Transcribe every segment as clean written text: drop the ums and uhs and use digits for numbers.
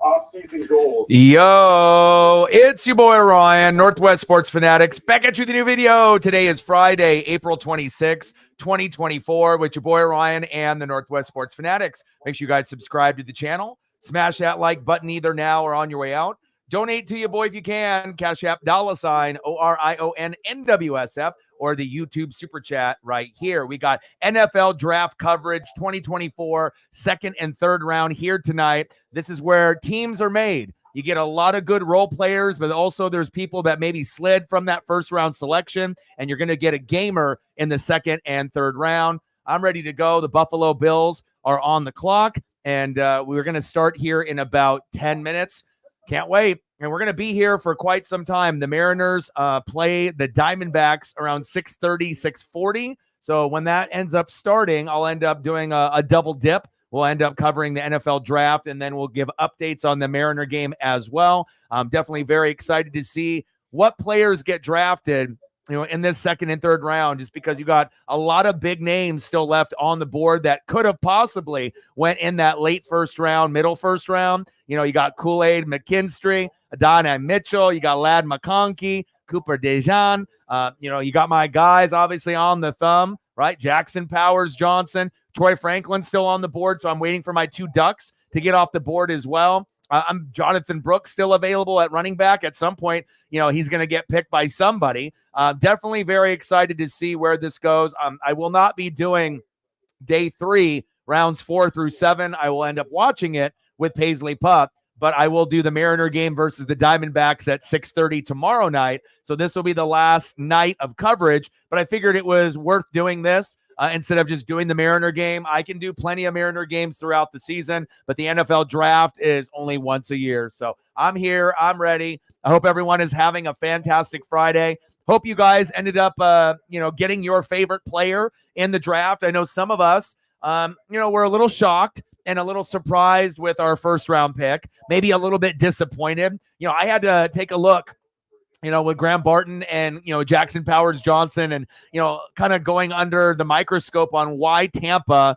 off-season goals. Yo, it's your boy Ryan, Northwest Sports Fanatics, back at you with a new video. Today is Friday, April 26, 2024, with your boy Ryan and the Northwest Sports Fanatics. Make sure you guys subscribe to the channel. Smash that like button either now or on your way out. Donate to your boy if you can. Cash App $ ORIONNWSF or the YouTube Super Chat right here. We got NFL Draft coverage 2024, second and third round here tonight. This is where teams are made. You get a lot of good role players, but also there's people that maybe slid from that first round selection, and you're going to get a gamer in the second and third round. I'm ready to go. The Buffalo Bills are on the clock, and we're going to start here in about 10 minutes. Can't wait. And we're going to be here for quite some time. The Mariners play the Diamondbacks around 6:30, 6:40. So when that ends up starting, I'll end up doing a double dip. We'll end up covering the NFL draft, and then we'll give updates on the Mariner game as well. I'm definitely very excited to see what players get drafted, in this second and third round, just because you got a lot of big names still left on the board that could have possibly went in that late first round, middle first round. You got Kool-Aid McKinstry, Adonai Mitchell, you got Ladd McConkey, Cooper DeJean. You got my guys obviously on the thumb, right? Jackson Powers Johnson, Troy Franklin still on the board, so I'm waiting for my two Ducks to get off the board as well. I'm Jonathan Brooks still available at running back. At some point, he's going to get picked by somebody. Definitely very excited to see where this goes. I will not be doing day 3, rounds 4 through 7. I will end up watching it with Paisley Pup, but I will do the Mariner game versus the Diamondbacks at 6:30 tomorrow night. So this will be the last night of coverage, but I figured it was worth doing this. Instead of just doing the Mariner game. I can do plenty of Mariner games throughout the season, but the NFL draft is only once a year. So I'm here. I'm ready. I hope everyone is having a fantastic Friday. Hope you guys ended up, getting your favorite player in the draft. I know some of us, we're a little shocked and a little surprised with our first round pick, maybe a little bit disappointed. I had to take a look with Graham Barton and, Jackson Powers Johnson and, kind of going under the microscope on why Tampa,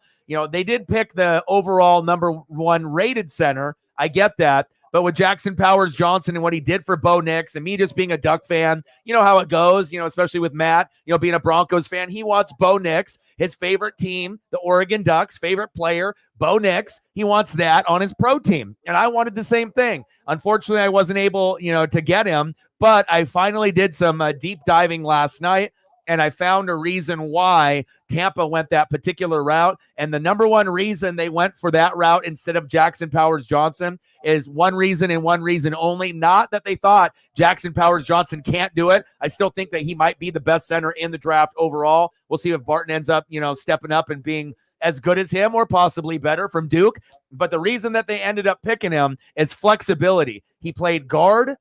they did pick the overall number 1 rated center. I get that. But with Jackson Powers Johnson and what he did for Bo Nix and me just being a Duck fan, you know how it goes, especially with Matt, being a Broncos fan, he wants Bo Nix, his favorite team, the Oregon Ducks, favorite player, Bo Nix. He wants that on his pro team. And I wanted the same thing. Unfortunately, I wasn't able, to get him. But I finally did some deep diving last night, and I found a reason why Tampa went that particular route. And the number 1 reason they went for that route instead of Jackson Powers Johnson is one reason and one reason only. Not that they thought Jackson Powers Johnson can't do it. I still think that he might be the best center in the draft overall. We'll see if Barton ends up, stepping up and being as good as him or possibly better from Duke. But the reason that they ended up picking him is flexibility. He played guard,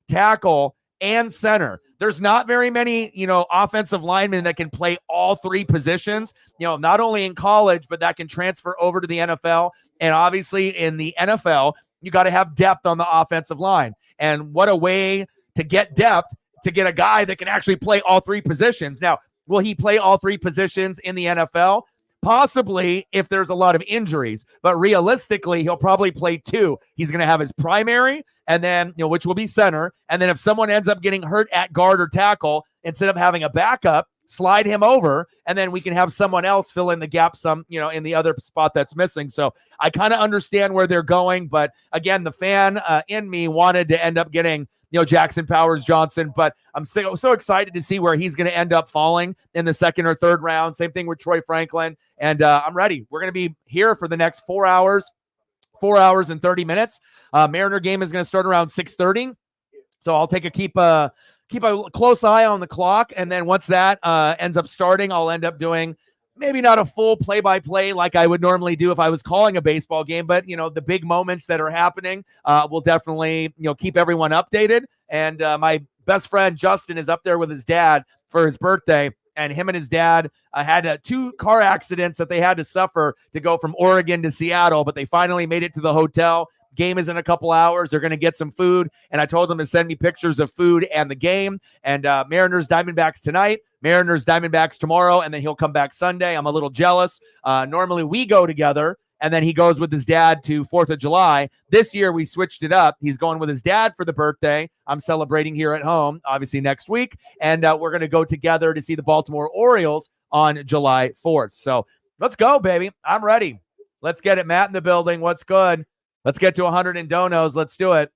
tackle, and center. There's not very many, offensive linemen that can play all 3 positions, not only in college, but that can transfer over to the NFL. And obviously in the NFL, you got to have depth on the offensive line. And what a way to get depth, to get a guy that can actually play all 3 positions. Now, will he play all 3 positions in the NFL? Possibly if there's a lot of injuries, but realistically, he'll probably play 2. He's going to have his primary and then, which will be center. And then if someone ends up getting hurt at guard or tackle, instead of having a backup, slide him over, and then we can have someone else fill in the gap in the other spot that's missing. So I kind of understand where they're going. But again, the fan in me wanted to end up getting Jackson Powers Johnson, but I'm so excited to see where he's going to end up falling in the second or third round. Same thing with Troy Franklin. And I'm ready. We're going to be here for the next 4 hours and 30 minutes. Mariner game is going to start around 6:30. So I'll keep a close eye on the clock. And then once that ends up starting, I'll end up doing maybe not a full play-by-play like I would normally do if I was calling a baseball game, but, the big moments that are happening will definitely, keep everyone updated. And my best friend, Justin, is up there with his dad for his birthday, and him and his dad had 2 car accidents that they had to suffer to go from Oregon to Seattle, but they finally made it to the hotel. Game is in a couple hours. They're going to get some food, and I told them to send me pictures of food and the game. And Mariners Diamondbacks tonight, Mariners Diamondbacks tomorrow, and then he'll come back Sunday. I'm a little jealous. Normally we go together, and then he goes with his dad to 4th of July. This year, we switched it up. He's going with his dad for the birthday. I'm celebrating here at home, obviously, next week, and we're going to go together to see the Baltimore Orioles on July 4th. So let's go, baby. I'm ready. Let's get it. Matt in the building. What's good? Let's get to 100 in donos. Let's do it.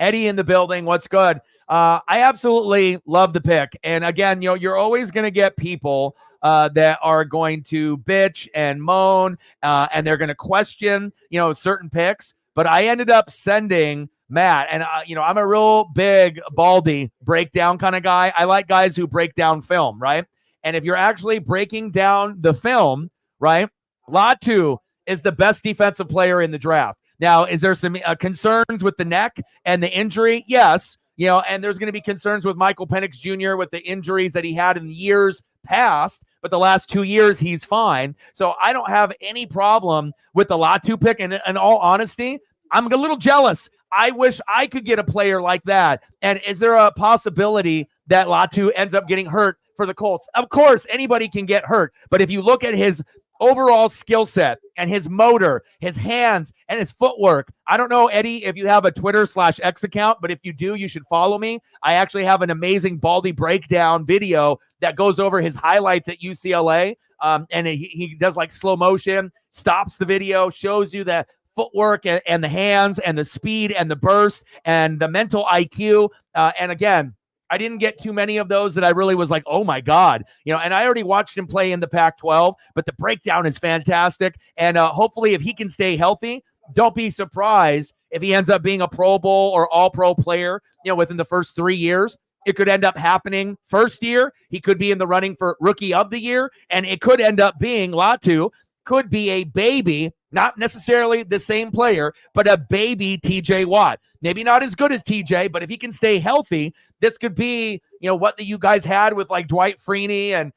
Eddie in the building. What's good? I absolutely love the pick. And again, you're always going to get people that are going to bitch and moan, and they're going to question, certain picks. But I ended up sending Matt, and I'm a real big Baldy breakdown kind of guy. I like guys who break down film, right? And if you're actually breaking down the film, right, Latu is the best defensive player in the draft. Now, is there some concerns with the neck and the injury? Yes. And there's going to be concerns with Michael Penix Jr. with the injuries that he had in the years past, but the last 2 years, he's fine. So I don't have any problem with the Latu pick. And in all honesty, I'm a little jealous. I wish I could get a player like that. And is there a possibility that Latu ends up getting hurt for the Colts? Of course, anybody can get hurt. But if you look at his overall skill set and his motor, his hands, and his footwork. I don't know, Eddie, if you have a Twitter/X account, but if you do, you should follow me. I actually have an amazing Baldy breakdown video that goes over his highlights at UCLA. And he does like slow motion, stops the video, shows you the footwork and the hands and the speed and the burst and the mental IQ. And again, I didn't get too many of those that I really was like, oh my God, and I already watched him play in the Pac-12, but the breakdown is fantastic. And hopefully if he can stay healthy, don't be surprised if he ends up being a Pro Bowl or All-Pro player, within the first 3 years. It could end up happening first year. He could be in the running for Rookie of the Year, and it could end up being Latu could be a baby, not necessarily the same player, but a baby TJ Watt. Maybe not as good as TJ, but if he can stay healthy, this could be, what you guys had with like Dwight Freeney and,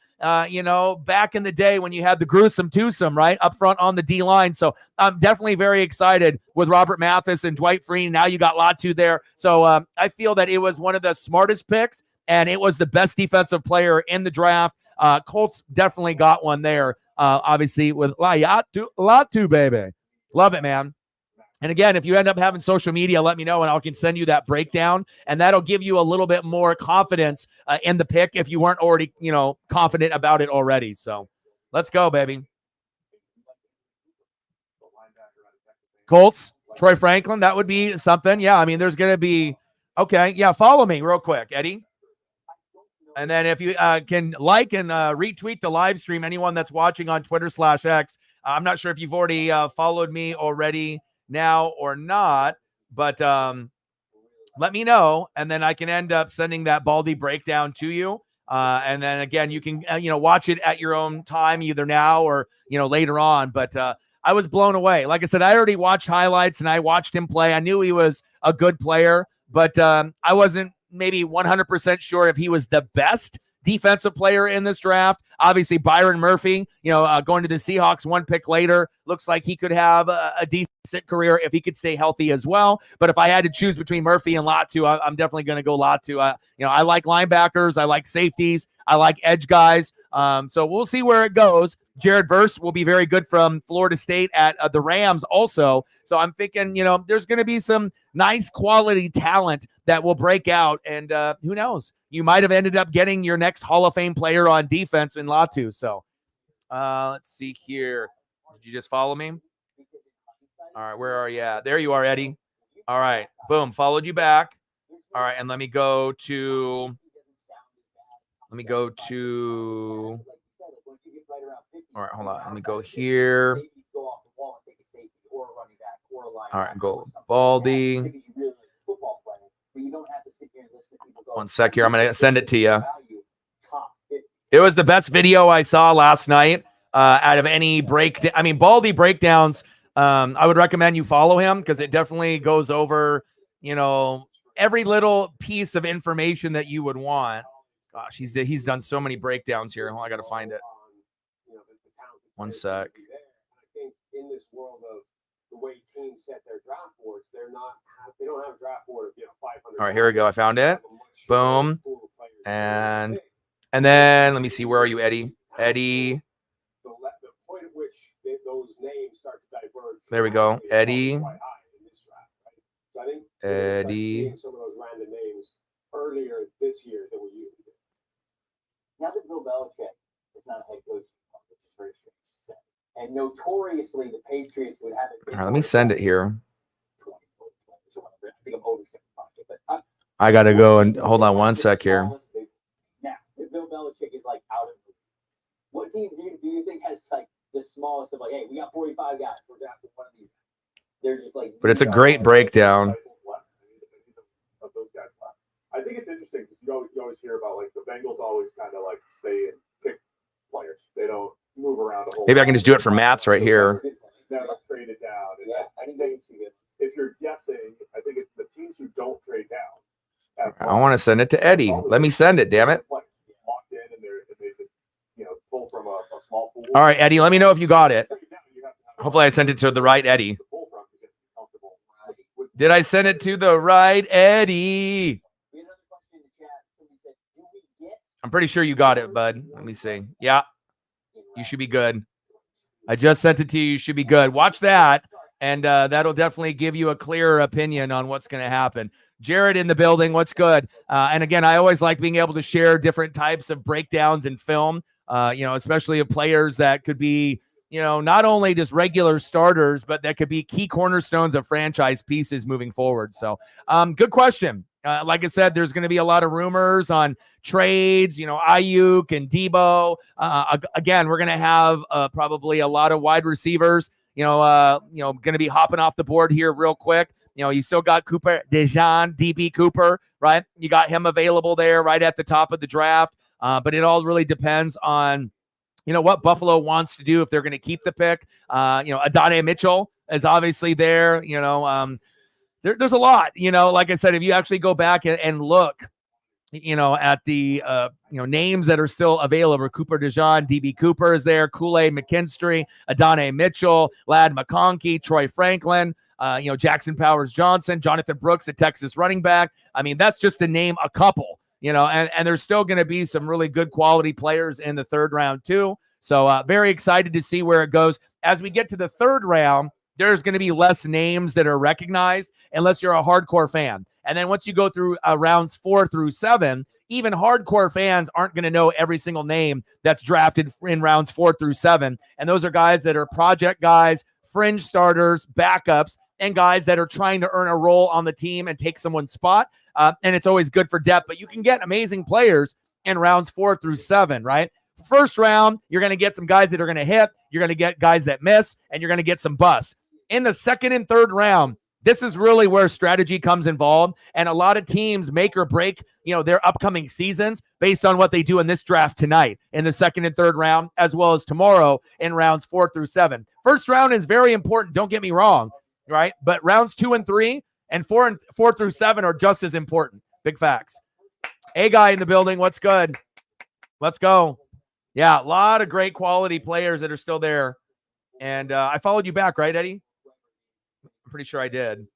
back in the day when you had the gruesome twosome, right, up front on the D-line. So I'm definitely very excited with Robert Mathis and Dwight Freeney. Now you got Latu there. So I feel that it was one of the smartest picks, and it was the best defensive player in the draft. Colts definitely got one there. Obviously with Latu, baby. Love it, man. And again, if you end up having social media, let me know and I can send you that breakdown. And that'll give you a little bit more confidence in the pick if you weren't already, confident about it already. So let's go, baby. Colts, Troy Franklin, that would be something. Yeah, I mean, there's going to be, okay. Yeah, follow me real quick, Eddie. And then if you can like and retweet the live stream, anyone that's watching on Twitter/X, I'm not sure if you've already followed me already now or not, but let me know, and then I can end up sending that Baldy breakdown to you. And then again, you can watch it at your own time, either now or later on. But I was blown away. Like I said, I already watched highlights and I watched him play. I knew he was a good player, but I wasn't maybe 100% sure if he was the best defensive player in this draft. Obviously, Byron Murphy, going to the Seahawks 1 pick later, looks like he could have a decent career if he could stay healthy as well. But if I had to choose between Murphy and Latu, I'm definitely going to go Latu. I like linebackers. I like safeties. I like edge guys. So we'll see where it goes. Jared Verse will be very good from Florida State at the Rams also. So I'm thinking, there's going to be some nice quality talent that will break out. And who knows? You might have ended up getting your next Hall of Fame player on defense in Latu. So let's see here. Did you just follow me? All right, where are you at? There you are, Eddie. All right, boom, followed you back. All right, and let me go to all right, hold on. Let me go here. All right, go Baldy. 1 sec here. I'm going to send it to you. It was the best video I saw last night out of any break. I mean, Baldy breakdowns. I would recommend you follow him because it definitely goes over, every little piece of information that you would want. Gosh, he's done so many breakdowns here. Oh, I got to find it. 1 sec. I think in this world of the way teams set their draft boards, they don't have a draft board of 500. All right, here we go. I found it. Boom. And then let me see. Where are you, Eddie? Eddie. The point at which those names start to diverge There we go. Eddie. Quite high in this draft, right? So I think we're gonna start Eddie. seeing some of those random names earlier this year than we usually do. Now that Bill Belichick is not a head coach, which is very strange to say, and notoriously the Patriots would have it. All right, let me send it here. I think I'm oversimplifying it, but I got to go and hold on one sec here. Now, if Bill Belichick is like out of the league, what team do you think has like the smallest of like, hey, we got 45 guys, we're drafting one of these? They're just like. But it's a great breakdown. Of those guys left. I think it's interesting because you always hear about like the Bengals always kind of like stay and pick players. They don't move around a whole. Maybe I can just do it for Matt's right here. Never traded down. And Yeah, I think that's good. if you're guessing, I think it's the teams who don't trade down. I want to send it to Eddie. Let me send it, damn it. Locked in and they just pull from a small pool. All right, Eddie, let me know if you got it. Trade down, you have to have Hopefully I sent it to the right Eddie. to pull from to get comfortable with Did I send it to the right Eddie? We had another question in the chat. Somebody said, do we get I'm pretty sure you got it, bud. Let me see. Yeah, you should be good. I just sent it to you. You should be good. Watch that, and that'll definitely give you a clearer opinion on what's going to happen. Jared in the building. What's good? And again, I always like being able to share different types of breakdowns in film, especially of players that could be, not only just regular starters, but that could be key cornerstones of franchise pieces moving forward. So good question. Like I said, there's going to be a lot of rumors on trades, Ayuk and Debo. Again, we're going to have probably a lot of wide receivers, going to be hopping off the board here real quick. You still got Cooper DeJean, DB Cooper, right? You got him available there right at the top of the draft. But it all really depends on, what Buffalo wants to do if they're going to keep the pick. Adonai Mitchell is obviously there. There's a lot, like I said, if you actually go back and look, at the, names that are still available, Cooper DeJean, DB Cooper is there, Kool-Aid McKinstry, Adonai Mitchell, Ladd McConkey, Troy Franklin, Jackson Powers Johnson, Jonathan Brooks, the Texas running back. I mean, that's just to name a couple, and there's still going to be some really good quality players in the third round too. So very excited to see where it goes. As we get to the third round, there's going to be less names that are recognized unless you're a hardcore fan. And then once you go through rounds 4 through 7, even hardcore fans aren't going to know every single name that's drafted in rounds 4 through 7. And those are guys that are project guys, fringe starters, backups, and guys that are trying to earn a role on the team and take someone's spot. And it's always good for depth, but you can get amazing players in rounds 4 through 7, right? First round, you're going to get some guys that are going to hit. You're going to get guys that miss, and you're going to get some busts. In the second and third round, this is really where strategy comes involved. And a lot of teams make or break, their upcoming seasons based on what they do in this draft tonight in the second and third round, as well as tomorrow in rounds 4 through 7. First round is very important. Don't get me wrong, right? But rounds 2 and 3 and 4 through 7 are just as important. Big facts. Hey, guy in the building. What's good? Let's go. Yeah, a lot of great quality players that are still there. And I followed you back, right, Eddie? I'm pretty sure I did.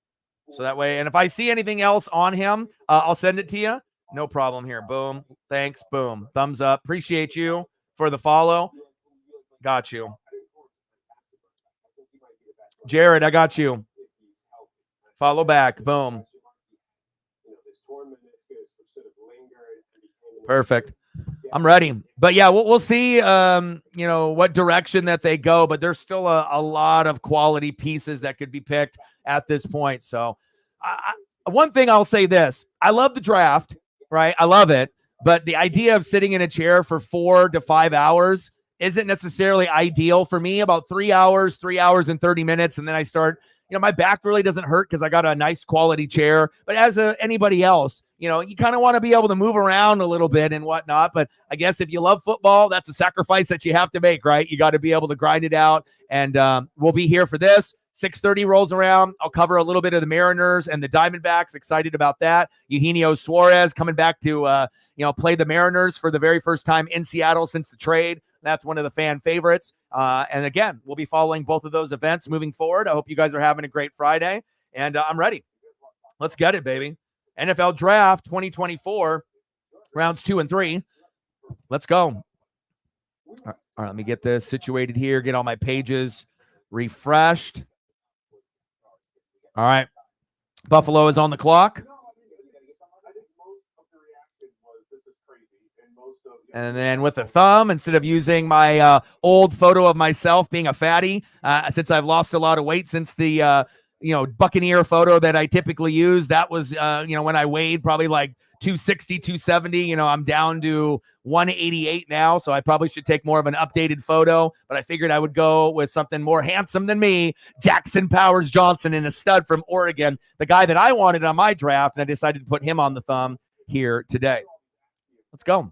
So that way, and if I see anything else on him, I'll send it to you. No problem here. Boom. Thanks. Boom. Thumbs up. Appreciate you for the follow. Got you. Jared, I got you. Follow back. Boom. Perfect. I'm ready. But yeah, we'll see, what direction that they go. But there's still a lot of quality pieces that could be picked at this point. So one thing I'll say this. I love the draft, right? I love it. But the idea of sitting in a chair for 4 to 5 hours isn't necessarily ideal for me. About 3 hours and 30 minutes. And then I start, my back really doesn't hurt because I got a nice quality chair. But as anybody else, you kind of want to be able to move around a little bit and whatnot. But I guess if you love football, that's a sacrifice that you have to make, right? You got to be able to grind it out. And we'll be here for this. 6:30 rolls around. I'll cover a little bit of the Mariners and the Diamondbacks. Excited about that. Eugenio Suarez coming back to, play the Mariners for the very first time in Seattle since the trade. That's one of the fan favorites. And again, we'll be following both of those events moving forward. I hope you guys are having a great Friday. And I'm ready. Let's get it, baby. NFL Draft 2024, rounds 2 and 3. Let's go. All right, let me get this situated here. Get all my pages refreshed. All right. Buffalo is on the clock. I think most of the reaction was this is crazy, and most of And then with the thumb, instead of using my old photo of myself being a fatty, since I've lost a lot of weight since the Buccaneer photo that I typically use, that was when I weighed probably like 260, 270. I'm down to 188 now, so I probably should take more of an updated photo. But I figured I would go with something more handsome than me, Jackson Powers Johnson, and a stud from Oregon, the guy that I wanted on my draft, and I decided to put him on the thumb here today. Let's go.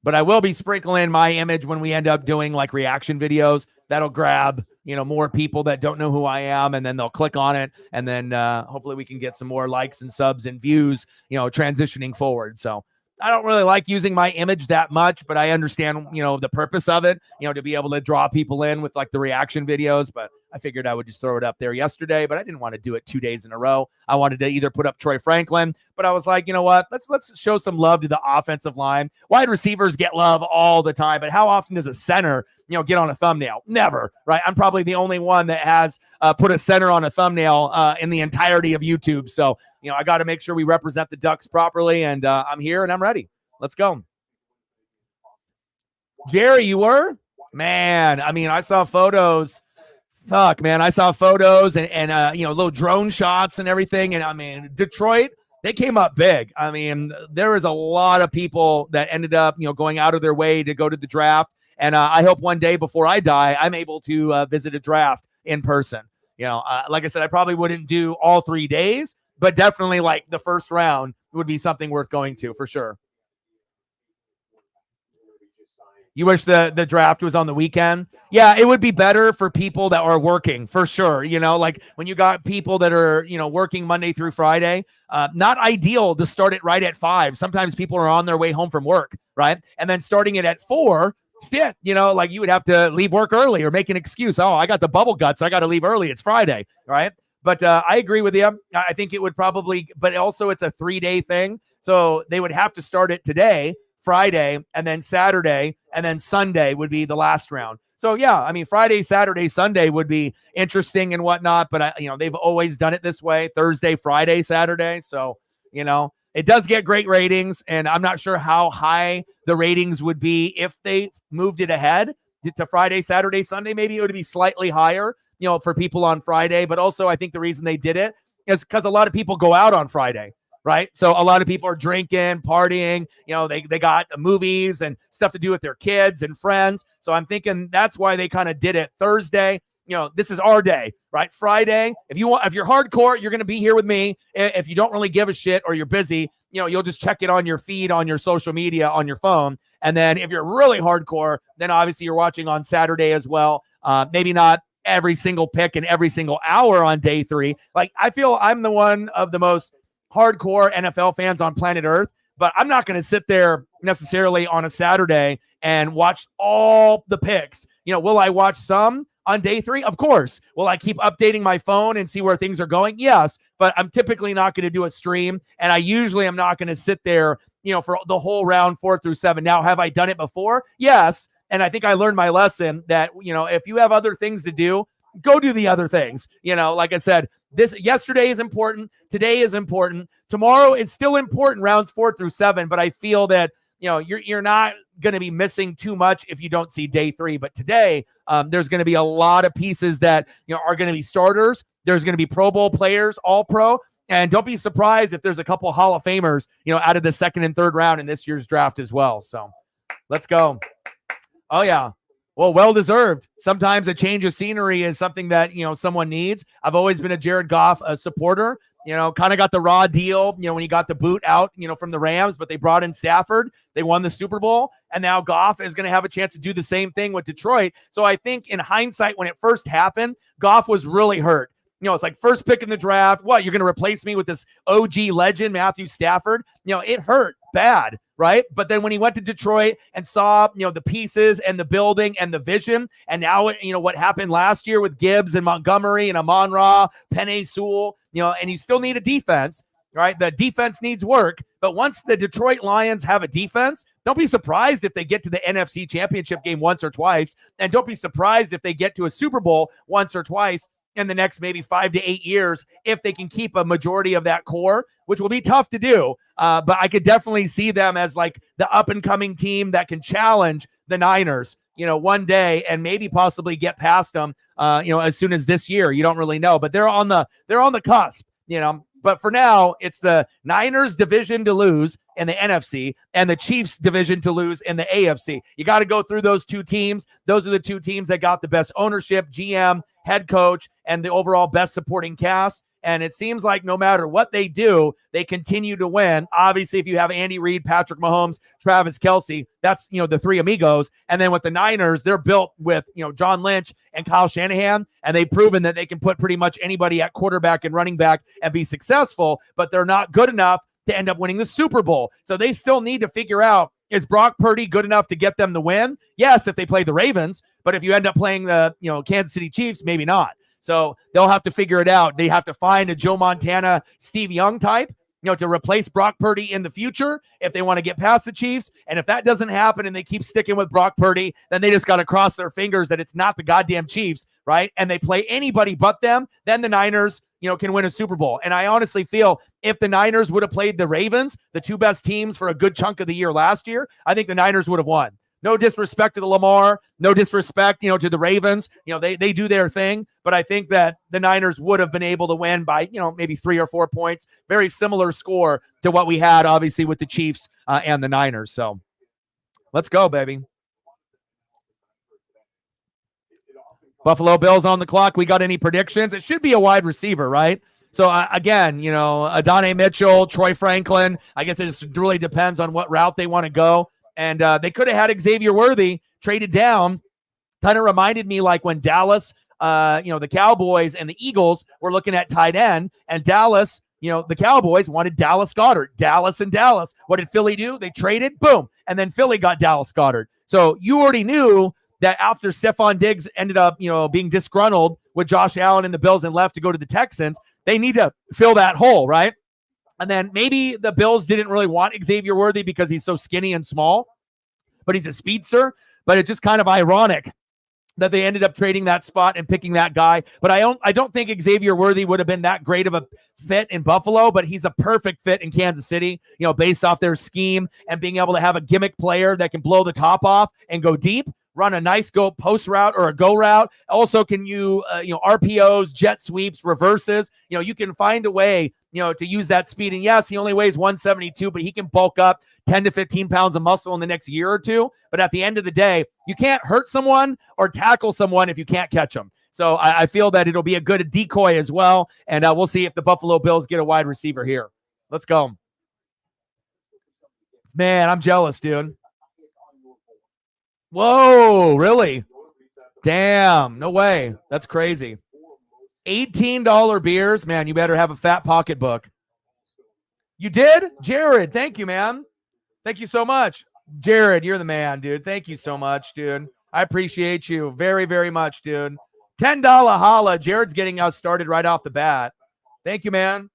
But I will be sprinkling my image when we end up doing like reaction videos. That'll grab, more people that don't know who I am, and then they'll click on it. And then hopefully we can get some more likes and subs and views, transitioning forward. So I don't really like using my image that much, but I understand, the purpose of it, to be able to draw people in with like the reaction videos. But I figured I would just throw it up there yesterday, but I didn't want to do it 2 days in a row. I wanted to either put up Troy Franklin, but I was like, you know what? Let's show some love to the offensive line. Wide receivers get love all the time, but how often does a center, get on a thumbnail? Never, right? I'm probably the only one that has put a center on a thumbnail in the entirety of YouTube. So, I got to make sure we represent the Ducks properly, and I'm here and I'm ready. Let's go. Jerry, you were? Man, I mean, I saw photos. Fuck, man, I saw photos and little drone shots and everything. And I mean, Detroit, they came up big. I mean, there was a lot of people that ended up, going out of their way to go to the draft. And I hope one day before I die, I'm able to visit a draft in person. Like I said, I probably wouldn't do all 3 days, but definitely like the first round would be something worth going to for sure. You wish the draft was on the weekend? Yeah, it would be better for people that are working for sure. Like when you got people that are, working Monday through Friday, not ideal to start it right at 5. Sometimes people are on their way home from work, right? And then starting it at 4, shit, like you would have to leave work early or make an excuse. Oh, I got the bubble guts. I got to leave early. It's Friday, right? But I agree with you. I think it would probably, but also it's a 3-day thing. So they would have to start it today, Friday, and then Saturday, and then Sunday would be the last round. So yeah, I mean, Friday, Saturday, Sunday would be interesting and whatnot, but they've always done it this way: Thursday, Friday, Saturday. So, it does get great ratings, and I'm not sure how high the ratings would be if they moved it ahead to Friday, Saturday, Sunday. Maybe it would be slightly higher, for people on Friday. But also, I think the reason they did it is because a lot of people go out on Friday. Right. So a lot of people are drinking, partying, they got movies and stuff to do with their kids and friends. So I'm thinking that's why they kind of did it Thursday. This is our day, right? Friday. If you're hardcore, you're going to be here with me. If you don't really give a shit or you're busy, you'll just check it on your feed, on your social media, on your phone. And then if you're really hardcore, then obviously you're watching on Saturday as well. Maybe not every single pick and every single hour on day 3. Like I feel I'm the one of the most hardcore NFL fans on planet Earth, but I'm not going to sit there necessarily on a Saturday and watch all the picks. Will I watch some on day 3? Of course. Will I keep updating my phone and see where things are going? Yes, but I'm typically not going to do a stream, and I usually am not going to sit there, for the whole round 4 through 7. Now, have I done it before? Yes, and I think I learned my lesson that, if you have other things to do, go do the other things. Like I said, yesterday is important. Today is important. Tomorrow is still important, rounds 4 through 7. But I feel that, you're not going to be missing too much if you don't see day 3. But today, there's going to be a lot of pieces that, are going to be starters. There's going to be Pro Bowl players, all pro. And don't be surprised if there's a couple Hall of Famers, out of the 2nd and 3rd round in this year's draft as well. So let's go. Oh, yeah. Well deserved. Sometimes a change of scenery is something that, someone needs. I've always been a Jared Goff supporter, kind of got the raw deal, when he got the boot out, from the Rams, but they brought in Stafford. They won the Super Bowl, and now Goff is going to have a chance to do the same thing with Detroit. So I think in hindsight, when it first happened, Goff was really hurt. It's like first pick in the draft. What, you're going to replace me with this OG legend, Matthew Stafford? It hurt bad, right? But then when he went to Detroit and saw, the pieces and the building and the vision, and now, what happened last year with Gibbs and Montgomery and Amon-Ra, Penei Sewell, and you still need a defense, right? The defense needs work. But once the Detroit Lions have a defense, don't be surprised if they get to the NFC Championship game once or twice. And don't be surprised if they get to a Super Bowl once or twice. in the next maybe 5 to 8 years if they can keep a majority of that core, which will be tough to do. But I could definitely see them as like the up and coming team that can challenge the Niners, one day and maybe possibly get past them, as soon as this year. You don't really know, but they're on the cusp, But for now, it's the Niners division to lose in the NFC and the Chiefs division to lose in the AFC. You got to go through those two teams. Those are the two teams that got the best ownership, GM, head coach, and the overall best supporting cast. And it seems like no matter what they do, they continue to win. Obviously, if you have Andy Reid, Patrick Mahomes, Travis Kelce, that's, the three amigos. And then with the Niners, they're built with, John Lynch and Kyle Shanahan, and they've proven that they can put pretty much anybody at quarterback and running back and be successful, but they're not good enough to end up winning the Super Bowl. So they still need to figure out, is Brock Purdy good enough to get them the win? Yes, if they play the Ravens, but if you end up playing the, Kansas City Chiefs, maybe not. So they'll have to figure it out. They have to find a Joe Montana, Steve Young type, to replace Brock Purdy in the future if they want to get past the Chiefs. And if that doesn't happen and they keep sticking with Brock Purdy, then they just got to cross their fingers that it's not the goddamn Chiefs, right? And they play anybody but them, then the Niners, can win a Super Bowl. And I honestly feel if the Niners would have played the Ravens, the two best teams for a good chunk of the year last year, I think the Niners would have won. No disrespect to the Lamar, no disrespect, to the Ravens. They do their thing, but I think that the Niners would have been able to win by, maybe 3 or 4 points. Very similar score to what we had, obviously, with the Chiefs and the Niners. So let's go, baby. Buffalo Bills on the clock. We got any predictions? It should be a wide receiver, right? So again, Adonai Mitchell, Troy Franklin. I guess it just really depends on what route they want to go. And they could have had Xavier Worthy traded down. Kind of reminded me like when Dallas, the Cowboys and the Eagles were looking at tight end, and Dallas, the Cowboys wanted Dallas Goedert. Dallas and Dallas. What did Philly do? They traded, boom, and then Philly got Dallas Goedert. So you already knew that after Stephon Diggs ended up, being disgruntled with Josh Allen and the Bills and left to go to the Texans, they need to fill that hole, right? And then maybe the Bills didn't really want Xavier Worthy because he's so skinny and small, but he's a speedster. But it's just kind of ironic that they ended up trading that spot and picking that guy. But I don't think Xavier Worthy would have been that great of a fit in Buffalo, but he's a perfect fit in Kansas City, based off their scheme and being able to have a gimmick player that can blow the top off and go deep, run a nice go post route or a go route. Also, can you, RPOs, jet sweeps, reverses, you can find a way, to use that speed. And yes, he only weighs 172, but he can bulk up 10 to 15 pounds of muscle in the next year or two. But at the end of the day, you can't hurt someone or tackle someone if you can't catch them. So I feel that it'll be a good decoy as well. And we'll see if the Buffalo Bills get a wide receiver here. Let's go. Man, I'm jealous, dude. Whoa, really? Damn, no way. That's crazy. $18 beers. Man, you better have a fat pocketbook. You did? Jared, thank you, man. Thank you so much. Jared, you're the man, dude. Thank you so much, dude. I appreciate you very, very much, dude. $10 holla. Jared's getting us started right off the bat. Thank you, man.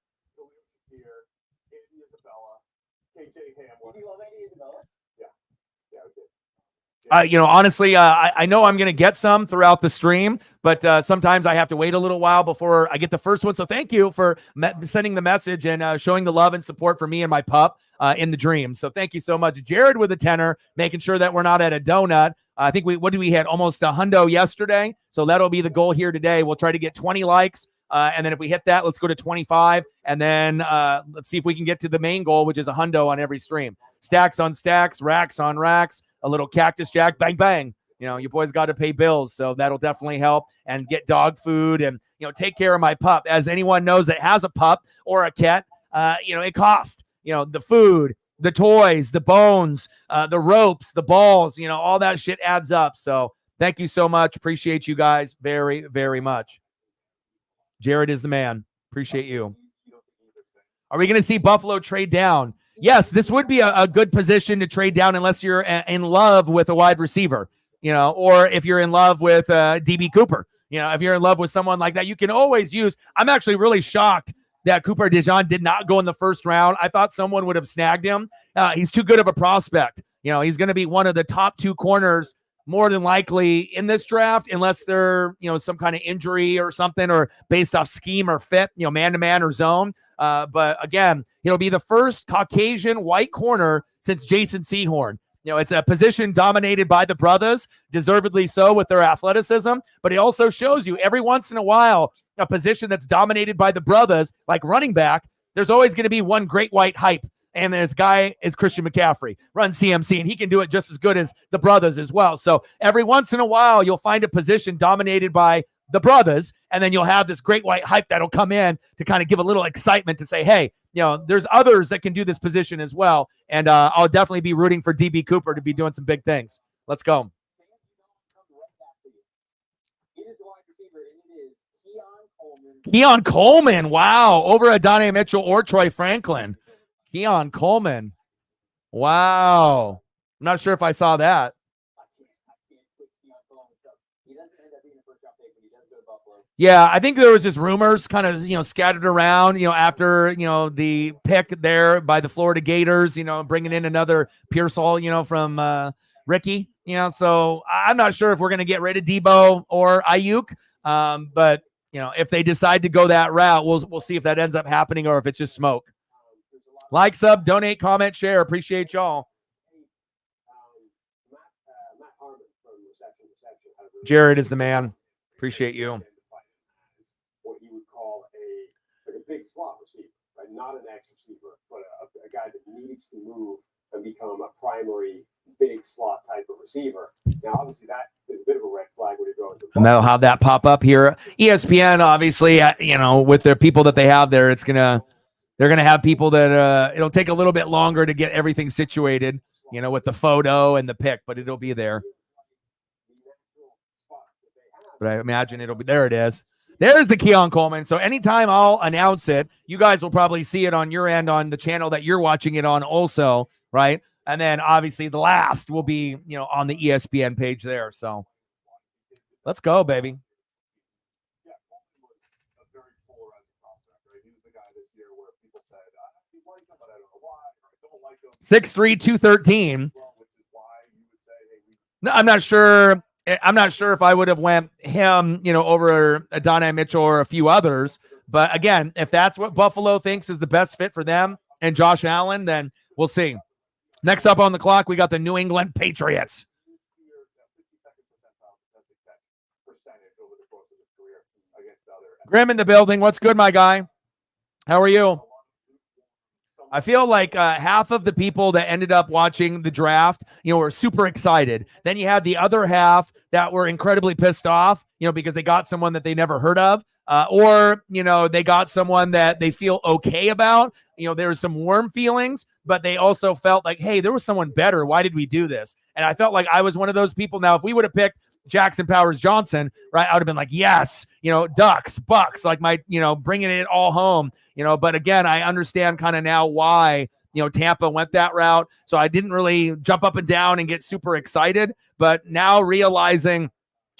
Honestly, I know I'm going to get some throughout the stream, but sometimes I have to wait a little while before I get the first one. So thank you for sending the message and showing the love and support for me and my pup in the dream. So thank you so much. Jared with a tenner, making sure that we're not at a donut. I think what did we hit? Almost a hundo yesterday. So that'll be the goal here today. We'll try to get 20 likes. And then if we hit that, let's go to 25. And then let's see if we can get to the main goal, which is a hundo on every stream. Stacks on stacks, racks on racks. A little cactus jack, bang, bang. Your boys got to pay bills, so that'll definitely help. And get dog food and, take care of my pup. As anyone knows that has a pup or a cat, it costs, the food, the toys, the bones, the ropes, the balls, all that shit adds up. So thank you so much. Appreciate you guys very, very much. Jared is the man. Appreciate you. Are we going to see Buffalo trade down? Yes, this would be a good position to trade down unless you're in love with a wide receiver, or if you're in love with DB Cooper. If you're in love with someone like that, you can always use. I'm actually really shocked that Cooper DeJean did not go in the first round. I thought someone would have snagged him. He's too good of a prospect. He's going to be one of the top 2 corners more than likely in this draft, unless they're, some kind of injury or something, or based off scheme or fit, man-to-man or zone. But again, he'll be the first Caucasian white corner since Jason Sehorn. It's a position dominated by the brothers, deservedly so with their athleticism, but it also shows you every once in a while, a position that's dominated by the brothers, like running back, there's always going to be one great white hype. And this guy is Christian McCaffrey, runs CMC, and he can do it just as good as the brothers as well. So every once in a while, you'll find a position dominated by the brothers, and then you'll have this great white hype that'll come in to kind of give a little excitement to say, hey, there's others that can do this position as well. And I'll definitely be rooting for DB Cooper to be doing some big things. Let's go. Keon Coleman. Wow. Over Adonai Mitchell or Troy Franklin. Keon Coleman. Wow. I'm not sure if I saw that. Yeah, I think there was just rumors kind of, scattered around, after, the pick there by the Florida Gators, bringing in another Pearsall, from Ricky, so I'm not sure if we're going to get rid of Debo or Ayuk. But, if they decide to go that route, we'll see if that ends up happening or if it's just smoke. Like, sub, donate, comment, share. Appreciate y'all. Jared is the man. Appreciate you. What he would call a big slot receiver, right? Not an X receiver, but a guy that needs to move and become a primary big slot type of receiver. Now, obviously, that is a bit of a red flag when you're going to. And they'll have that pop up here. ESPN, obviously, with their people that they have there, they're gonna have people that it'll take a little bit longer to get everything situated, with the photo and the pic, but it'll be there. But I imagine it'll be there. It is. There's the Keon Coleman. So anytime I'll announce it, you guys will probably see it on your end on the channel that you're watching it on also, right? And then obviously the last will be, on the ESPN page there. So let's go, baby. 6'3", 213. No, I'm not sure if I would have went him, over Adonai Mitchell or a few others. But again, if that's what Buffalo thinks is the best fit for them and Josh Allen, then we'll see. Next up on the clock, we got the New England Patriots. Grim in the building. What's good, my guy? How are you? I feel like half of the people that ended up watching the draft, were super excited. Then you had the other half that were incredibly pissed off, because they got someone that they never heard of, or they got someone that they feel okay about. There's some warm feelings, but they also felt like, hey, there was someone better. Why did we do this? And I felt like I was one of those people. Now, if we would have picked Jackson Powers Johnson, right, I would have been like, yes, Ducks, Bucks, like my, bringing it all home. But again, I understand kind of now why, Tampa went that route. So I didn't really jump up and down and get super excited. But now realizing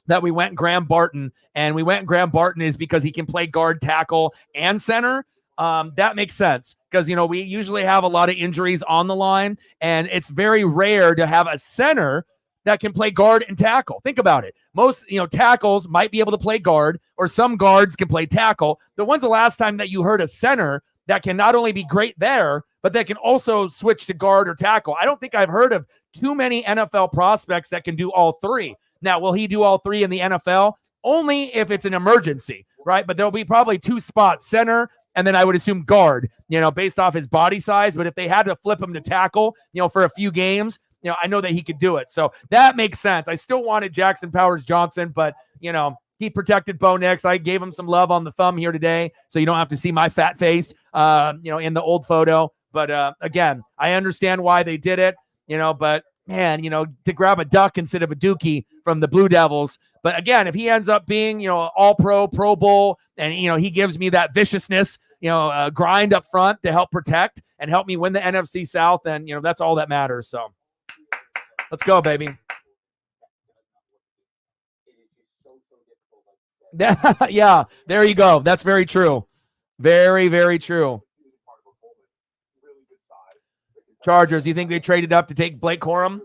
that we went Graham Barton, and we went Graham Barton is because he can play guard, tackle, and center. That makes sense because, we usually have a lot of injuries on the line, and it's very rare to have a center that can play guard and tackle. Think about it. Most, tackles might be able to play guard, or some guards can play tackle. When's the last time that you heard a center that can not only be great there, but that can also switch to guard or tackle? I don't think I've heard of too many NFL prospects that can do all three. Now, will he do all three in the NFL? Only if it's an emergency, right? But there'll be probably two spots, center, and then I would assume guard, based off his body size. But if they had to flip him to tackle, for a few games, I know that he could do it. So that makes sense. I still wanted Jackson Powers Johnson, but, he protected Bo Nix. I gave him some love on the thumb here today, so you don't have to see my fat face, in the old photo. But again, I understand why they did it, but man, to grab a duck instead of a dookie from the Blue Devils. But again, if he ends up being, all pro, Pro Bowl, and, he gives me that viciousness, grind up front to help protect and help me win the NFC South, then, that's all that matters. So let's go, baby. Yeah, there you go. That's very true. Very, very true. Chargers, you think they traded up to take Blake Corum?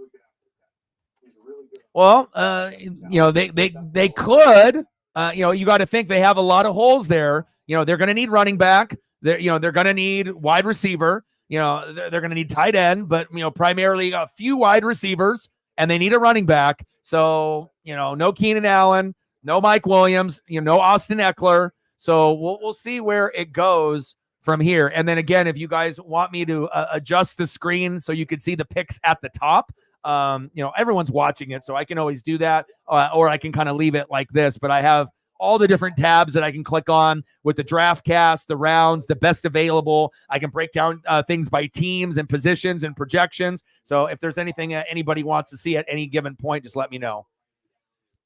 Well, they could. You got to think they have a lot of holes there. They're going to need running back. They're going to need wide receiver. They're going to need tight end, but primarily a few wide receivers, and they need a running back. So no Keenan Allen, no Mike Williams, no Austin Eckler. So we'll see where it goes from here. And then again, if you guys want me to adjust the screen so you can see the picks at the top, everyone's watching it, so I can always do that, or I can kind of leave it like this. But I have all the different tabs that I can click on with the draft cast, the rounds, the best available. I can break down things by teams and positions and projections. So if there's anything anybody wants to see at any given point, just let me know.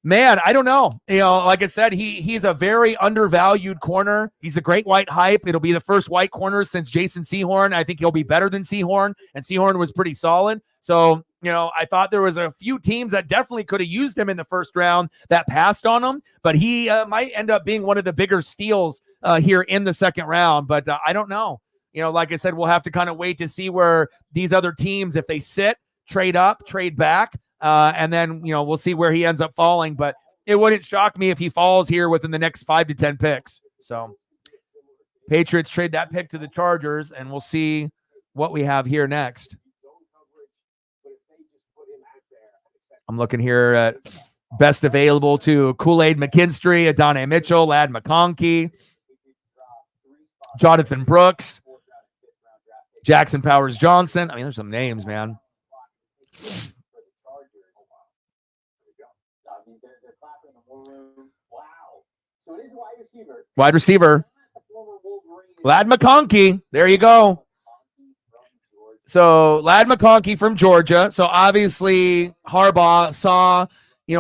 Man, I don't know. Like I said, he's a very undervalued corner. He's a great white hype. It'll be the first white corner since Jason Sehorn. I think he'll be better than Sehorn, and Sehorn was pretty solid. So, I thought there was a few teams that definitely could have used him in the first round that passed on him, but he might end up being one of the bigger steals here in the second round. But I don't know. Like I said, we'll have to kind of wait to see where these other teams, if they sit, trade up, trade back, and then, we'll see where he ends up falling. But it wouldn't shock me if he falls here within the next 5 to 10 picks. So Patriots trade that pick to the Chargers, and we'll see what we have here next. I'm looking here at best available to Kool-Aid McKinstry, Adonai Mitchell, Ladd McConkey, Jonathan Brooks, Jackson Powers Johnson. I mean, there's some names, man. Wide receiver. Ladd McConkey. There you go. So Ladd McConkey from Georgia. So obviously Harbaugh saw,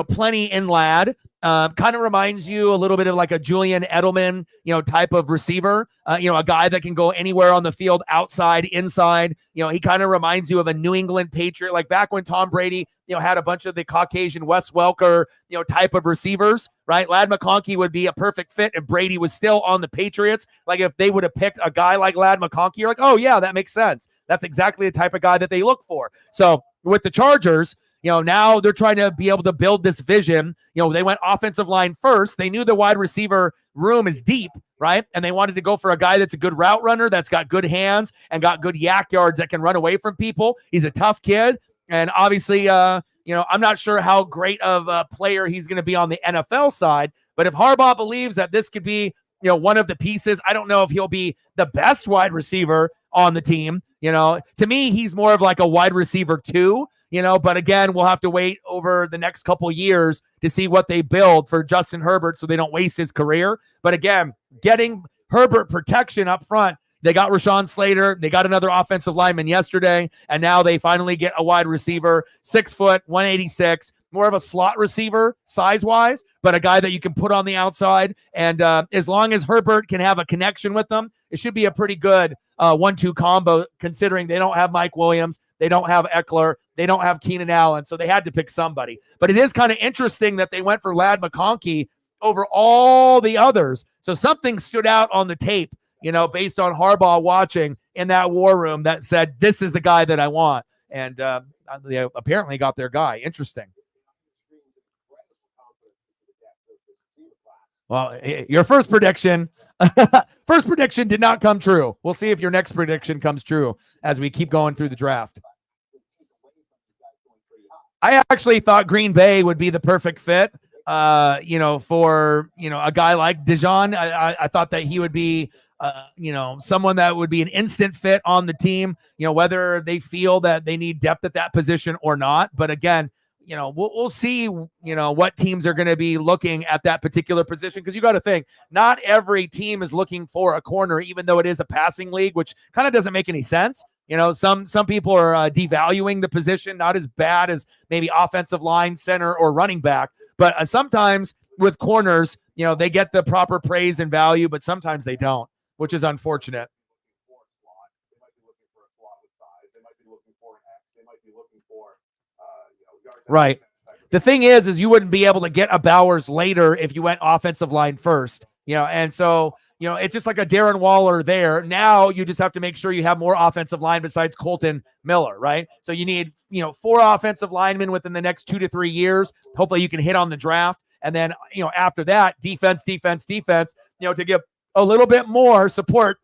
plenty in Ladd. Kind of reminds you a little bit of like a Julian Edelman, type of receiver. A guy that can go anywhere on the field, outside, inside. He kind of reminds you of a New England Patriot, like back when Tom Brady, had a bunch of the Caucasian Wes Welker, type of receivers, right? Ladd McConkey would be a perfect fit if Brady was still on the Patriots. Like if they would have picked a guy like Ladd McConkey, you're like, oh yeah, that makes sense. That's exactly the type of guy that they look for. So with the Chargers, now they're trying to be able to build this vision. They went offensive line first. They knew the wide receiver room is deep, right? And they wanted to go for a guy that's a good route runner, that's got good hands and got good yak yards that can run away from people. He's a tough kid. And obviously, I'm not sure how great of a player he's going to be on the NFL side. But if Harbaugh believes that this could be, one of the pieces, I don't know if he'll be the best wide receiver on the team. To me, he's more of like a wide receiver 2. But again, we'll have to wait over the next couple years to see what they build for Justin Herbert so they don't waste his career. But again, getting Herbert protection up front, they got Rashawn Slater, they got another offensive lineman yesterday, and now they finally get a wide receiver, 6 foot, 186, more of a slot receiver size-wise, but a guy that you can put on the outside. And as long as Herbert can have a connection with them, it should be a pretty good 1-2 combo, considering they don't have Mike Williams, they don't have Eckler, they don't have Keenan Allen, so they had to pick somebody. But it is kind of interesting that they went for Ladd McConkey over all the others. So something stood out on the tape, based on Harbaugh watching in that war room that said, this is the guy that I want. And they apparently got their guy. Interesting. Well, your first prediction did not come true. We'll see if your next prediction comes true as we keep going through the draft. I actually thought Green Bay would be the perfect fit, for, a guy like Dijon. I thought that he would be, someone that would be an instant fit on the team, whether they feel that they need depth at that position or not. But again, we'll see, what teams are going to be looking at that particular position. Because you got to think, not every team is looking for a corner, even though it is a passing league, which kind of doesn't make any sense. Some people are devaluing the position, not as bad as maybe offensive line, center, or running back. But sometimes with corners, they get the proper praise and value, but sometimes they don't, which is unfortunate. Right. The thing is you wouldn't be able to get a Bowers later if you went offensive line first, and so, You know, it's just like a Darren Waller there. Now you just have to make sure you have more offensive line besides Colton Miller, right? So you need, 4 offensive linemen within the next 2 to 3 years. Hopefully you can hit on the draft. And then, after that, defense, to give a little bit more support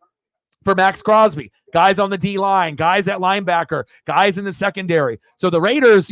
for Max Crosby, guys on the D line, guys at linebacker, guys in the secondary. So the Raiders,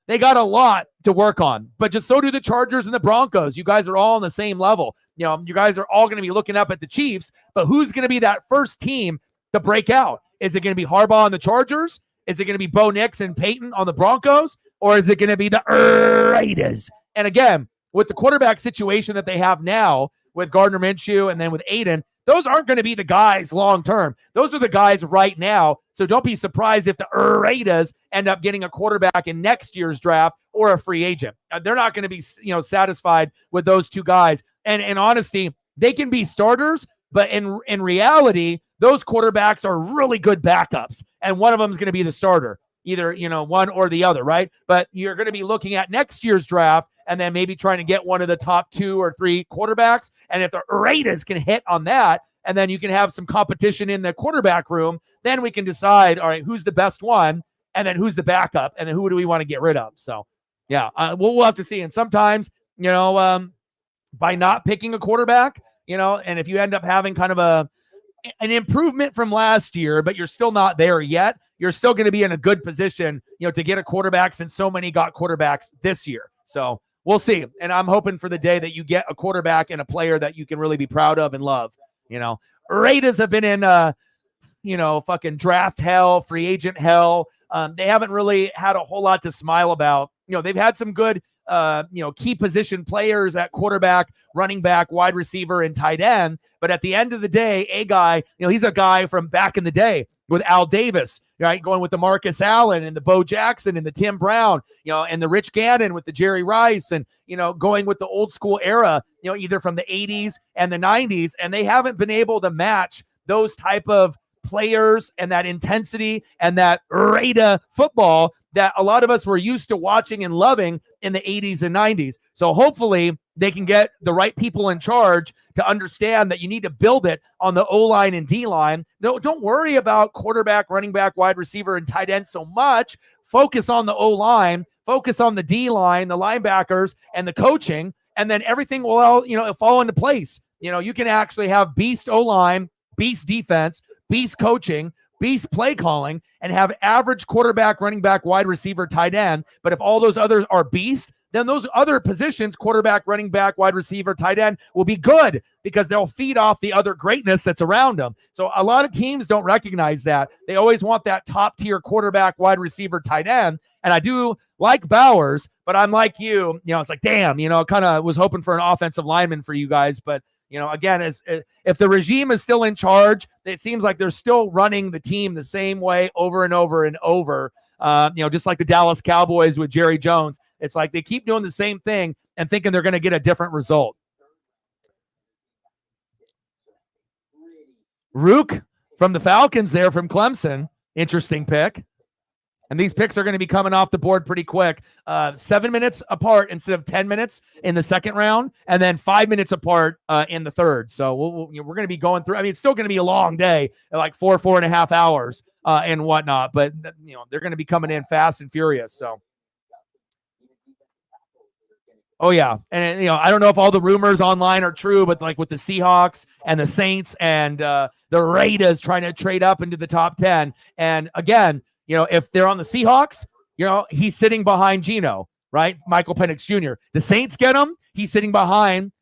they got a lot to work on, but just so do the Chargers and the Broncos. You guys are all on the same level. You guys are all going to be looking up at the Chiefs, but who's going to be that first team to break out? Is it going to be Harbaugh on the Chargers? Is it going to be Bo Nix and Peyton on the Broncos? Or is it going to be the Raiders? And again, with the quarterback situation that they have now with Gardner Minshew and then with Aiden, those aren't going to be the guys long term. Those are the guys right now. So don't be surprised if the Raiders end up getting a quarterback in next year's draft or a free agent. They're not going to be, satisfied with those 2 guys. And in honesty, they can be starters, but in reality, those quarterbacks are really good backups, and one of them is going to be the starter, either one or the other, right? But you're going to be looking at next year's draft and then maybe trying to get one of the top 2 or 3 quarterbacks. And if the Raiders can hit on that, and then you can have some competition in the quarterback room, then we can decide, all right, who's the best one, and then who's the backup, and then who do we want to get rid of? So, yeah, we'll have to see. And sometimes, by not picking a quarterback, and if you end up having kind of an improvement from last year, but you're still not there yet, you're still going to be in a good position, to get a quarterback since so many got quarterbacks this year. So we'll see. And I'm hoping for the day that you get a quarterback and a player that you can really be proud of and love. Raiders have been in, fucking draft hell, free agent hell. They haven't really had a whole lot to smile about. They've had some good, key position players at quarterback, running back, wide receiver, and tight end. But at the end of the day, a guy, he's a guy from back in the day with Al Davis, right? Going with the Marcus Allen and the Bo Jackson and the Tim Brown, and the Rich Gannon with the Jerry Rice, and, going with the old school era, either from the 80s and the 90s. And they haven't been able to match those type of players and that intensity and that Raider football that a lot of us were used to watching and loving in the 80s and 90s. So hopefully they can get the right people in charge to understand that you need to build it on the O-line and D-line. No, don't worry about quarterback, running back, wide receiver, and tight end so much. Focus on the O-line, focus on the D-line, the linebackers, and the coaching, and then everything will all, fall into place. You can actually have beast O-line, beast defense, beast coaching, beast play calling, and have average quarterback, running back, wide receiver, tight end. But if all those others are beast, then those other positions, quarterback, running back, wide receiver, tight end, will be good because they'll feed off the other greatness that's around them. So a lot of teams don't recognize that. They always want that top tier quarterback, wide receiver, tight end. And I do like Bowers, but I'm like you, it's like, damn, kind of was hoping for an offensive lineman for you guys. But, again, if the regime is still in charge, it seems like they're still running the team the same way over and over and over. Just like the Dallas Cowboys with Jerry Jones. It's like they keep doing the same thing and thinking they're going to get a different result. Rook from the Falcons there from Clemson. Interesting pick. And these picks are going to be coming off the board pretty quick. 7 minutes apart instead of 10 minutes in the second round, and then 5 minutes apart in the third. So we're going to be going through. I mean, it's still going to be a long day, like 4.5 hours and whatnot. But they're going to be coming in fast and furious. So. Oh, yeah. And, I don't know if all the rumors online are true, but like with the Seahawks and the Saints and the Raiders trying to trade up into the top 10. And again, if they're on the Seahawks, he's sitting behind Geno, right? Michael Penix Jr. The Saints get him, he's sitting behind,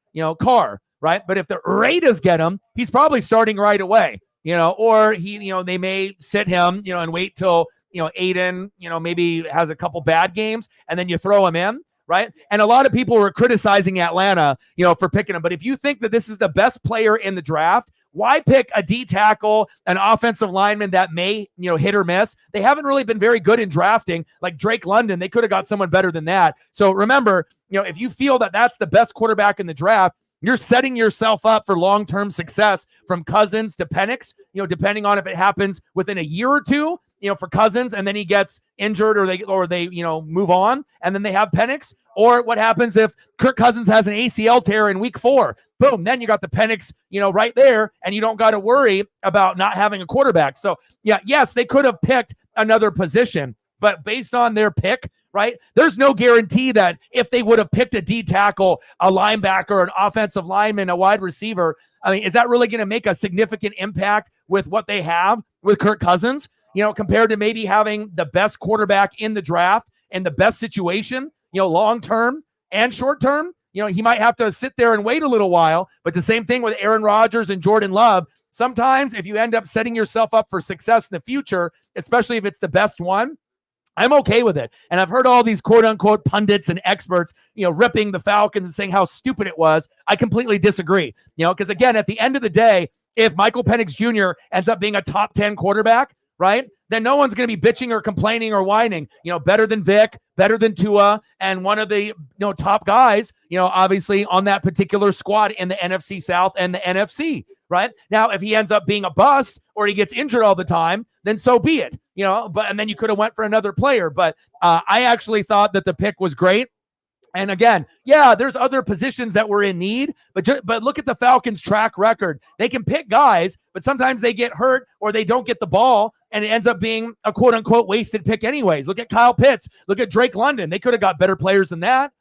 Carr, right? But if the Raiders get him, he's probably starting right away, or they may sit him, and wait till, Aiden, maybe has a couple bad games and then you throw him in. Right. And a lot of people were criticizing Atlanta, for picking him. But if you think that this is the best player in the draft, why pick a D tackle, an offensive lineman that may, hit or miss? They haven't really been very good in drafting like Drake London. They could have got someone better than that. So remember, if you feel that that's the best quarterback in the draft, you're setting yourself up for long-term success from Cousins to Penix, depending on if it happens within a year or two. for Cousins, and then he gets injured or they move on, and then they have Penix? Or what happens if Kirk Cousins has an ACL tear in week 4? Boom, then you got the Penix, right there, and you don't got to worry about not having a quarterback. So, yes, they could have picked another position, but based on their pick, right, there's no guarantee that if they would have picked a D tackle, a linebacker, an offensive lineman, a wide receiver, I mean, is that really going to make a significant impact with what they have with Kirk Cousins, compared to maybe having the best quarterback in the draft and the best situation, long term and short term? He might have to sit there and wait a little while, but the same thing with Aaron Rodgers and Jordan Love. Sometimes if you end up setting yourself up for success in the future, especially if it's the best one, I'm okay with it. And I've heard all these quote unquote pundits and experts, ripping the Falcons and saying how stupid it was. I completely disagree, because again, at the end of the day, if Michael Penix Jr. ends up being a top 10 quarterback, right, then no one's going to be bitching or complaining or whining, better than Vic, better than Tua, and one of the top guys, obviously on that particular squad in the NFC South and the NFC, right? Now, if he ends up being a bust or he gets injured all the time, then so be it, and then you could have went for another player. But I actually thought that the pick was great. And again, there's other positions that were in need, but look at the Falcons' track record. They can pick guys, but sometimes they get hurt or they don't get the ball, and it ends up being a quote-unquote wasted pick anyways. Look at Kyle Pitts. Look at Drake London. They could have got better players than that,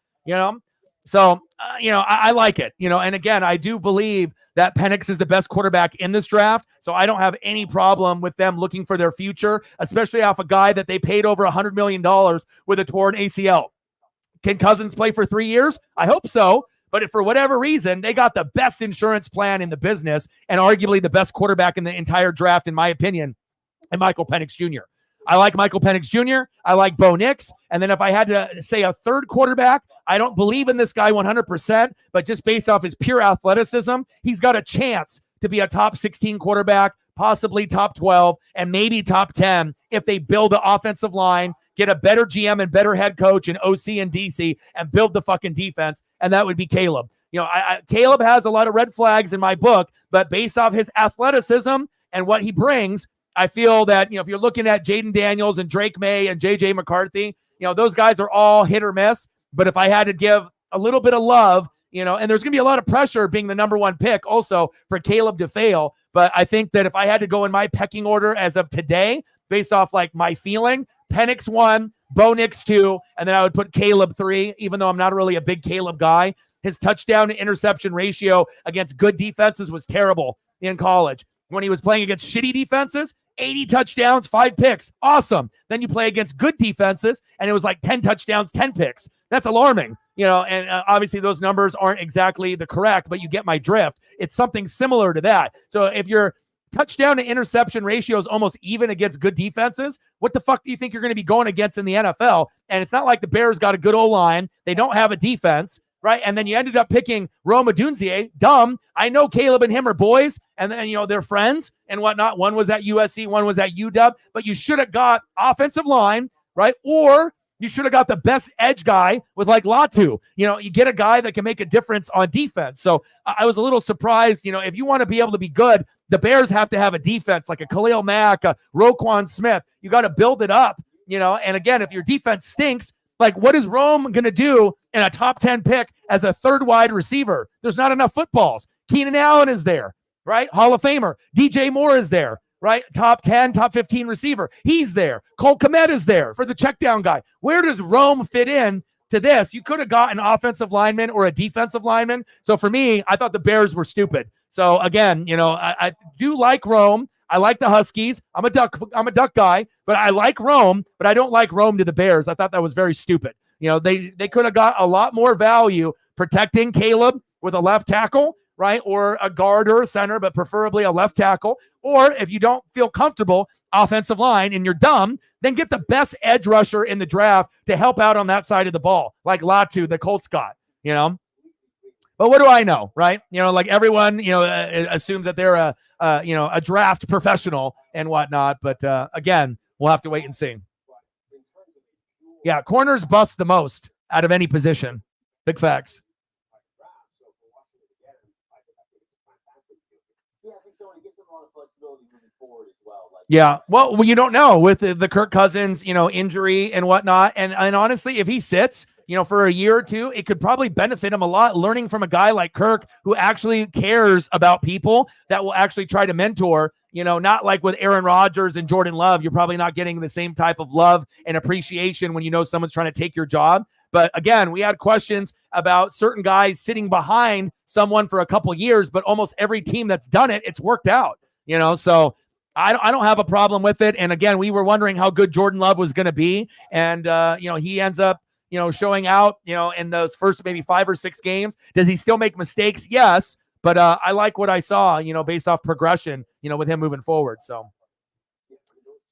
So, I like it, and again, I do believe that Penix is the best quarterback in this draft, so I don't have any problem with them looking for their future, especially off a guy that they paid over $100 million with a torn ACL. Can Cousins play for 3 years? I hope so. But if for whatever reason, they got the best insurance plan in the business and arguably the best quarterback in the entire draft, in my opinion, and Michael Penix Jr. I like Michael Penix Jr. I like Bo Nix. And then if I had to say a third quarterback, I don't believe in this guy 100%, but just based off his pure athleticism, he's got a chance to be a top 16 quarterback, possibly top 12, and maybe top 10 if they build the offensive line, get a better GM and better head coach and OC and DC, and build the fucking defense, and that would be Caleb. Caleb has a lot of red flags in my book, but based off his athleticism and what he brings, I feel that, if you're looking at Jaden Daniels and Drake May and JJ McCarthy, those guys are all hit or miss. But if I had to give a little bit of love, and there's going to be a lot of pressure being the number one pick also for Caleb to fail. But I think that if I had to go in my pecking order as of today, based off like my feeling, Penix 1, Bo Nix 2, and then I would put Caleb 3, even though I'm not really a big Caleb guy. His touchdown to interception ratio against good defenses was terrible in college. When he was playing against shitty defenses, 80 touchdowns, 5 picks. Awesome. Then you play against good defenses, and it was like 10 touchdowns, 10 picks. That's alarming, and obviously those numbers aren't exactly the correct, but you get my drift. It's something similar to that. So if your touchdown to interception ratio is almost even against good defenses, what the fuck do you think you're going to be going against in the NFL? And it's not like the Bears got a good O-line. They don't have a defense, right? And then you ended up picking Rome Odunze. Dumb. I know Caleb and him are boys, and then, they're friends and whatnot. One was at USC, one was at UW, but you should have got offensive line, right? Or you should have got the best edge guy with like Latu. You get a guy that can make a difference on defense. So I was a little surprised, if you want to be able to be good, the Bears have to have a defense like a Khalil Mack, a Roquan Smith. You got to build it up, and again, if your defense stinks, like what is Rome going to do in a top 10 pick as a third wide receiver? There's not enough footballs. Keenan Allen is there, right? Hall of Famer. DJ Moore is there, right? Top 10, top 15 receiver. He's there. Cole Kmet is there for the check down guy. Where does Rome fit in to this? You could have got an offensive lineman or a defensive lineman. So for me, I thought the Bears were stupid. So again, I do like Rome. I like the Huskies. I'm a duck guy, but I like Rome, but I don't like Rome to the Bears. I thought that was very stupid. They could have got a lot more value protecting Caleb with a left tackle, right? Or a guard or a center, but preferably a left tackle. Or if you don't feel comfortable, offensive line, and you're dumb, then get the best edge rusher in the draft to help out on that side of the ball, like Latu, the Colts got, But what do I know, right? Like everyone, assumes that they're a draft professional and whatnot. But again, we'll have to wait and see. Yeah, corners bust the most out of any position. Big facts. Yeah, I think so. And it gives them a lot of flexibility moving forward as well. Like, Yeah. Well, you don't know with the Kirk Cousins, injury and whatnot. And honestly, if he sits, for a year or two, it could probably benefit him a lot learning from a guy like Kirk who actually cares about people that will actually try to mentor, not like with Aaron Rodgers and Jordan Love. You're probably not getting the same type of love and appreciation when someone's trying to take your job. But again, we had questions about certain guys sitting behind someone for a couple years, but almost every team that's done it, it's worked out, so I don't have a problem with it. And again, we were wondering how good Jordan Love was going to be. And, he ends up, showing out, in those first maybe 5 or 6 games. Does he still make mistakes? Yes. But I like what I saw, based off progression, with him moving forward. So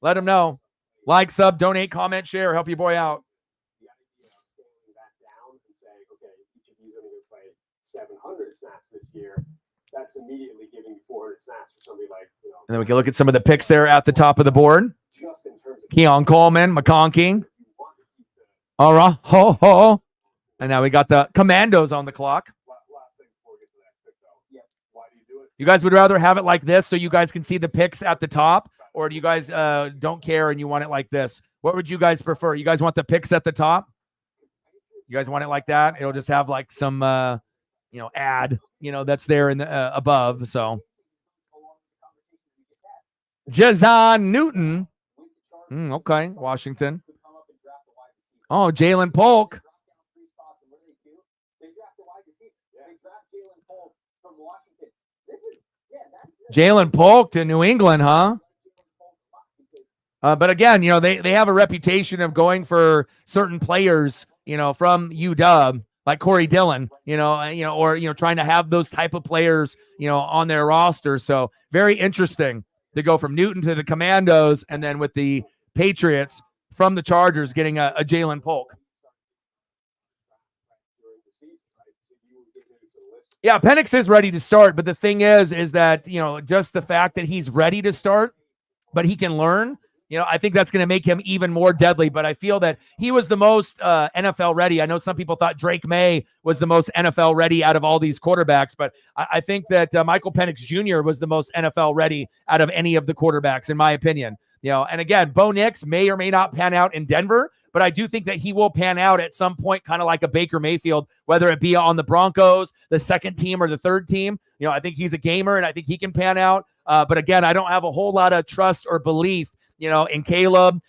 let him know. Like, sub, donate, comment, share, help your boy out. The idea of scaling that down and saying, okay, each of you is only going to play 700 snaps this year. That's immediately giving you 400 snaps for somebody like, And then we can look at some of the picks there at the top of the board. just in terms of Keon Coleman, McConkey. if you want to keep the All right. Ho, ho. And now we got the Commandos on the clock. Last thing before we get to that pick, though. Yeah. Why do you do it? You guys would rather have it like this so you guys can see the picks at the top, or do you guys don't care and you want it like this? What would you guys prefer? You guys want the picks at the top? You guys want it like that? It'll just have like some ad, that's there in the above. So Jazon Newton. Okay, Washington. Oh, Jalen Polk. Jalen Polk to New England, huh? But again, they have a reputation of going for certain players, from UW, like Corey Dillon, or trying to have those type of players, on their roster. So very interesting to go from Newton to the Commandos, and then with the Patriots from the Chargers getting a Jalen Polk. during the season, right? So you would get maybe some lists. Yeah, Penix is ready to start, but the thing is that, just the fact that he's ready to start, but he can learn, I think that's going to make him even more deadly. But I feel that he was the most NFL ready. I know some people thought Drake May was the most NFL ready out of all these quarterbacks, but I think that Michael Penix Jr. was the most NFL ready out of any of the quarterbacks, in my opinion. And again, Bo Nix may or may not pan out in Denver, but I do think that he will pan out at some point, kind of like a Baker Mayfield, whether it be on the Broncos, the second team, or the third team. I think he's a gamer, and I think he can pan out. But again, I don't have a whole lot of trust or belief, in Caleb,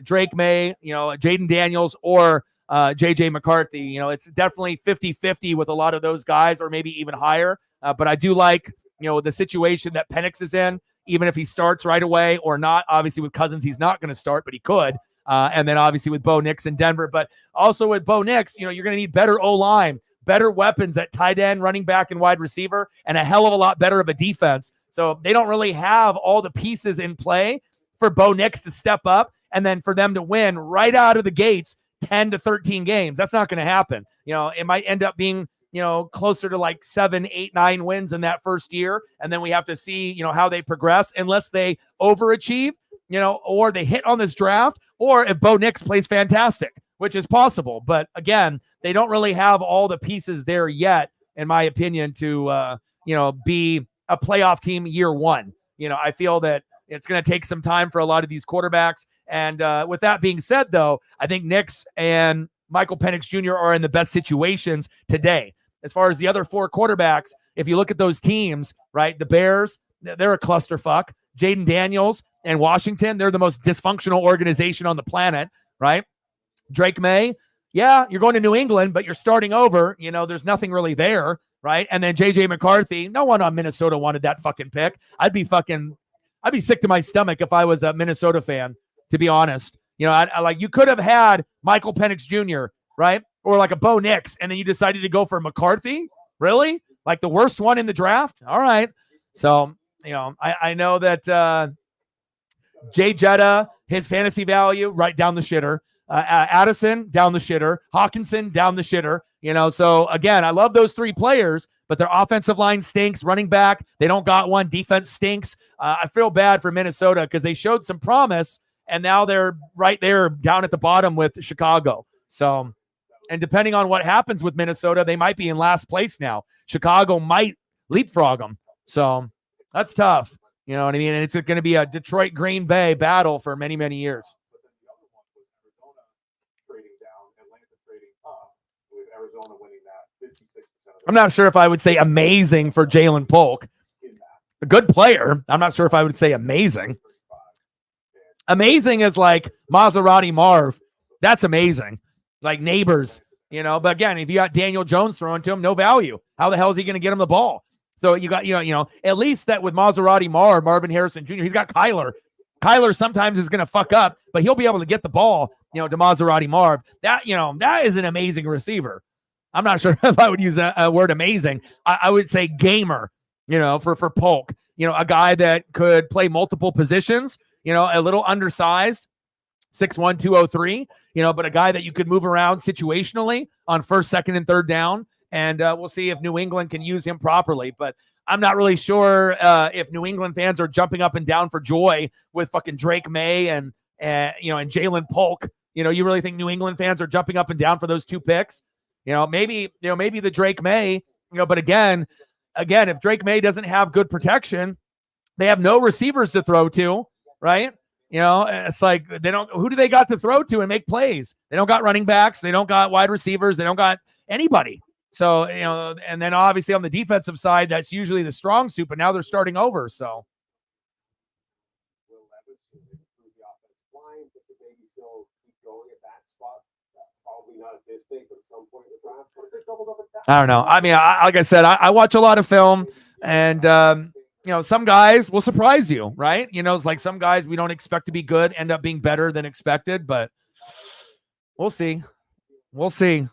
Drake May, Jaden Daniels, or JJ McCarthy. It's definitely 50-50 with a lot of those guys, or maybe even higher. But I do like, the situation that Penix is in, even if he starts right away or not. Obviously, with Cousins, he's not going to start, but he could. And then obviously with Bo Nix in Denver. But also with Bo Nix, you're going to need better O-line, better weapons at tight end, running back, and wide receiver, and a hell of a lot better of a defense. So they don't really have all the pieces in play for Bo Nix to step up and then for them to win right out of the gates 10 to 13 games. That's not going to happen. It might end up being, closer to like 7, 8, 9 wins in that first year. And then we have to see, how they progress, unless they overachieve, or they hit on this draft, or if Bo Nix plays fantastic, which is possible. But again, they don't really have all the pieces there yet, in my opinion, to, be a playoff team year one. I feel that it's going to take some time for a lot of these quarterbacks. And with that being said, though, I think Nix and Michael Penix Jr. are in the best situations today. As far as the other 4 quarterbacks, if you look at those teams, right, the Bears, they're a clusterfuck. Jaden Daniels and Washington, they're the most dysfunctional organization on the planet, right? Drake May, yeah, you're going to New England, but you're starting over. There's nothing really there, right? And then JJ McCarthy, no one on Minnesota wanted that fucking pick. I'd be sick to my stomach if I was a Minnesota fan, to be honest. I like, you could have had Michael Penix Jr., right? Or like a Bo Nix, and then you decided to go for McCarthy? Really? Like the worst one in the draft? All right. So, I know that Jay Jetta, his fantasy value, right down the shitter. Addison, down the shitter. Hawkinson, down the shitter. So again, I love those 3 players, but their offensive line stinks. Running back, they don't got one. Defense stinks. I feel bad for Minnesota because they showed some promise, and now they're right there down at the bottom with Chicago. So, and depending on what happens with Minnesota, they might be in last place now. Chicago might leapfrog them. So, That's tough. You know what I mean? And it's going to be a Detroit Green Bay battle for many, many years. But then the other one was Arizona trading down, Atlanta trading up, with Arizona winning that 56% of I'm not sure if I would say amazing for Jalen Polk. in that. A good player. I'm not sure if I would say amazing. Amazing is like Maserati Marv. That's amazing. Like Neighbors, you know. But again, if you got Daniel Jones throwing to him, no value. How the hell is he going to get him the ball? So you got, at least that with Maserati Marv, Marvin Harrison Jr., he's got Kyler. Kyler sometimes is going to fuck up, but he'll be able to get the ball, to Maserati Marv. That is an amazing receiver. I'm not sure if I would use that word amazing. I would say gamer, for Polk. A guy that could play multiple positions, a little undersized, 6'1", 203, but a guy that you could move around situationally on first, second, and third down. And we'll see if New England can use him properly. But I'm not really sure if New England fans are jumping up and down for joy with fucking Drake May and Jalen Polk. You really think New England fans are jumping up and down for those two picks? Maybe the Drake May, but again, if Drake May doesn't have good protection, they have no receivers to throw to, right? It's like who do they got to throw to and make plays? They don't got running backs. They don't got wide receivers. They don't got anybody. So, and then obviously on the defensive side, that's usually the strong suit, but now they're starting over. So. Will Levis, who improved the offensive line, but maybe still keep going at that spot. Probably not at this big, but at some point in the draft. What if they doubled up at that? I don't know. I mean, like I said, I watch a lot of film, and some guys will surprise you, right? It's like some guys we don't expect to be good end up being better than expected, but we'll see. We'll see.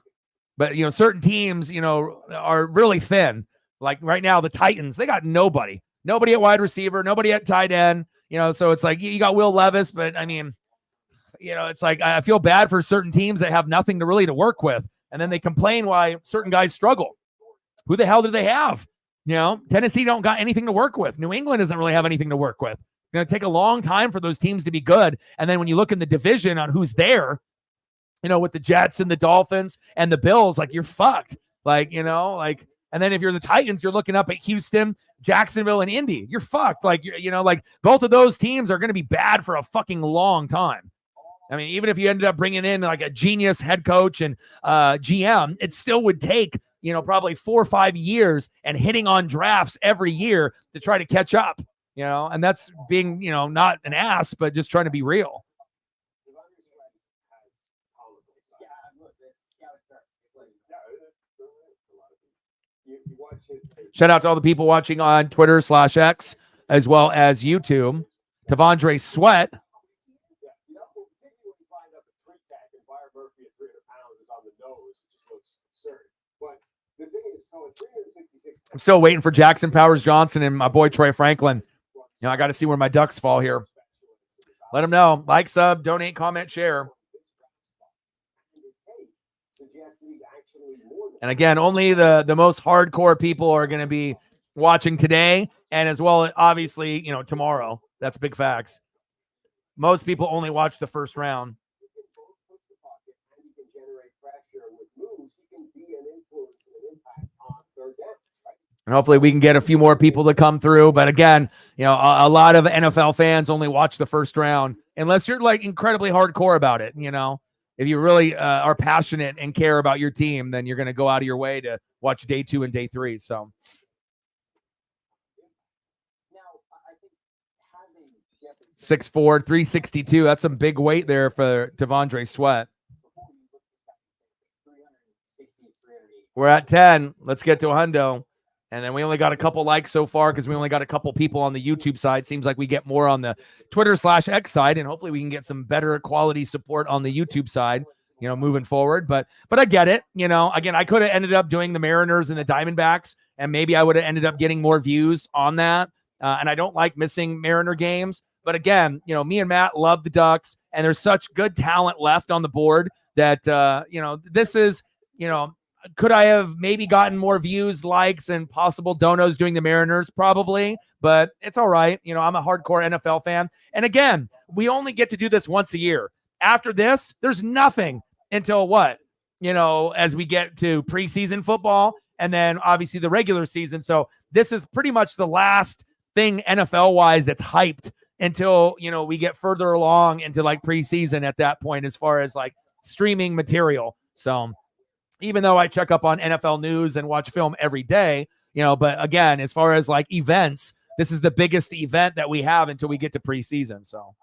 But, certain teams, are really thin. Like right now, the Titans, they got nobody at wide receiver, nobody at tight end, so it's like you got Will Levis, but I mean, it's like I feel bad for certain teams that have nothing to work with. And then they complain why certain guys struggle. Who the hell do they have? Tennessee don't got anything to work with. New England doesn't really have anything to work with. It's going to take a long time for those teams to be good. And then when you look in the division on who's there, with the Jets and the Dolphins and the Bills, like you're fucked. And then if you're the Titans, you're looking up at Houston, Jacksonville, and Indy. You're fucked. Like both of those teams are going to be bad for a fucking long time. I mean, even if you ended up bringing in like a genius head coach and GM, it still would take, probably 4 or 5 years and hitting on drafts every year to try to catch up, and that's being, not an ass, but just trying to be real. Shout out to all the people watching on Twitter/X as well as YouTube. T'Vondre Sweat. I'm still waiting for Jackson Powers Johnson and my boy Troy Franklin. I got to see where my ducks fall here. Let them know. Like, sub, donate, comment, share. And again, only the most hardcore people are going to be watching today, and as well, obviously, tomorrow. That's big facts. Most people only watch the first round. And hopefully we can get a few more people to come through. But again, a lot of NFL fans only watch the first round, unless you're like incredibly hardcore about it. If you really are passionate and care about your team, then you're going to go out of your way to watch day 2 and day 3. So. Now, I think having 6'4", 362. That's some big weight there for T'Vondre Sweat. We're at 10. Let's get to a hundo. And then we only got a couple likes so far because we only got a couple people on the YouTube side. Seems like we get more on the Twitter/X side, and hopefully we can get some better quality support on the YouTube side, moving forward. But I get it. Again, I could have ended up doing the Mariners and the Diamondbacks, and maybe I would have ended up getting more views on that. And I don't like missing Mariner games. But again, me and Matt love the Ducks, and there's such good talent left on the board that, this is, could I have maybe gotten more views, likes, and possible donos doing the Mariners? Probably, but it's all right. I'm a hardcore NFL fan. And again, we only get to do this once a year. After this, there's nothing until what? As we get to preseason football and then obviously the regular season. So this is pretty much the last thing NFL wise that's hyped until, we get further along into like preseason at that point, as far as like streaming material. So even though I check up on NFL news and watch film every day, but again, as far as like events, this is the biggest event that we have until we get to preseason. So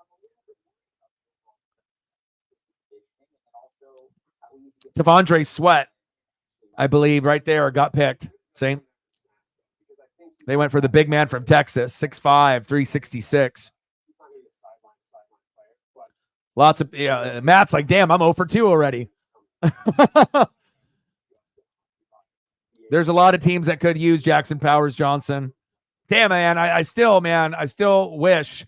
T'Vondre Sweat, I believe, right there got picked. See? They went for the big man from Texas, 6'5", 366. Lots of, Matt's like, damn, I'm 0 for 2 already. There's a lot of teams that could use Jackson Powers Johnson. Damn, man, I still wish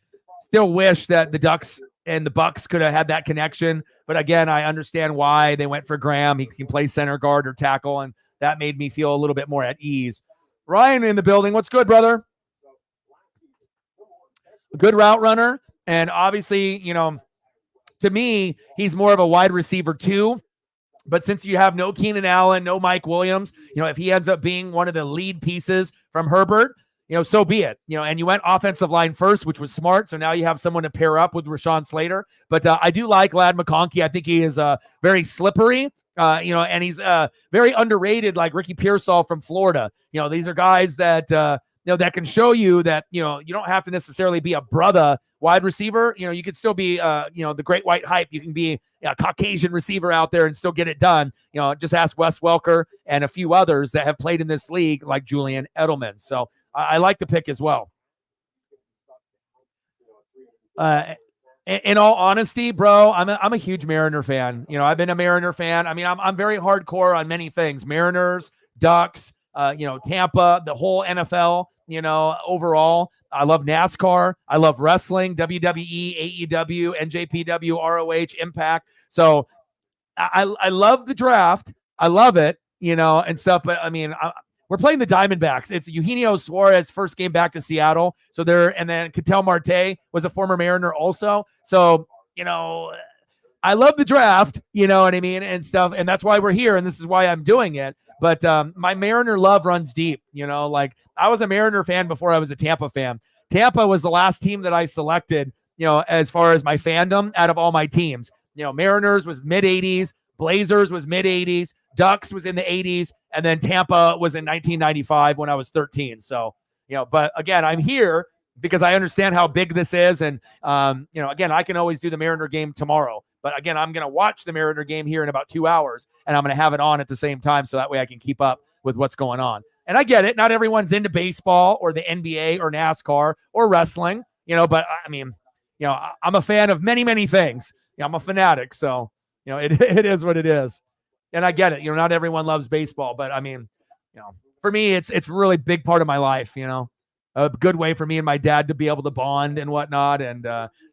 that the Ducks and the Bucks could have had that connection. But again, I understand why they went for Graham. He can play center guard or tackle, and that made me feel a little bit more at ease. Ryan in the building. What's good, brother? Good route runner. And obviously, to me, he's more of a wide receiver too. But since you have no Keenan Allen, no Mike Williams, if he ends up being one of the lead pieces from Herbert, so be it. And you went offensive line first, which was smart. So now you have someone to pair up with Rashawn Slater. But I do like Ladd McConkey. I think he is very slippery, and he's very underrated, like Ricky Pearsall from Florida. These are guys that, that can show you that, you don't have to necessarily be a brother wide receiver. You could still be, the great white hype. You can be a Caucasian receiver out there and still get it done. Just ask Wes Welker and a few others that have played in this league, like Julian Edelman. So I like the pick as well. In all honesty, bro, I'm a huge Mariner fan. I've been a Mariner fan. I mean, I'm very hardcore on many things: Mariners, Ducks, Tampa, the whole NFL. Overall, I love NASCAR. I love wrestling, WWE, AEW, NJPW, ROH, Impact. So I love the draft. I love it, and stuff. But I mean, we're playing the Diamondbacks. It's Eugenio Suarez first game back to Seattle. So and then Ketel Marte was a former Mariner also. So, I love the draft, you know what I mean? And stuff. And that's why we're here. And this is why I'm doing it. But my Mariner love runs deep, like I was a Mariner fan before I was a Tampa fan. Tampa was the last team that I selected, as far as my fandom out of all my teams. Mariners was mid 80s, Blazers was mid 80s, Ducks was in the 80s, and then Tampa was in 1995 when I was 13. So, but again, I'm here because I understand how big this is. And, again, I can always do the Mariner game tomorrow. But again, I'm going to watch the Mariner game here in about 2 hours, and I'm going to have it on at the same time so that way I can keep up with what's going on. And I get it. Not everyone's into baseball or the NBA or NASCAR or wrestling, but I mean, I'm a fan of many, many things. I'm a fanatic. So, it is what it is. And I get it. Not everyone loves baseball, but I mean, for me, it's really big part of my life, a good way for me and my dad to be able to bond and whatnot. And,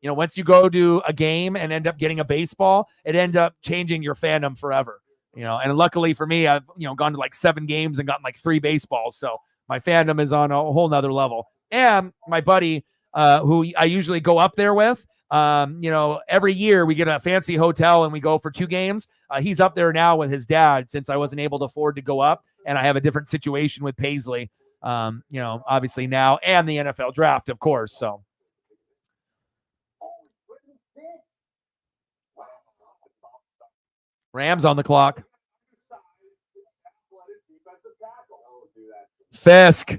once you go to a game and end up getting a baseball, it ends up changing your fandom forever, and luckily for me, I've, gone to like 7 games and gotten like 3 baseballs. So my fandom is on a whole nother level. And my buddy, who I usually go up there with, every year we get a fancy hotel and we go for 2 games. He's up there now with his dad since I wasn't able to afford to go up. And I have a different situation with Paisley, obviously now, and the NFL draft, of course. So. Rams on the clock. Fisk.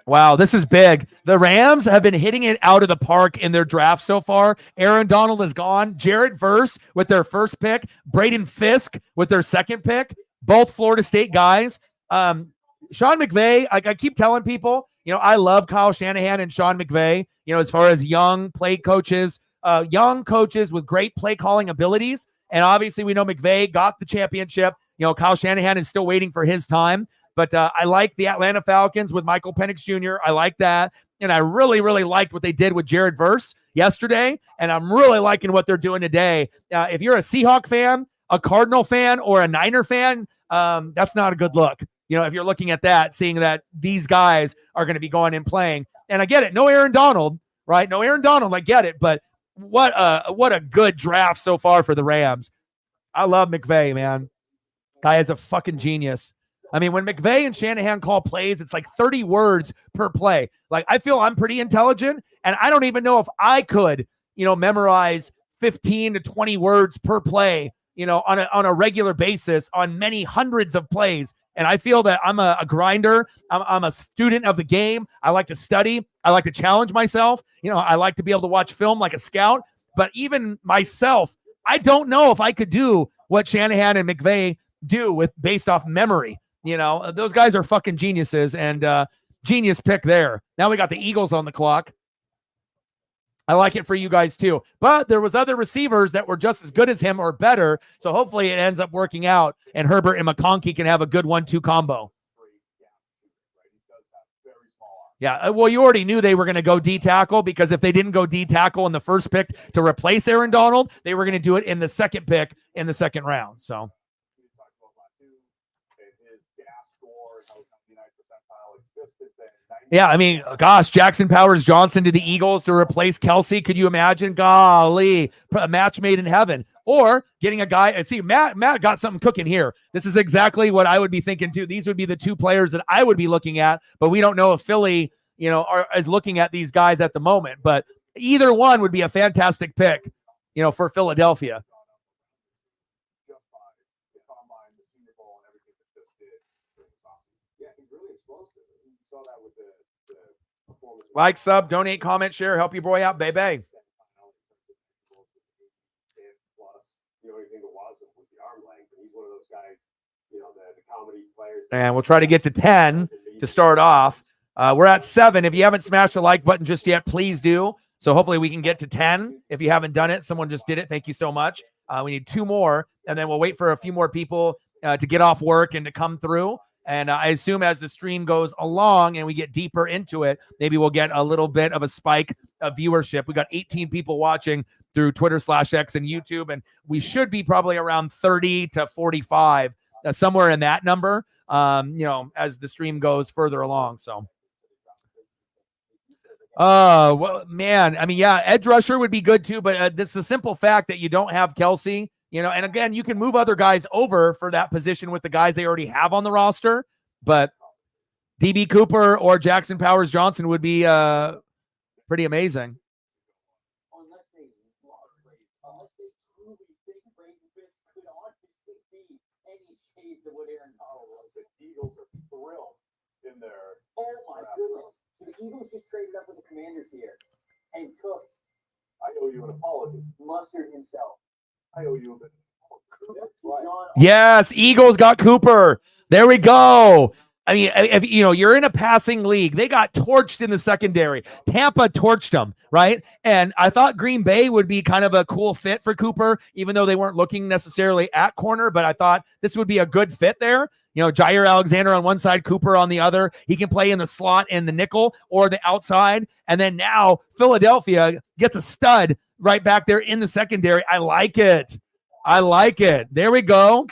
Wow, this is big. The Rams have been hitting it out of the park in their draft so far. Aaron Donald is gone. Jared Verse with their first pick. Braden Fisk with their second pick. Both Florida State guys. Sean McVay, I keep telling people, I love Kyle Shanahan and Sean McVay, as far as young play coaches, young coaches with great play calling abilities. And obviously we know McVay got the championship. Kyle Shanahan is still waiting for his time. But I like the Atlanta Falcons with Michael Penix Jr. I like that. And I really, really liked what they did with Jared Verse yesterday. And I'm really liking what they're doing today. If you're a Seahawk fan, a Cardinal fan, or a Niner fan, that's not a good look. If you're looking at that, seeing that these guys are going to be going and playing. And I get it. No Aaron Donald, right? No Aaron Donald. I get it. But what a good draft so far for the Rams. I love McVay, man. Guy is a fucking genius. I mean, when McVay and Shanahan call plays, it's like 30 words per play. Like, I feel I'm pretty intelligent, and I don't even know if I could, memorize 15 to 20 words per play, on a regular basis on many hundreds of plays. And I feel that I'm a grinder. I'm a student of the game. I like to study. I like to challenge myself. I like to be able to watch film like a scout. But even myself, I don't know if I could do what Shanahan and McVay do based off memory. Those guys are fucking geniuses, and genius pick there. Now we got the Eagles on the clock. I like it for you guys too. But there was other receivers that were just as good as him or better. So hopefully it ends up working out, and Herbert and McConkey can have a good 1-2 combo. Yeah, well, you already knew they were going to go D tackle, because if they didn't go D tackle in the first pick to replace Aaron Donald, they were going to do it in the second pick in the second round. So. Yeah, I mean, gosh, Jackson Powers-Johnson to the Eagles to replace Kelsey. Could you imagine? Golly, a match made in heaven. Or getting a guy. See, Matt got something cooking here. This is exactly what I would be thinking too. These would be the two players that I would be looking at, but we don't know if Philly, is looking at these guys at the moment. But either one would be a fantastic pick, for Philadelphia. Like, sub, donate, comment, share, help your boy out, baby. The only thing that was the arm length. And he's one of those guys, the comedy players. And we'll try to get to 10 to start off. We're at 7. If you haven't smashed the like button just yet, please do. So hopefully we can get to 10. If you haven't done it, someone just did it. Thank you so much. We need 2 more, and then we'll wait for a few more people to get off work and to come through. And I assume as the stream goes along and we get deeper into it, maybe we'll get a little bit of a spike of viewership. We got 18 people watching through Twitter/X and YouTube, and we should be probably around 30 to 45, somewhere in that number, as the stream goes further along. So, well, man, I mean, yeah, edge rusher would be good too, but it's the simple fact that you don't have Kelsey. And again, you can move other guys over for that position with the guys they already have on the roster, but DB Cooper or Jackson Powers-Johnson would be pretty amazing. Unless they truly think Braden Fisk could honestly be any shades of what Aaron Donald was. The Eagles are thrilled in their. Oh my goodness! So the Eagles just traded up with the Commanders here and took. I owe you an apology. Mustard himself. I owe you a bit. Yes, Eagles got Cooper. There we go. I mean, if you're in a passing league, they got torched in the secondary. Tampa torched them, right? And I thought Green Bay would be kind of a cool fit for Cooper, even though they weren't looking necessarily at corner, but I thought this would be a good fit there. Jair Alexander on one side, Cooper on the other. He can play in the slot and the nickel or the outside. And then now Philadelphia gets a stud right back there in the secondary. I like it. There we go.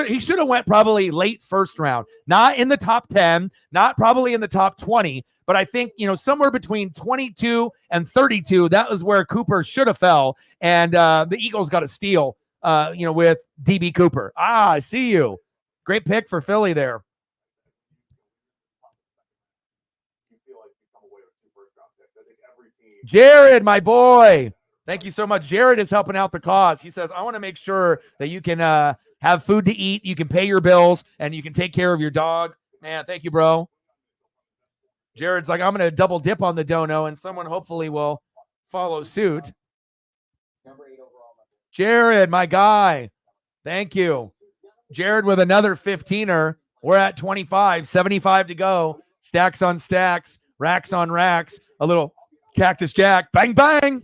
He should have went probably late first round, not in the top 10, not probably in the top 20, but I think, somewhere between 22 and 32, that was where Cooper should have fell. And the Eagles got a steal, with DB Cooper. I see you. Great pick for Philly there. Jared, my boy. Thank you so much. Jared is helping out the cause. He says, I want to make sure that you can have food to eat, you can pay your bills, and you can take care of your dog. Man, thank you, bro. Jared's like, I'm going to double dip on the dono, and someone hopefully will follow suit. Jared, my guy. Thank you. Jared with another 15er. We're at 25, 75 to go. Stacks on stacks, racks on racks. A little Cactus Jack. Bang, bang.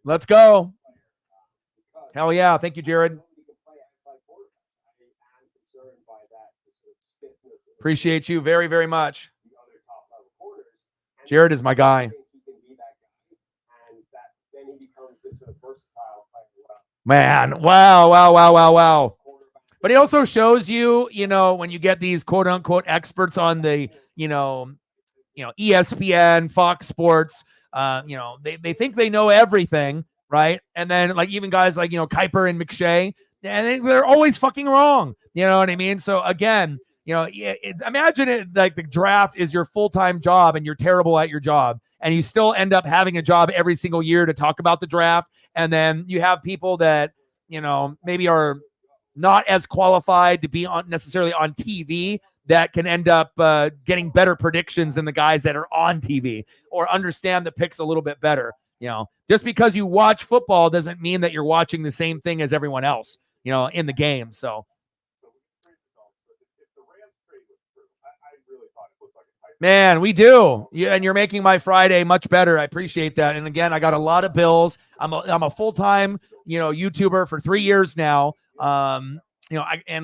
Let's go. Hell yeah. Thank you, Jared. Appreciate you very, very much. Jared is my guy. Man, wow. But it also shows you, when you get these quote unquote experts on the, ESPN, Fox Sports, they think they know everything, right? And then like even guys like, Kuiper and McShay, and they're always fucking wrong. You know what I mean? So again, imagine it like the draft is your full-time job and you're terrible at your job, and you still end up having a job every single year to talk about the draft. And then you have people that, maybe are not as qualified to be necessarily on TV that can end up getting better predictions than the guys that are on TV or understand the picks a little bit better. Just because you watch football doesn't mean that you're watching the same thing as everyone else, in the game. So, man, we do. Yeah, and you're making my Friday much better. I appreciate that. And again, I got a lot of bills. I'm a full-time, YouTuber for 3 years now. And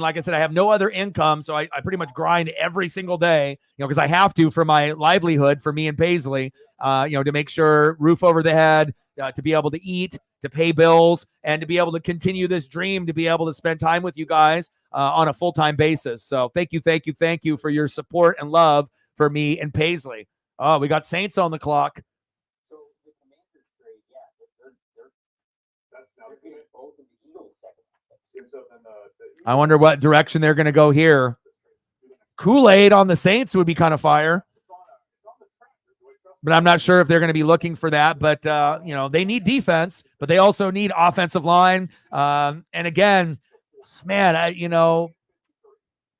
like I said, I have no other income, so I pretty much grind every single day, because I have to for my livelihood, for me and Paisley, to make sure roof over the head, to be able to eat, to pay bills, and to be able to continue this dream, to be able to spend time with you guys on a full-time basis. So thank you for your support and love for me and Paisley. Oh, we got Saints on the clock. So the Commanders trade, they're getting both of the Eagles second. I wonder what direction they're going to go here. Kool-Aid on the Saints would be kind of fire, but I'm not sure if they're going to be looking for that. But they need defense, but they also need offensive line. And again, man,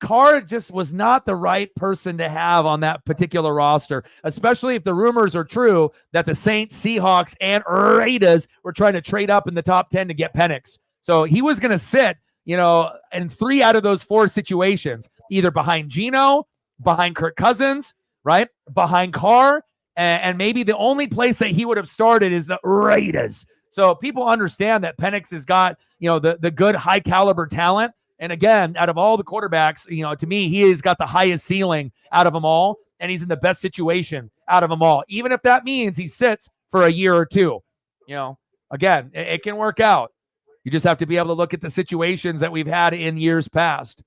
Carr just was not the right person to have on that particular roster, especially if the rumors are true that the Saints, Seahawks, and Raiders were trying to trade up in the top 10 to get Penix. So he was going to sit, in 3 out of those 4 situations, either behind Geno, behind Kirk Cousins, right, behind Carr, and maybe the only place that he would have started is the Raiders. So people understand that Penix has got, the good high caliber talent. And again, out of all the quarterbacks, to me, he has got the highest ceiling out of them all, and he's in the best situation out of them all, even if that means he sits for a year or 2. Again, it can work out. You just have to be able to look at the situations that we've had in years past.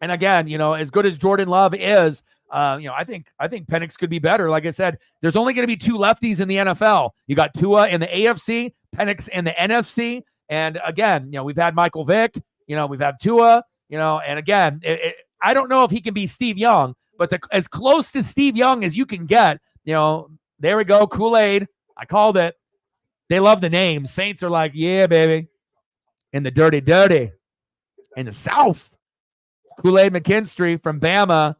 And again, as good as Jordan Love is, I think Penix could be better. Like I said, there's only going to be 2 lefties in the NFL. You got Tua in the AFC, Penix in the NFC. And again, we've had Michael Vick. We've had Tua, and again, I don't know if he can be Steve Young, but as close to Steve Young as you can get, there we go, Kool-Aid. I called it. They love the name. Saints are like, yeah, baby. In the dirty, in the South, Kool-Aid McKinstry from Bama.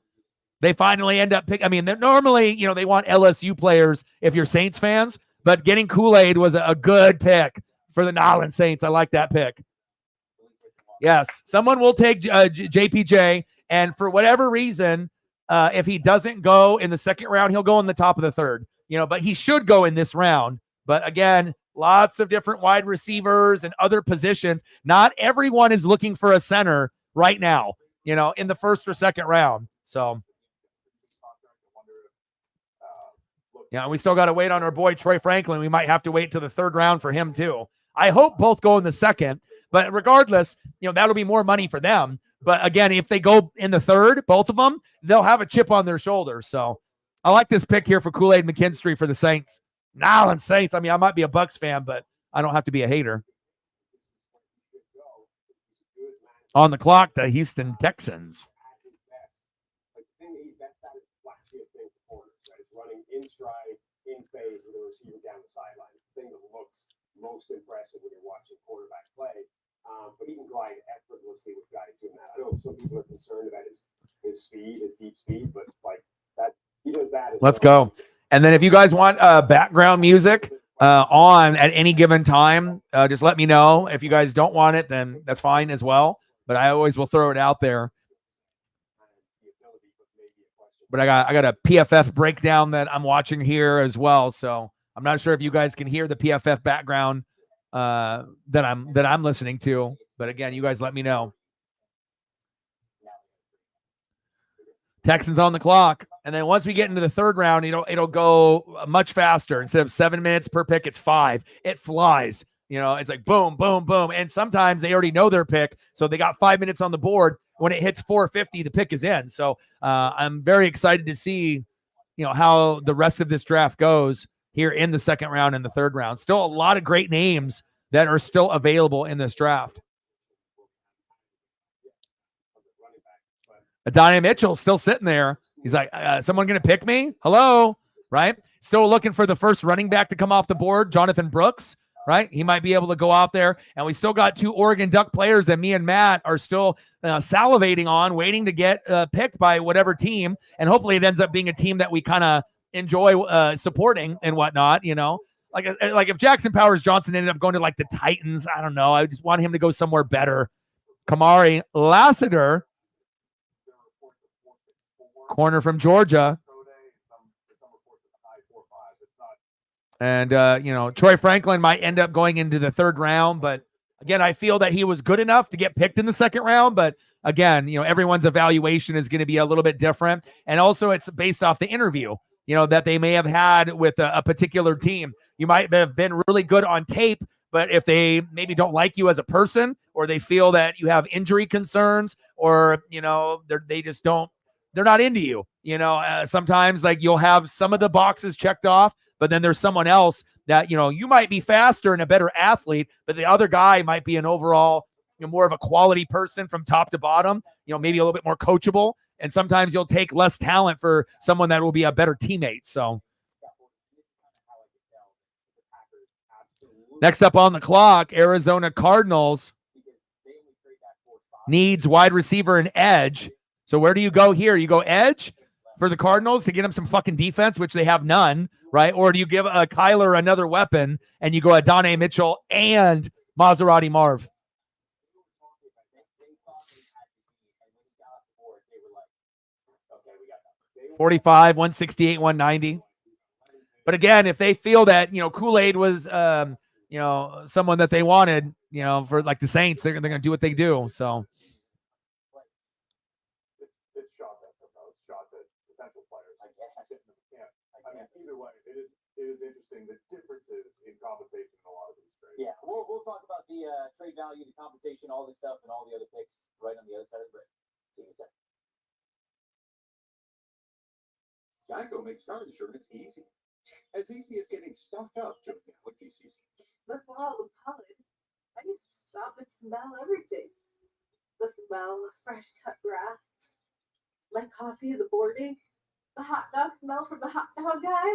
They finally end up picking. I mean, normally, they want LSU players if you're Saints fans, but getting Kool-Aid was a good pick for the Nolans Saints. I like that pick. Yes, someone will take JPJ, and for whatever reason, if he doesn't go in the second round, he'll go in the top of the third. But he should go in this round. But again, lots of different wide receivers and other positions. Not everyone is looking for a center right now, in the first or second round. So, yeah, we still got to wait on our boy Troy Franklin. We might have to wait till the third round for him too. I hope both go in the second. But regardless, that'll be more money for them. But again, if they go in the third, both of them, they'll have a chip on their shoulder. So I like this pick here for Kool-Aid McKinstry for the Saints. Nolans Saints. I mean, I might be a Bucs fan, but I don't have to be a hater. On the clock, the Houston Texans. The thing that he's best at is the flashiest thing for corners, right? It's running in stride, in phase with a receiver down the sideline. The thing that looks most impressive when you're watching quarterback play. But he can glide effortlessly with guys doing that. I know some people are concerned about his speed, his deep speed, but like that, he does that. Let's go. And then if you guys want background music on at any given time, just let me know. If you guys don't want it, then that's fine as well. But I always will throw it out there. But I got a PFF breakdown that I'm watching here as well. So I'm not sure if you guys can hear the PFF background that I'm listening to. But again, you guys let me know. Texans on the clock. And then once we get into the third round, it'll go much faster. Instead of 7 minutes per pick, it's 5. It flies. It's like boom, boom, boom. And sometimes they already know their pick. So they got 5 minutes on the board. When it hits 4:50, the pick is in. So I'm very excited to see, how the rest of this draft goes here in the second round and the third round. Still a lot of great names that are still available in this draft. Adonai Mitchell still sitting there. He's like, someone going to pick me? Hello, right? Still looking for the first running back to come off the board, Jonathan Brooks, right? He might be able to go out there. And we still got 2 Oregon Duck players that me and Matt are still salivating on, waiting to get picked by whatever team. And hopefully it ends up being a team that we kind of enjoy supporting and whatnot, you know? Like if Jackson Powers Johnson ended up going to like the Titans, I don't know. I just want him to go somewhere better. Kamari Lassiter, corner from Georgia. And, Troy Franklin might end up going into the 3rd round. But, again, I feel that he was good enough to get picked in the 2nd round. But, again, everyone's evaluation is going to be a little bit different. And also it's based off the interview, that they may have had with a particular team. You might have been really good on tape, but if they maybe don't like you as a person, or they feel that you have injury concerns, or, they're not into you. Sometimes like you'll have some of the boxes checked off, but then there's someone else that, you might be faster and a better athlete, but the other guy might be an overall, more of a quality person from top to bottom, maybe a little bit more coachable. And sometimes you'll take less talent for someone that will be a better teammate. So next up on the clock, Arizona Cardinals needs wide receiver and edge. So where do you go here? You go edge for the Cardinals to get them some fucking defense, which they have none, right? Or do you give Kyler another weapon and you go Adonai Mitchell and Maserati Marv? 45, 168, 190. But again, if they feel that, Kool-Aid was, someone that they wanted, for like the Saints, they're going to do what they do. So. It's shots at potential players. I mean, either way, it is interesting the differences in compensation in a lot of these trades. Yeah, we'll talk about the trade value, the compensation, all this stuff, and all the other picks right on the other side of the break. See you in a second. Geico makes car insurance easy. As easy as getting stuffed up during allergy season. But for all the pollen, I used to stop and smell everything. The smell of fresh cut grass, my coffee in the morning, the hot dog smell from the hot dog guy.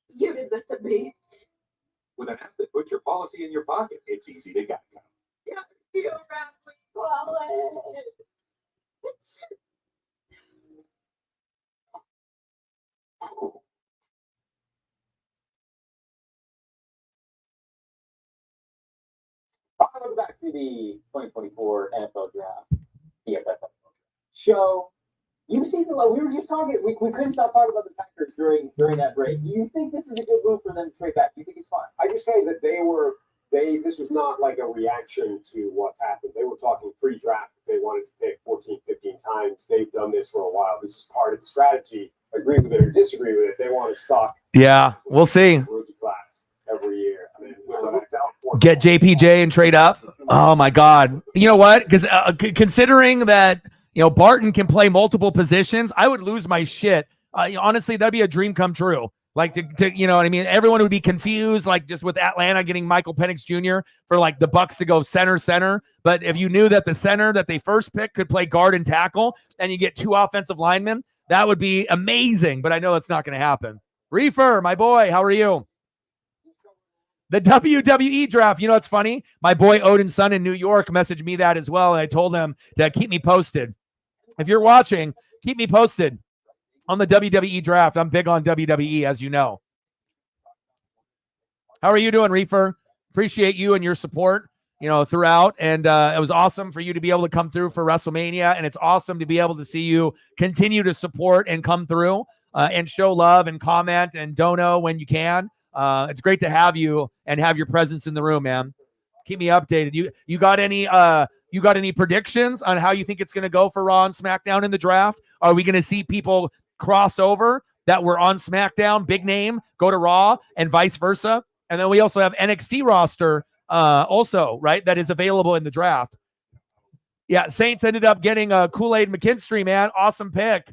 You did this to me. With an app that puts your policy in your pocket, it's easy to Geico. You wrapped me pollen. Welcome back to the 2024 NFL Draft, PFF show. You seem to we were just talking. We couldn't stop talking about the Packers during that break. Do you think this is a good move for them to trade back? Do you think it's fine? I just say that this was not like a reaction to what's happened. They were talking pre-draft. They wanted to pick 14, 15 times. They've done this for a while. This is part of the strategy. Agree with it or disagree with it. They want to stock. Yeah, we'll see. Rookie class every year. I mean, Get JPJ and trade up. Oh my God. You know what? Because considering that, Barton can play multiple positions, I would lose my shit. Honestly, that'd be a dream come true. Like to you know what I mean? Everyone would be confused, like just with Atlanta getting Michael Penix Jr. for like the Bucks to go center. But if you knew that the center that they first picked could play guard and tackle, and you get 2 offensive linemen, that would be amazing. But I know that's not going to happen. Reefer, my boy, how are you? The WWE draft. You know what's funny? My boy Odin's son in New York messaged me that as well, and I told him to keep me posted. If you're watching, keep me posted on the WWE draft. I'm big on WWE, as you know. How are you doing, Reefer? Appreciate you and your support, throughout. And it was awesome for you to be able to come through for WrestleMania. And it's awesome to be able to see you continue to support and come through and show love and comment and dono when you can. It's great to have you and have your presence in the room, man. Keep me updated. You got any predictions on how you think it's going to go for Raw and SmackDown in the draft? Are we going to see people cross over that were on SmackDown, big name, go to Raw, and vice versa? And then we also have NXT roster also, right, that is available in the draft. Yeah, Saints ended up getting Kool-Aid McKinstry, man. Awesome pick.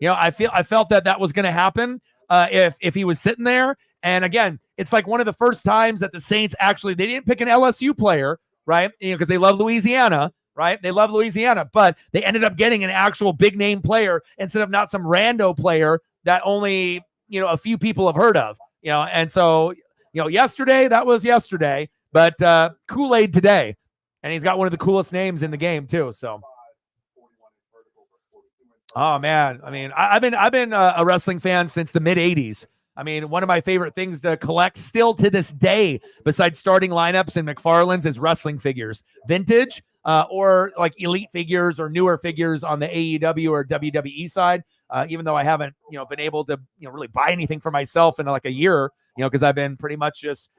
I felt that was going to happen if he was sitting there. And again, it's like one of the first times that the Saints they didn't pick an LSU player, right? Because they love Louisiana, right? They love Louisiana, but they ended up getting an actual big name player instead of not some rando player that only, a few people have heard of, and so, yesterday, that was yesterday, but Kool-Aid today. And he's got one of the coolest names in the game too. So, oh man, I mean, I've been a wrestling fan since the mid '80s. I mean, one of my favorite things to collect still to this day, besides starting lineups and McFarlane's, is wrestling figures, vintage or like elite figures or newer figures on the AEW or WWE side. Even though I haven't, been able to, really buy anything for myself in like a year, because I've been pretty much just,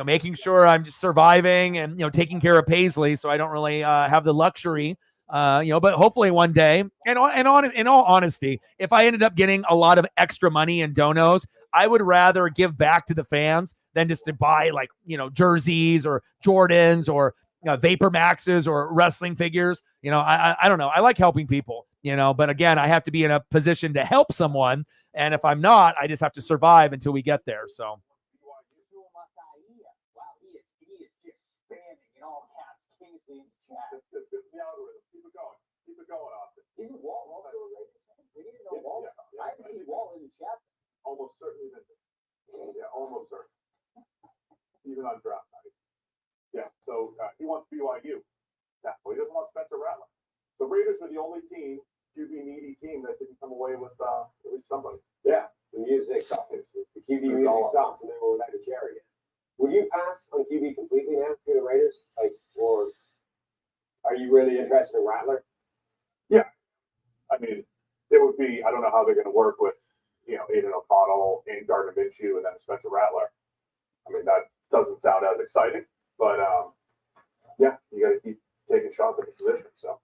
making sure I'm just surviving and, taking care of Paisley. So I don't really have the luxury, but hopefully one day, in all honesty, if I ended up getting a lot of extra money in donos, I would rather give back to the fans than just to buy like, jerseys or Jordans or Vapor Maxes or wrestling figures. I don't know. I like helping people, but again, I have to be in a position to help someone. And if I'm not, I just have to survive until we get there. So. Isn't Walt also a Lakers fan? We need to know Walt's stuff. I haven't seen Walt in the chat. Almost certainly vintage. Yeah, almost certain. Even on draft night. Yeah, so he wants BYU. Well, he doesn't want Spencer Rattler. The Raiders are the only team, QB needy team, that didn't come away with at least somebody. Yeah, the music stopped. The QB music stopped, and then we're back to Jerry. Would you pass on QB completely now to the Raiders? Or are you really interested in Rattler? I mean, it would be, I don't know how they're going to work with, Aiden O'Connell and Gardner Minshew and then Spencer Rattler. I mean, that doesn't sound as exciting, but yeah, you got to keep taking shots at the position. So,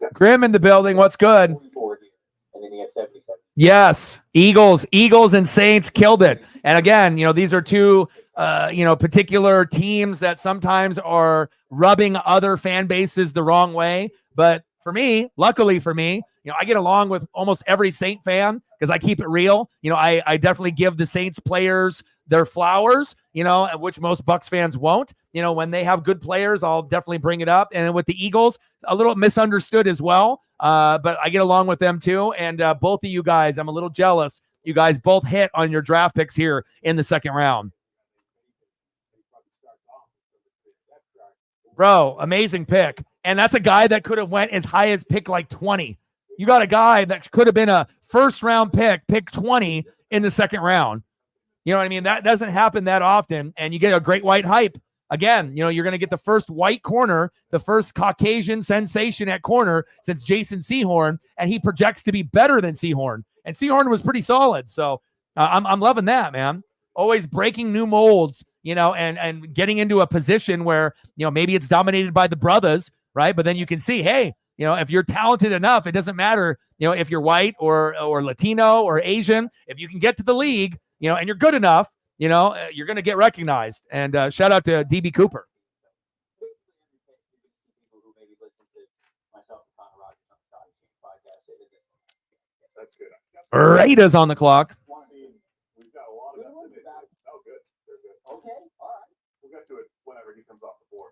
yeah. Grim in the building. What's good? 44 here, and then he has 77. Yes, Eagles and Saints killed it. And again, these are two, particular teams that sometimes are rubbing other fan bases the wrong way. But for me, luckily for me, I get along with almost every Saint fan because I keep it real. I definitely give the Saints players their flowers, which most Bucs fans won't. When they have good players, I'll definitely bring it up. And with the Eagles, a little misunderstood as well. But I get along with them too. And both of you guys, I'm a little jealous. You guys both hit on your draft picks here in the second round. Bro, amazing pick. And that's a guy that could have went as high as pick like 20. You got a guy that could have been a first round pick 20 in the second round. You know what I mean? That doesn't happen that often. And you get a great white hype. Again, you're going to get the first white corner, the first Caucasian sensation at corner since Jason Sehorn, and he projects to be better than Sehorn. And Sehorn was pretty solid. So I'm loving that, man. Always breaking new molds, and getting into a position where, maybe it's dominated by the brothers, right? But then you can see, hey, if you're talented enough, it doesn't matter, if you're white or Latino or Asian, if you can get to the league, and you're good enough, you're going to get recognized. And shout out to DB Cooper. That's good. Raiders on the clock. We've got a lot of them. Oh, good. They're good. Okay, all right. We'll get to it whenever he comes off the board.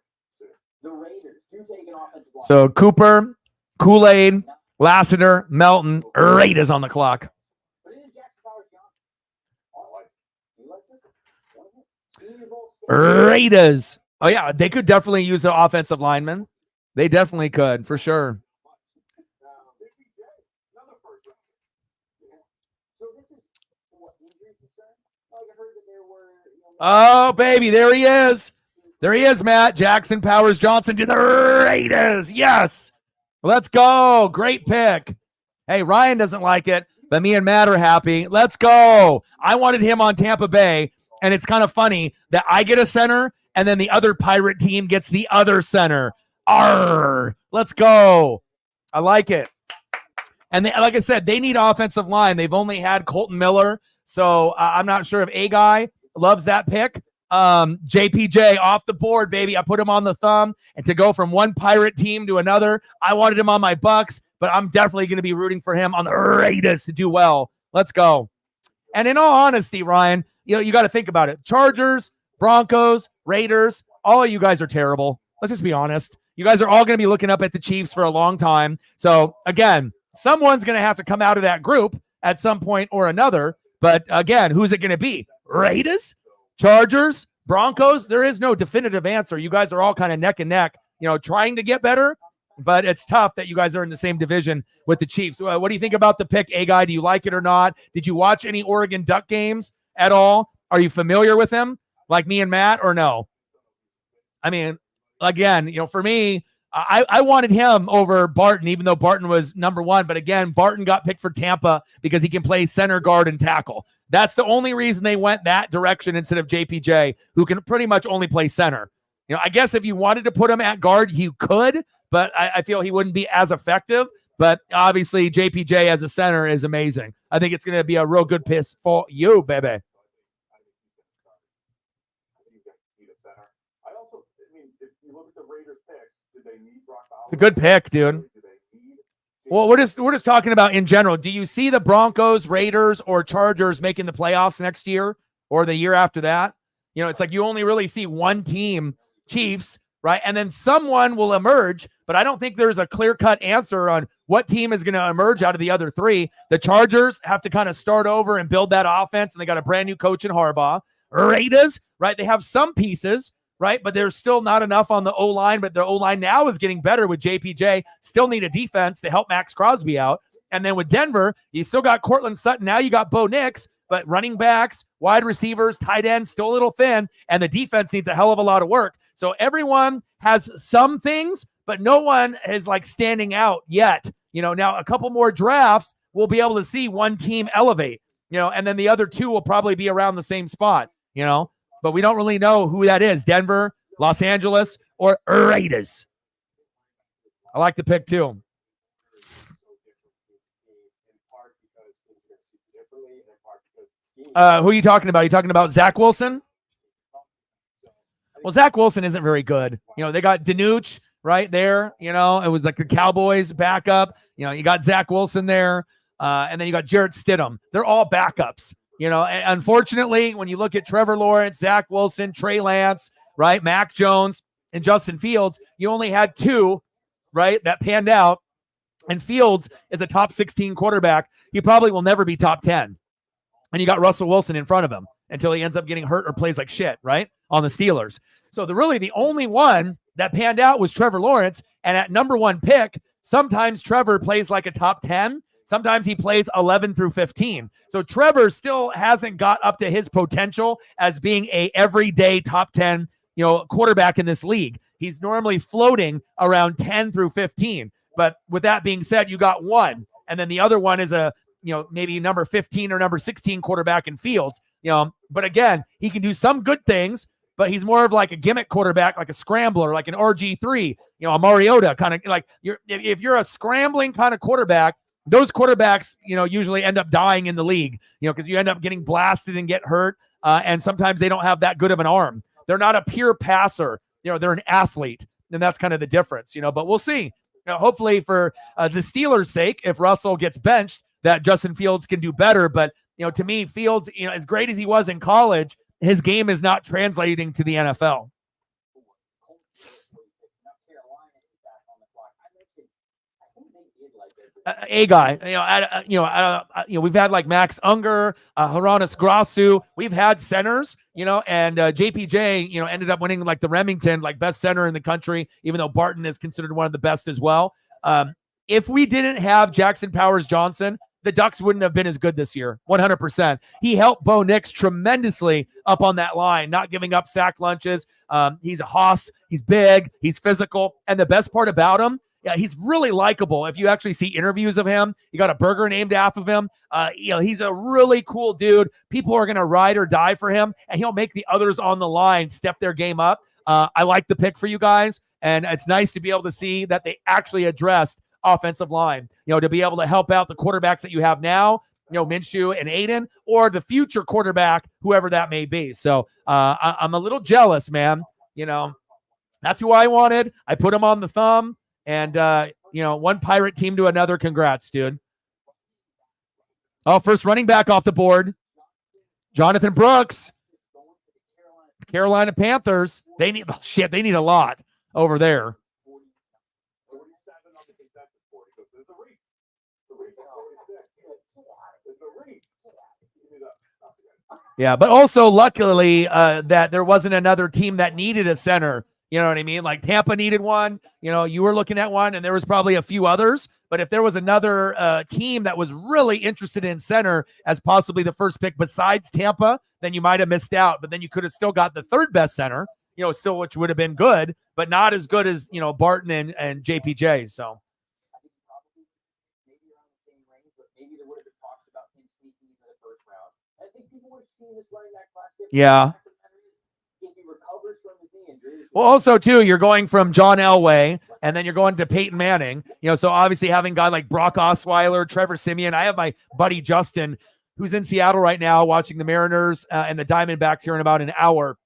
The Raiders do take an offensive line. So Cooper, Kool-Aid, Lassiter, Melton, Raiders on the clock. But it is Jackson Powers Johnson. You like this? Senior Bowl Raiders. Oh, yeah, they could definitely use the offensive lineman. They definitely could, for sure. So this is what injury concern? Like I heard that there were. Oh, baby, there he is. There he is, Matt. Jackson Powers Johnson to the Raiders. Yes. Let's go. Great pick. Hey, Ryan doesn't like it, but me and Matt are happy. Let's go. I wanted him on Tampa Bay, and it's kind of funny that I get a center, and then the other Pirate team gets the other center. Arr. Let's go. I like it. And like I said, they need offensive line. They've only had Colton Miller, so I'm not sure if a guy loves that pick. JPJ off the board, baby. I put him on the thumb, and to go from one Pirate team to another, I wanted him on my Bucks, but I'm definitely going to be rooting for him on the Raiders to do well. Let's go. And in all honesty, Ryan, you got to think about it. Chargers, Broncos, Raiders, all of you guys are terrible. Let's just be honest. You guys are all going to be looking up at the Chiefs for a long time. So again, someone's going to have to come out of that group at some point or another. But again, who's it going to be? Raiders, Chargers, Broncos? There is no definitive answer. You guys are all kind of neck and neck, trying to get better, but it's tough that you guys are in the same division with the Chiefs. What do you think about the pick, A-Guy? Do you like it or not? Did you watch any Oregon Duck games at all? Are you familiar with him like me and Matt, or no? I mean, again, for me, I wanted him over Barton, even though Barton was number one. But again, Barton got picked for Tampa because he can play center, guard, and tackle. That's the only reason they went that direction instead of JPJ, who can pretty much only play center. I guess if you wanted to put him at guard, you could, but I feel he wouldn't be as effective. But obviously, JPJ as a center is amazing. I think it's going to be a real good piss for you, baby. It's a good pick, dude. Well, we're just talking about in general. Do you see the Broncos, Raiders, or Chargers making the playoffs next year or the year after that? It's like you only really see one team, Chiefs, right? And then someone will emerge, but I don't think there's a clear-cut answer on what team is going to emerge out of the other three. The Chargers have to kind of start over and build that offense, and they got a brand new coach in Harbaugh. Raiders, right? They have some pieces, right? But there's still not enough on the O-line, but their O-line now is getting better with JPJ. Still need a defense to help Max Crosby out. And then with Denver, you still got Cortland Sutton. Now you got Bo Nix, but running backs, wide receivers, tight ends, still a little thin, and the defense needs a hell of a lot of work. So everyone has some things, but no one is like standing out yet. Now a couple more drafts, we'll be able to see one team elevate, and then the other two will probably be around the same spot, but we don't really know who that is. Denver, Los Angeles, or Raiders. I like the pick too. Who are you talking about? Are you talking about Zach Wilson? Well, Zach Wilson isn't very good. They got Danucci right there. It was like the Cowboys backup. You got Zach Wilson there. And then you got Jarrett Stidham. They're all backups. And unfortunately, when you look at Trevor Lawrence, Zach Wilson, Trey Lance, right, Mac Jones, and Justin Fields, you only had two, right, that panned out. And Fields is a top 16 quarterback. He probably will never be top 10. And you got Russell Wilson in front of him until he ends up getting hurt or plays like shit, right, on the Steelers. So the only one that panned out was Trevor Lawrence. And at number one pick, sometimes Trevor plays like a top 10. Sometimes he plays 11 through 15. So Trevor still hasn't got up to his potential as being a everyday top 10, quarterback in this league. He's normally floating around 10 through 15. But with that being said, you got one. And then the other one is a, maybe number 15 or number 16 quarterback in Fields. But again, he can do some good things, but he's more of like a gimmick quarterback, like a scrambler, like an RG3, a Mariota kind of like if you're a scrambling kind of quarterback, those quarterbacks, usually end up dying in the league, because you end up getting blasted and get hurt. And sometimes they don't have that good of an arm. They're not a pure passer. They're an athlete. And that's kind of the difference, but we'll see. Hopefully for the Steelers' sake, if Russell gets benched, that Justin Fields can do better. But, to me, Fields, as great as he was in college, his game is not translating to the NFL. A guy, we've had like Max Unger, Hronis Grasu. We've had centers, and JPJ, ended up winning like the Remington, like best center in the country, even though Barton is considered one of the best as well. If we didn't have Jackson Powers Johnson, the Ducks wouldn't have been as good this year. 100%. He helped Bo Nix tremendously up on that line, not giving up sack lunches. He's a hoss. He's big. He's physical. And the best part about him, he's really likable. If you actually see interviews of him, you got a burger named after him. He's a really cool dude. People are going to ride or die for him, and he'll make the others on the line step their game up. I like the pick for you guys, and it's nice to be able to see that they actually addressed offensive line, to be able to help out the quarterbacks that you have now, Minshew and Aiden, or the future quarterback, whoever that may be. So I'm a little jealous, man. That's who I wanted. I put him on the thumb. And, one Pirate team to another. Congrats, dude. Oh, first running back off the board. Jonathan Brooks. Carolina Panthers. They need a lot over there. Yeah, but also luckily that there wasn't another team that needed a center. You know what I mean? Like Tampa needed one. You know, you were looking at one, and there was probably a few others. But if there was another team that was really interested in center as possibly the first pick besides Tampa, then you might have missed out. But then you could have still got the third best center, you know, still which would have been good, but not as good as, you know, Barton and JPJ. So I think probably maybe around the same range, but maybe there would have been talks about him sneaking into the first round. I think people would have seen this running back class differently. Yeah. If he recovers from his knee injury. Well, also too, you're going from John Elway, and then you're going to Peyton Manning. You know, so obviously having a guy like Brock Osweiler, Trevor Siemian. I have my buddy Justin, who's in Seattle right now, watching the Mariners and the Diamondbacks here in about an hour.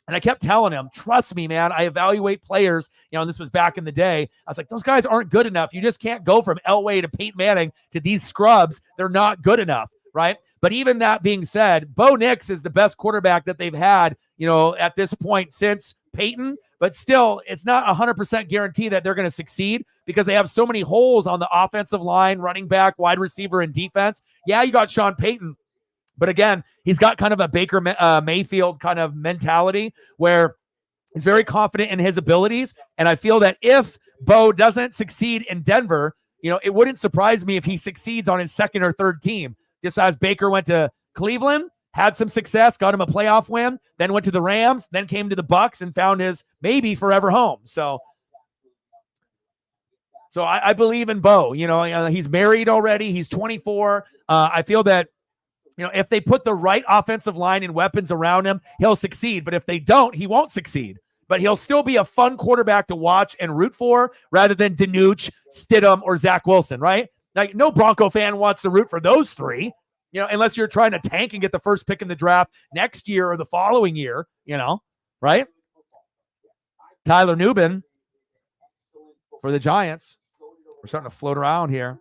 And I kept telling him, trust me, man, I evaluate players. You know, and this was back in the day. I was like, those guys aren't good enough. You just can't go from Elway to Peyton Manning to these scrubs. They're not good enough, right? But even that being said, Bo Nix is the best quarterback that they've had, you know, at this point since Peyton. But still, it's not 100% guarantee that they're going to succeed because they have so many holes on the offensive line, running back, wide receiver, and defense. Yeah, you got Sean Payton. But again, he's got kind of a Baker Mayfield kind of mentality where he's very confident in his abilities. And I feel that if Bo doesn't succeed in Denver, you know, it wouldn't surprise me if he succeeds on his second or third team. Just as Baker went to Cleveland, had some success, got him a playoff win, then went to the Rams, then came to the Bucs and found his maybe forever home. So I believe in Bo. You know, he's married already. He's 24. I feel that, you know, if they put the right offensive line and weapons around him, he'll succeed. But if they don't, he won't succeed. But he'll still be a fun quarterback to watch and root for rather than Danuch, Stidham, or Zach Wilson, right? Like, no Bronco fan wants to root for those three, you know, unless you're trying to tank and get the first pick in the draft next year or the following year, you know, right? Tyler Nubin for the Giants. We're starting to float around here.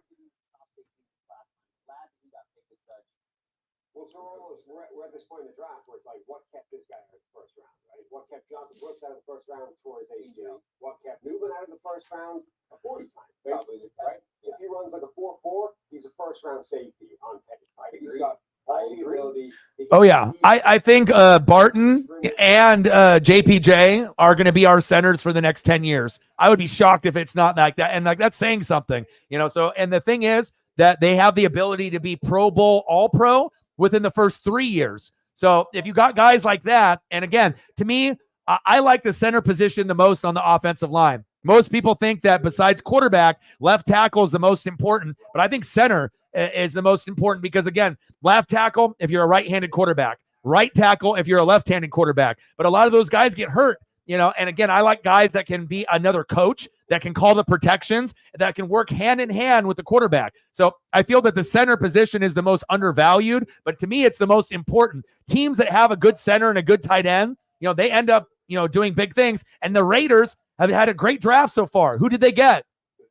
Well, so we're at this point in the draft where it's like, what kept this guy out of the first round, right? What kept Jonathan Brooks out of the first round for his ACL? What kept Newman out of the first round? A 40 time, basically, right? If he runs like a 4.4, he's a first round safety on tape. Right? He's got all the ability. Oh, yeah. I think Barton and JPJ are going to be our centers for the next 10 years. I would be shocked if it's not like that. And like that's saying something, you know. So, and the thing is that they have the ability to be Pro Bowl, All Pro within the first 3 years. So if you got guys like that, and again, to me, I like the center position the most on the offensive line. Most people think that besides quarterback, left tackle is the most important, but I think center is the most important because, again, left tackle if you're a right-handed quarterback, right tackle if you're a left-handed quarterback. But a lot of those guys get hurt, you know, and again, I like guys that can be another coach, that can call the protections, that can work hand in hand with the quarterback. So I feel that the center position is the most undervalued, but to me, it's the most important. Teams that have a good center and a good tight end, you know, they end up, you know, doing big things. And the Raiders have had a great draft so far. Who did they get?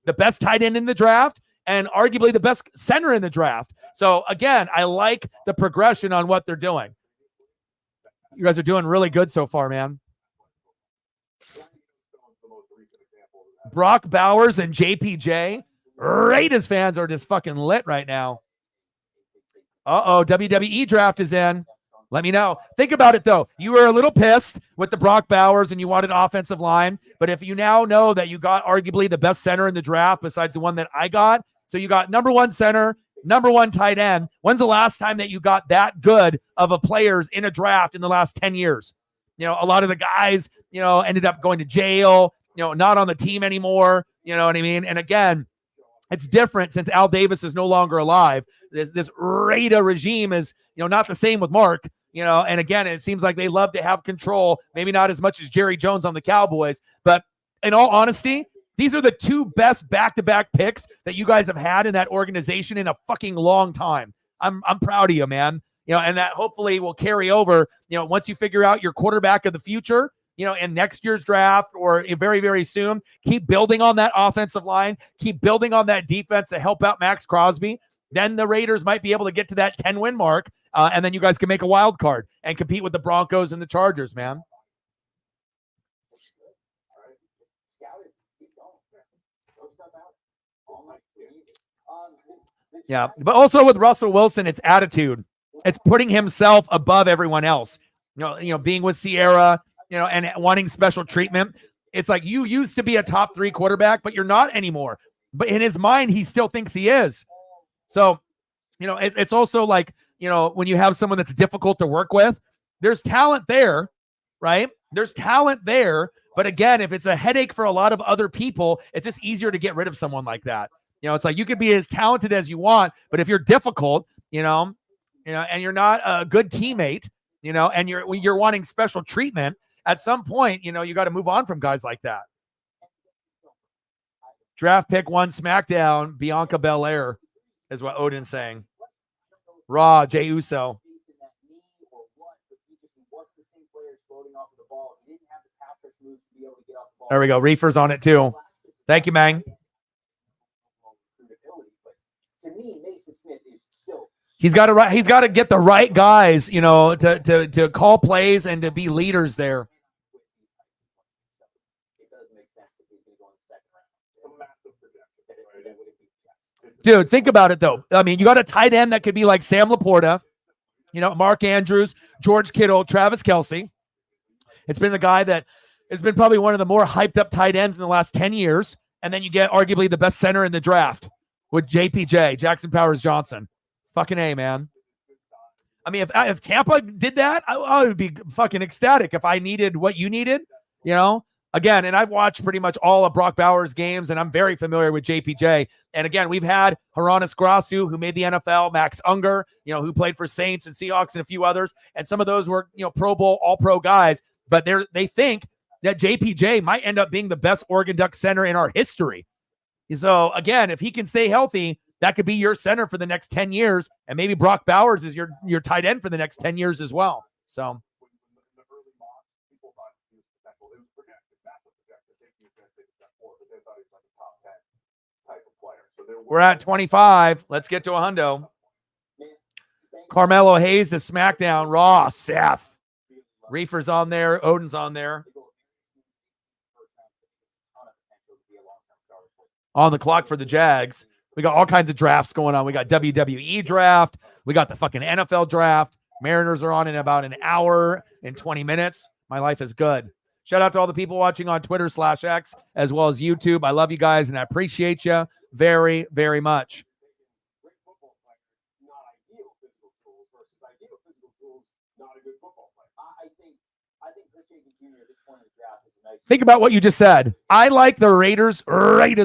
The best tight end in the draft and arguably the best center in the draft. So again, I like the progression on what they're doing. You guys are doing really good so far, man. Brock Bowers and JPJ. Raiders fans are just fucking lit right now. WWE draft is in. Let me know. Think about it, though. You were a little pissed with the Brock Bowers and you wanted offensive line. But if you now know that you got arguably the best center in the draft besides the one that I got, so you got number one center, number one tight end. When's the last time that you got that good of a players in a draft in the last 10 years? You know, a lot of the guys, you know, ended up going to jail, you know, not on the team anymore. You know what I mean? And again, it's different since Al Davis is no longer alive. This Raider regime is, you know, not the same with Mark, you know, and again, it seems like they love to have control, maybe not as much as Jerry Jones on the Cowboys, but in all honesty, these are the two best back-to-back picks that you guys have had in that organization in a fucking long time. I'm proud of you, man. You know, and that hopefully will carry over, you know, once you figure out your quarterback of the future, you know, in next year's draft or very, very soon. Keep building on that offensive line. Keep building on that defense to help out Max Crosby. Then the Raiders might be able to get to that 10-win mark, and then you guys can make a wild card and compete with the Broncos and the Chargers, man. Yeah, but also with Russell Wilson, it's attitude. It's putting himself above everyone else. Being with Sierra, and wanting special treatment. It's like you used to be a top 3 quarterback, but you're not anymore. But in his mind, he still thinks he is. So, it's also like, when you have someone that's difficult to work with, there's talent there, right? There's talent there. But again, if it's a headache for a lot of other people, it's just easier to get rid of someone like that. It's like you could be as talented as you want, but if you're difficult, and you're not a good teammate, and you're wanting special treatment, at some point, you got to move on from guys like that. Draft pick 1 SmackDown, Bianca Belair is what Odin's saying. Raw, Jey Uso. There we go. Reefer's on it too. Thank you, Mang. He's got to get the right guys, to call plays and to be leaders there. Dude, think about it though. I mean, you got a tight end that could be like Sam Laporta, Mark Andrews, George Kittle, Travis Kelce. It's been the guy that has been probably one of the more hyped up tight ends in the last 10 years. And then you get arguably the best center in the draft with JPJ, Jackson Powers Johnson. Fucking A, man. I mean, if Tampa did that, I would be fucking ecstatic if I needed what you needed, Again, and I've watched pretty much all of Brock Bowers' games, and I'm very familiar with JPJ. And again, we've had Hronis Grasu, who made the NFL, Max Unger, who played for Saints and Seahawks and a few others. And some of those were, Pro Bowl, all-pro guys. But they think that JPJ might end up being the best Oregon Duck center in our history. So, again, if he can stay healthy, that could be your center for the next 10 years. And maybe Brock Bowers is your tight end for the next 10 years as well. So. We're at 25. Let's get to a hundo. Carmelo Hayes to SmackDown. Raw, Seth. Reefer's on there. Odin's on there. On the clock for the Jags. We got all kinds of drafts going on. We got WWE draft. We got the fucking NFL draft. Mariners are on in about an hour and 20 minutes. My life is good. Shout out to all the people watching on Twitter/X as well as YouTube. I love you guys and I appreciate you very, very much. Great football player, not ideal physical tools versus ideal physical tools, not a good football player. I think Chris Jenkins Jr. at this point in the draft is a nice. Think about what you just said. I like the Raiders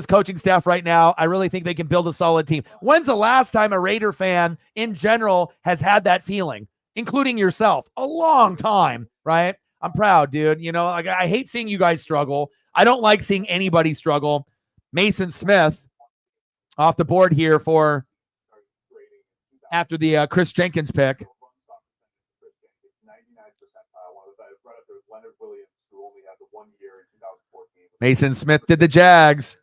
coaching staff right now. I really think they can build a solid team. When's the last time a Raider fan in general has had that feeling, including yourself? A long time, right? I'm proud, dude. I hate seeing you guys struggle. I don't like seeing anybody struggle. Mason Smith off the board here for after the Chris Jenkins pick. Mason Smith did the Jags.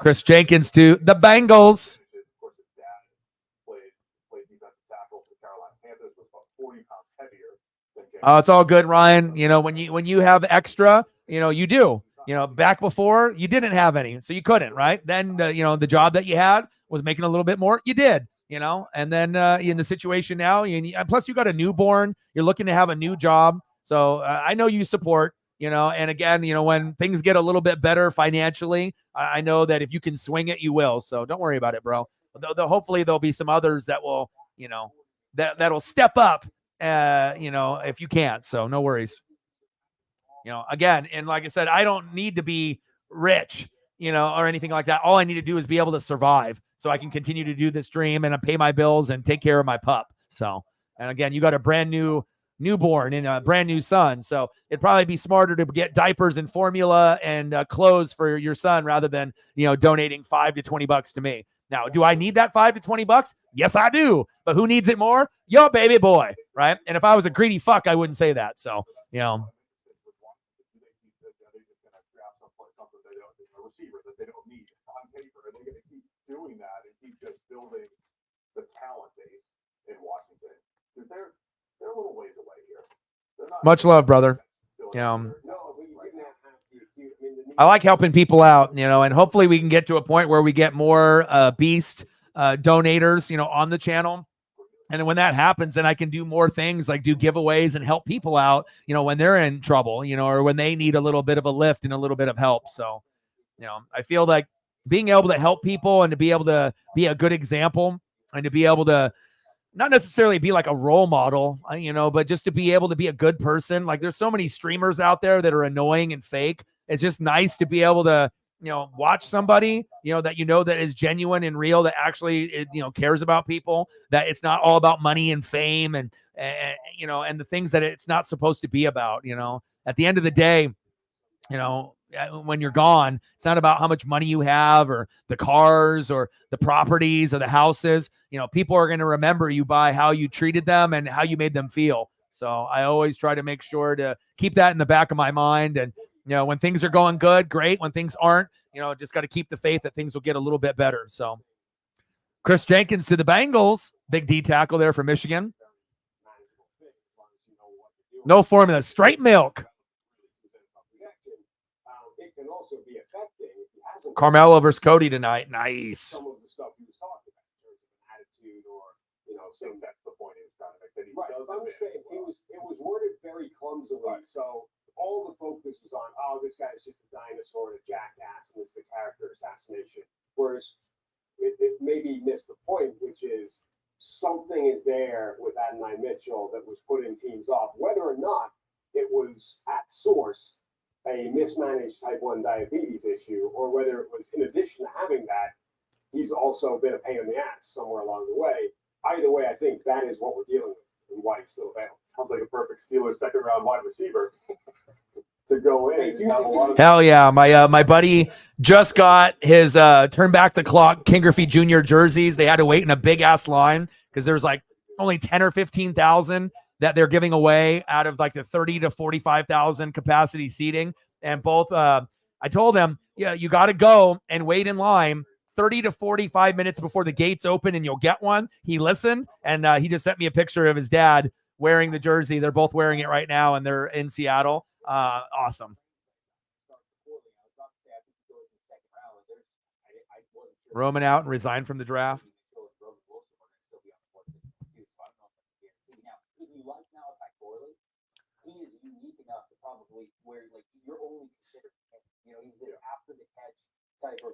Chris Jenkins to the Bengals. Oh, it's all good, Ryan. When you have extra, you do. Back before you didn't have any, so you couldn't, right? Then the job that you had was making a little bit more. You did, and then in the situation now, plus you got a newborn. You're looking to have a new job, so I know you support. And again, when things get a little bit better financially, I know that if you can swing it, you will. So don't worry about it, bro. Hopefully there'll be some others that will, that'll step up. If you can't, so no worries. Again, and like I said, I don't need to be rich, or anything like that. All I need to do is be able to survive so I can continue to do this dream and pay my bills and take care of my pup. So, and again, you got a brand new newborn and a brand new son. So it'd probably be smarter to get diapers and formula and clothes for your son rather than, donating $5 to $20 to me. Now, do I need that $5 to $20? Yes, I do. But who needs it more? Your baby boy, right? And if I was a greedy fuck, I wouldn't say that. So, doing that and keep just building the talent base in Washington because they're a little ways away here. Much love, brother. I like helping people out, and hopefully we can get to a point where we get more beast donators, on the channel. And when that happens, then I can do more things like do giveaways and help people out, when they're in trouble, or when they need a little bit of a lift and a little bit of help. So, I feel like being able to help people and to be able to be a good example and to be able to not necessarily be like a role model, but just to be able to be a good person. Like there's so many streamers out there that are annoying and fake. It's just nice to be able to, watch somebody, that that is genuine and real, that actually, cares about people, that it's not all about money and fame and the things that it's not supposed to be about. At the end of the day, when you're gone, it's not about how much money you have or the cars or the properties or the houses. People are going to remember you by how you treated them and how you made them feel. So I always try to make sure to keep that in the back of my mind. And, when things are going good, great. When things aren't, just got to keep the faith that things will get a little bit better. So Chris Jenkins to the Bengals, big D tackle there for Michigan. No formula, straight milk. It can also be affecting if he hasn't. Carmelo versus Cody tonight. Nice. Some of the stuff he was talking about in terms of an attitude or, some That's the point he was trying to make. That he right. does I'm just saying it was worded very clumsily. Right. So all the focus was on, this guy's just a dinosaur and a jackass, and it's the character assassination. Whereas it maybe missed the point, which is something is there with Adonai Mitchell that was putting teams off, whether or not it was at source a mismanaged type 1 diabetes issue, or whether it was in addition to having that, he's also been a pain in the ass somewhere along the way. Either way, I think that is what we're dealing with and why he's still available. Sounds like a perfect Steelers second round wide receiver to go in. And have a lot of Hell yeah. My buddy just got his turn back the clock King Griffey Jr. jerseys. They had to wait in a big ass line because there was like only 10 or 15,000 that they're giving away out of like the 30 to 45,000 capacity seating. And both, I told them, yeah, you got to go and wait in line 30 to 45 minutes before the gates open and you'll get one. He listened, and he just sent me a picture of his dad wearing the jersey. They're both wearing it right now, and they're in Seattle. Awesome. Roman out and resigned from the draft. He is unique enough to probably where like you're only considered him. He's this after the catch type of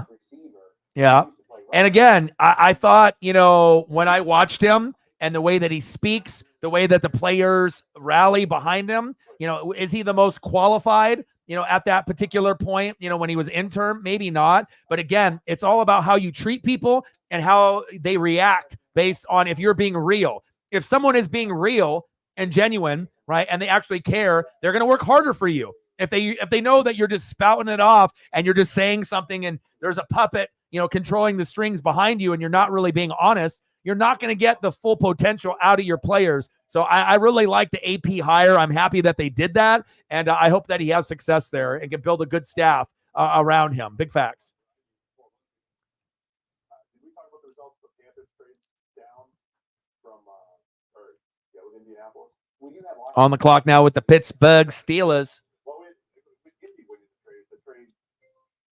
receiver. Yeah. And again, I thought, when I watched him and the way that he speaks, the way that the players rally behind him, is he the most qualified, at that particular point, when he was intern? Maybe not. But again, it's all about how you treat people and how they react based on if you're being real. If someone is being real and genuine, right, and they actually care, they're going to work harder for you. If they know that you're just spouting it off and you're just saying something and there's a puppet, controlling the strings behind you and you're not really being honest, you're not going to get the full potential out of your players. So I really like the AP hire. I'm happy that they did that, and I hope that he has success there and can build a good staff around him. Big facts. Did we talk about the results of the Panthers trade down from with Indianapolis? On the clock now with the Pittsburgh Steelers. Well, with Indy winning the trade.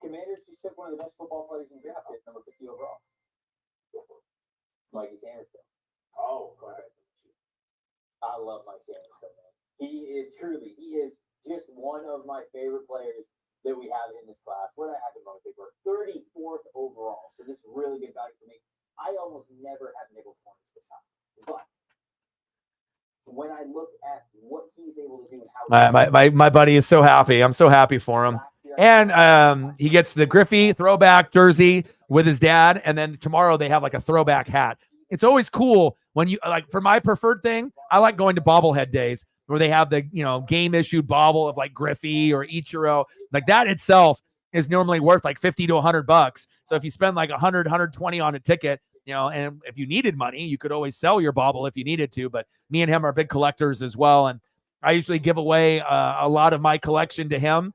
Commanders just took one of the best football players in the draft, number 50 overall. Mikey Sanderson. Oh, go ahead. I love Mike Sanderson, man. He is just one of my favorite players that we have in this class. Where did I have him on the paper? 34th overall. So this is really good value for me. I almost never have nickel corners this time. But when I look at what he's able to do and how my buddy is so happy. I'm so happy for him. And he gets the Griffey throwback jersey with his dad. And then tomorrow they have like a throwback hat. It's always cool when you like, for my preferred thing, I like going to bobblehead days where they have the, game issued bobble of like Griffey or Ichiro. Like that itself is normally worth like $50 to $100. So if you spend like 100, 120 on a ticket, and if you needed money, you could always sell your bobble if you needed to. But me and him are big collectors as well. And I usually give away a lot of my collection to him.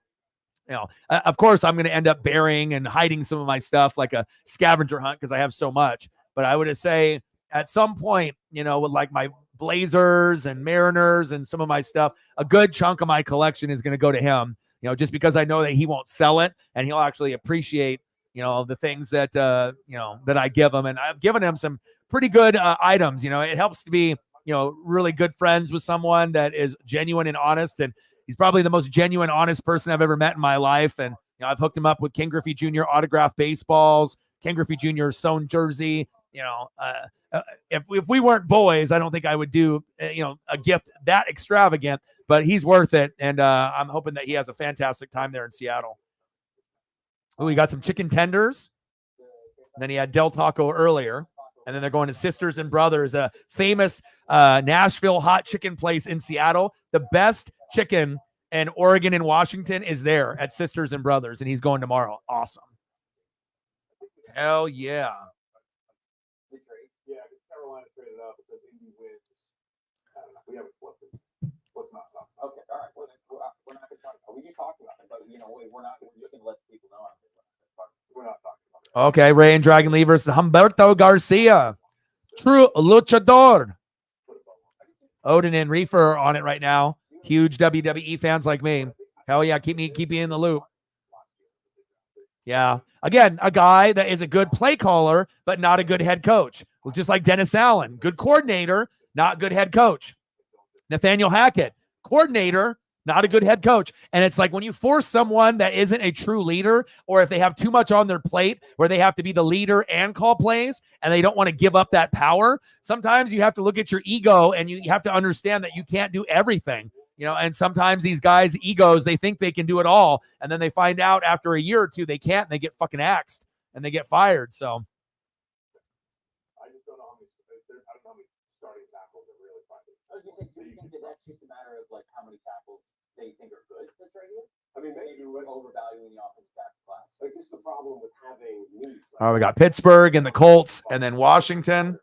Of course, I'm going to end up burying and hiding some of my stuff like a scavenger hunt because I have so much. But I would say at some point, with like my Blazers and Mariners and some of my stuff, a good chunk of my collection is going to go to him, just because I know that he won't sell it and he'll actually appreciate, the things that, that I give him. And I've given him some pretty good items. You know, it helps to be, you know, really good friends with someone that is genuine and honest. And he's probably the most genuine, honest person I've ever met in my life. And, you know, I've hooked him up with Ken Griffey Jr. autographed baseballs, Ken Griffey Jr. sewn jersey. You know, if we weren't boys, I don't think I would do, you know, a gift that extravagant, but he's worth it. And I'm hoping that he has a fantastic time there in Seattle. Oh, he got some chicken tenders. And then he had Del Taco earlier. And then they're going to Sisters and Brothers, a famous Nashville hot chicken place in Seattle. The best chicken in Oregon and Washington is there at Sisters and Brothers. And he's going tomorrow. Awesome. Hell yeah. Yeah, because Carolina traded up because Indy wins. I don't know. We haven't flipped it. Let's not talk about Okay, all right. We're not going to talk about it. We just talked about it, but, you know, we're just going to let people know. We're not talking about it. Okay, Ray and Dragon Lee versus Humberto Garcia. True luchador. Odin and Reefer are on it right now. Huge WWE fans like me. Hell yeah, keep me in the loop. Yeah. Again, a guy that is a good play caller, but not a good head coach. Well, just like Dennis Allen, good coordinator, not good head coach. Nathaniel Hackett, coordinator, not a good head coach. And it's like when you force someone that isn't a true leader, or if they have too much on their plate where they have to be the leader and call plays and they don't want to give up that power, sometimes you have to look at your ego and you have to understand that you can't do everything. You know, and sometimes these guys' egos, they think they can do it all. And then they find out after a year or two, they can't, and they get fucking axed and they get fired. So I just don't know how many, I don't know how many starting tackles are really finding. I was going to say, do you think that that's just a matter of, like, how many tackles they think are good that's right here? I mean, maybe Maybe overvaluing the offensive tackle class. like this is the problem with having needs. we got Pittsburgh and the Colts and then Washington.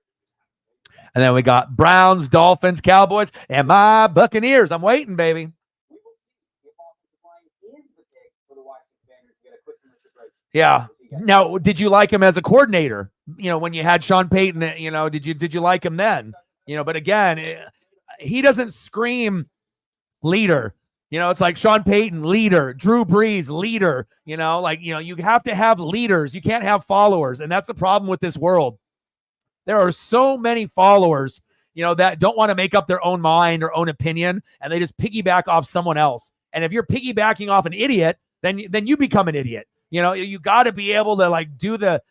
And then we got Browns, Dolphins, Cowboys, and my Buccaneers. I'm waiting, baby. We will see if offensive line is the pick for the Washington Commanders to get a quick commercial break. Yeah. Now, did you like him as a coordinator? You know, when you had Sean Payton, you know, did you like him then? You know, but again, he doesn't scream leader. You know, it's like Sean Payton, leader, Drew Brees, leader, you know, like, you know, you have to have leaders. You can't have followers. And that's the problem with this world. There are so many followers, you know, that don't want to make up their own mind or own opinion, and they just piggyback off someone else. And if you're piggybacking off an idiot, then you become an idiot. You know, you got to be able to like do the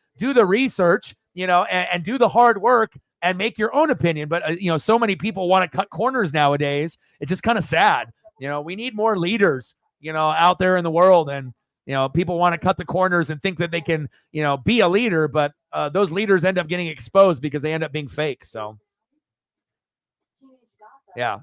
research, you know, and do the hard work and make your own opinion. But you know, so many people want to cut corners nowadays. It's just kind of sad. You know, we need more leaders, you know, out there in the world. And you know, people want to cut the corners and think that they can, you know, be a leader, but those leaders end up getting exposed because they end up being fake. So, yeah,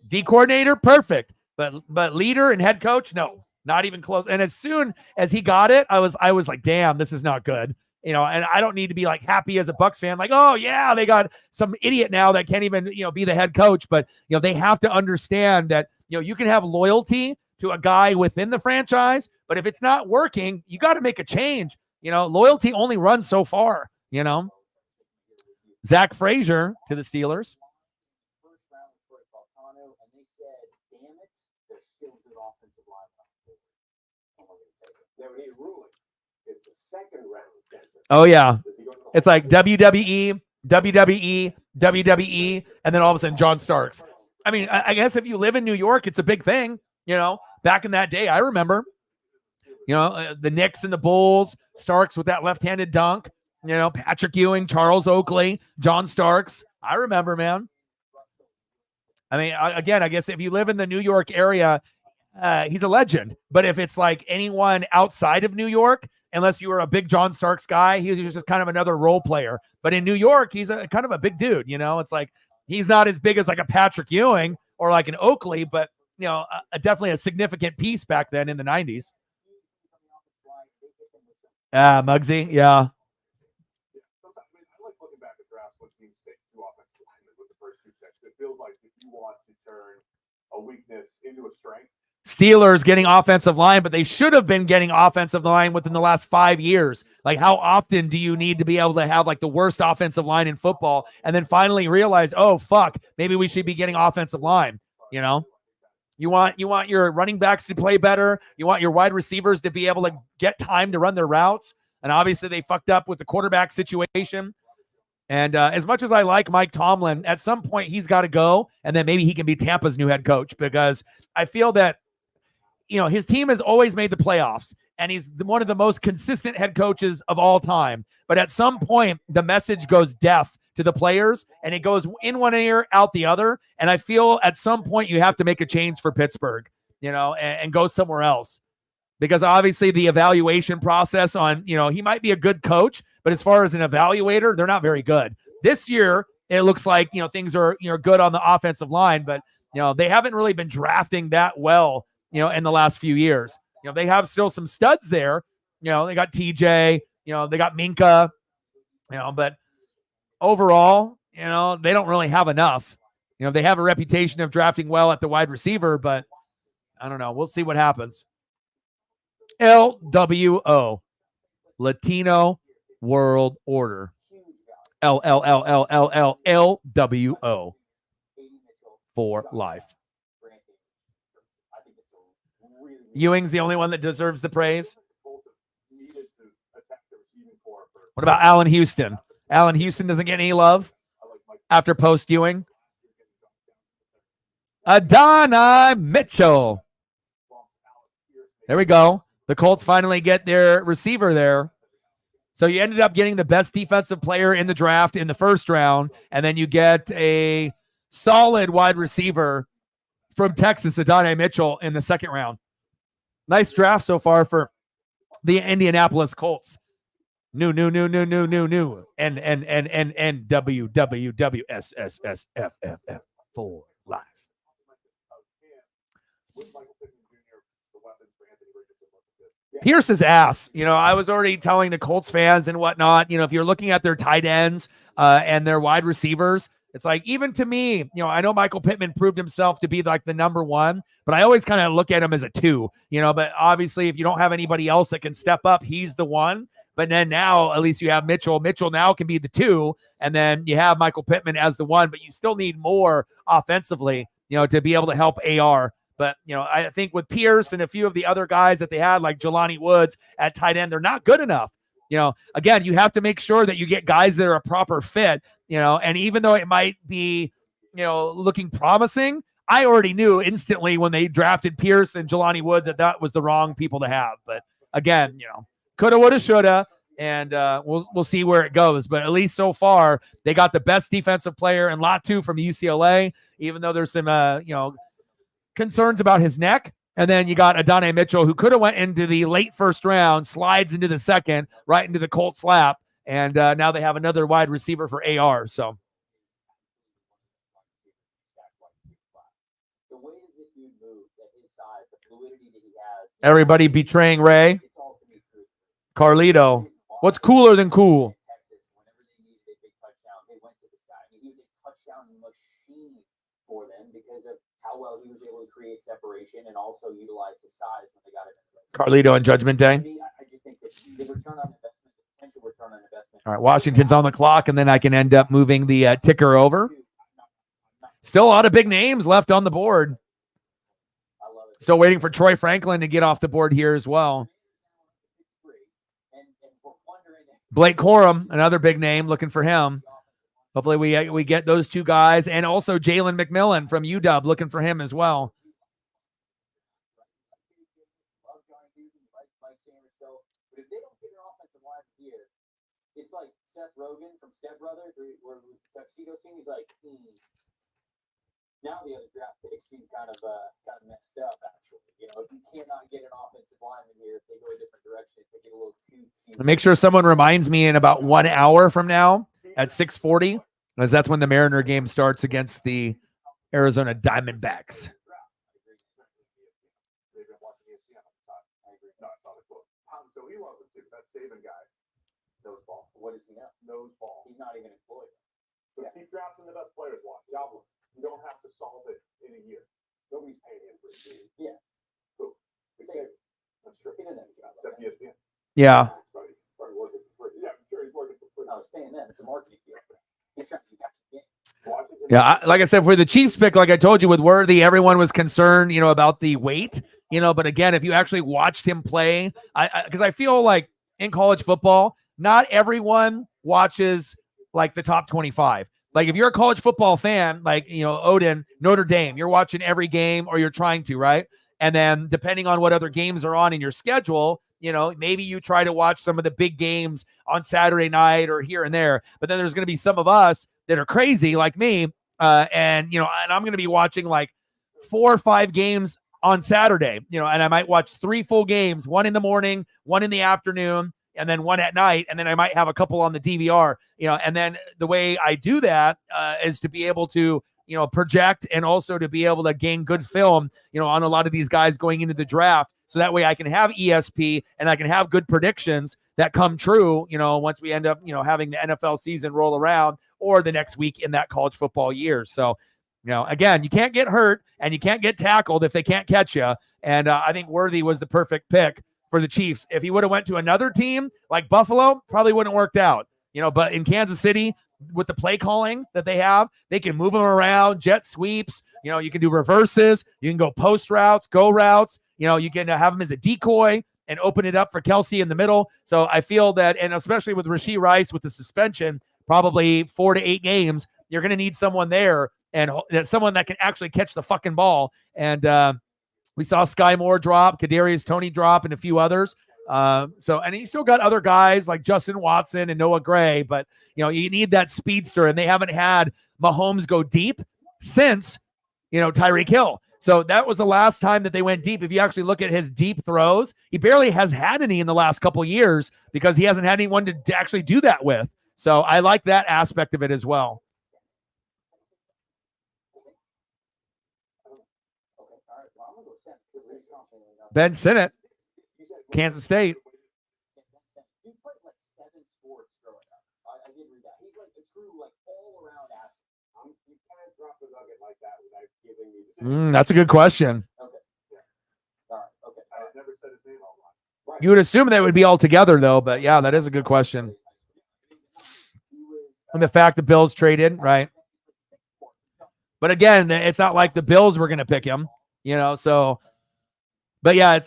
D coordinator, perfect, but leader and head coach, no, not even close. And as soon as he got it, I was like, damn, this is not good. You know, and I don't need to be like happy as a Bucs fan, like, oh yeah, they got some idiot now that can't even, you know, be the head coach. But you know, they have to understand that, you know, you can have loyalty to a guy within the franchise, but if it's not working, you got to make a change. You know, loyalty only runs so far, you know. Zach Frazier to the Steelers. First round was for Baltano, and they said, damn it, they're still good offensive line. Now we need a ruling. It's a second round center. Oh, yeah. Does he go to the It's like WWE, WWE, WWE, and then all of a sudden John Starks. I mean, I guess if you live in New York, it's a big thing. You know, back in that day, I remember, you know, the Knicks and the Bulls, Starks with that left-handed dunk, you know, Patrick Ewing, Charles Oakley, John Starks. I remember, man. I mean, again, I guess if you live in the New York area, he's a legend. But if it's like anyone outside of New York, unless you were a big John Starks guy, he's just kind of another role player. But in New York, he's a kind of a big dude, you know. It's like he's not as big as like a Patrick Ewing or like an Oakley, but you know, definitely a significant piece back then in the 90s. Muggsy, yeah. Sometimes, I like looking back at drafts when teams take two offensive linemen with the first two picks. It feels like if you want to turn a weakness into a strength. Steelers getting offensive line, but they should have been getting offensive line within the last 5 years. Like, how often do you need to be able to have like the worst offensive line in football and then finally realize, oh, fuck, maybe we should be getting offensive line, you know? You want your running backs to play better. You want your wide receivers to be able to get time to run their routes. And obviously they fucked up with the quarterback situation. And as much as I like Mike Tomlin, at some point he's got to go, and then maybe he can be Tampa's new head coach, because I feel that, his team has always made the playoffs, and he's one of the most consistent head coaches of all time. But at some point, the message goes deaf to the players, and it goes in one ear, out the other. And I feel at some point you have to make a change for Pittsburgh, and go somewhere else. Because obviously the evaluation process on, he might be a good coach, but as far as an evaluator, they're not very good. This year, it looks like, things are, good on the offensive line, but, they haven't really been drafting that well, in the last few years. They have still some studs there. They got TJ, they got Minka, but overall, they don't really have enough. They have a reputation of drafting well at the wide receiver, but I don't know. We'll see what happens. LWO, Latino World Order. LWO for life. Ewing's the only one that deserves the praise. What about Allen Houston? Allen Houston doesn't get any love after post Ewing. Adonai Mitchell. There we go. The Colts finally get their receiver there. So you ended up getting the best defensive player in the draft in the first round, and then you get a solid wide receiver from Texas, Adonai Mitchell, in the second round. Nice draft so far for the Indianapolis Colts. New. NWWWSSSFFF for life. Pierce's ass. I was already telling the Colts fans and whatnot, if you're looking at their tight ends and their wide receivers, it's like, even to me, I know Michael Pittman proved himself to be like the number one, but I always kind of look at him as a two, but obviously if you don't have anybody else that can step up, he's the one. But then now at least you have Mitchell. Mitchell now can be the two, and then you have Michael Pittman as the one, but you still need more offensively, to be able to help AR. But, I think with Pierce and a few of the other guys that they had, like Jelani Woods at tight end, they're not good enough. Again, you have to make sure that you get guys that are a proper fit, and even though it might be, looking promising, I already knew instantly when they drafted Pierce and Jelani Woods that was the wrong people to have. But again, coulda, woulda, shoulda, and we'll see where it goes. But at least so far, they got the best defensive player in Latu from UCLA, even though there's some, concerns about his neck. And then you got Adonai Mitchell, who could have went into the late first round, slides into the second, right into the Colts lap. And now they have another wide receiver for AR. So the way that this dude moves at his size, the fluidity that he has. everybody betraying Ray. Carlito. What's cooler than cool? Whenever they needed a big touchdown, they went to this guy. I mean, he was a touchdown machine for them because of how well he was able to create separation and also utilize his size when they got it. Carlito on Judgment Day. I just think that the return on investment, the potential return on investment. All right, Washington's on the clock, and then I can end up moving the ticker over. Still a lot of big names left on the board. I love it. Still waiting for Troy Franklin to get off the board here as well. And we're wondering if Blake Corum, another big name, looking for him. Hopefully we get those two guys, and also Jalen McMillan from UW, looking for him as well. love Johnny Houston, like Sanders still, but if they don't get an offensive line here, it's like Seth Rogen from Step Brothers, where Tuxedo scene, he's like, Now the other draft picks seem kind of messed up. Actually, if you cannot get an offensive lineman here, if they go a different direction, if they get a little too cute. Make sure someone reminds me in about 1 hour from now at 6:40, because that's when the Mariner game starts against the Arizona Diamondbacks. They've been watching ESPN all the time. I agree. No, it's not a quote. So he loves it too. That Saban guy knows ball. What does he know? Knows ball. He's not even employed. So keep drafting the best players. Watch. Jobless. You don't have to solve it in a year. Nobody's paying him for a year. Yeah. Who? Saban. That's true. He doesn't have a job. Except ESPN. Yeah. Probably working for free. Yeah, I'm sure he's working for free. I was paying them. It's a marketing deal. He's trying to get the game. Washington. Yeah, like I said, for the Chiefs pick, like I told you with Worthy, everyone was concerned, about the weight, but again, if you actually watched him play, because I feel like in college football, not everyone watches like the top 25. Like if you're a college football fan, like, Odin, Notre Dame, you're watching every game or you're trying to, right? And then depending on what other games are on in your schedule, maybe you try to watch some of the big games on Saturday night or here and there. But then there's going to be some of us that are crazy like me. And I'm going to be watching like 4 or 5 games on Saturday, and I might watch 3 full games, 1 in the morning, 1 in the afternoon, and then 1 at night. And then I might have a couple on the DVR, and then the way I do that is to be able to, project and also to be able to gain good film, on a lot of these guys going into the draft. So that way I can have ESP and I can have good predictions that come true, once we end up, having the NFL season roll around or the next week in that college football year. So, again, you can't get hurt and you can't get tackled if they can't catch you. And I think Worthy was the perfect pick for the Chiefs. If he would have went to another team like Buffalo, probably wouldn't have worked out, but in Kansas City, with the play calling that they have, they can move them around, jet sweeps, you can do reverses, you can go post routes, go routes, you can have them as a decoy and open it up for Kelsey in the middle. So I feel that, and especially with Rashee Rice with the suspension, probably 4 to 8 games, you're going to need someone there and someone that can actually catch the fucking ball. And we saw Sky Moore drop, Kadarius Toney drop, and a few others. And you still got other guys like Justin Watson and Noah Gray, but you need that speedster, and they haven't had Mahomes go deep since, Tyreek Hill. So that was the last time that they went deep. If you actually look at his deep throws, he barely has had any in the last couple of years because he hasn't had anyone to actually do that with. So I like that aspect of it as well. Ben Sinnott, Kansas State. He played like 7 sports growing up. I did read that. He's like a true, like, all-around athlete. You can't drop a nugget like that without giving me the That's a good question. Okay. Yeah. All right. Okay. I've never said his name online. You would assume they would be all together, though. But yeah, that is a good question. And the fact the Bills traded, right? But again, it's not like the Bills were going to pick him, so. But yeah,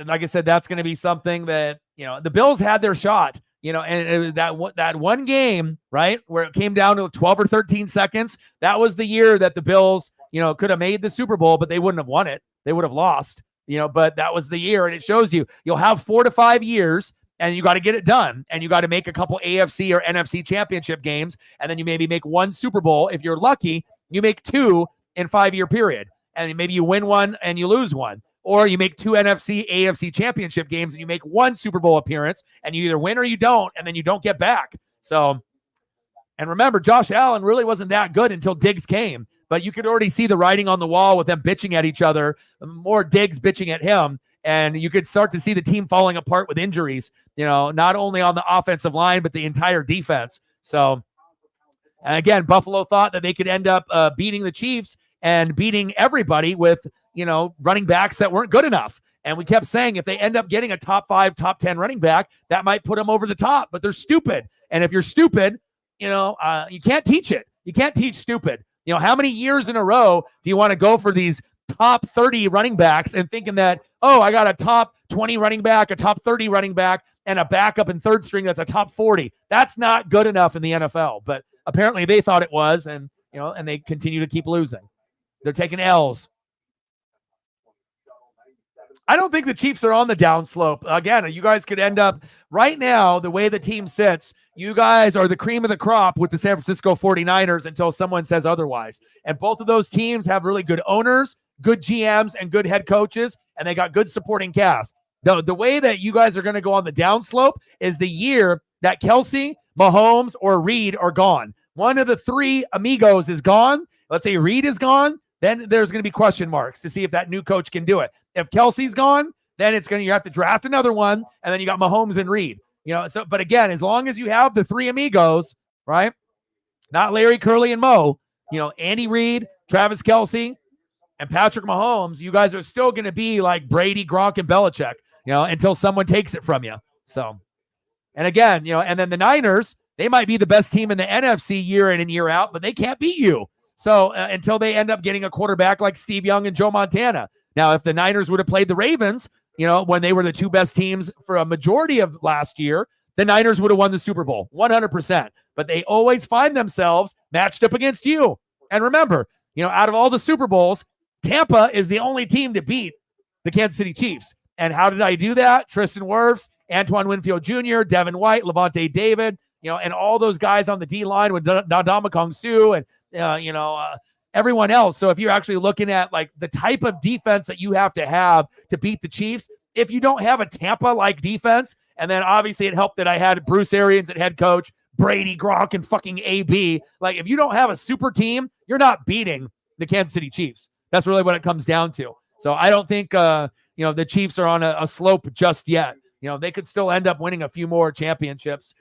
like I said, that's going to be something that, the Bills had their shot, and it was that one game, right, where it came down to 12 or 13 seconds. That was the year that the Bills, could have made the Super Bowl, but they wouldn't have won it. They would have lost, but that was the year. And it shows you'll have 4 to 5 years and you got to get it done. And you got to make a couple AFC or NFC championship games. And then you maybe make 1 Super Bowl. If you're lucky, you make 2 in 5-year period. And maybe you win 1 and you lose 1. Or you make 2 NFC, AFC championship games and you make 1 Super Bowl appearance and you either win or you don't, and then you don't get back. So, and remember, Josh Allen really wasn't that good until Diggs came, but you could already see the writing on the wall with them bitching at each other, more Diggs bitching at him. And you could start to see the team falling apart with injuries, not only on the offensive line, but the entire defense. So, and again, Buffalo thought that they could end up beating the Chiefs and beating everybody with, running backs that weren't good enough. And we kept saying if they end up getting a top 5, top 10 running back, that might put them over the top, but they're stupid. And if you're stupid, you can't teach it. You can't teach stupid. How many years in a row do you want to go for these top 30 running backs and thinking that, oh, I got a top 20 running back, a top 30 running back, and a backup in 3rd string that's a top 40. That's not good enough in the NFL. But apparently they thought it was, and and they continue to keep losing. They're taking L's. I don't think the Chiefs are on the downslope. Again, you guys could end up right now, the way the team sits, you guys are the cream of the crop with the San Francisco 49ers until someone says otherwise. And both of those teams have really good owners, good GMs, and good head coaches, and they got good supporting cast. The way that you guys are going to go on the downslope is the year that Kelsey, Mahomes, or Reed are gone. One of the 3 amigos is gone. Let's say Reed is gone. Then there's going to be question marks to see if that new coach can do it. If Kelsey's gone, then you have to draft another one, and then you got Mahomes and Reed. But again, as long as you have the 3 amigos, right? Not Larry, Curly, and Mo, Andy Reid, Travis Kelce, and Patrick Mahomes, you guys are still going to be like Brady, Gronk, and Belichick, until someone takes it from you. So, and again, and then the Niners, they might be the best team in the NFC year in and year out, but they can't beat you. So until they end up getting a quarterback like Steve Young and Joe Montana. Now, if the Niners would have played the Ravens, when they were the 2 best teams for a majority of last year, the Niners would have won the Super Bowl 100%. But they always find themselves matched up against you. And remember, out of all the Super Bowls, Tampa is the only team to beat the Kansas City Chiefs. And how did I do that? Tristan Wirfs, Antoine Winfield Jr., Devin White, Levante David, and all those guys on the D line with Ndamukong Suh and everyone else. So if you're actually looking at like the type of defense that you have to beat the Chiefs, if you don't have a Tampa-like defense, and then obviously it helped that I had Bruce Arians at head coach, Brady, Gronk, and fucking AB. Like if you don't have a super team, you're not beating the Kansas City Chiefs. That's really what it comes down to. So I don't think the Chiefs are on a slope just yet. They could still end up winning a few more championships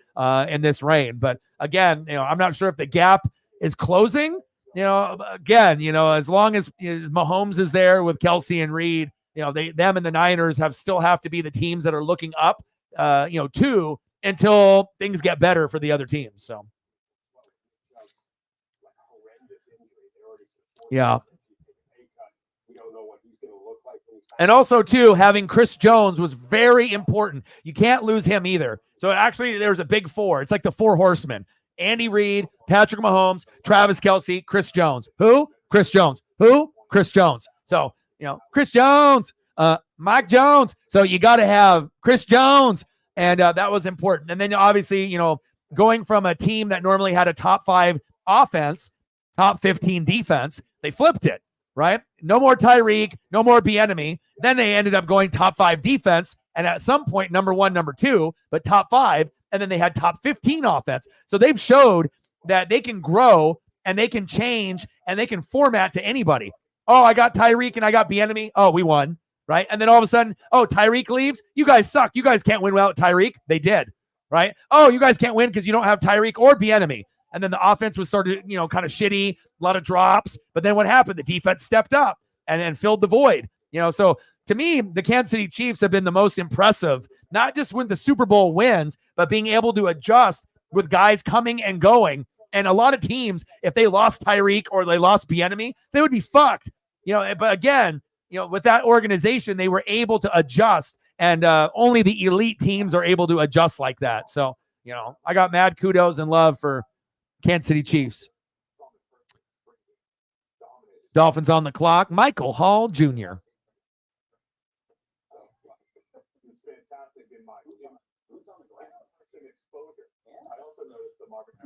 in this reign. But again, I'm not sure if the gap is closing. As long as Mahomes is there with Kelsey and Reed, them and the Niners still have to be the teams that are looking up, to until things get better for the other teams. So, yeah. And also, too, having Chris Jones was very important. You can't lose him either. So actually, there's a big four. It's like the four horsemen. Andy Reid, Patrick Mahomes, Travis Kelce, Chris Jones. Who? Chris Jones. Who? Chris Jones. So, Chris Jones, Mike Jones. So you got to have Chris Jones. And that was important. And then obviously, going from a team that normally had a top 5 offense, top 15 defense, they flipped it, right? No more Tyreek, no more Bieniemy. Then they ended up going top 5 defense. And at some point, number 1, number 2, but top 5. And then they had top 15 offense. So they've showed that they can grow and they can change and they can format to anybody. Oh, I got Tyreek and I got Bieniemy. Oh, we won, right? And then all of a sudden, oh, Tyreek leaves. You guys suck. You guys can't win without Tyreek. They did, right? Oh, you guys can't win because you don't have Tyreek or Bieniemy. And then the offense was sort of, kind of shitty, a lot of drops. But then what happened? The defense stepped up and filled the void. So to me, the Kansas City Chiefs have been the most impressive, not just with the Super Bowl wins, but being able to adjust with guys coming and going. And a lot of teams, if they lost Tyreek or they lost Bieniemy, they would be fucked. But again, with that organization, they were able to adjust, and only the elite teams are able to adjust like that. So, I got mad kudos and love for Kansas City Chiefs. Dolphins on the clock. Michael Hall Jr.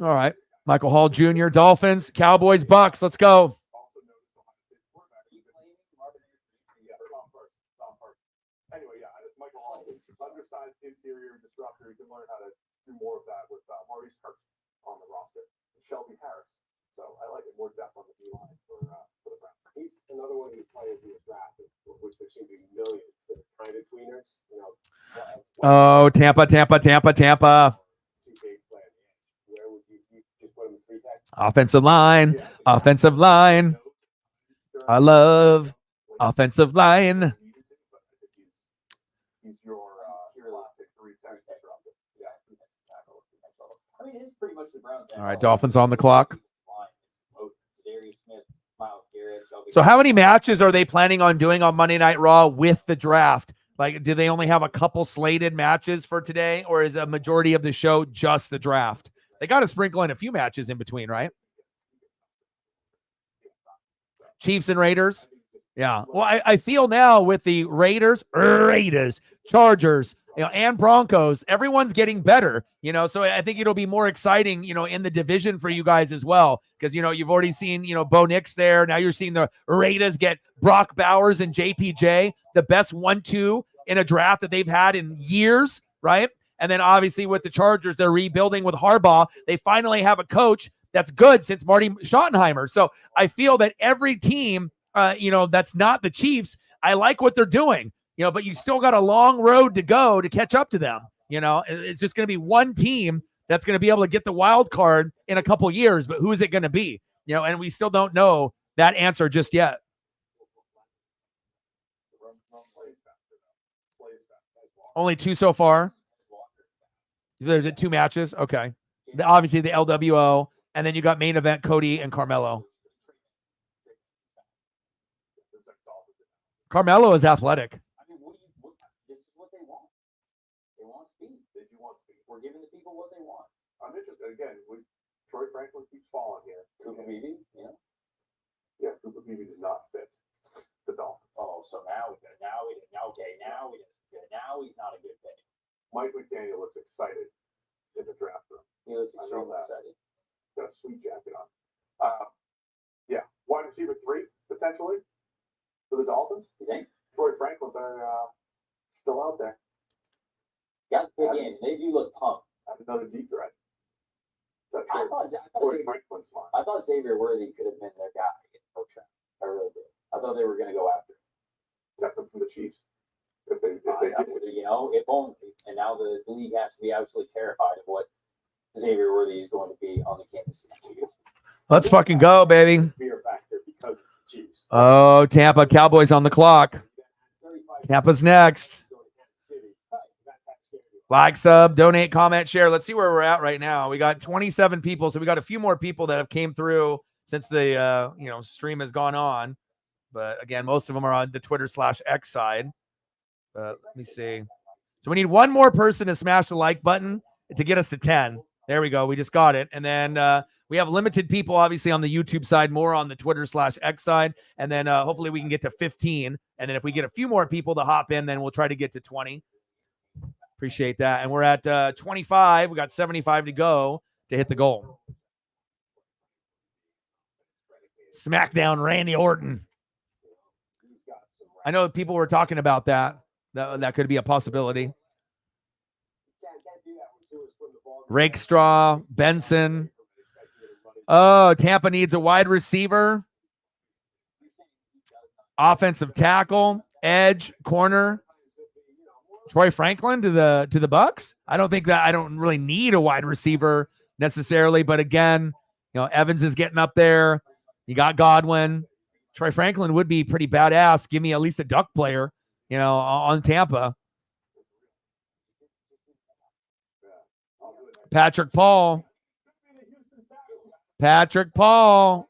All right. Michael Hall Jr., Dolphins, Cowboys, Bucks. Let's go. Anyway, Michael Hall, undersized interior disruptor. You can learn how to do more of that with Maurice Hurst on the roster. Shelby Harris. So I like it, more depth on the D-line for the Browns. He's another one of these players who was drafted, which there seem to be millions that are kind of tweeners. Oh, Tampa. Too big play on the edge. Where would you just put him in 3 tech? Offensive line. Offensive line. I love offensive line. He's your classic 3-tech disruptor. Yeah, I mean, it's pretty much the Browns. All right, Dolphins on the clock. Darius Smith, Myles Garrett, Shelby. So how many matches are they planning on doing on Monday Night Raw with the draft? Like, do they only have a couple slated matches for today, or is a majority of the show just the draft? They got to sprinkle in a few matches in between, right? Chiefs and Raiders. Yeah. Well, I feel now with the Raiders, Chargers, and Broncos, everyone's getting better, so I think it'll be more exciting, in the division for you guys as well. Because, you've already seen, Bo Nix there. Now you're seeing the Raiders get Brock Bowers and JPJ, the best 1-2 in a draft that they've had in years, right? And then obviously with the Chargers, they're rebuilding with Harbaugh. They finally have a coach that's good since Marty Schottenheimer. So I feel that every team, that's not the Chiefs, I like what they're doing, but you still got a long road to go to catch up to them. It's just going to be one team that's going to be able to get the wild card in a couple years, but who is it going to be? And we still don't know that answer just yet. Only 2 so far. There's 2 matches. Okay. Obviously the LWO, and then you got main event Cody and Carmelo. Carmelo is athletic. I mean, this is what they want. They want speed. They do want speed. We're giving the again, Troy Franklin keeps falling here. Cooper Beebe, yeah. Yeah, Cooper Beebe does not fit the Dolphins. Oh, so now he's not a good pick. Mike McDaniel looks excited in the draft room. He looks I know extremely that. excited. He's got a sweet jacket on. Yeah, wide receiver 3 potentially for the Dolphins. You think? Troy Franklin's still out there. Got to pick in. They do look pumped. That's another deep threat. That's I Troy thought Franklin's smart. I thought Xavier Worthy could have been their guy in the first round. I really did. I thought they were going to go after him. Kept them from the Chiefs. If they did. You know, if only. And now the league has to be absolutely terrified of what Xavier Worthy is going to be on the Kansas City Chiefs. Let's fucking go, baby. Fear factor because it's the Chiefs. Oh, Tampa Cowboys on the clock. Tampa's next. Like, sub, donate, comment, share. Let's see where we're at right now. We got 27 people, so we got a few more people that have came through since the stream has gone on. But again, most of them are on the Twitter/X side. Let me see. So we need one more person to smash the like button to get us to 10. There we go. We just got it. And then we have limited people, obviously, on the YouTube side, more on the Twitter/X side. And then hopefully we can get to 15. And then if we get a few more people to hop in, then we'll try to get to 20. Appreciate that. And we're at 25. We got 75 to go to hit the goal. SmackDown Randy Orton. I know people were talking about that. That could be a possibility. Rakestraw, Benson. Oh, Tampa needs a wide receiver, offensive tackle, edge, corner. Troy Franklin to the Bucks. I don't really need a wide receiver necessarily, but again, Evans is getting up there. You got Godwin. Troy Franklin would be pretty badass. Give me at least a Duck player, on Tampa. Patrick Paul. Patrick Paul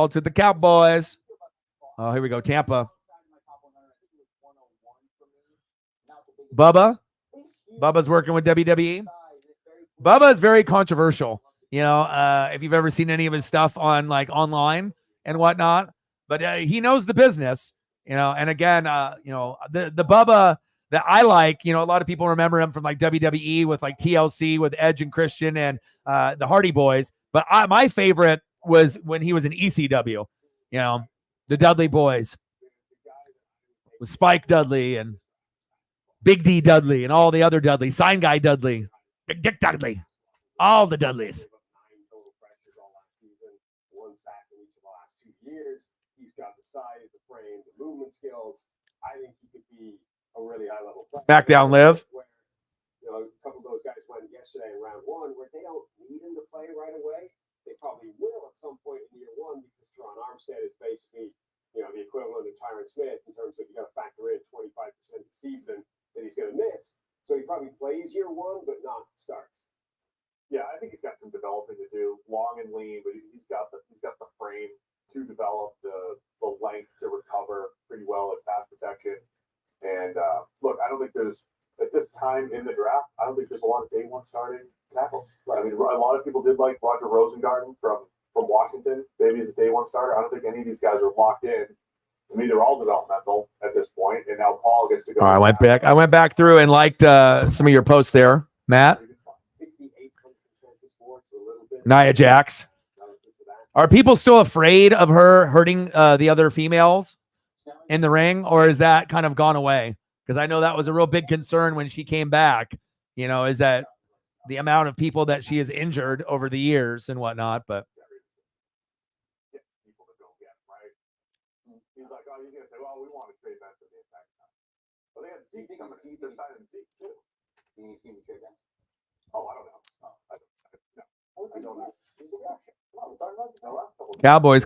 to the Cowboys. Oh, here we go. Tampa. Bubba's working with WWE. Bubba is very controversial. If you've ever seen any of his stuff on online and whatnot, but he knows the business, and again, the Bubba that I like, a lot of people remember him from WWE with TLC with Edge and Christian and the Hardy Boys. But my favorite was when he was in ECW, the Dudley Boys with Spike Dudley and Big D Dudley and all the other Dudleys, Sign Guy Dudley, Big Dick Dudley, all the Dudleys. 9 total pressures all last season, 1 sack in each of the last 2 years. He's got the size, the frame, the movement skills. I think he could be a really high-level player. SmackDown Live. Where, a couple of those guys went yesterday in round 1 where they don't need him to play right away. They probably will at some point in year 1 because Teron Armstead is basically, the equivalent of Tyron Smith in terms of you got to factor in 25% of the season that he's going to miss. So he probably plays year 1, but not starts. Yeah, I think he's got some developing to do, long and lean, but he's got the frame to develop, the length to recover pretty well at pass protection. And look, I don't think there's at this time in the draft, I don't think there's a lot of day 1 starting tackles. I mean, a lot of people did like Roger Rosengarten from Washington, maybe as a day 1 starter. I don't think any of these guys are locked in. To me, they're all developmental at this point, and now Paul gets to go. All right, I went back through and liked some of your posts there, Matt. 68 consensus boards, a little bit. Nia Jax. Are people still afraid of her hurting the other females in the ring, or is that kind of gone away? Because I know that was a real big concern when she came back, is that the amount of people that she has injured over the years and whatnot. But people that don't get right. He's like, oh, he's gonna say, well, we want to trade back to the impact time. Well, they have Zeke coming in. They're signing Zeke too. Do you need to trade that? Oh, I don't know. I don't know. Cowboys.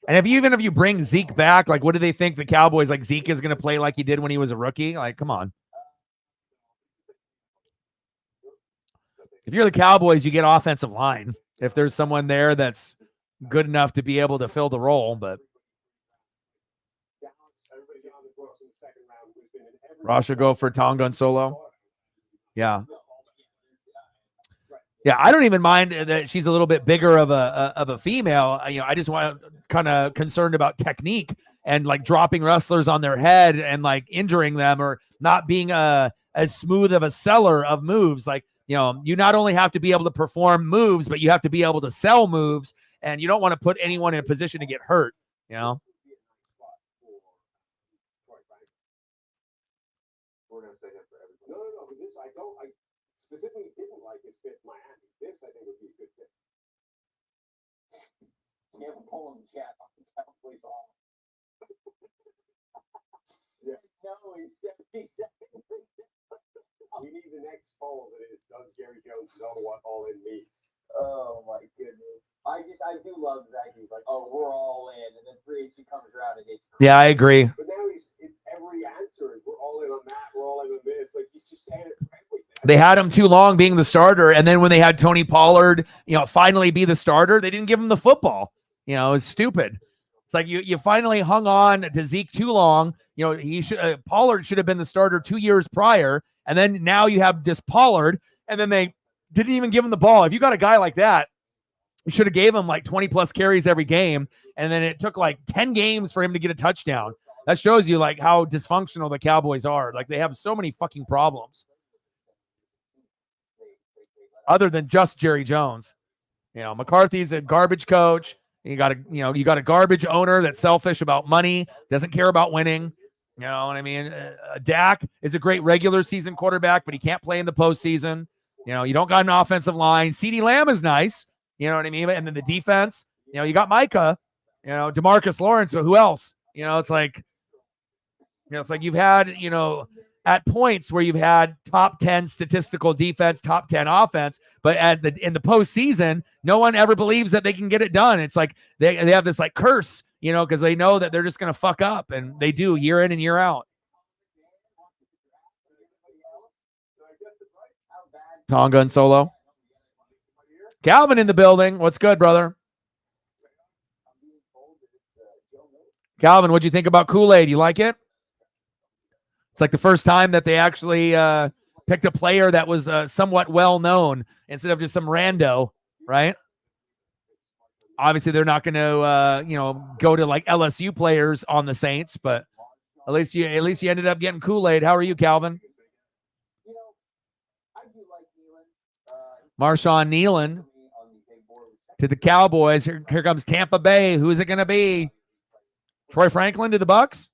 And if you bring Zeke back, what do they think the Cowboys, Zeke is going to play like he did when he was a rookie? Come on. If you're the Cowboys, you get offensive line. If there's someone there that's good enough to be able to fill the role, but Everybody on the books in the second round who's been in every Ross should go for Tonga and Solo. Yeah. Yeah, I don't even mind that she's a little bit bigger of a female. I just want kind of concerned about technique and like dropping wrestlers on their head and like injuring them or not being as smooth of a seller of moves. Like, you not only have to be able to perform moves, but you have to be able to sell moves, and you don't want to put anyone in a position to get hurt, We're gonna say him for everybody. No. But this, I specifically didn't like his fit in Miami. This, I think, would be a good fit. Can't pull him chat on the Cowboys all. Yeah. No, he's 72nd. We need the next poll that is, does Jerry Jones know what all in means? Oh my goodness. I do love that he's like, oh, we're all in, and then free agency comes around and it's Yeah, I agree. But now every answer is we're all in on that, we're all in on this. Like, he's just saying it frankly. They had him too long being the starter, and then when they had Tony Pollard, finally be the starter, they didn't give him the football. It was stupid. It's like you finally hung on to Zeke too long. Pollard should have been the starter 2 years prior, and then now you have just Pollard, and then they didn't even give him the ball. If you got a guy like that, you should have gave him like 20 plus carries every game, and then it took like 10 games for him to get a touchdown. That shows you like how dysfunctional the Cowboys are. Like, they have so many fucking problems. Other than just Jerry Jones, McCarthy's a garbage coach. You got a garbage owner that's selfish about money, doesn't care about winning. You know what I mean? Dak is a great regular season quarterback, but he can't play in the postseason. You don't got an offensive line. CeeDee Lamb is nice. You know what I mean? And then the defense, you got Micah, DeMarcus Lawrence, but who else? It's like you've had, at points where you've had top 10 statistical defense, top 10 offense, but in the postseason, no one ever believes that they can get it done. It's like they have this like curse, because they know that they're just going to fuck up, and they do year in and year out. Tonga and Solo. Calvin in the building. What's good, brother? Calvin, what'd you think about Kool-Aid? You like it? It's like the first time that they actually picked a player that was somewhat well-known instead of just some rando, right? Obviously, they're not going to, go to like LSU players on the Saints, but at least you ended up getting Kool-Aid. How are you, Calvin? Marshawn Nealon to the Cowboys. Here comes Tampa Bay. Who is it going to be? Troy Franklin to the Bucks?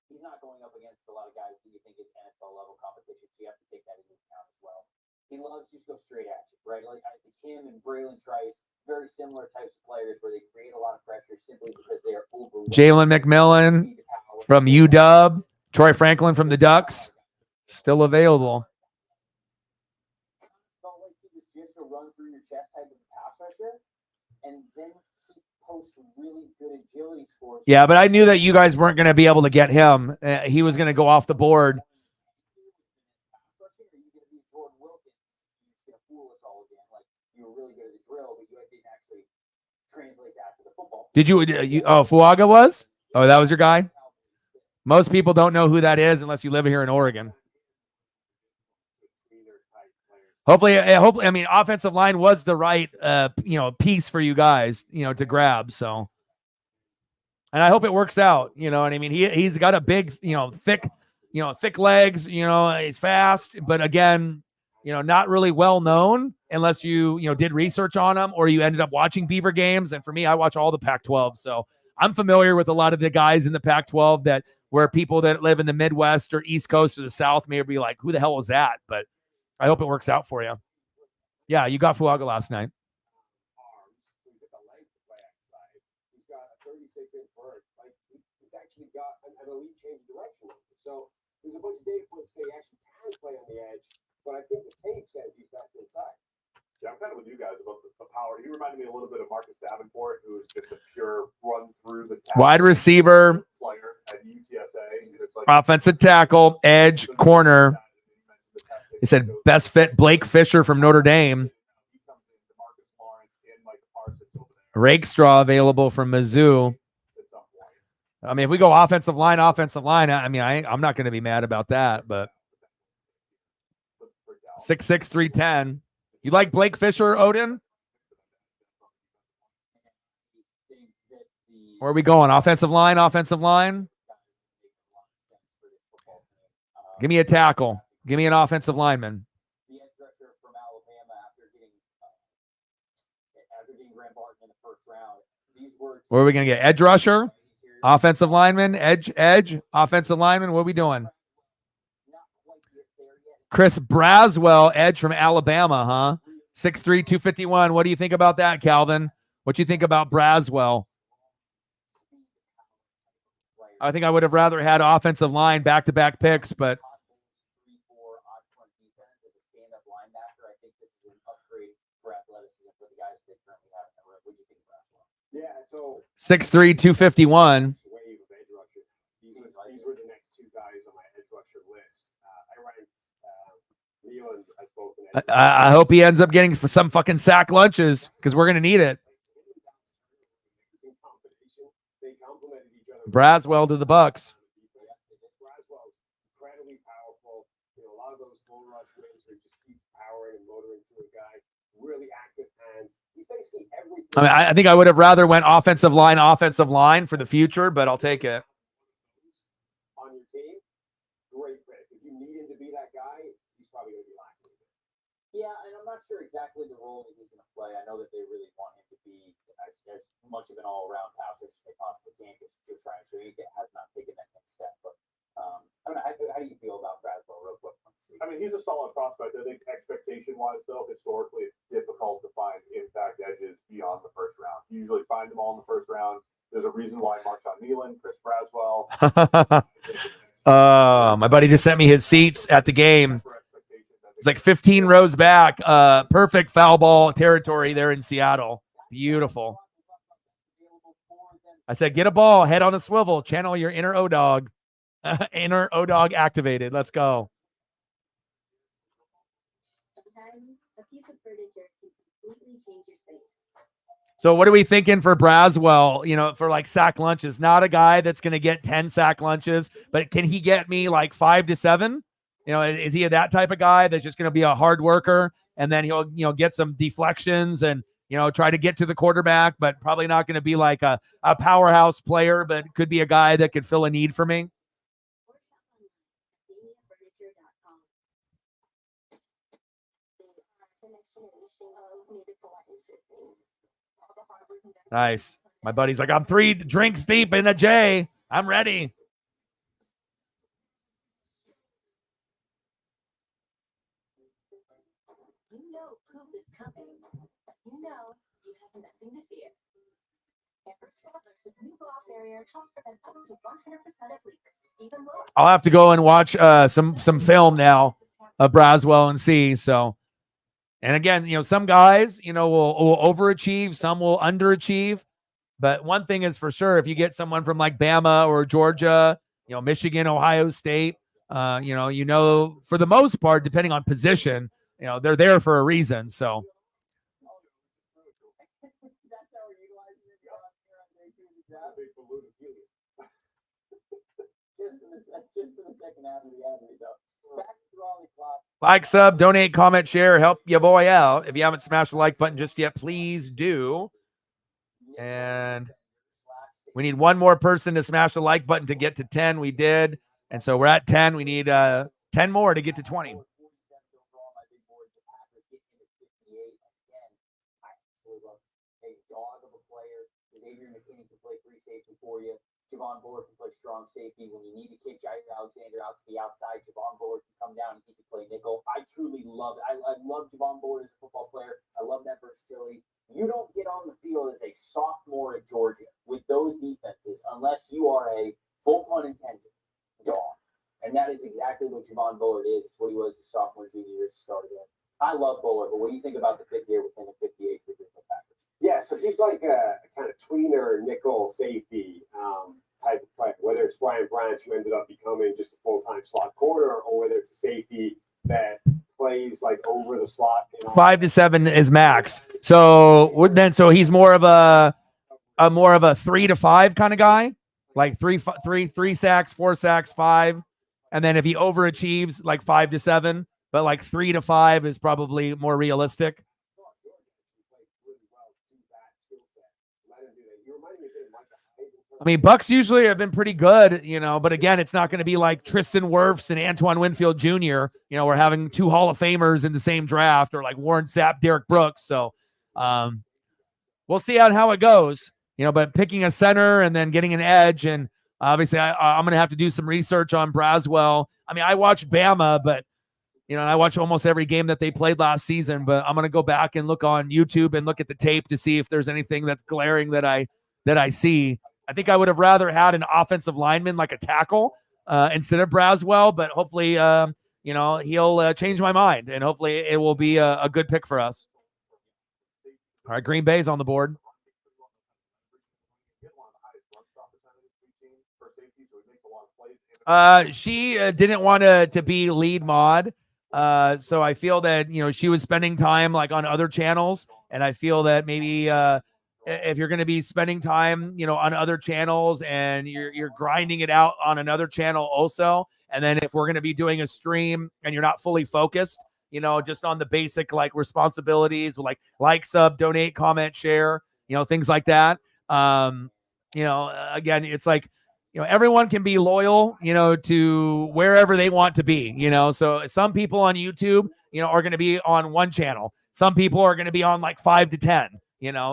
He's not going up against a lot of guys that you think is NFL level competition, so you have to take that into account as well. He loves just go straight at you, right? Like I think him and Braylon Trice, very similar types of players where they create a lot of pressure simply because they are overwhelmed. Jalen McMillan from UW, Troy Franklin from the Ducks, still available. Felt like he was just a run through your chest type of pass rusher, and then he posts really good agility scores. Yeah, but I knew that you guys weren't going to be able to get him. He was going to go off the board. Did you Fuaga was? Oh, that was your guy? Most people don't know who that is unless you live here in Oregon. Hopefully, I mean, offensive line was the right, piece for you guys, to grab. So, and I hope it works out. You know what I mean? He's got a big, thick legs. He's fast, but again, not really well known unless you did research on him or you ended up watching Beaver games. And for me, I watch all the Pac-12, so I'm familiar with a lot of the guys in the Pac-12 where people that live in the Midwest or East Coast or the South may be like, "Who the hell was that?" But I hope it works out for you. Yeah, you got Fuaga last night. He's got a 36-inch vert. Like, he's actually got an elite change of direction. So there's a bunch of data points say he actually can play on the edge, but I think the tape says he's best inside. Yeah, I'm kind of with you guys about the power. He reminded me a little bit of Marcus Davenport, who is just a pure run through the Wide receiver, player at UTSA. It's like offensive tackle, edge, corner. He said best fit Blake Fisher from Notre Dame. Rakestraw available from Mizzou. at some point. I mean, if we go offensive line, I'm not going to be mad about that. But For Dallas. 6'6", 310. You like Blake Fisher, Odin? Where are we going? Offensive line, offensive line. Give me a tackle. Give me an offensive lineman. The edge rusher from Alabama after getting Graham Barton in the first round. These were Where are we going to get? Edge rusher, offensive lineman, edge, offensive lineman. What are we doing? not quite yet there yet. Chris Braswell, edge from Alabama, huh? 6'3", 251. What do you think about that, Calvin? What do you think about Braswell? I think I would have rather had offensive line back-to-back picks, but 3-4 odd front defense as a stand-up linebacker. I think this is an upgrade for athleticism for the guys they currently have in the room. What do you think, Braswell? Yeah, so 6'3", 251. wave of edge rusher. These were the next two guys on my edge rusher list. I ranked Leland as both an edge rusher. I hope he ends up getting some fucking sack lunches because we're going to need it. In combination, they complemented each other. Braswell to the Bucks. Braswell's incredibly powerful. You know, a lot of those bull rush wins where he just keeps powering and motoring through a guy. Really active hands. He's basically everything. I mean, I think I would have rather went offensive line for the future, but I'll take it. On your team, great pick. If you need him to be that guy, he's probably going to be lacking. Yeah, and I'm not sure exactly the role that he's going to play. I know that they really want him to be as much of an all-around passer as they possibly can because Joe Tryon has not taken that next step. But I don't know, how do you feel about Braswell real quick? I mean, he's a solid prospect. I think expectation-wise, though, historically, it's difficult to find impact edges beyond the first round. You usually find them all in the first round. There's a reason why Marshawn Nealon, Chris Braswell. My buddy just sent me his seats at the game. It's like 15 rows back. Perfect foul ball territory there in Seattle. Beautiful. I said, get a ball, head on a swivel, channel your inner O-Dog. Inner O-Dog activated. Let's go. Sometimes a piece of furniture can completely change your space. So what are we thinking for Braswell, for like sack lunches? Not a guy that's going to get 10 sack lunches, but can he get me like 5 to 7? Is he that type of guy that's just going to be a hard worker and then he'll, get some deflections and, try to get to the quarterback, but probably not going to be like a powerhouse player, but could be a guy that could fill a need for me? Or shop online at DamiaFurniture.com. They are the next generation of native Hawaiian surfing. All the hard work and Nice. My buddy's like, I'm 3 drinks deep in a J. I'm ready. You know poop is coming, but you know you have nothing to fear. Amber Swaddlers with new block barrier helps prevent up to 100% of leaks, even more. I'll have to go and watch some film now of Braswell and see. So, and again, some guys, will overachieve, some will underachieve. But one thing is for sure, if you get someone from like Bama or Georgia, Michigan, Ohio State, for the most part, depending on position, they're there for a reason. So That's how we're utilizing it here on day 2 of the draft. Big balloon of helium. Just for the second half of the average, though. Back to the Raleigh clock. like, sub, donate, comment, share, help your boy out. If you haven't smashed the like button just yet, please do. And we need one more person to smash the like button to get to 10. We did. And so we're at 10. We need 10 more to get to 20. Xavier McKinney can play free safety for you. Javon Bullard can play strong safety. When you need to kick Jair Alexander out to the outside, Javon Bullard can come down and he can play nickel. I truly love it. I love Javon Bullard as a football player. I love that versatility. You don't get on the field as a sophomore at Georgia with those defenses unless you are a full pun intended dog. And that is exactly what Javon Bullard is. It's what he was his sophomore, junior year started in. I love Bullard, but what do you think about the fit here within the 58 for the Packers? Yeah, so he's like a kind of tweener nickel safety type of player, whether it's Brian Branch, who ended up becoming just a full-time slot corner, or whether it's a safety that plays like over the slot. 5 to 7 is max. So he's more of a 3 to 5 kind of guy, like three sacks, 4 sacks, 5, and then if he overachieves, like 5 to 7, but like 3 to 5 is probably more realistic. I mean, Bucks usually have been pretty good, but again, it's not going to be like Tristan Wirfs and Antoine Winfield Jr. We're having 2 Hall of Famers in the same draft, or like Warren Sapp, Derek Brooks. So we'll see how it goes, but picking a center and then getting an edge. And obviously I'm going to have to do some research on Braswell. I mean, I watched Bama, but I watch almost every game that they played last season, but I'm going to go back and look on YouTube and look at the tape to see if there's anything that's glaring that I see. I think I would have rather had an offensive lineman like a tackle instead of Braswell, but hopefully, he'll change my mind, and hopefully it will be a good pick for us. All right, Green Bay's on the board. She didn't want to be lead mod, so I feel that she was spending time like on other channels, and I feel that maybe if you're going to be spending time, on other channels and you're grinding it out on another channel also, and then if we're going to be doing a stream and you're not fully focused, just on the basic like responsibilities, like, sub, donate, comment, share, things like that. Again, it's like, everyone can be loyal, to wherever they want to be, so some people on YouTube, are going to be on one channel. Some people are going to be on like 5 to 10,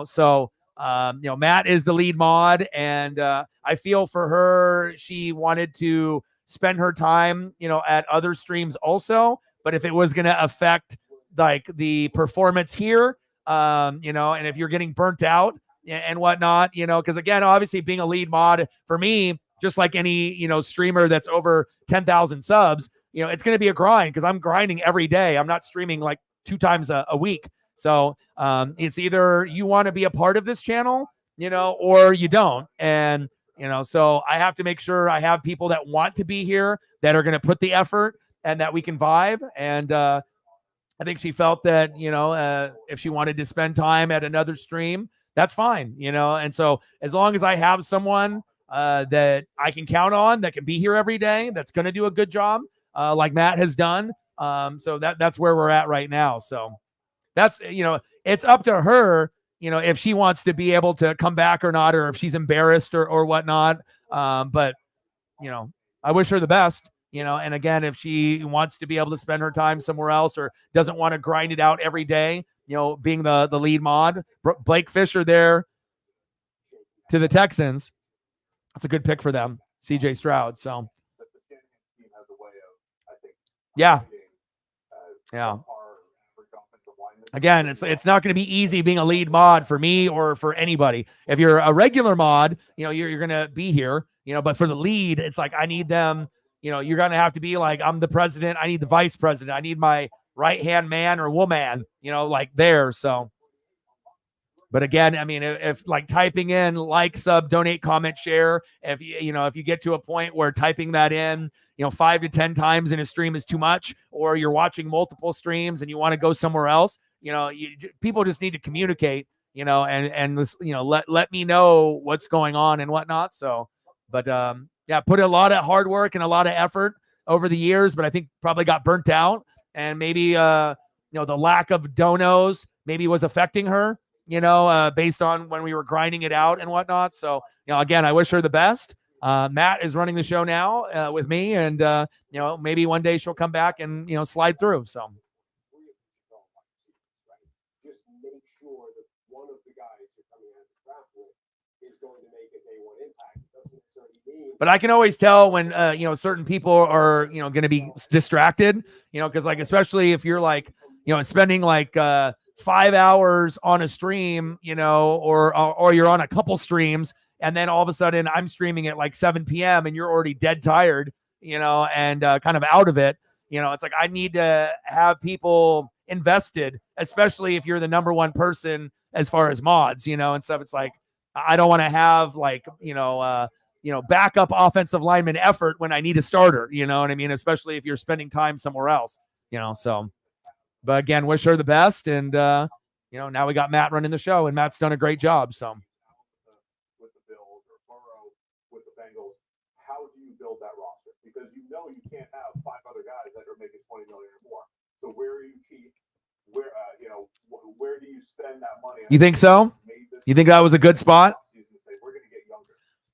so Matt is the lead mod, and I feel for her, she wanted to spend her time, at other streams also. But if it was going to affect like the performance here, and if you're getting burnt out and whatnot, because again, obviously being a lead mod for me, just like any, streamer that's over 10,000 subs, it's going to be a grind because I'm grinding every day. I'm not streaming like 2 times a week. So it's either you want to be a part of this channel, or you don't. And, so I have to make sure I have people that want to be here, that are going to put the effort, and that we can vibe. And I think she felt that, if she wanted to spend time at another stream, that's fine, And so as long as I have someone that I can count on, that can be here every day, that's going to do a good job, like Matt has done. So that's where we're at right now. So that's, it's up to her, if she wants to be able to come back or not, or if she's embarrassed or whatnot. But, I wish her the best, and again, if she wants to be able to spend her time somewhere else or doesn't want to grind it out every day, being the lead mod, Blake Fisher there to the Texans. That's a good pick for them. CJ Stroud. So, yeah. Again, it's not going to be easy being a lead mod for me or for anybody. If you're a regular mod, you're going to be here, but for the lead, it's like, I need them, you're going to have to be like, I'm the president. I need the vice president. I need my right-hand man or woman, like there. So, but again, I mean, if like typing in like, sub, donate, comment, share, if you get to a point where typing that in, 5 to 10 times in a stream is too much, or you're watching multiple streams and you want to go somewhere else, people just need to communicate, and this, let me know what's going on and whatnot. So, but yeah, put a lot of hard work and a lot of effort over the years, but I think probably got burnt out, and maybe the lack of donos maybe was affecting her, based on when we were grinding it out and whatnot. So, again, I wish her the best. Matt is running the show now with me, and maybe one day she'll come back and slide through. So. Just make sure that one of the guys you're coming out of the draft with is going to make a day one impact. It doesn't necessarily mean. But I can always tell when certain people are going to be distracted. Because like, especially if you're like spending like 5 hours on a stream, or you're on a couple streams, and then all of a sudden I'm streaming at like 7 p.m. and you're already dead tired, and kind of out of it. It's like, I need to have people invested, especially if you're the number one person as far as mods, and stuff. It's like, I don't want to have like, backup offensive lineman effort when I need a starter, you know what I mean? Especially if you're spending time somewhere else, so But again, wish her the best. And, now we got Matt running the show, and Matt's done a great job. So with the Bills or Burrow with the Bengals, how do you build that roster? Because you can't have 5 other guys that are making 20 million or more. So where do you keep? Where do you spend that money? You think so? You think that was a good spot? We're going to get younger.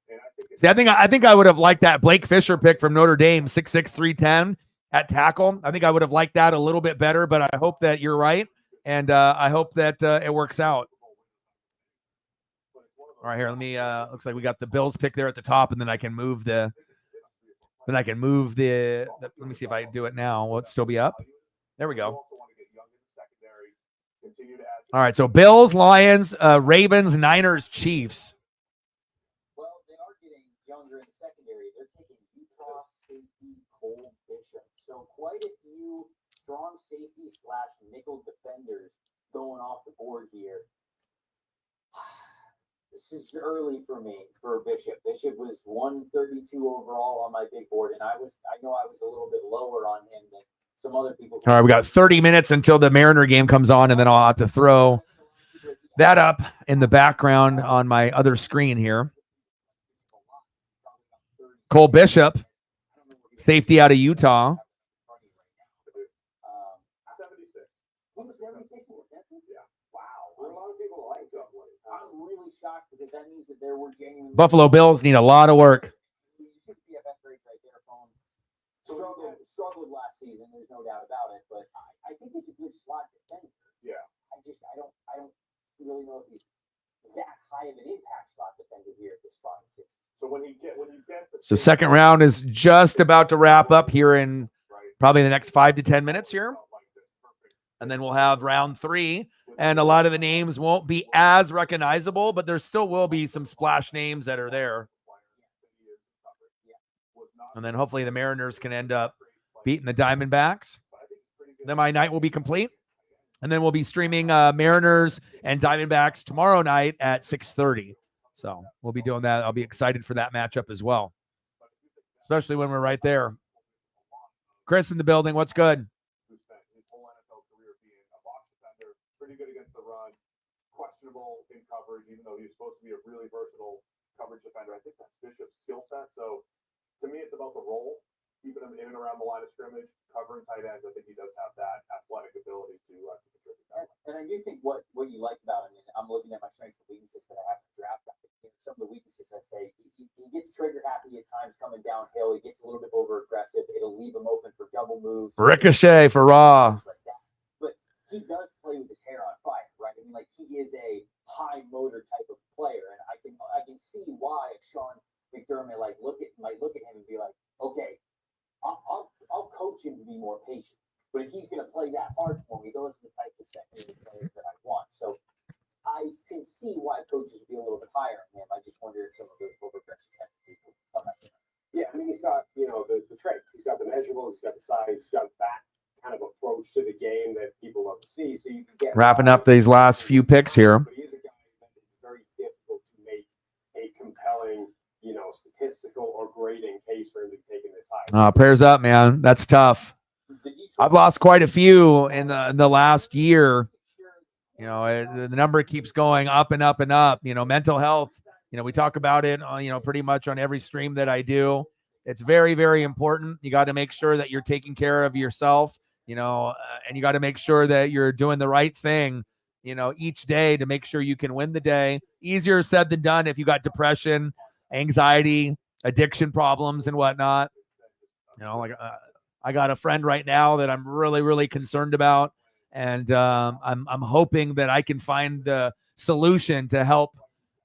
And See, I think I would have liked that Blake Fisher pick from Notre Dame, 6'6", 310 at tackle. I think I would have liked that a little bit better, but I hope that you're right, and I hope that it works out. All right, here, let me. Looks like we got the Bills pick there at the top, and then I can move the. Let me see if I do it now. Will it still be up? There we go. All right, so Bills, Lions, Ravens, Niners, Chiefs. Well, they are getting younger in the secondary. They're taking Utah safety Cole Bishop. So quite a few strong safety / nickel defenders going off the board here. This is early for me for Bishop. Bishop was 132 overall on my big board, and I know I was a little bit lower on him than some other people. All right, we got 30 minutes until the Mariner game comes on, and then I'll have to throw that up in the background on my other screen here. Cole Bishop, safety out of Utah. 76 in the census? Yeah. Wow. A lot of people like that one. I'm really shocked because that means that there were genuine Buffalo Bills need a lot of work. You see the PFF grades right there, phone. Struggled last season, there's no doubt about it, but I think he's a good slot defender. Yeah. I don't really know if he's that high of an impact slot defender here at this spot in 60. So when you get So second round is just about to wrap up here in probably the next 5 to 10 minutes here. And then we'll have round 3. And a lot of the names won't be as recognizable, but there still will be some splash names that are there. And then hopefully the Mariners can end up beating the Diamondbacks. Then my night will be complete. And then we'll be streaming Mariners and Diamondbacks tomorrow night at 6:30. So we'll be doing that. I'll be excited for that matchup as well, especially when we're right there. Chris in the building. What's good? Who spent his whole NFL career being a box defender, pretty good against the run, questionable in coverage, even though he's supposed to be a really versatile coverage defender. I think that's Bishop's skill set. So to me, it's about the role, keeping him in and around the line of scrimmage, covering tight ends. I think he does have that athletic ability to contribute. And I do think what you like about him, and I'm looking at my strengths and weaknesses that I have to draft. Some of the weaknesses, I say, he gets trigger happy at times coming downhill. He gets a little bit over aggressive. It'll leave him open for double moves. Ricochet for Raw. Like that. But he does play with his hair on fire, right? I mean, like, he is a high motor type of player, and I can see why Sean McDermott might look at him and be like, okay, I'll coach him to be more patient. But if he's going to play that hard for me, those are the types of secondary players that I want. So I can see why coaches would be a little bit higher on him. I just wonder if some of those over-aggressive tendencies will come out. Yeah, I mean, he's got, the traits. He's got the measurables, he's got the size, he's got that kind of approach to the game that people love to see. So you can get Wrapping up these last few picks here. But he is a guy that it's very difficult to make a compelling, statistical or grading case for him to be taken this high. Prayers up, man. That's tough. I've lost quite a few in the last year. The number keeps going up and up and up. Mental health, we talk about it, pretty much on every stream that I do. It's very, very important. You got to make sure that you're taking care of yourself, and you got to make sure that you're doing the right thing, each day to make sure you can win the day. Easier said than done if you got depression, anxiety, addiction problems and whatnot. I got a friend right now that I'm really, really concerned about. And I'm hoping that I can find the solution to help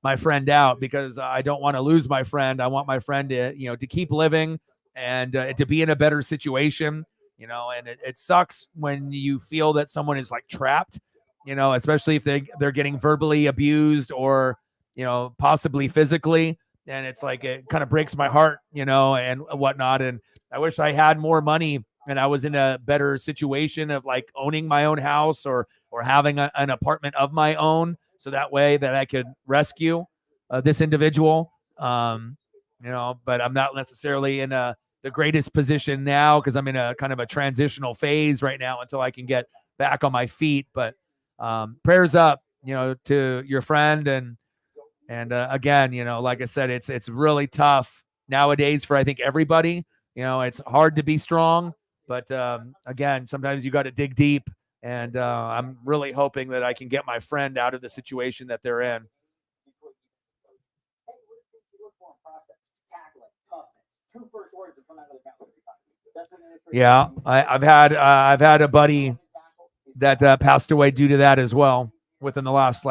my friend out, because I don't want to lose my friend. I want my friend to, to keep living and to be in a better situation, and it sucks when you feel that someone is like trapped, especially if they're getting verbally abused or, possibly physically. And it's like, it kind of breaks my heart, and whatnot. And I wish I had more money and I was in a better situation of like owning my own house or having an apartment of my own. So that way that I could rescue this individual, but I'm not necessarily in the greatest position now because I'm in a kind of a transitional phase right now until I can get back on my feet. But prayers up, to your friend. And again, like I said, it's really tough nowadays for, I think, everybody. It's hard to be strong, but again, sometimes you got to dig deep. And I'm really hoping that I can get my friend out of the situation that they're in. Yeah, I've had a buddy that passed away due to that as well within the last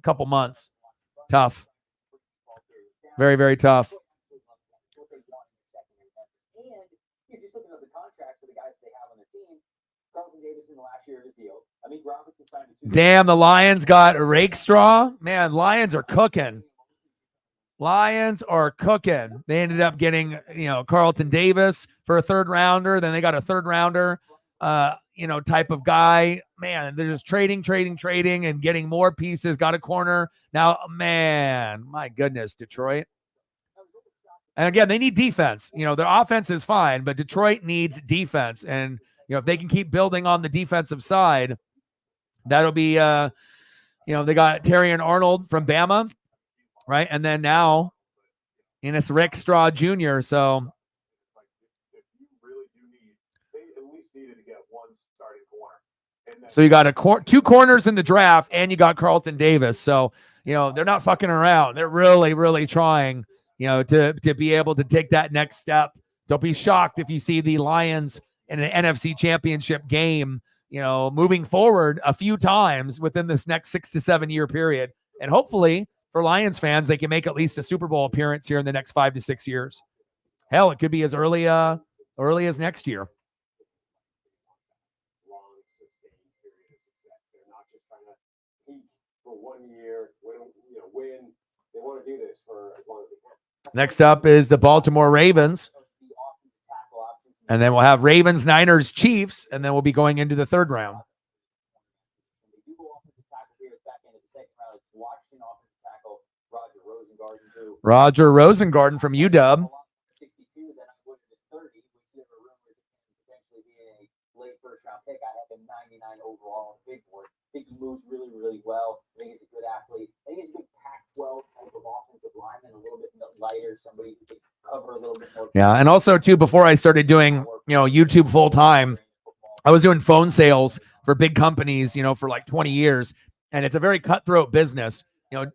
couple months. Tough, very, very tough. Damn, the Lions got Rakestraw. Man, Lions are cooking. Lions are cooking. They ended up getting, Carlton Davis for a third rounder. Then they got a third rounder, type of guy. Man, they're just trading and getting more pieces. Got a corner. Now, man, my goodness, Detroit. And again, they need defense. Their offense is fine, but Detroit needs defense. And, if they can keep building on the defensive side, that'll be, they got Terry and Arnold from Bama. Right. And then now, and it's Rakestraw Jr. So you got two corners in the draft, and you got Carlton Davis. So, they're not fucking around. They're really, really trying, to be able to take that next step. Don't be shocked if you see the Lions in an NFC championship game, moving forward a few times within this next 6 to 7 year period. And hopefully, for Lions fans, they can make at least a Super Bowl appearance here in the next 5 to 6 years. Hell, it could be as early as next year. Long, sustained period of success. They're not just trying to peak for 1 year, win. They want to do this for as long as they can. Next up is the Baltimore Ravens. And then we'll have Ravens, Niners, Chiefs, and then we'll be going into the third round. Roger Rosengarten from UW. I think he moves really, really well. I think he's a good athlete. I think he's a good Pac-12 type of offensive lineman, a little bit lighter, somebody who can cover a little bit more. Yeah, and also too, before I started doing, YouTube full time, I was doing phone sales for big companies, for like 20 years, and it's a very cutthroat business.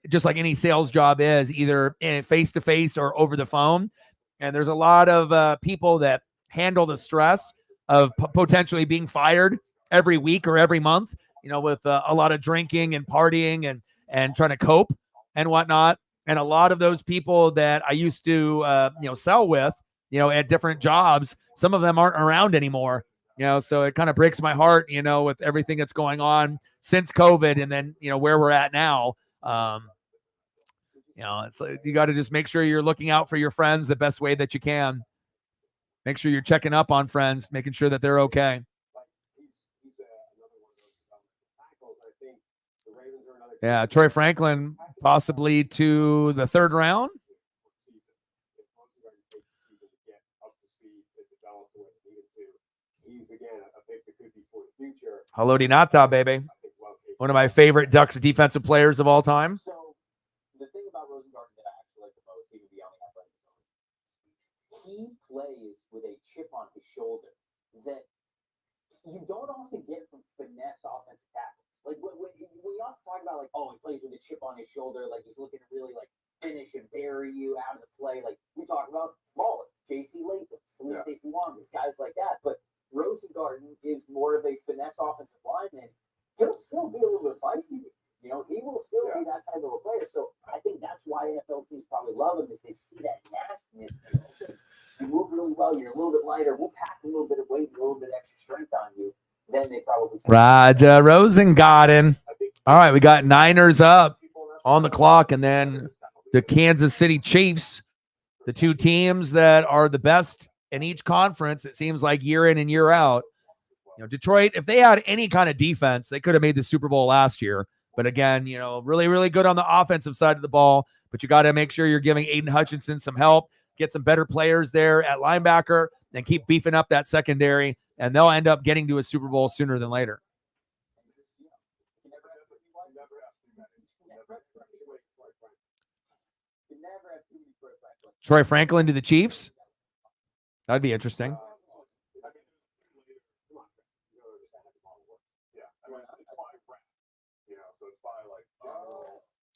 Just like any sales job is, either face to face or over the phone. And there's a lot of people that handle the stress of potentially being fired every week or every month, with a lot of drinking and partying and trying to cope and whatnot. And a lot of those people that I used to, sell with, at different jobs, some of them aren't around anymore, so it kind of breaks my heart, with everything that's going on since COVID and then, where we're at now. It's like you got to just make sure you're looking out for your friends the best way that you can. Make sure you're checking up on friends, making sure that they're okay. Yeah, Troy Franklin possibly to the third round. Haloti Ngata, baby. One of my favorite Ducks defensive players of all time. So the thing about Rosengarten that I actually like the most, even beyond the athletic, he plays with a chip on his shoulder that you don't often get from finesse offensive tackles. Like when you often talk about he plays with a chip on his shoulder, like he's looking to really finish and bury you out of the play. Like we talk about Mullen, J.C. Latham, Felice Fuamas, guys like that. But Rosengarten is more of a finesse offensive lineman. He'll still be a little bit feisty. He will still be that type of a player. So I think that's why NFL teams probably love him, is they see that nastiness. You move really well. You're a little bit lighter. We'll pack a little bit of weight, a little bit extra strength on you. Then they probably. Roger Rosengarten. All right, we got Niners up on the clock, and then the Kansas City Chiefs, the two teams that are the best in each conference. It seems like year in and year out. Detroit, if they had any kind of defense, they could have made the Super Bowl last year. But again, really, really good on the offensive side of the ball. But you got to make sure you're giving Aiden Hutchinson some help, get some better players there at linebacker, and keep beefing up that secondary. And they'll end up getting to a Super Bowl sooner than later. Troy Franklin to the Chiefs. That'd be interesting. Come on, you don't understand how the model works. Yeah, I mean, it's by round, you know, so it's by like,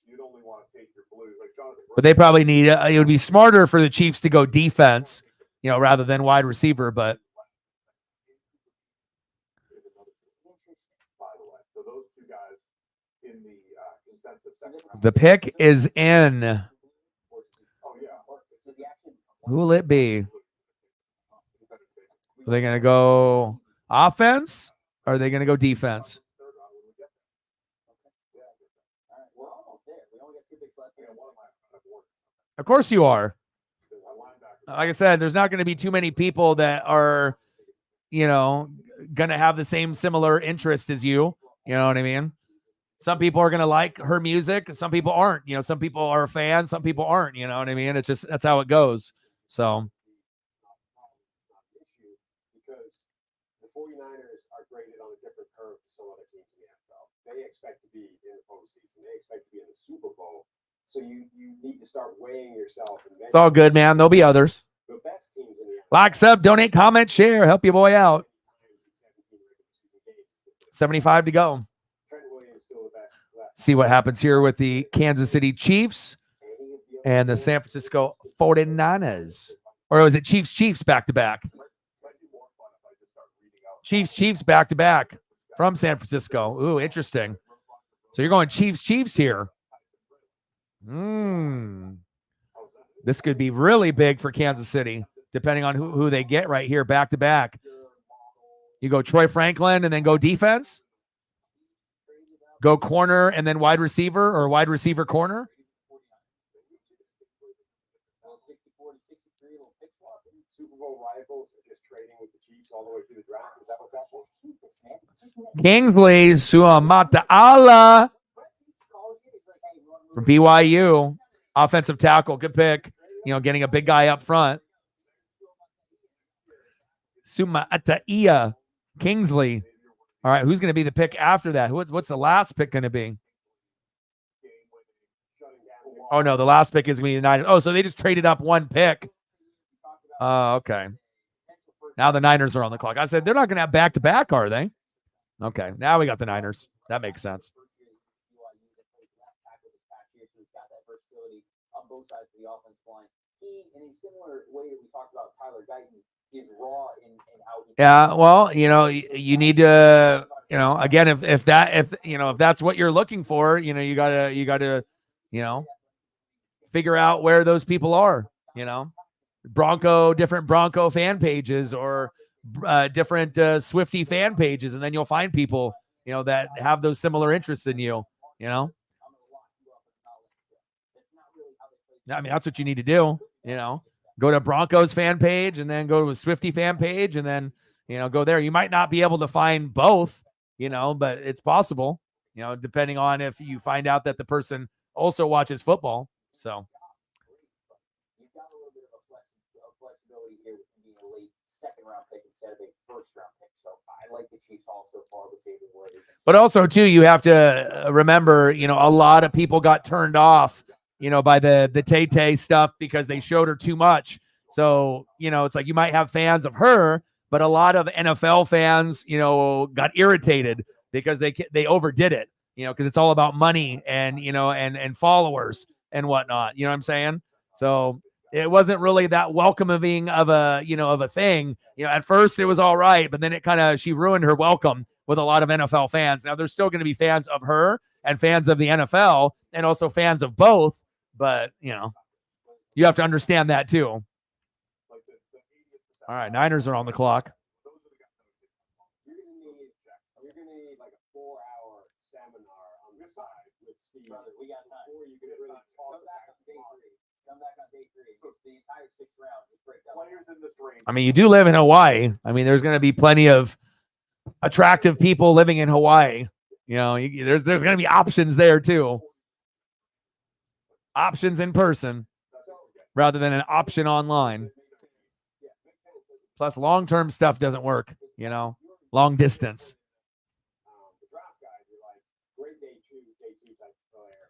you'd only want to take your blues, like Jonathan. But they probably need it would be smarter for the Chiefs to go defense, you know, rather than wide receiver. But By the way, so those two guys in the consensus second round. the pick is in. Oh yeah. Who will it be? Are they going to go offense? Or are they going to go defense? We're almost there. We only got 2 picks left. Of course you are. Like I said, there's not going to be too many people that are, you know, going to have the same similar interest as you. You know what I mean? Some people are going to like her music. Some people aren't. You know, some people are fans. Some people aren't. You know what I mean? It's just, that's how it goes. So. Because the 49ers are graded on a different curve to some other teams in the NFL. They expect to be in the postseason. They expect to be in the Super Bowl. So you need to start weighing yourself. And It's all good, man. There'll be others. The best teams in the NFL. Like, sub, donate, comment, share. Help your boy out. 75 to go. Trent Williams still the best left. See what happens here with the Kansas City Chiefs and the San Francisco 49ers. Or was it Chiefs back to back? Chiefs back to back from San Francisco. Ooh, interesting. So you're going Chiefs here. This could be really big for Kansas City, depending on who they get right here back to back. You go Troy Franklin and then go defense. Go corner and then wide receiver or wide receiver corner. Super Bowl rivals are just trading with the Chiefs all the way through the draft. Is that what's happening? Kingsley Suamataala from BYU, offensive tackle, good pick. You know, getting a big guy up front. Suamataia Kingsley. All right, who's going to be the pick after that? What's the last pick going to be? Oh no, the last pick is going to be the Niners. Oh, so they just traded up one pick. Okay. Now the Niners are on the clock. I said they're not going to have back-to-back, are they? Okay, now we got the Niners. That makes sense. Both sides of the offense line. He, in a similar way that we talked about Tyler Guyton, is raw in how he. Yeah, well, you know, you need to, you know, again, if that's what you're looking for, you know, you gotta, you know, figure out where those people are. You know, different Bronco fan pages or different Swiftie fan pages, and then you'll find people, you know, that have those similar interests in you. You know. I mean, that's what you need to do, you know, go to Broncos fan page and then go to a Swiftie fan page and then, you know, go there. You might not be able to find both, you know, but it's possible, you know, depending on if you find out that the person also watches football. So. You've got a little bit of flexibility here with being a late second-round pick instead of a first-round pick. So I like the Chiefs also far with Xavier Woods. But also, too, you have to remember, you know, a lot of people got turned off, you know, by the Tay-Tay stuff because they showed her too much. So, you know, it's like you might have fans of her, but a lot of NFL fans, you know, got irritated because they overdid it, you know, because it's all about money and, you know, and followers and whatnot. You know what I'm saying? So it wasn't really that welcoming of a, you know, of a thing. You know, at first it was all right, but then she ruined her welcome with a lot of NFL fans. Now there's still going to be fans of her and fans of the NFL and also fans of both. But, you know, you have to understand that too. All right, Niners are on the clock. You're gonna need like a 4-hour seminar on the side with Steve. Brother, we got time. Before you can really talk Come back on day 3. Come back on day 3. It's the entire 6th round. Just break down. Players in this range. I mean, you do live in Hawaii. I mean, there's going to be plenty of attractive people living in Hawaii. You know, there's going to be options there too. Options in person rather than an option online. Plus, long-term stuff doesn't work, you know, long distance. The draft guys are like great day two type of player.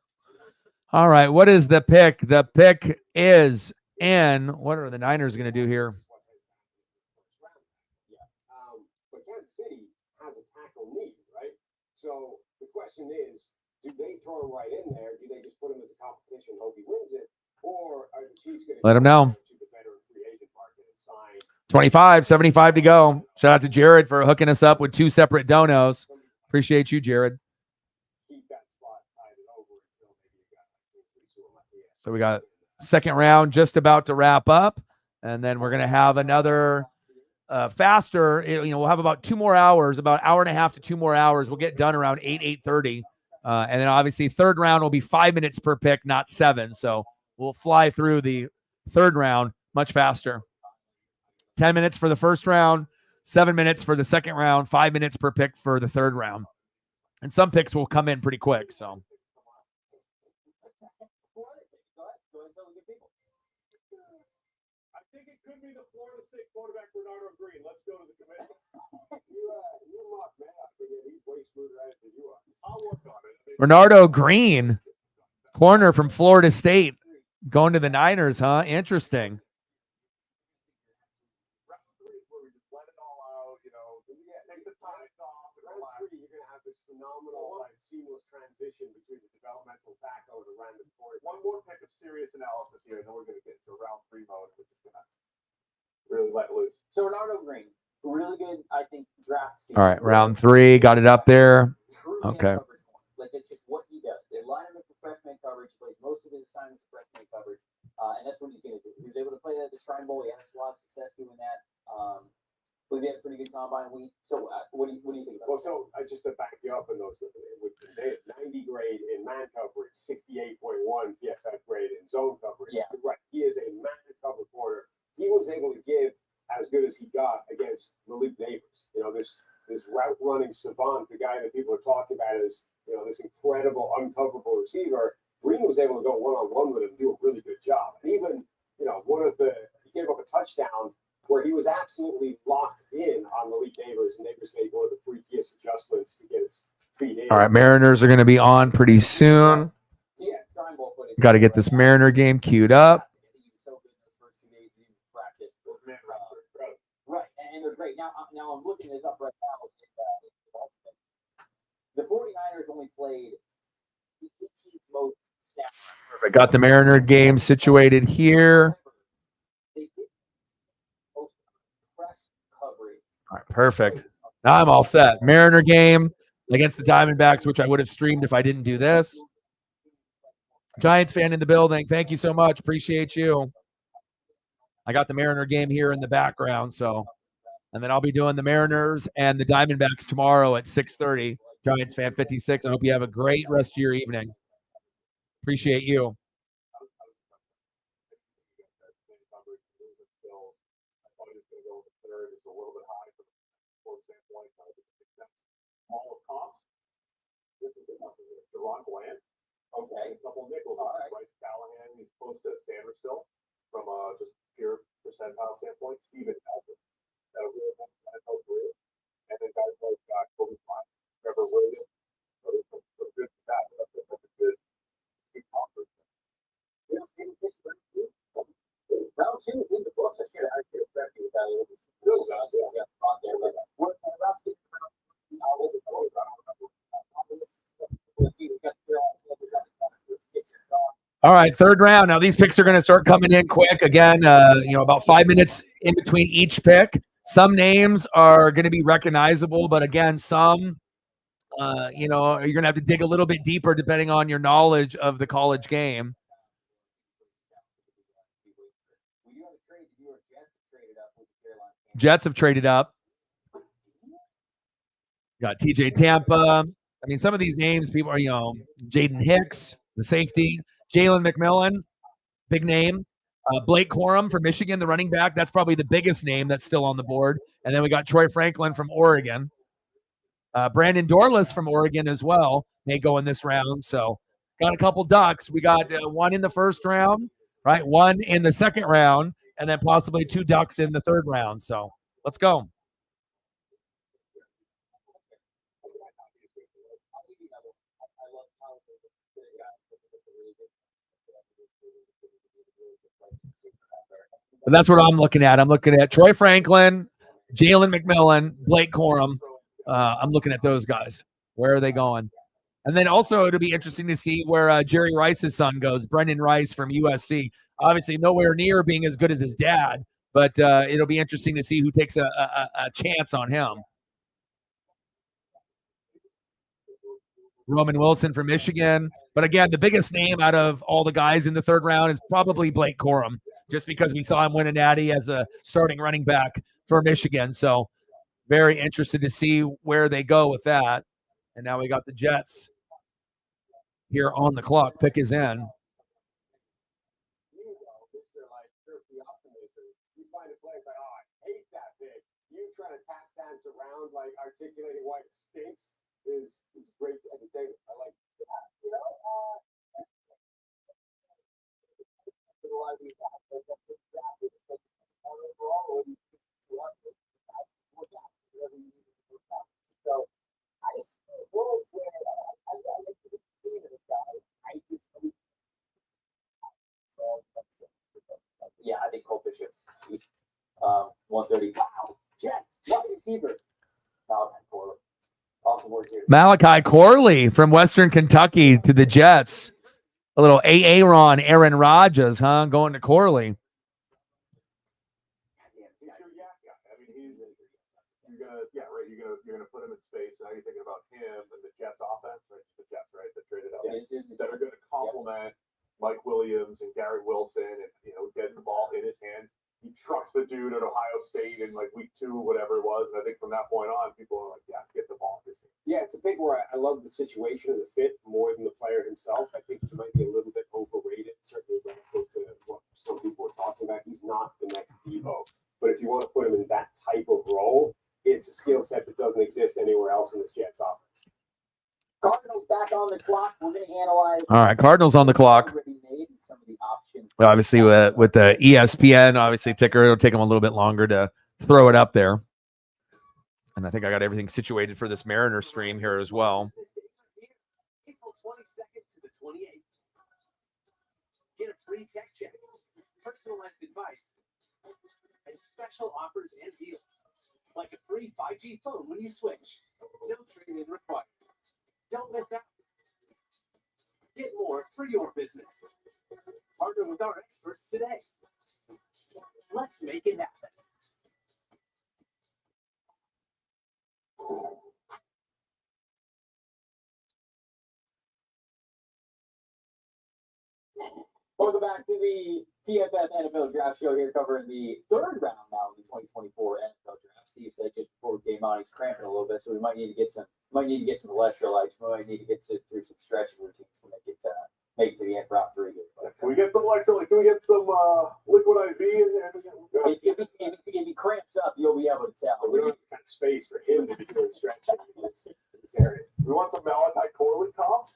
All right, what is the pick? The pick is And what are the Niners going to do here? But Kansas City has a tackle need, right? So the question is, do they throw him right in there? Do they just put him as a competition, hope he wins it, or are the Chiefs going to Let him know. to the veteran free agent market and sign 25, 75 to go. Shout out to Jared for hooking us up with 2 separate donos. Appreciate you, Jared. keep that spot tied over until maybe you got So we got second round just about to wrap up, and then we're going to have another faster. We'll have about 2 more hours, about hour and a half to 2 more hours. We'll get done around 8:30, and then obviously third round will be 5 minutes per pick, not 7. So we'll fly through the third round much faster. 10 minutes for the first round, 7 minutes for the second round, 5 minutes per pick for the third round, and some picks will come in pretty quick. So. I think it could be the Florida State quarterback Bernardo Green. Let's go to the committee. you mock man, he's way smoother at it than you are. I'll work on it. Bernardo Green, corner from Florida State, going to the Niners, huh? Interesting. Round 3 is where we just let it all out, take the time off and Round relax. 3, you're going to have this phenomenal, seamless transition between the developmental tackle and the random quarterback. One more pick of serious analysis here, and then we're going to get into round 3 mode. We're just going to really let loose. So Bernardo Green, really good, I think, draft season. All right, round 3, got it up there. True Okay. man coverage point. Like, that's just what he does. They line him up for freshman coverage, plays most of his assignments for freshman coverage, and that's what he's going to do. He was able to play that at the Shrine Bowl. He had a lot of success doing that. But he had a pretty good combine week. So what do you think about Well, that? so just to back you up in those, with the 90 grade in man coverage, 68.1 PFF grade in zone coverage. Yeah. You're right. He is a man cover corner. He was able to give as good as he got against Malik Neighbors. This route running savant, the guy that people are talking about as this incredible uncoverable receiver. Green was able to go one-on-one with him, do a really good job. And even he gave up a touchdown where he was absolutely locked in on Malik Neighbors, and Neighbors made one of the freakiest adjustments to get his feet in. All right, Mariners are going to be on pretty soon. So yeah, Shrine Bowl footage. Got to get this Mariner game queued up. He was so good in those first 2 days he practiced. Right, and they're great. Now I'm looking this up right now. The 49ers only played the 18th most snaps. I got the Mariner game situated here. They did most press coverage. All right, perfect. Now I'm all set. Mariner game against the Diamondbacks, which I would have streamed if I didn't do this. Giants fan in the building. Thank you so much. Appreciate you. I got the Mariner game here in the background, and then I'll be doing the Mariners and the Diamondbacks tomorrow at 6:30. Giants fan 56. I hope you have a great rest of your evening. Appreciate you. Deron Bland. Okay. A couple of nickels. All right. Bryce Callahan, he's close to Sanders still from just pure percentile standpoint. Steven Alford. That'll really help NFL career. And then guys like Kobe Bryant, Trevor Williams. So good for that. That's a good conference. Round 2 in the books. I should have actually expected that a little bit. Good. Yeah, thought there, but what about the let's see, we got All right, third round. Now these picks are going to start coming in quick. Again, about 5 minutes in between each pick. Some names are going to be recognizable, but again, some, you're going to have to dig a little bit deeper depending on your knowledge of the college game. Jets have traded up. Got TJ Tampa. I mean, some of these names, people are, Jaden Hicks, the safety, Jalen McMillan, big name. Blake Corum from Michigan, the running back. That's probably the biggest name that's still on the board. And then we got Troy Franklin from Oregon. Brandon Dorless from Oregon as well may go in this round. So got a couple Ducks. We got one in the first round, right? One in the second round, and then possibly 2 Ducks in the third round. So let's go. But that's what I'm looking at. I'm looking at Troy Franklin, Jalen McMillan, Blake Corum. I'm looking at those guys. Where are they going? And then also it'll be interesting to see where Jerry Rice's son goes, Brendan Rice from USC. Obviously nowhere near being as good as his dad, but it'll be interesting to see who takes a chance on him. Roman Wilson from Michigan. But again, the biggest name out of all the guys in the third round is probably Blake Corum, just because we saw him win a natty as a starting running back for Michigan. So very interested to see where they go with that. And now we got the Jets here on the clock. Pick is in. You know, Mr. Like Thirsty Optimism, you find a play, it's like, oh, I hate that pick. You trying to tap dance around, like articulating why it stinks is great entertainment. I like that. You know, so I just world where I like to see this guy. I just Yeah, I think Cole Bishop. 130. Wow, Jets, wide receiver. Malachi Corley. Off the board here. Malachi Corley from Western Kentucky to the Jets. A little Aaron Rodgers, huh? Going to Corley. I mean, you're gonna put him in space. Now you're thinking about him and the Jets offense, right? The Jets, right? That traded up. This is the That are going to complement Mike Williams and Gary Wilson, and getting the ball in his hands. He trucks the dude at Ohio State in like week 2, whatever it was, and I think from that point on, people are like, "Yeah, get the ball." Yeah, it's a pick where I love the situation and the fit more than the player himself. I think he might be a little bit overrated, certainly relative to what some people are talking about. He's not the next Devo, but if you want to put him in that type of role, it's a skill set that doesn't exist anywhere else in this Jets offense. Cardinals back on the clock. We're going to analyze. All right, Cardinals on the clock. Already made and some of the options. Obviously, with the ESPN, obviously ticker, it'll take them a little bit longer to throw it up there. And I think I got everything situated for this Mariner stream here as well. April 22nd to the 28th. Get a free tech check, personalized advice, and special offers and deals. Like a free 5G phone when you switch. No trade-in required. Don't miss out. Get more for your business. Partner with our experts today. Let's make it happen. Welcome back to the PFF NFL Draft Show here, covering the third round now of the 2024 NFL Draft. Steve said just before we came on, he's cramping a little bit, so we might need to get some electrolytes. We might need to get through some stretching routines to make it to the end round 3 here. Can we get some electrolyte? Can we get some liquid IV in there? If he cramps up, you'll be able to tell. We don't have space for him to be doing stretching in this area. We want some Malachi Corley comp.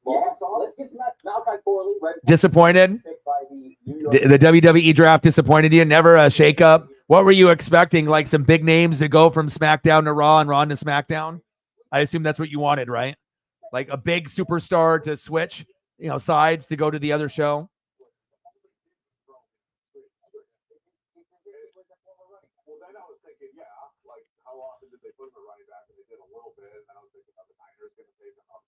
Yes, let's get some Malachi Corley. Right. Disappointed? Picked by the New York. The WWE draft disappointed you? Never a shakeup? What were you expecting? Like some big names to go from SmackDown to Raw and Raw to SmackDown? I assume that's what you wanted, right? Like a big superstar to switch, sides to go to the other show. Well, then I was thinking, like how often did they put him at running back? And they did a little bit, and then I was thinking, the Niners going to take him up.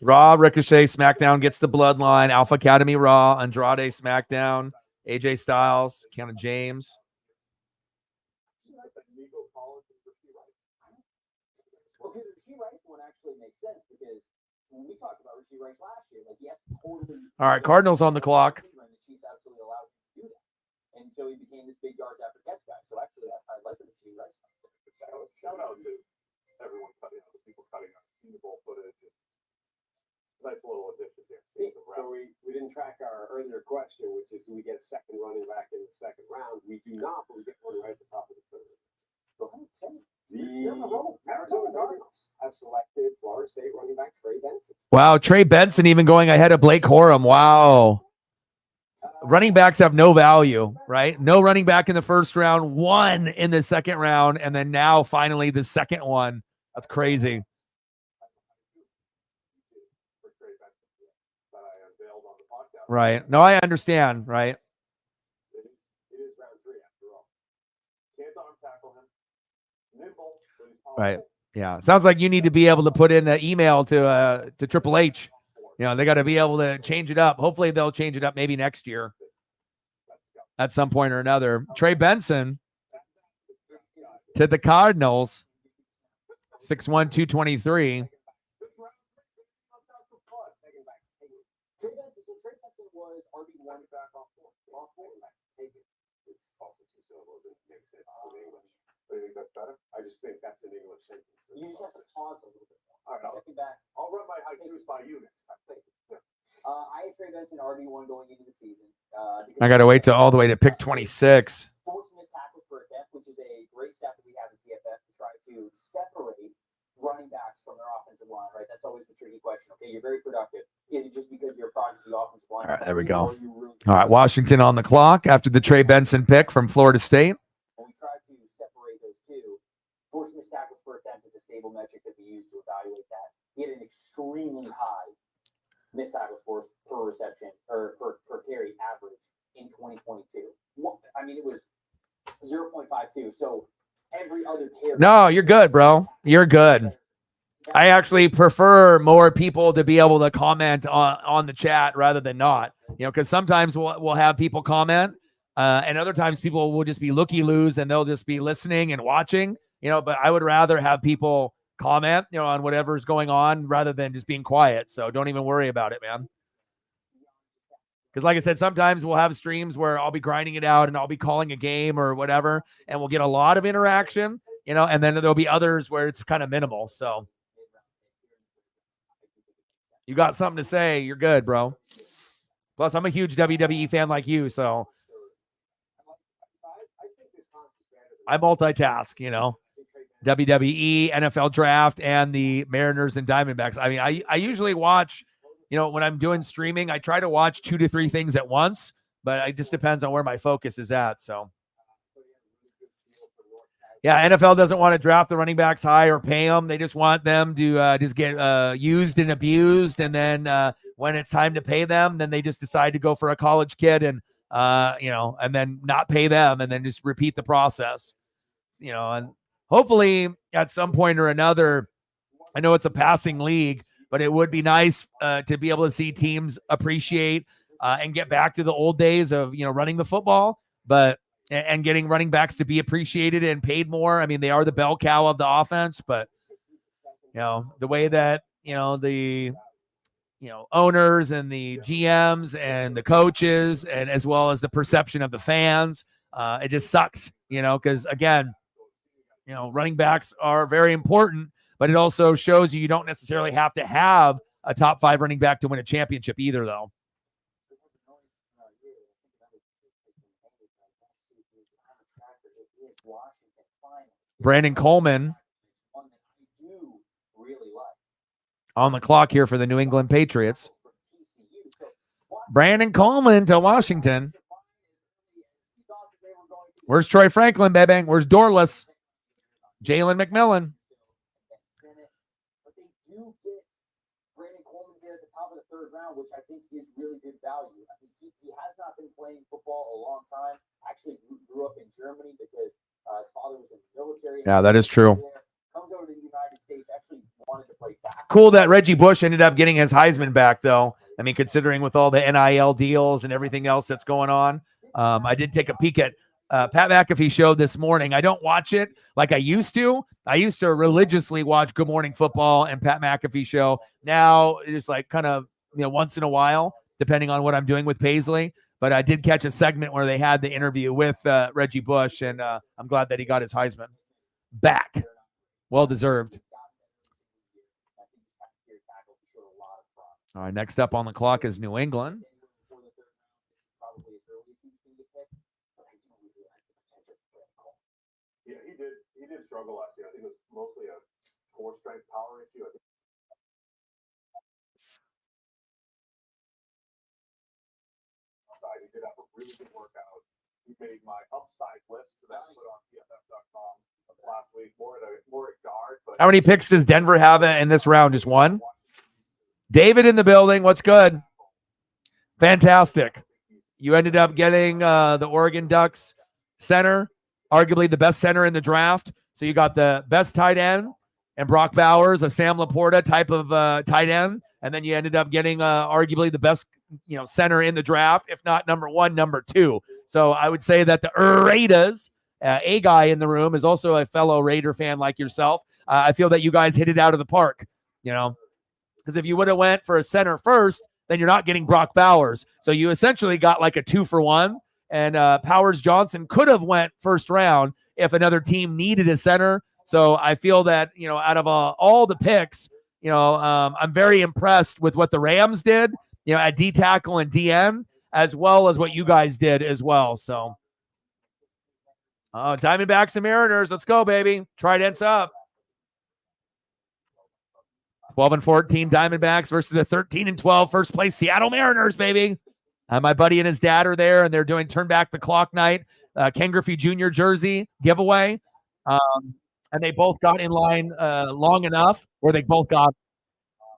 Raw, Ricochet, SmackDown gets the Bloodline, Alpha Academy Raw, Andrade, SmackDown, AJ Styles, Keanu James. Okay, the Rasheed Rice one actually makes sense because when we talked about Rasheed Rice last year, like he has totally. All right, Cardinals on the clock. And the Chiefs absolutely allowed him to do that, and so he became this big yards after catch guy. So actually, I like the Rasheed Rice. Shout out to everyone cutting out, people cutting out Super Bowl footage. Nice little addition here. So we didn't track our earlier question, which is, do we get a second running back in the second round? We do not, but we get one right at the top of the third. Go ahead, say it. The Arizona Cardinals have selected Florida State running back Trey Benson. Wow, Trey Benson even going ahead of Blake Corum. Wow. Running backs have no value, right? No running back in the first round, one in the second round, and then now finally the second one. That's crazy. Right. No, I understand. Right. It is round 3 after all. Can't arm tackle him. Nimble, but he's Right. powerful. Yeah. Sounds like you need to be able to put in an email to Triple H. You know, they got to be able to change it up. Hopefully they'll change it up maybe next year at some point or another. Trey Benson to the Cardinals. 6'1", 223. Trey Benson was RB1 Back off four. Take it. It's also 2 syllables. It makes sense in English. Do you think that's better? I just think that's an English sentence. You just have to pause a little bit more. All right, Stepping back. I'll run my haikus by you next time. Thank you. I had Trey Benson RB1 going into the season. I got to wait till all the way to pick 26. Force missed tackles per attempt, which is a great stat that we have in PFF to try to separate running backs from their offensive line, right? That's always the tricky question. Okay, you're very productive. Is it just because you're a product of the offensive line? All right, there we go. Or you really- All right, Washington on the clock after the Trey Benson pick from Florida State. When we try to separate those two, force missed tackles per attempt is a stable metric that we use to evaluate that. He had an extremely high missed tackles force per reception or per carry average in 2022. I mean, it was 0.52. So every other carry. No, you're good, bro. You're good. I actually prefer more people to be able to comment on the chat rather than not. You know, because sometimes we'll have people comment, and other times people will just be looky-loos and they'll just be listening and watching. You know, but I would rather have people comment, you know, on whatever's going on rather than just being quiet. So don't even worry about it, man. Because like I said, sometimes we'll have streams where I'll be grinding it out and I'll be calling a game or whatever, and we'll get a lot of interaction, you know, and then there'll be others where it's kind of minimal. So you got something to say, you're good, bro. Plus, I'm a huge WWE fan like you, so I multitask, you know. WWE, NFL draft, and the Mariners and Diamondbacks. I mean, I usually watch, you know, when I'm doing streaming, I try to watch 2 to 3 things at once, but it just depends on where my focus is at. So, yeah, NFL doesn't want to draft the running backs high or pay them. They just want them to just get used and abused. And then when it's time to pay them, then they just decide to go for a college kid and, you know, and then not pay them and then just repeat the process, you know, and hopefully at some point or another, I know it's a passing league, but it would be nice to be able to see teams appreciate and get back to the old days of, you know, running the football, but and getting running backs to be appreciated and paid more. I mean, they are the bell cow of the offense, but you know, the way that, you know, the, you know, owners and the GMs and the coaches and as well as the perception of the fans, it just sucks, you know, because again, you know, running backs are very important, but it also shows you don't necessarily have to have a top 5 running back to win a championship either, though. Brandon Coleman on the clock here for the New England Patriots. Brandon Coleman to Washington. Where's Troy Franklin, baby? Where's Dorless? Jalen McMillan. But they do get Brandon Coleman here at the top of the 3rd round, which I think is really good value. I think he has not been playing football a long time. Actually grew up in Germany because his father was in the military. Yeah, that is true. Comes over to the United States, actually wanted to play basketball. Cool that Reggie Bush ended up getting his Heisman back, though. I mean, considering with all the NIL deals and everything else that's going on. I did take a peek at Pat McAfee show this morning. I don't watch it like I used to. I used to religiously watch Good Morning Football and Pat McAfee show. Now it's like kind of, you know, once in a while, depending on what I'm doing with Paisley. But I did catch a segment where they had the interview with Reggie Bush, and I'm glad that he got his Heisman back. Well deserved. All right, next up on the clock is New England. Yeah, he did struggle last year. I think it was mostly a core strength power issue. He did have a really good workout. He made my upside list that I put on PFF.com last week. More at guard. But How many picks does Denver have in this round? Just one? David in the building. What's good? Fantastic. You ended up getting the Oregon Ducks center, arguably the best center in the draft. So you got the best tight end and Brock Bowers, a Sam Laporta type of tight end. And then you ended up getting arguably the best, center in the draft, if not number one, number two. So I would say that the Raiders, a guy in the room, is also a fellow Raider fan like yourself. I feel that you guys hit it out of the park, because if you would have went for a center first, then you're not getting Brock Bowers. So you essentially got like a 2-for-1. And Powers Johnson could have went first round if another team needed a center. So I feel that, out of all the picks, I'm very impressed with what the Rams did, at D tackle and DN, as well as what you guys did as well. So, Diamondbacks and Mariners, let's go, baby. Tridents up. 12-14 Diamondbacks versus the 13-12 first place Seattle Mariners, baby. My buddy and his dad are there, and they're doing Turn Back the Clock night, Ken Griffey Jr. jersey giveaway. And they both got in line long enough where they both got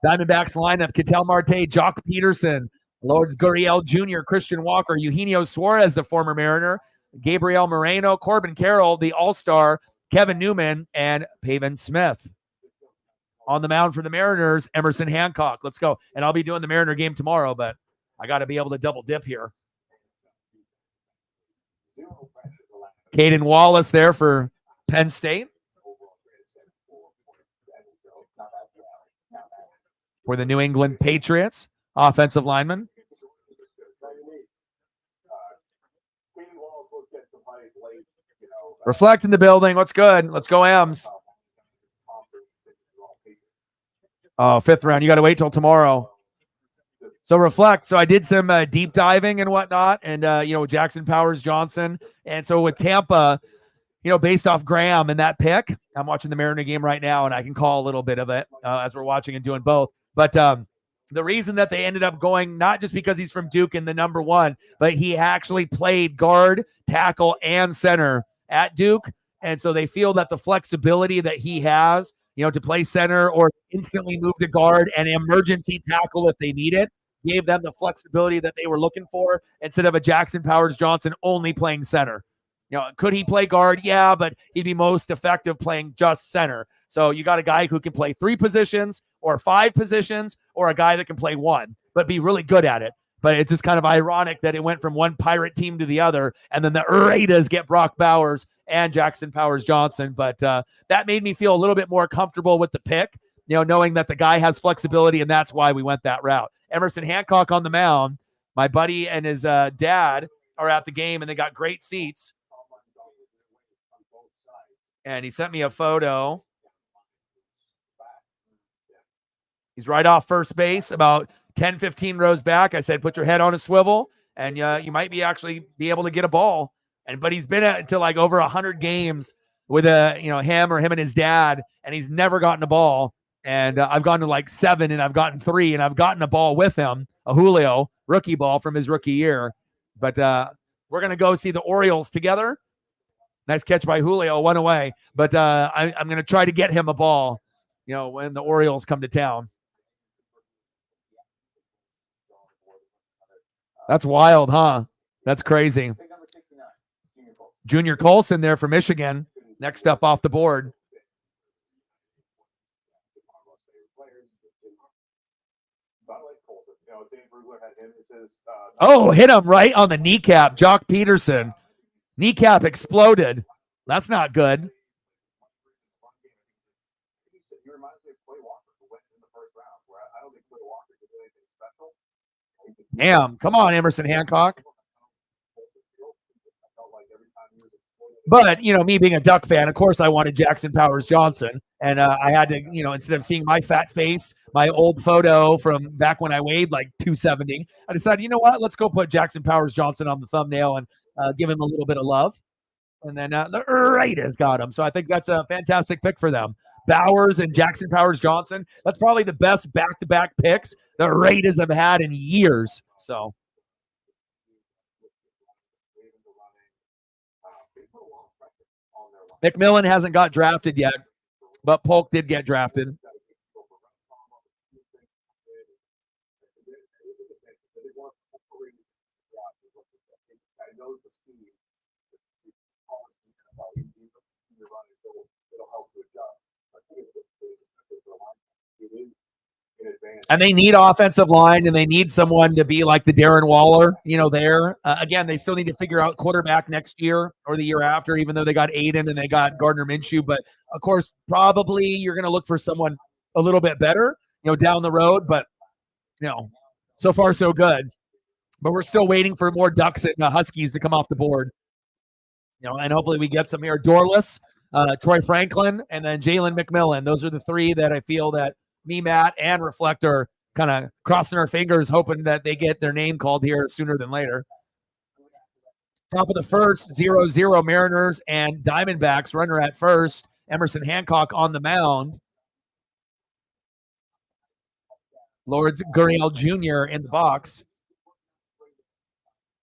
Diamondbacks lineup: Ketel Marte, Jock Peterson, Lourdes Gurriel Jr., Christian Walker, Eugenio Suarez, the former Mariner, Gabriel Moreno, Corbin Carroll, the All-Star, Kevin Newman, and Pavin Smith. On the mound for the Mariners, Emerson Hancock. Let's go. And I'll be doing the Mariner game tomorrow, but I got to be able to double dip here. Caden Wallace there for Penn State. For the New England Patriots, offensive lineman. Reflect in the building. What's good? Let's go, M's. Oh, 5th round. You got to wait till tomorrow. So Reflect. So I did some deep diving and whatnot, and Jackson Powers Johnson. And so with Tampa, based off Graham and that pick, I'm watching the Mariner game right now, and I can call a little bit of it as we're watching and doing both. But the reason that they ended up going, not just because he's from Duke and the number one, but he actually played guard, tackle, and center at Duke. And so they feel that the flexibility that he has, to play center or instantly move to guard and emergency tackle if they need it, gave them the flexibility that they were looking for instead of a Jackson Powers Johnson only playing center. Could he play guard? Yeah, but he'd be most effective playing just center. So you got a guy who can play 3 positions or 5 positions, or a guy that can play 1, but be really good at it. But it's just kind of ironic that it went from one Pirate team to the other, and then the Raiders get Brock Bowers and Jackson Powers Johnson. But that made me feel a little bit more comfortable with the pick, knowing that the guy has flexibility, and that's why we went that route. Emerson Hancock on the mound. My buddy and his dad are at the game, and they got great seats. And he sent me a photo. He's right off first base, about 10, 15 rows back. I said, put your head on a swivel, and you might be able to get a ball. But he's been to like over 100 games with him and his dad, and he's never gotten a ball. And I've gotten to like 7, and I've gotten 3, and I've gotten a ball with him, a Julio rookie ball from his rookie year. But we're going to go see the Orioles together. Nice catch by Julio, 1 away. But I'm going to try to get him a ball, when the Orioles come to town. That's wild, huh? That's crazy. Junior Colson there for Michigan. Next up off the board. Oh, hit him right on the kneecap. Jock Peterson. Kneecap exploded. That's not good. Damn. Come on, Emerson Hancock. But, me being a Duck fan, of course I wanted Jackson Powers Johnson. And I had to, instead of seeing my fat face, my old photo from back when I weighed like 270, I decided, you know what? Let's go put Jackson Powers Johnson on the thumbnail and give him a little bit of love. And then the Raiders got him. So I think that's a fantastic pick for them. Bowers and Jackson Powers Johnson. That's probably the best back-to-back picks the Raiders have had in years. So. McMillan hasn't got drafted yet, but Polk did get drafted. team, it'll help to adjust. I think it is in advance. And they need offensive line, and they need someone to be like the Darren Waller, there. Again, they still need to figure out quarterback next year or the year after, even though they got Aiden and they got Gardner Minshew. But, of course, probably you're going to look for someone a little bit better, down the road. But, so far so good. But we're still waiting for more Ducks and Huskies to come off the board. And hopefully we get some here. Dorless, Troy Franklin, and then Jalen McMillan. Those are the three that I feel that me, Matt, and Reflector kind of crossing our fingers, hoping that they get their name called here sooner than later. Top of the first, 0-0 Mariners and Diamondbacks. Runner at first. Emerson Hancock on the mound. Lourdes Gurriel Jr. in the box.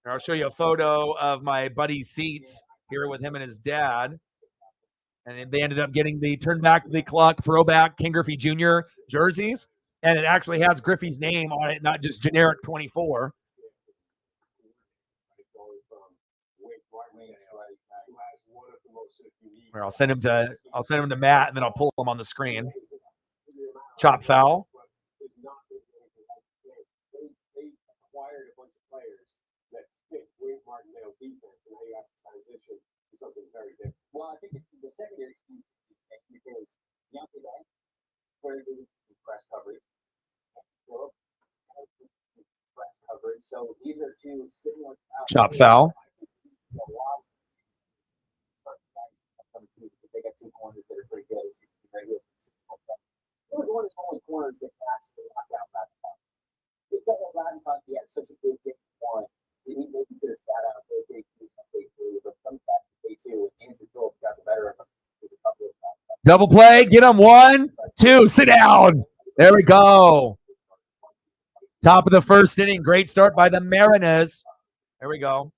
I'll show you a photo of my buddy's seats here with him and his dad. And they ended up getting the turn back the clock throwback Ken Griffey Jr. jerseys. And it actually has Griffey's name on it, not just generic 24. Here, I'll send him to Matt, and then I'll pull him on the screen. Chop foul. Martindale's defense, and now you have to transition to something very different. Well, I think it's the secondary scheme because Deontay Banks very good press coverage. Press coverage. So these are two similar. Chop foul. They got two corners that are pretty good. It was one of the only corners that actually knocked out that time. If that was Ladenfunk, he had such a big one. He maybe could have sat out day two, but sometimes day two, Andrew Phillips got the better of him. Double play. Get him. 1, 2. Sit down. There we go. Top of the first inning. Great start by the Mariners. There we go.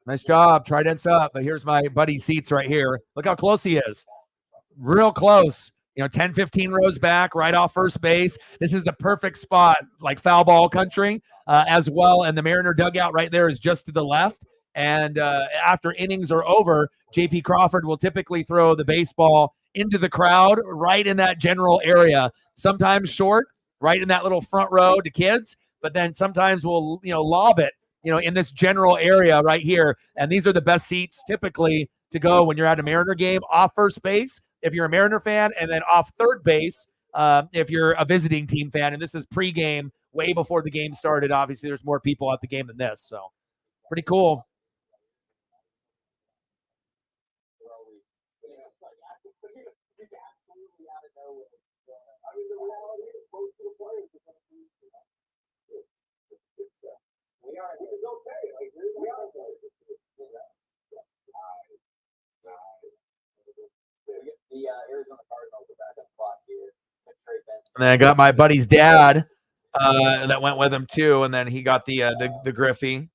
Nice job. Trident's up. But here's my buddy's seats right here. Look how close he is. Real close. 10, 15 rows back, right off first base. This is the perfect spot, like foul ball country as well. And the Mariner dugout right there is just to the left. And after innings are over, J.P. Crawford will typically throw the baseball into the crowd right in that general area. Sometimes short, right in that little front row to kids. But then sometimes we'll, lob it, in this general area right here. And these are the best seats typically to go when you're at a Mariner game, off first base if you're a Mariner fan, and then off third base if you're a visiting team fan. And this is pregame, way before the game started. Obviously, there's more people at the game than this, so pretty cool. The Arizona Cardinals are back on the clock here. And then I got my buddy's dad that went with him too, and then he got the Griffey.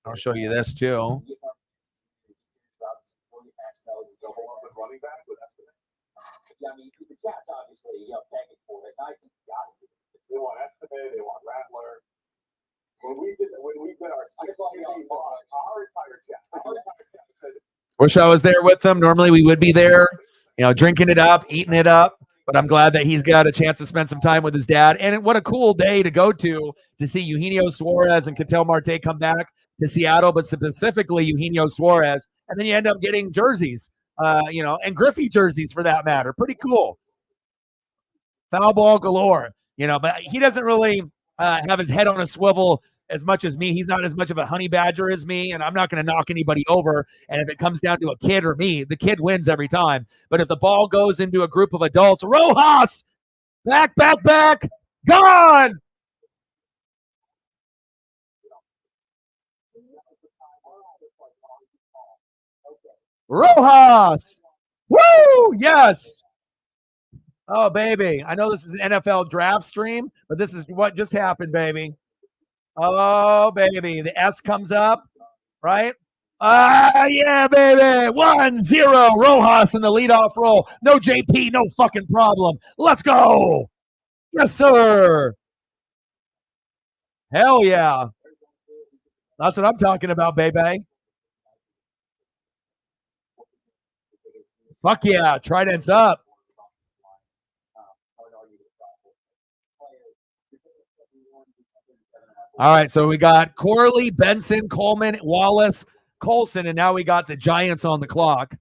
I'll show you this too. I mean, the Cats obviously, begging for it. I think they want Estime, they want Rattler. When we did our entire chat. Wish I was there with them. Normally we would be there, drinking it up, eating it up. But I'm glad that he's got a chance to spend some time with his dad. And what a cool day to go to see Eugenio Suarez and Ketel Marte come back to Seattle, but specifically Eugenio Suarez. And then you end up getting jerseys, and Griffey jerseys for that matter. Pretty cool. Foul ball galore, but he doesn't really have his head on a swivel as much as me. He's not as much of a honey badger as me, and I'm not going to knock anybody over. And if it comes down to a kid or me, the kid wins every time. But if the ball goes into a group of adults, Rojas, back, gone. Rojas, woo, yes. Oh, baby. I know this is an NFL draft stream, but this is what just happened, baby. Oh, baby. The S comes up, right? Yeah, baby. 1-0. Rojas in the leadoff role. No JP, no fucking problem. Let's go. Yes, sir. Hell yeah. That's what I'm talking about, baby. Fuck yeah, Trident's up. All right, so we got Corley, Benson, Coleman, Wallace, Colson, and now we got the Giants on the clock.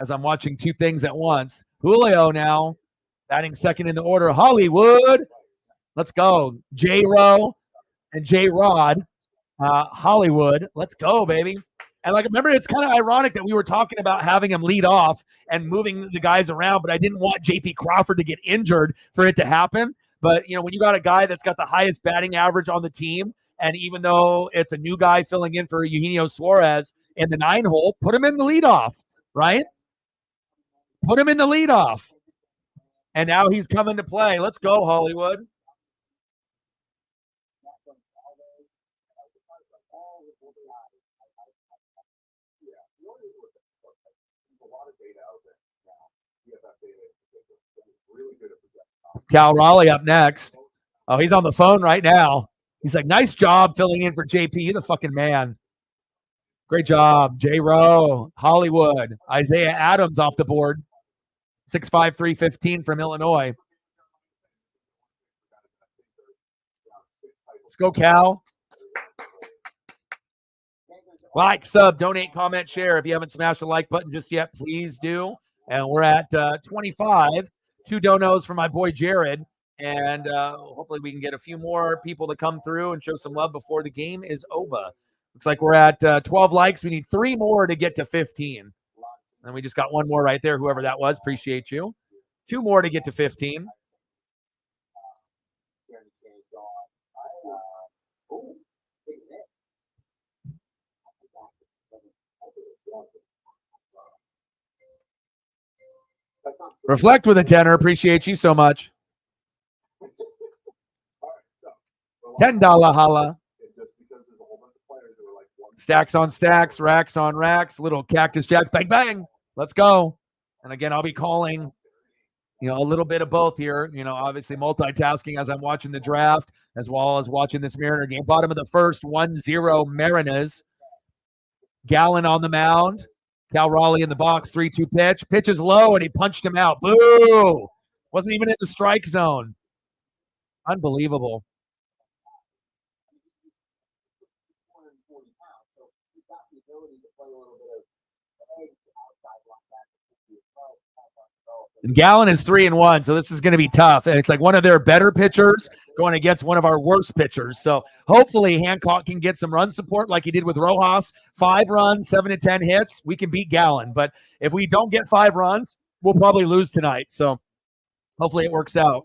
As I'm watching two things at once. Julio now batting second in the order. Hollywood, let's go. J-Ro and J-Rod. Hollywood, let's go, baby. And like, remember, it's kind of ironic that we were talking about having him lead off and moving the guys around, but I didn't want JP Crawford to get injured for it to happen. But, you know, when you got a guy that's got the highest batting average on the team, and even though it's a new guy filling in for Eugenio Suarez in the 9-hole, put him in the leadoff, right? Put him in the leadoff. And now he's coming to play. Let's go, Hollywood. Cal Raleigh up next. Oh, he's on the phone right now. He's like, nice job filling in for JP. You're the fucking man. Great job. J-Rowe, Hollywood, Isaiah Adams off the board. 6'5", 315 from Illinois. Let's go, Cal. Like, sub, donate, comment, share. If you haven't smashed the like button just yet, please do. And we're at 25. 2 donos for my boy Jared. And hopefully we can get a few more people to come through and show some love before the game is over. Looks like we're at 12 likes. We need 3 more to get to 15. And we just got 1 more right there, whoever that was. Appreciate you. 2 more to get to 15. Reflect with a tenner. Appreciate you so much. $10 holla. Stacks on stacks, racks on racks, little cactus jack, bang, bang. Let's go. And again, I'll be calling, you know, a little bit of both here. You know, obviously multitasking as I'm watching the draft, as well as watching this Mariner game. Bottom of the first, 1-0 Mariners. Gallen on the mound. Cal Raleigh in the box, 3-2 pitch. Pitch is low, and he punched him out. Boo! Wasn't even in the strike zone. Unbelievable. And Gallen is 3-1, so this is going to be tough. And it's like one of their better pitchers going against one of our worst pitchers. So hopefully Hancock can get some run support like he did with Rojas. 5 runs, 7 to 10 hits. We can beat Gallen. But if we don't get 5 runs, we'll probably lose tonight. So hopefully it works out.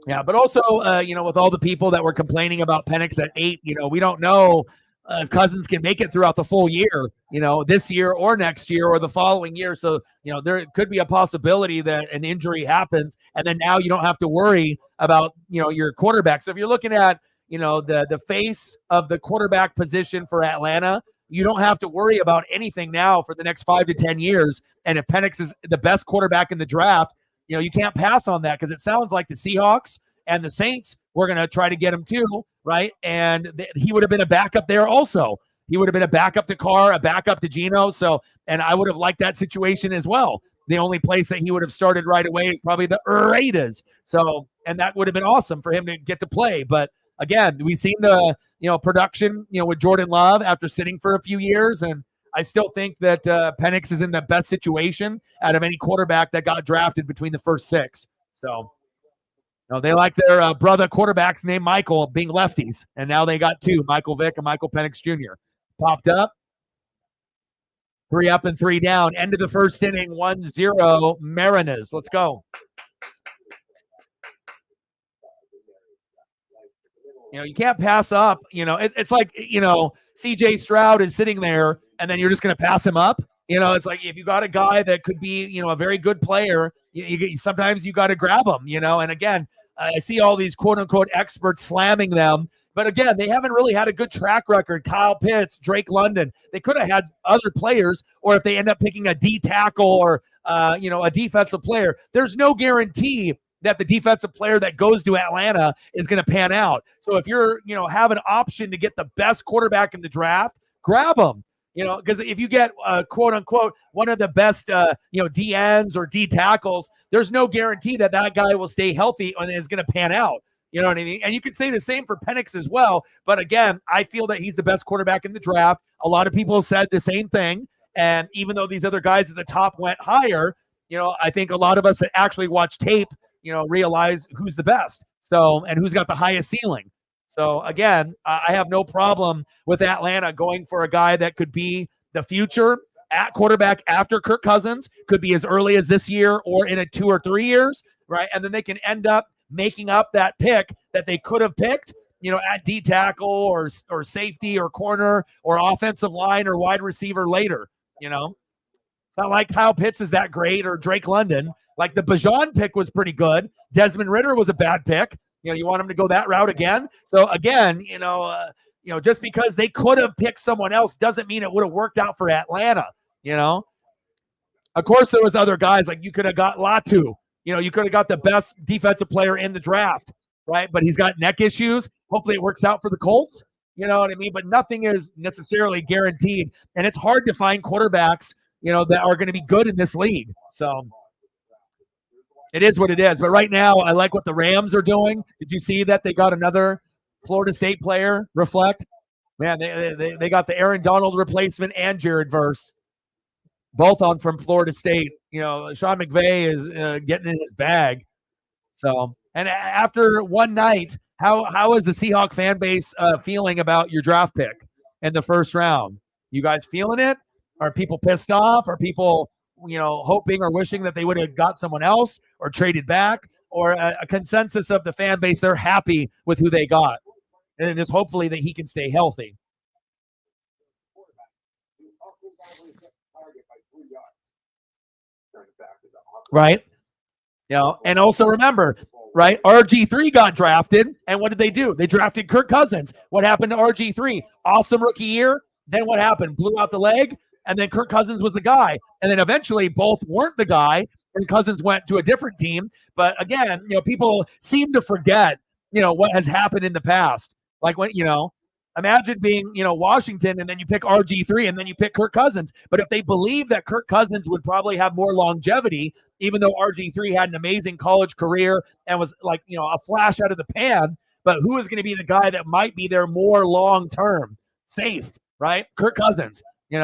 Yeah, but also, you know, with all the people that were complaining about Penix at 8, you know, we don't know if Cousins can make it throughout the full year, you know, this year or next year or the following year. So, you know, there could be a possibility that an injury happens, and then now you don't have to worry about, you know, your quarterback. So if you're looking at, you know, the face of the quarterback position for Atlanta, you don't have to worry about anything now for the next 5 to 10 years. And if Penix is the best quarterback in the draft, you know, you can't pass on that, because it sounds like the Seahawks and the Saints were going to try to get him too, right? And he would have been a backup there also. He would have been a backup to Carr, a backup to Geno. So, and I would have liked that situation as well. The only place that he would have started right away is probably the Raiders. So, and that would have been awesome for him to get to play. But again, we've seen the, you know, production, you know, with Jordan Love after sitting for a few years. And I still think that Penix is in the best situation out of any quarterback that got drafted between the first 6. So, no, they like their brother quarterbacks named Michael being lefties, and now they got 2, Michael Vick and Michael Penix Jr. Popped up. 3 up and 3 down. End of the first inning, 1-0 Mariners. Let's go. You know, you can't pass up. You know, it's like, you know, CJ Stroud is sitting there, and then you're just going to pass him up. You know, it's like if you got a guy that could be, you know, a very good player, sometimes you got to grab them, you know. And again, I see all these quote unquote experts slamming them, but again, they haven't really had a good track record. Kyle Pitts, Drake London, they could have had other players, or if they end up picking a D tackle or a defensive player. There's no guarantee that the defensive player that goes to Atlanta is going to pan out. So if you're, have an option to get the best quarterback in the draft, grab him. Because if you get quote unquote one of the best DNs or D tackles, there's no guarantee that guy will stay healthy and is going to pan out. You know what I mean? And you could say the same for Penix as well. But again, I feel that he's the best quarterback in the draft. A lot of people said the same thing. And even though these other guys at the top went higher, I think a lot of us that actually watch tape, realize who's the best. So, and who's got the highest ceiling. So again, I have no problem with Atlanta going for a guy that could be the future at quarterback after Kirk Cousins, could be as early as this year or in 2 or 3 years, right? And then they can end up making up that pick that they could have picked, at D tackle or safety or corner or offensive line or wide receiver later, It's not like Kyle Pitts is that great or Drake London. Like the Bijan pick was pretty good. Desmond Ridder was a bad pick. You want him to go that route again. So again, just because they could have picked someone else doesn't mean it would have worked out for Atlanta. Of course, there was other guys like you could have got Latu. You could have got the best defensive player in the draft, right? But he's got neck issues. Hopefully, it works out for the Colts. You know what I mean? But nothing is necessarily guaranteed, and it's hard to find quarterbacks, that are going to be good in this league. So. It is what it is. But right now, I like what the Rams are doing. Did you see that they got another Florida State player, Reflect? Man, they got the Aaron Donald replacement and Jared Verse, both on from Florida State. Sean McVay is getting in his bag. So, and after one night, how is the Seahawk fan base feeling about your draft pick in the first round? You guys feeling it? Are people pissed off? Are people hoping or wishing that they would have got someone else or traded back, or a consensus of the fan base? They're happy with who they got, and just hopefully that he can stay healthy. Right. And also remember, right? RG3 got drafted, and what did they do? They drafted Kirk Cousins. What happened to RG3? Awesome rookie year. Then what happened? Blew out the leg. And then Kirk Cousins was the guy. And then eventually both weren't the guy, and Cousins went to a different team. But again, people seem to forget, what has happened in the past. Like when, imagine being, Washington, and then you pick RG3 and then you pick Kirk Cousins. But if they believe that Kirk Cousins would probably have more longevity, even though RG3 had an amazing college career and was like, a flash out of the pan, but who is going to be the guy that might be there more long-term? Safe, right? Kirk Cousins. It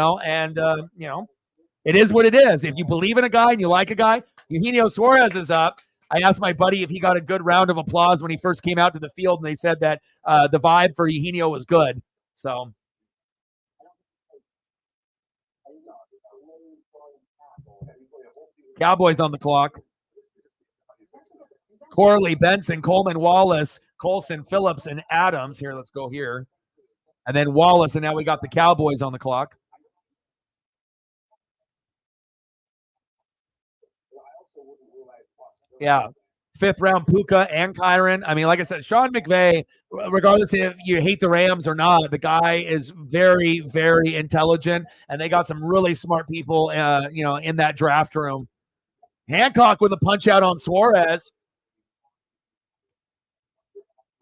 is what it is. If you believe in a guy and you like a guy, Eugenio Suarez is up. I asked my buddy if he got a good round of applause when he first came out to the field, and they said that the vibe for Eugenio was good. So. Cowboys on the clock. Corley, Benson, Coleman, Wallace, Colson, Phillips, and Adams. Here, let's go here. And then Wallace, and now we got the Cowboys on the clock. Yeah. 5th round Puka and Kyron. I mean, like I said, Sean McVay, regardless if you hate the Rams or not, the guy is very, very intelligent, and they got some really smart people, in that draft room. Hancock with a punch out on Suarez.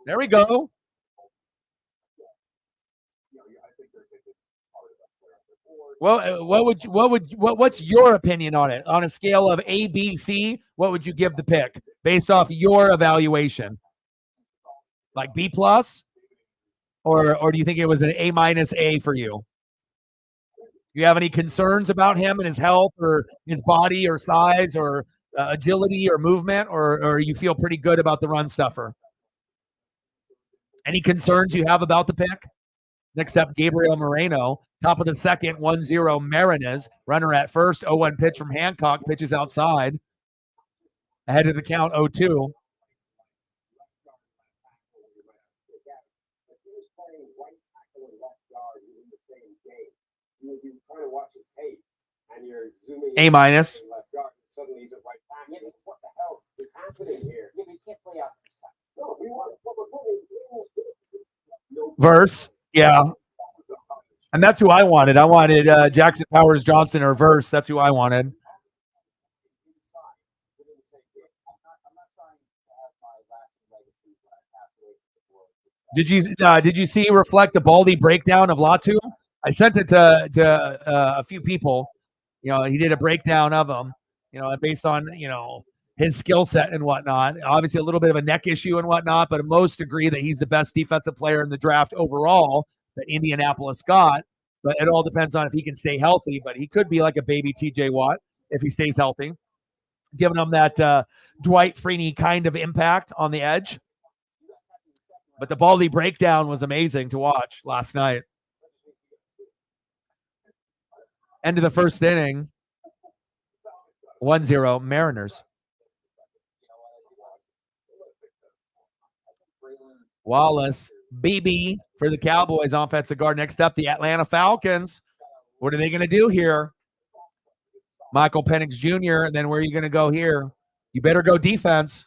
There we go. Well, what's your opinion on it? On a scale of A, B, C, what would you give the pick based off your evaluation? Like B plus, or do you think it was an A minus A for you? Do you have any concerns about him and his health or his body or size or agility or movement, or you feel pretty good about the run stuffer? Any concerns you have about the pick? Next up, Gabriel Moreno. Top of the second, 1-0 Marinez. Runner at first, 0-1 pitch from Hancock. Pitches outside. Ahead of the count, 0-2. A minus. Suddenly he's a right tackle. What the hell is happening here? Yeah, but you can't play out this time. No, we want Verse. Yeah. And that's who I wanted. I wanted Jackson Powers Johnson or Verse. That's who I wanted. Did you see reflect the Baldy breakdown of Latu? I sent it to a few people. You know, he did a breakdown of him. You know, based on his skill set and whatnot. Obviously, a little bit of a neck issue and whatnot, but most agree that he's the best defensive player in the draft overall that Indianapolis got. But it all depends on if he can stay healthy. But he could be like a baby TJ Watt if he stays healthy, giving him that Dwight Freeney kind of impact on the edge. But the Baldy breakdown was amazing to watch last night. End of the first inning, 1-0 Mariners. Wallace, BB for the Cowboys offensive guard. Next up, the Atlanta Falcons. What are they going to do here? Michael Penix Jr., and then where are you going to go here? You better go defense.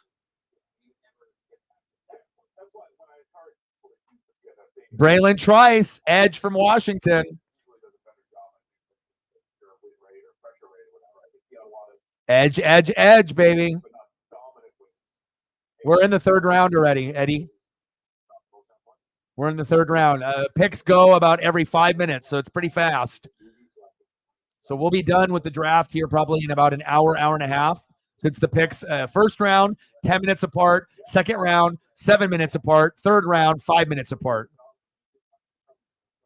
Braylon Trice, edge from Washington. Edge, edge, edge, baby. We're in the third round already, Eddie. We're in the third round. Picks go about every 5 minutes, so it's pretty fast. So we'll be done with the draft here probably in about an hour, hour and a half. Since the picks, first round, 10 minutes apart. Second round, 7 minutes apart. Third round, 5 minutes apart.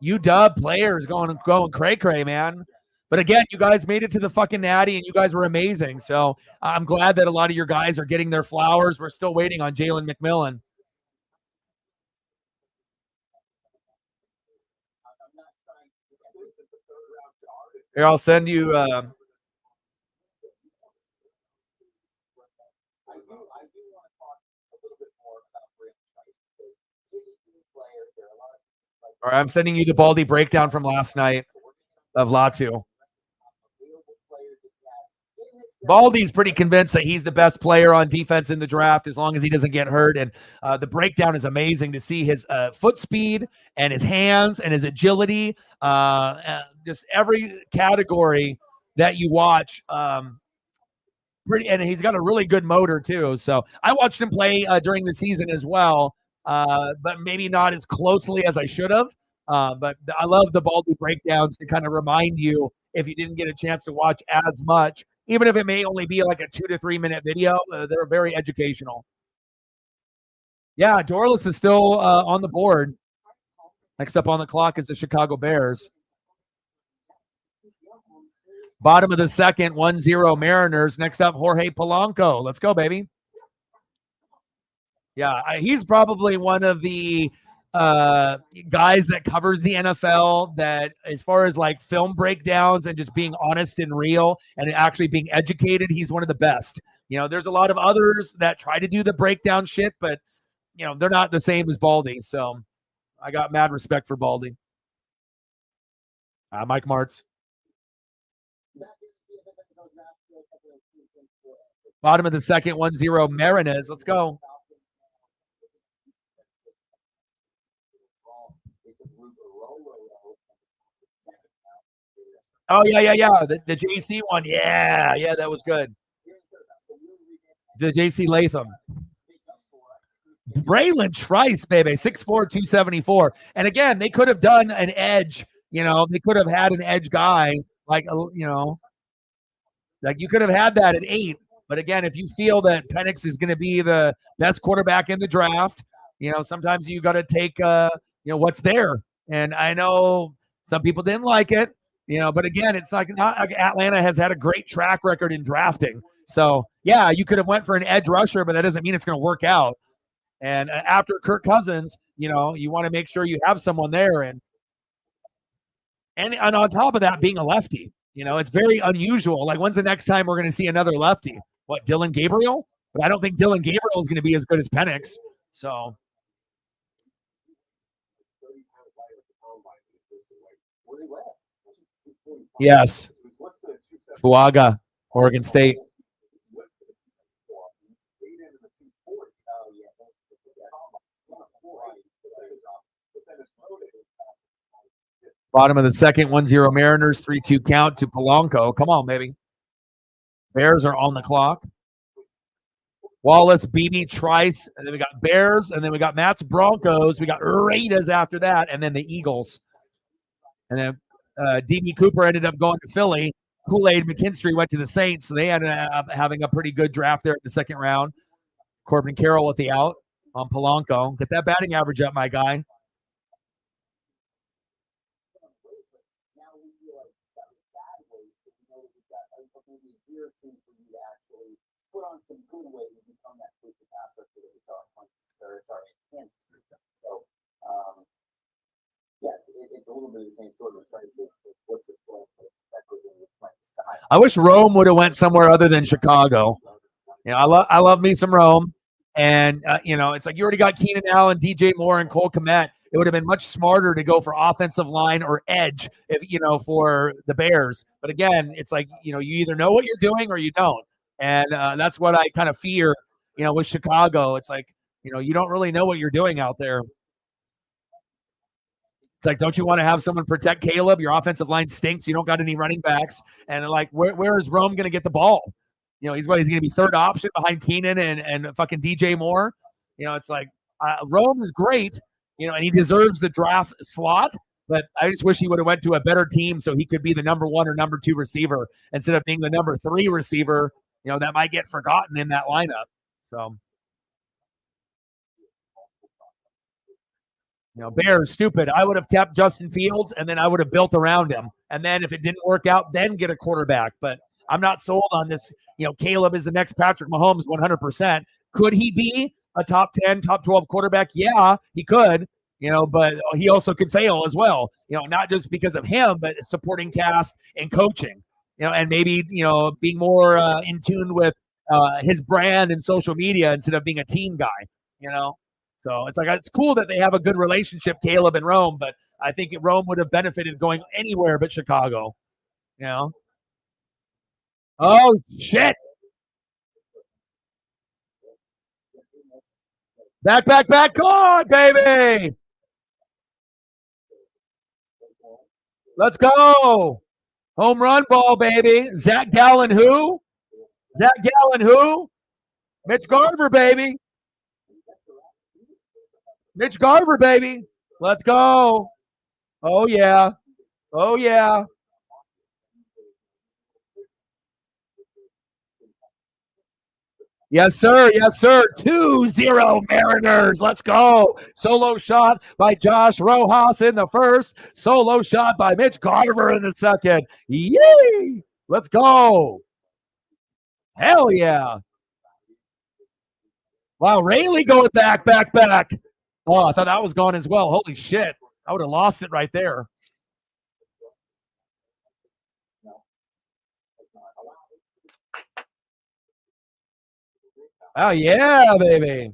UW players going cray-cray, man. But again, you guys made it to the fucking Natty, and you guys were amazing. So I'm glad that a lot of your guys are getting their flowers. We're still waiting on Jalen McMillan. Here, I'll send you. All right, I'm sending you the Baldy breakdown from last night of Latu. Baldy's pretty convinced that he's the best player on defense in the draft as long as he doesn't get hurt. And the breakdown is amazing to see his foot speed and his hands and his agility. Just every category that you watch. And he's got a really good motor too. So I watched him play during the season as well, but maybe not as closely as I should have. But I love the Baldy breakdowns to kind of remind you if you didn't get a chance to watch as much. Even if it may only be like a 2 to 3 minute video, they're very educational. Yeah, Dorless is still on the board. Next up on the clock is the Chicago Bears. Bottom of the second, 1-0 Mariners. Next up, Jorge Polanco. Let's go, baby. Yeah, he's probably one of the guys that covers the NFL that as far as like film breakdowns and just being honest and real and actually being educated, he's one of the best. You know, there's a lot of others that try to do the breakdown shit, but they're not the same as Baldy. So I got mad respect for Baldy. Mike Martz. Bottom of the second, 1-0 Mariners. Let's go. Oh, yeah. The JC one. Yeah, that was good. The JC Latham. Braylon Trice, baby, 6'4", 274. And again, they could have done an edge. They could have had an edge guy like you could have had that at 8. But again, if you feel that Penix is going to be the best quarterback in the draft, sometimes you got to take what's there. And I know some people didn't like it. But again, it's not like Atlanta has had a great track record in drafting. So, yeah, you could have went for an edge rusher, but that doesn't mean it's going to work out. And after Kirk Cousins, you want to make sure you have someone there. And on top of that, being a lefty, it's very unusual. Like, when's the next time we're going to see another lefty? What, Dylan Gabriel? But I don't think Dylan Gabriel is going to be as good as Penix. So. Yes. Fuaga, Oregon State. Bottom of the second, 1-0 Mariners, 3-2 count to Polanco. Come on, baby. Bears are on the clock. Wallace, BB, Trice, and then we got Bears, and then we got Matt's Broncos. We got Raiders after that, and then the Eagles. And then DB Cooper ended up going to Philly. Kool-Aid McKinstry went to the Saints, so they ended up having a pretty good draft there in the second round. Corbin Carroll with the out on Polanco. Get that batting average up, my guy. Now we feel like that was bad weight, so we know that we've got maybe a year or two for you to actually put on some good weight and become that freaking passer for the Kansas City. So, yeah, it's a little bit of the same sort of crisis. What's the plan for that goes in the plans? I wish Rome would have went somewhere other than Chicago. You know, I love me some Rome. And, you know, it's like you already got Keenan Allen, DJ Moore, and Cole Kmet. It would have been much smarter to go for offensive line or edge, if you know, for the Bears. But again, it's like, you know, you either know what you're doing or you don't. And that's what I kind of fear, you know, with Chicago. It's like, you know, you don't really know what you're doing out there. It's like, don't you want to have someone protect Caleb? Your offensive line stinks. You don't got any running backs. And like, where is Rome going to get the ball? You know, he's going to be third option behind Keenan and fucking DJ Moore. You know, it's like Rome is great, you know, and he deserves the draft slot. But I just wish he would have went to a better team so he could be the number 1 or number 2 receiver instead of being the number 3 receiver. You know, that might get forgotten in that lineup. So, you know, Bears, stupid. I would have kept Justin Fields, and then I would have built around him. And then if it didn't work out, then get a quarterback. But I'm not sold on this. You know, Caleb is the next Patrick Mahomes 100%. Could he be a top 10, top 12 quarterback? Yeah, he could, you know, but he also could fail as well. You know, not just because of him, but supporting cast and coaching, you know, and maybe, you know, being more in tune with his brand and social media instead of being a team guy, you know. So it's like, it's cool that they have a good relationship, Caleb and Rome, but I think Rome would have benefited going anywhere but Chicago, you know. Oh, shit. Back. Come on, baby. Let's go. Home run ball, baby. Zach Gallen who? Mitch Garver, baby. Mitch Garver, baby. Let's go. Oh, yeah. Yes, sir. 2-0 Mariners. Let's go. Solo shot by Josh Rojas in the first. Solo shot by Mitch Garver in the second. Yay! Let's go. Hell yeah. Wow, Rayleigh going back. Oh, I thought that was gone as well. Holy shit. I would have lost it right there. Oh, yeah, baby.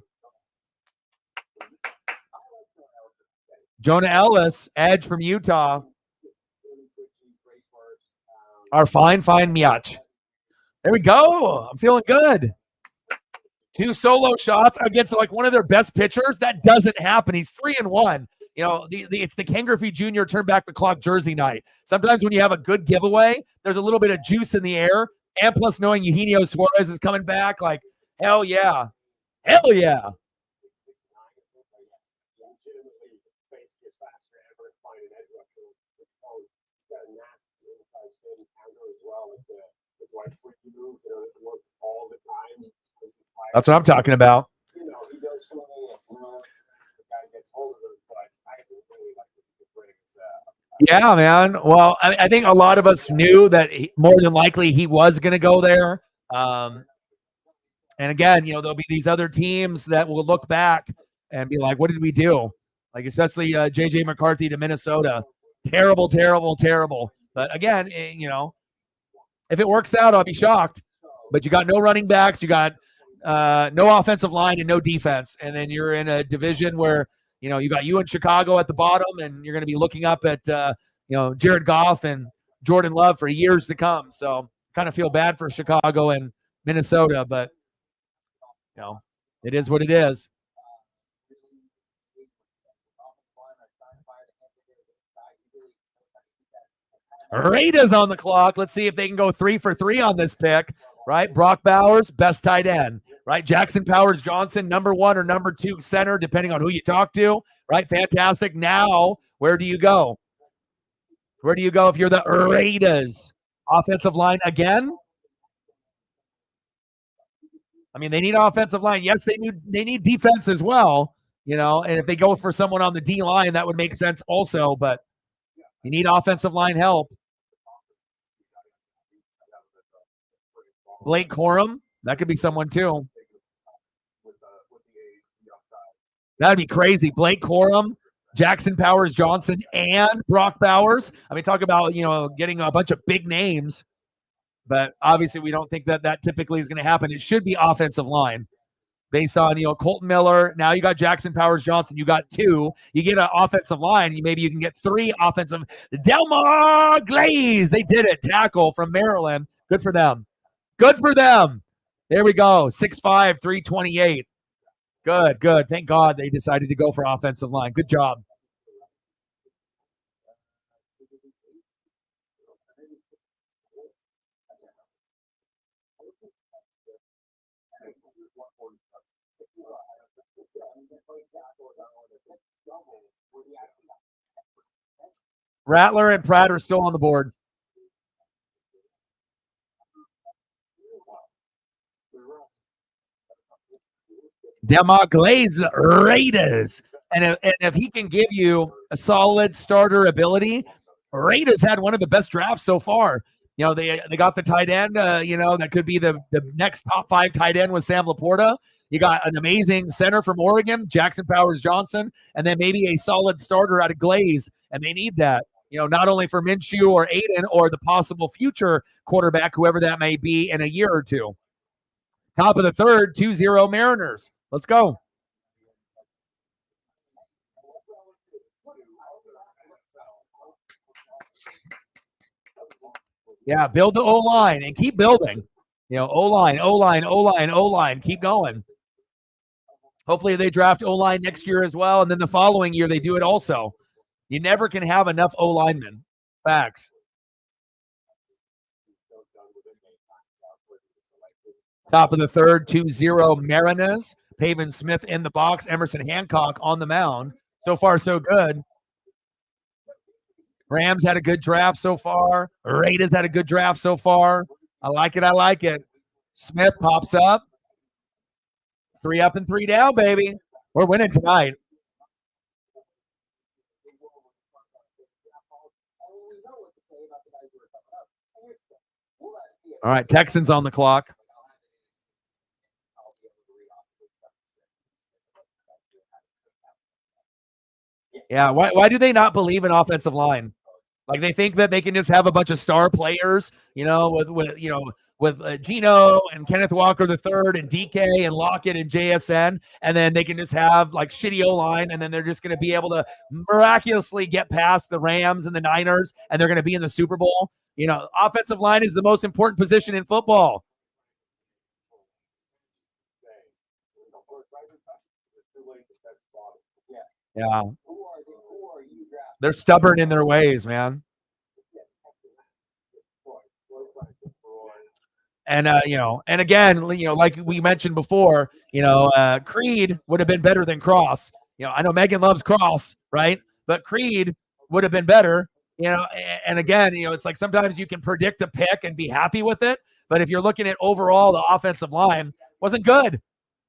Jonah Ellis, edge from Utah. Our fine Miach. There we go. I'm feeling good. 2 solo shots against like one of their best pitchers. That doesn't happen. He's 3-1. You know, it's the Ken Griffey Jr. turn back the clock jersey night. Sometimes when you have a good giveaway, there's a little bit of juice in the air. And plus knowing Eugenio Suarez is coming back, like, hell yeah. That's what I'm talking about. You know, he does show me the guy gets older, but I really like what he can bring. Yeah, man. Well, I think a lot of us knew that more than likely he was going to go there. And again, you know, there'll be these other teams that will look back and be like, what did we do? Like, especially J.J. McCarthy to Minnesota. Terrible. But again, you know, if it works out, I'll be shocked. But you got no running backs. You got no offensive line and no defense. And then you're in a division where, you know, you got you in Chicago at the bottom, and you're going to be looking up at, you know, Jared Goff and Jordan Love for years to come. So kind of feel bad for Chicago and Minnesota, but, you know, it is what it is. Raiders on the clock. Let's see if they can go 3 for 3 on this pick, right? Brock Bowers, best tight end. right? Jackson Powers Johnson, number 1 or number 2 center, depending on who you talk to, right? Fantastic. Now, where do you go? Where do you go if you're the Raiders? Offensive line again? I mean, they need offensive line. Yes, they need defense as well, you know, and if they go for someone on the D line, that would make sense also, but you need offensive line help. Blake Corum, that could be someone too. That'd be crazy. Blake Corum, Jackson Powers Johnson, and Brock Bowers. I mean, talk about, you know, getting a bunch of big names, but obviously we don't think that typically is going to happen. It should be offensive line based on, you know, Colton Miller. Now you got Jackson Powers Johnson. You got 2. You get an offensive line. Maybe you can get 3 offensive. Delmar Glaze. They did it. Tackle from Maryland. Good for them. Good for them. There we go. 6'5", 328. Good, good. Thank God they decided to go for offensive line. Good job. Rattler and Pratt are still on the board. Delmar Glaze, Raiders. And if he can give you a solid starter ability, Raiders had one of the best drafts so far. You know, they got the tight end, you know, that could be the next top 5 tight end with Sam Laporta. You got an amazing center from Oregon, Jackson Powers Johnson, and then maybe a solid starter out of Glaze. And they need that, you know, not only for Minshew or Aiden or the possible future quarterback, whoever that may be in a year or two. Top of the third, 2-0 Mariners. Let's go. Yeah, build the O-line and keep building. You know, O-line, O-line, O-line, O-line. Keep going. Hopefully they draft O-line next year as well, and then the following year they do it also. You never can have enough O-linemen. Facts. Top of the third, 2-0 Mariners. Pavin Smith in the box. Emerson Hancock on the mound. So far, so good. Rams had a good draft so far. Raiders had a good draft so far. I like it. I like it. Smith pops up. 3 up and 3 down, baby. We're winning tonight. All right, Texans on the clock. Yeah, why do they not believe in offensive line? Like they think that they can just have a bunch of star players, you know, with Gino and Kenneth Walker III and DK and Lockett and JSN, and then they can just have like shitty O-line, and then they're just going to be able to miraculously get past the Rams and the Niners, and they're going to be in the Super Bowl. You know, offensive line is the most important position in football. Yeah. They're stubborn in their ways, man. And, you know, and again, you know, like we mentioned before, you know, Creed would have been better than Cross. You know, I know Megan loves Cross, right? But Creed would have been better, you know, and again, you know, it's like sometimes you can predict a pick and be happy with it. But if you're looking at overall, the offensive line wasn't good.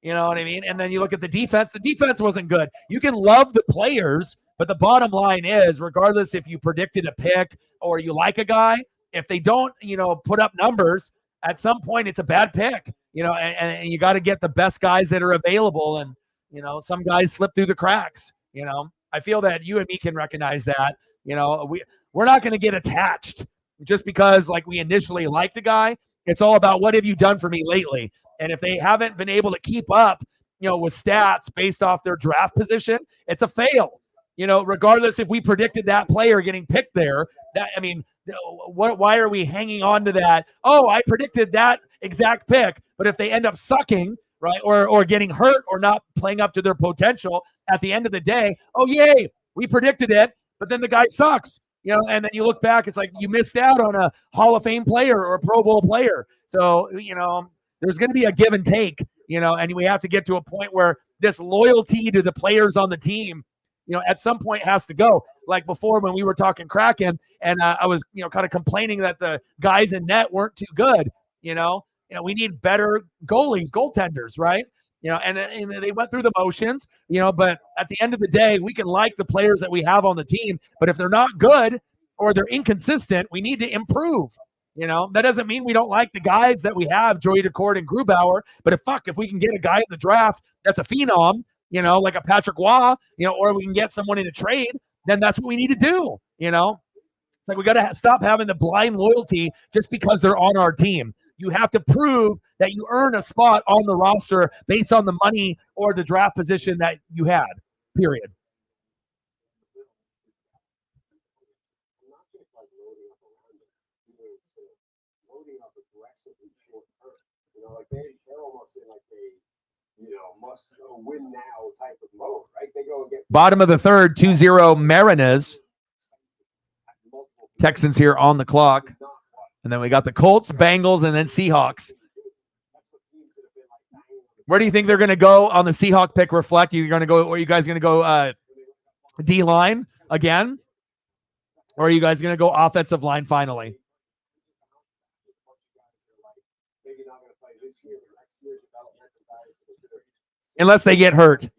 You know what I mean? And then you look at the defense wasn't good. You can love the players, but the bottom line is, regardless if you predicted a pick or you like a guy, if they don't, you know, put up numbers, at some point it's a bad pick, you know, and you got to get the best guys that are available. And, you know, some guys slip through the cracks, you know. I feel that you and me can recognize that, you know, we're not going to get attached just because like we initially liked the guy. It's all about what have you done for me lately? And if they haven't been able to keep up, you know, with stats based off their draft position, it's a fail. You know, regardless if we predicted that player getting picked there, that I mean, why are we hanging on to that? Oh, I predicted that exact pick, but if they end up sucking, right, or getting hurt or not playing up to their potential at the end of the day, oh yay, we predicted it, but then the guy sucks. You know, and then you look back, it's like you missed out on a Hall of Fame player or a Pro Bowl player. So, you know, there's going to be a give and take And we have to get to a point where this loyalty to the players on the team, at some point has to go. Like before when we were talking Kraken, and I was, kind of complaining that the guys in net weren't too good. We need better goaltenders, right? And they went through the motions, but at the end of the day, we can like the players that we have on the team, but if they're not good or they're inconsistent, we need to improve. That doesn't mean we don't like the guys that we have, Joey Decord and Grubauer, but if we can get a guy in the draft that's a phenom, like a Patrick Waugh, or we can get someone in a trade, then that's what we need to do. It's like we got to stop having the blind loyalty just because they're on our team. You have to prove that you earn a spot on the roster based on the money or the draft position that you had, period. Not just like loading up around it, loading up aggressively short term. Like they're almost in like a must win now type of mode, right? They go and get Bottom of the third, 2-0 Mariners. Texans here on the clock. And then we got the Colts, Bengals, and then Seahawks. Where do you think they're going to go on the Seahawk pick? Reflect. Are you guys going to go D-line again? Or are you guys going to go offensive line finally? Unless they get hurt.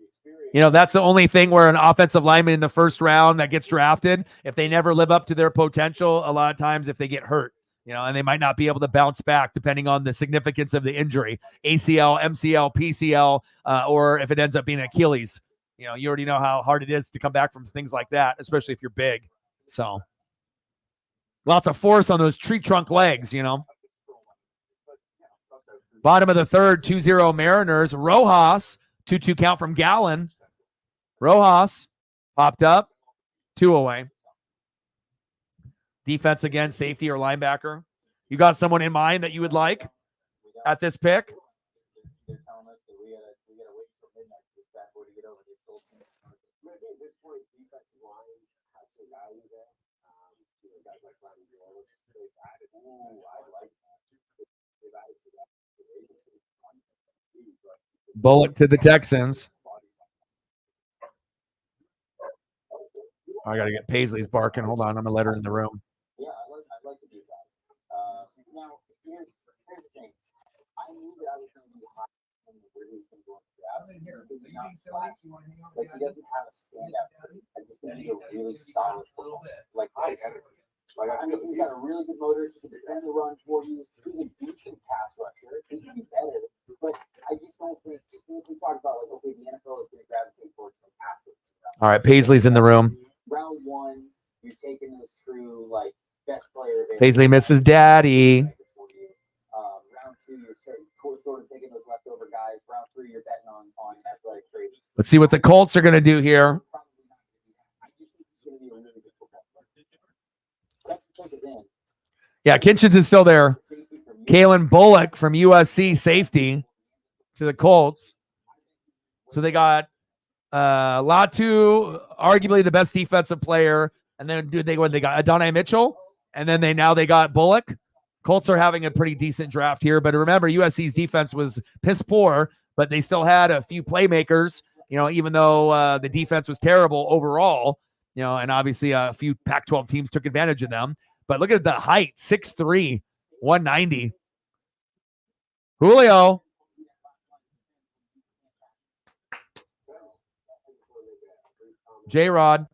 That's the only thing where an offensive lineman in the first round that gets drafted, if they never live up to their potential, a lot of times if they get hurt, and they might not be able to bounce back depending on the significance of the injury, ACL, MCL, PCL, or if it ends up being Achilles. You already know how hard it is to come back from things like that, especially if you're big. So lots of force on those tree trunk legs, Bottom of the third, 2-0 Mariners. Rojas, 2-2 count from Gallen. Rojas popped up, 2 away. Defense again, safety or linebacker. You got someone in mind that you would like at this pick? They're telling us that we gotta wait till midnight to get back to get over this whole thing. I think at this point, defensive line has some value there. Guys like Brian George, they've added. I like that. They've added to that. Bullock to the Texans. I got to get Paisley's barking. Hold on. I'm going to let her in the room. Yeah, I'd like to do that. Now, here's the thing. I knew that I was going to be high when the British can go into that. Like, he doesn't have a standout. I just think he's a really solid football. Like, I mean, he's got a really good motor. He can defend the run for you. He's a decent pass rusher. He can be better. But I just don't think, if we talk about, like, okay, the NFL is going to gravitate towards some athletes. All right. Paisley's in the room. Round one, you're taking those true, like, best player available. Paisley misses daddy. Round two, you're sort of taking those leftover guys. Round three, you're betting on athletic trades. Let's see what the Colts are going to do here. I just think it's going to be a really good football player. Check it in. Yeah, Kitchens is still there. Kalen Bullock from USC safety to the Colts. So they got Latu, arguably the best defensive player, and then they got Adonai Mitchell, and then they got Bullock. Colts are having a pretty decent draft here, but remember USC's defense was piss poor, but they still had a few playmakers. Even though the defense was terrible overall, and obviously a few Pac-12 teams took advantage of them. But look at the height, 6'3", 190. Julio. J-Rod.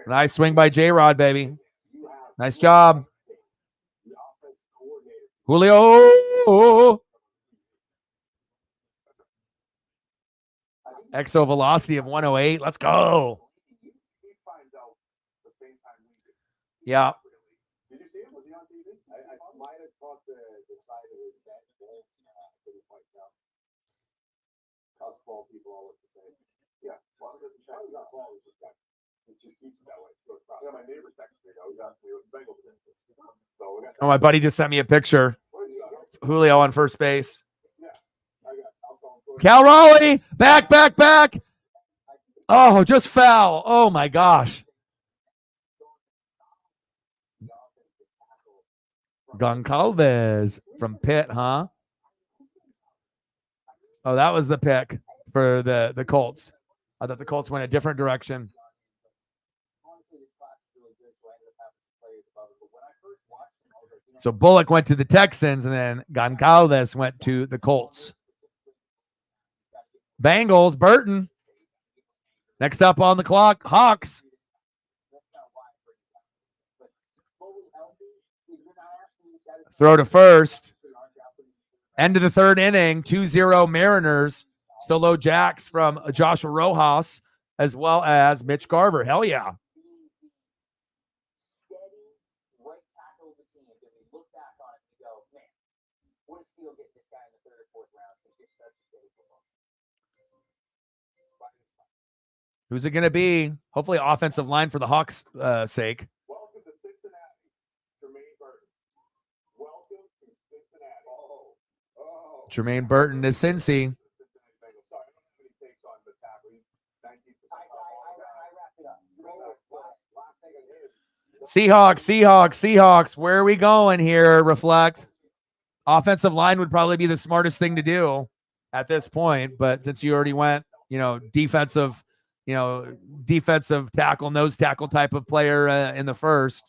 Nice swing by J-Rod, baby. Nice job. Julio. Exo velocity of 108. Let's go. Yeah. Did you see him? Was he on TV? I might have caught the side of his head. I couldn't quite tell. Us ball people all look the same. Yeah. Well, it just keeps it that way. Yeah, my neighbor texted me. He asked me what the Bengals did. So we got Oh, my buddy just sent me a picture. Julio on first base. Cal Raleigh, back. Oh, just foul. Oh, my gosh. Goncalves from Pitt, huh? Oh, that was the pick for the Colts. I thought the Colts went a different direction. So Bullock went to the Texans, and then Goncalves went to the Colts. Bengals, Burton. Next up on the clock, Hawks. Throw to first. End of the third inning, 2-0 Mariners. Solo jacks from Joshua Rojas, as well as Mitch Garver. Hell yeah. Who's it going to be? Hopefully offensive line for the Hawks' sake. Welcome to Cincinnati, Jermaine Burton. Welcome to Cincinnati. Jermaine Burton to Cincy. Seahawks. Where are we going here? Reflect. Offensive line would probably be the smartest thing to do at this point, but since you already went, defensive tackle, nose tackle type of player in the first,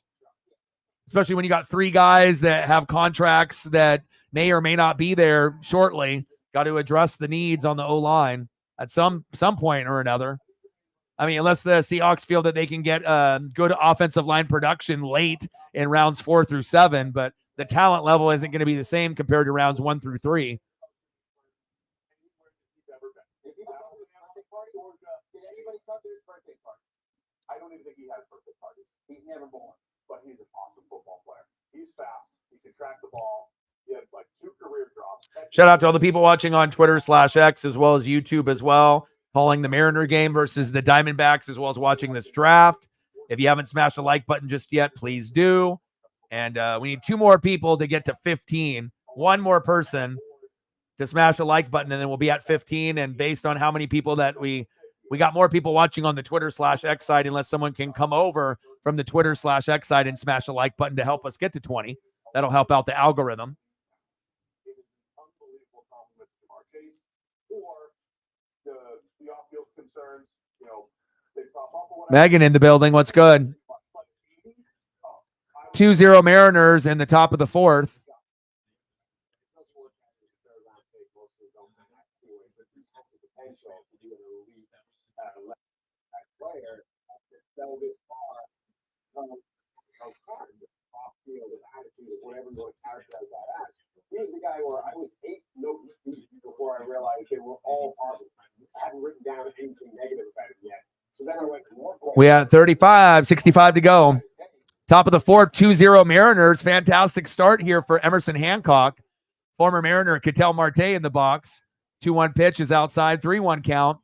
especially when you got three guys that have contracts that may or may not be there shortly. Got to address the needs on the O-line at some point or another. I mean, unless the Seahawks feel that they can get good offensive line production late in rounds 4 through 7, but the talent level isn't going to be the same compared to rounds 1 through 3. I don't even think he has birthday parties. He's never born, but he's an awesome football player. He's fast. He can track the ball. He has like 2 career drops. Shout out to all the people watching on Twitter/X as well as YouTube as well, calling the Mariner game versus the Diamondbacks, as well as watching this draft. If you haven't smashed the like button just yet, please do. And we need 2 more people to get to 15. 1 more person to smash the like button, and then we'll be at 15. And based on how many people that we got more people watching on the Twitter/X side, unless someone can come over from the Twitter/X side and smash the like button to help us get to 20. That'll help out the algorithm. Unbelievable compliments to Marchese or the off-field concerns, they pop up or whatever. Megan in the building. What's good? 2-0 Mariners in the top of the 4th. Here's the guy where I was 8 notes deep before I realized they were all positive. I hadn't written down anything negative about it yet. So then I went more. We had 65 to go. Top of the 4th, 2-0 Mariners. Fantastic start here for Emerson Hancock. Former Mariner Ketel Marte in the box. 2-1 pitch is outside. 3-1 count.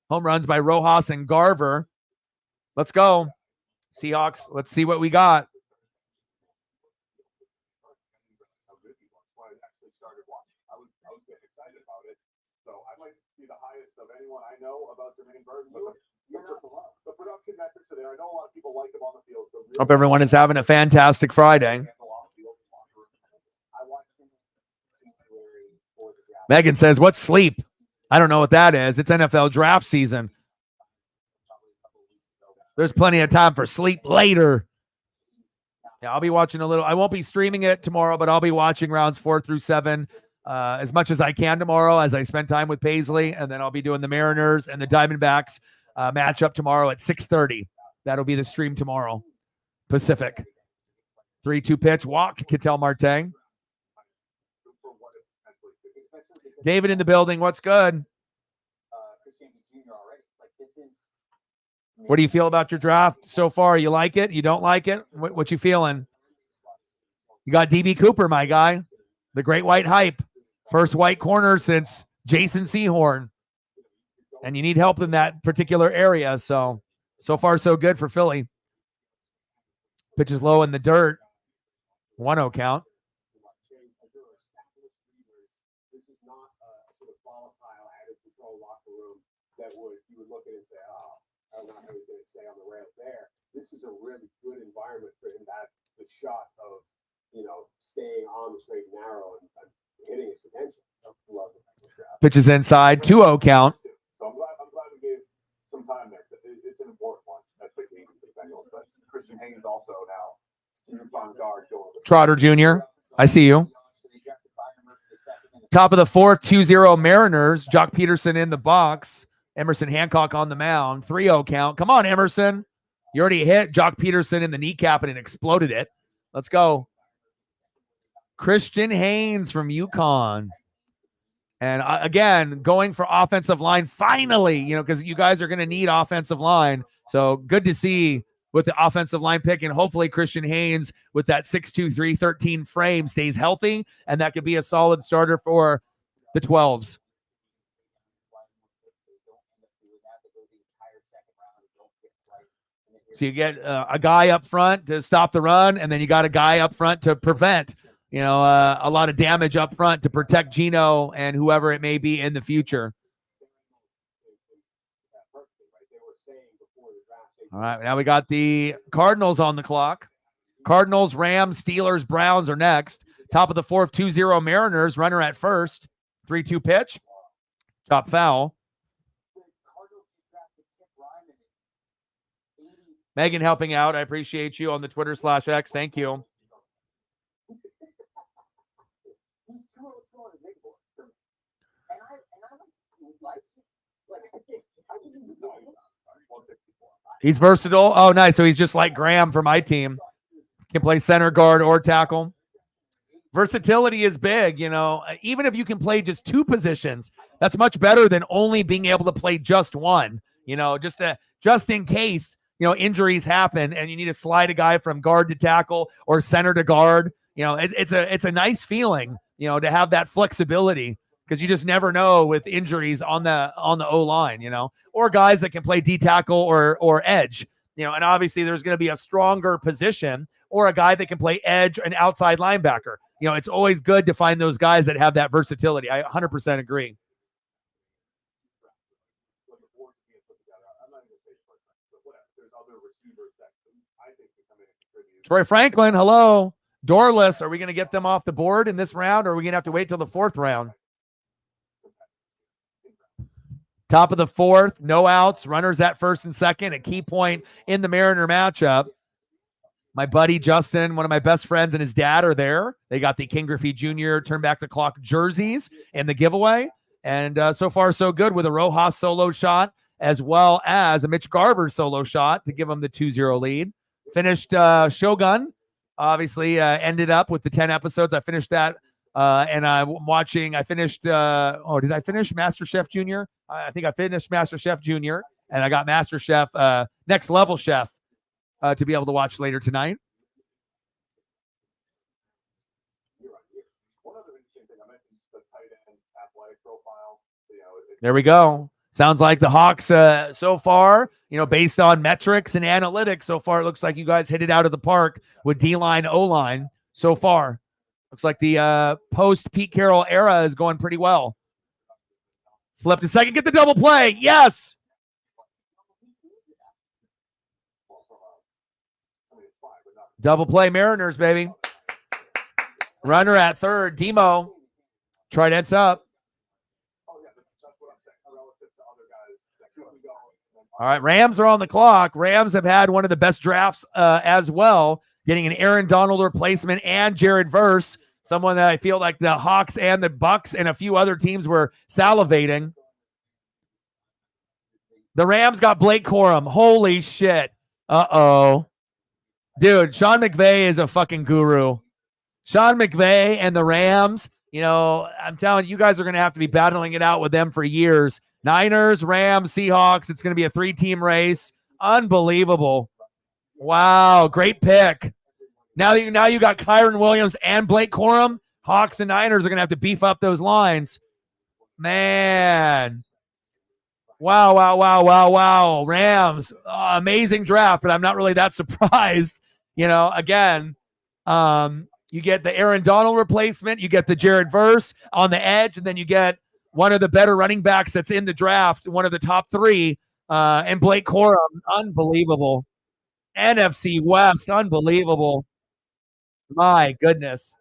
Home runs by Rojas and Garver. Let's go. Seahawks, let's see what we got. I was getting excited about it. So I might be the highest of anyone I know about Jermaine Burton. But the production metrics are there. I know a lot of people like him on the field. So really Hope everyone is having a fantastic Friday. Megan says, what's sleep? I don't know what that is. It's NFL draft season. There's plenty of time for sleep later. Yeah, I'll be watching a little. I won't be streaming it tomorrow, but I'll be watching rounds 4 through 7 as much as I can tomorrow as I spend time with Paisley. And then I'll be doing the Mariners and the Diamondbacks matchup tomorrow at 6:30. That'll be the stream tomorrow. Pacific. 3-2 pitch. Walked Ketel Marte. David in the building. What's good? What do you feel about your draft so far? You like it? You don't like it? What you feeling? You got DB Cooper, my guy. The great white hype. First white corner since Jason Sehorn. And you need help in that particular area. So far, so good for Philly. Pitch is low in the dirt. 1-0 count. This is not a sort of volatile, out of control locker room that you would look at it and say, oh, I'm not really going to stay on the rails there. This is a really good environment for him to have the shot of, staying on the straight and narrow and hitting his potential. Love it. Pitches inside, 2-0 count. So I'm glad we gave some time there. It's an important one. That's the game for the Bengals. But Christian Haynes also now, UConn guard going with Trotter Jr., I see you. Top of the fourth, 2-0 Mariners. Jock Peterson in the box. Emerson Hancock on the mound. 3-0 count. Come on, Emerson. You already hit Jock Peterson in the kneecap and it exploded it. Let's go. Christian Haynes from UConn. And again, going for offensive line finally, because you guys are going to need offensive line. So good to see with the offensive line pick, and hopefully Christian Haynes with that 6'2", 313 frame stays healthy, and that could be a solid starter for the 12s. So you get a guy up front to stop the run, and then you got a guy up front to prevent, a lot of damage up front to protect Geno and whoever it may be in the future. All right, now we got the Cardinals on the clock. Cardinals, Rams, Steelers, Browns are next. Top of the fourth, 2-0 Mariners, runner at first. 3-2 pitch. Chop foul. Megan helping out. I appreciate you on the Twitter/X. Thank you. He's versatile. Oh, nice. So he's just like Graham for my team. Can play center, guard, or tackle. Versatility is big, even if you can play just two positions, that's much better than only being able to play just one, just in case, injuries happen and you need to slide a guy from guard to tackle or center to guard. It's a nice feeling, to have that flexibility, because you just never know with injuries on the O-line, or guys that can play D tackle or edge, and obviously there's going to be a stronger position or a guy that can play edge and outside linebacker. It's always good to find those guys that have that versatility. I 100% agree. Troy Franklin, hello. Doorless, are we going to get them off the board in this round, or are we going to have to wait till the fourth round? Top of the fourth, no outs, runners at first and second, a key point in the Mariner matchup. My buddy Justin, one of my best friends, and his dad are there. They got the King Griffey Jr. Turn Back the Clock jerseys in the giveaway. And so far, so good with a Rojas solo shot as well as a Mitch Garver solo shot to give them the 2-0 lead. Finished Shogun, obviously ended up with the 10 episodes. I finished that. And I finished, did I finish MasterChef Junior? I think I finished MasterChef Junior, and I got MasterChef Next Level Chef to be able to watch later tonight. There we go. Sounds like the Hawks so far, based on metrics and analytics, so far it looks like you guys hit it out of the park with D-line, O-line so far. Looks like the post-Pete Carroll era is going pretty well. Flip to second, get the double play. Yes! Double play Mariners, baby. Runner at third, Demo. Trident's up. All right, Rams are on the clock. Rams have had one of the best drafts as well, getting an Aaron Donald replacement and Jared Verse, someone that I feel like the Hawks and the Bucks and a few other teams were salivating. The Rams got Blake Corum. Holy shit. Uh-oh. Dude, Sean McVay is a fucking guru. Sean McVay and the Rams, I'm telling you guys are going to have to be battling it out with them for years. Niners, Rams, Seahawks. It's going to be a 3-team race. Unbelievable. Wow, great pick. Now you got Kyron Williams and Blake Corum. Hawks and Niners are going to have to beef up those lines. Man. Wow. Rams, amazing draft, but I'm not really that surprised. Again, you get the Aaron Donald replacement, you get the Jared Verse on the edge, and then you get one of the better running backs that's in the draft, one of the top three, and Blake Corum. Unbelievable. NFC West, unbelievable. My goodness.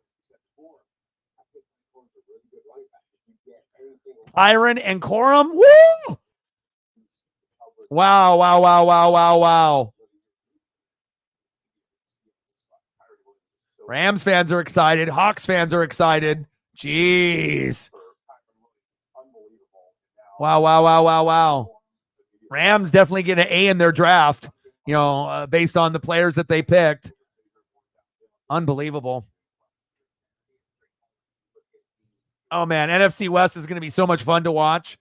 Byron and Corum. Woo! Wow, wow, wow, wow, wow, wow. Rams fans are excited. Hawks fans are excited. Jeez. Wow, wow, wow, wow, wow. Rams definitely get an A in their draft, based on the players that they picked. Unbelievable. Oh, man. NFC West is going to be so much fun to watch.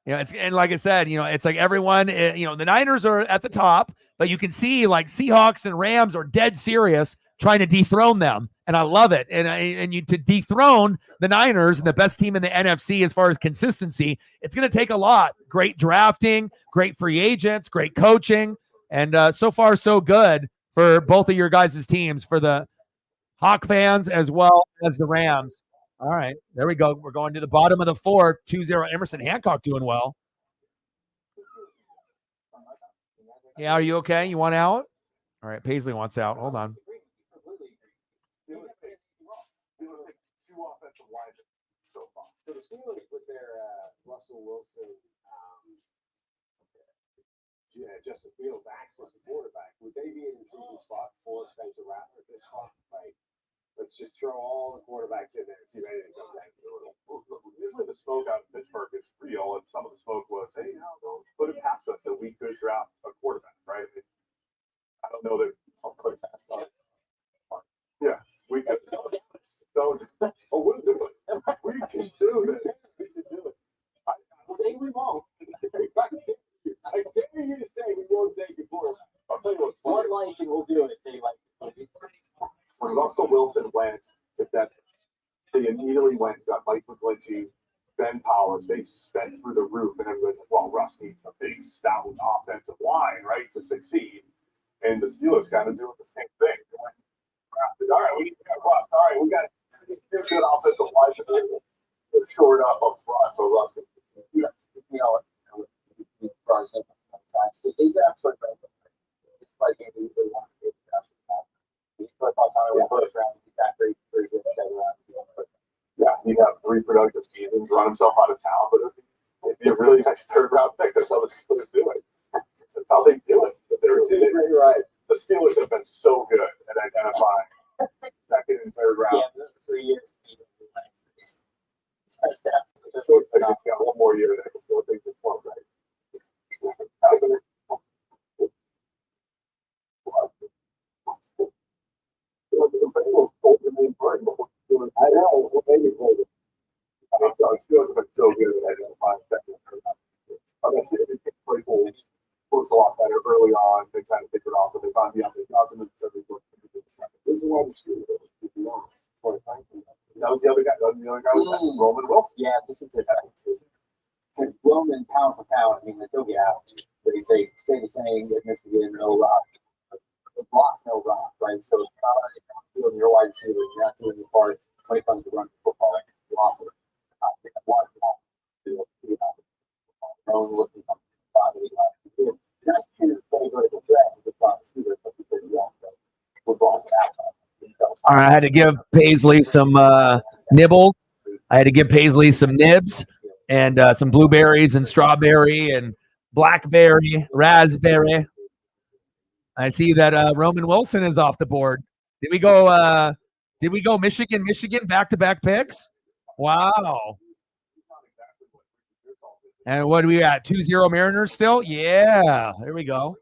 And like I said, it's like everyone, the Niners are at the top, but you can see like Seahawks and Rams are dead serious trying to dethrone them. And I love it. And to dethrone the Niners and the best team in the NFC as far as consistency, it's going to take a lot. Great drafting, great free agents, great coaching. And so far, so good for both of your guys' teams, for the Hawk fans as well as the Rams. All right, there we go. We're going to the bottom of the fourth. 2-0. Emerson Hancock doing well. Yeah, are you okay? You want out? All right, Paisley wants out. Hold on. So the Steelers with their Russell Wilson, Justin Fields access to quarterback, would they be an intriguing spot for Spencer Rattler at this point? Like, let's just throw all the quarterbacks in there and see if anything comes out. Usually the smoke out of Pittsburgh is real, and some of the smoke was, hey, don't put it past us that we could draft a quarterback, right? I don't know that I'll put it past us. Yeah, we could. Don't. Oh, we'll do it. We can do this. We can do it. Say we won't. I dare you to say we won't take the quarterback. I'll tell you what. One life and we'll do it. They like. When Russell Wilson went to Denver, they immediately went and got Mike McGlinchey, Ben Powers. They spent through the roof, and everybody's like, well, Russ needs a big, stout offensive line, right, to succeed. And the Steelers kind of doing the same thing. They went and drafted, all right, we need to get Russ. All right, we got a good offensive line. They're short up front, so Russ can, If they draft for it's like if they want to get drafted. First round, pretty good second round. yeah, he'd have 3 productive seasons, run himself out of town, but it'd be a really nice 3rd round pick. That's how the Steelers do it. That's how they do it. Right. The Steelers have been so good at identifying 2nd and 3rd round. Yeah, those 3 years. So they got one more year there before things perform right. I know. Well, maybe later. Steelers have been so good at identifying 2nd and 3rd round. I bet you if Claypool works a lot better early on, they kind of figured off, but they found the other job and This is why the Steelers did not. that was the other guy. That was the other guy was Roman Wilson. Yeah, this is good. Because Roman, pound for pound, I mean, they'll get out. But if they stay the same at Michigan, no rock. No rock, right? So it's not doing your wide receiver, you're not doing your part when it comes to running football. You're off of it. All right, I had to give Paisley some nibbles. I had to give Paisley some nibs and some blueberries and strawberry and blackberry, raspberry. I see that Roman Wilson is off the board. Did we go Michigan, back-to-back picks? Wow. And what are we at? 2-0 Mariners still? Yeah, there we go.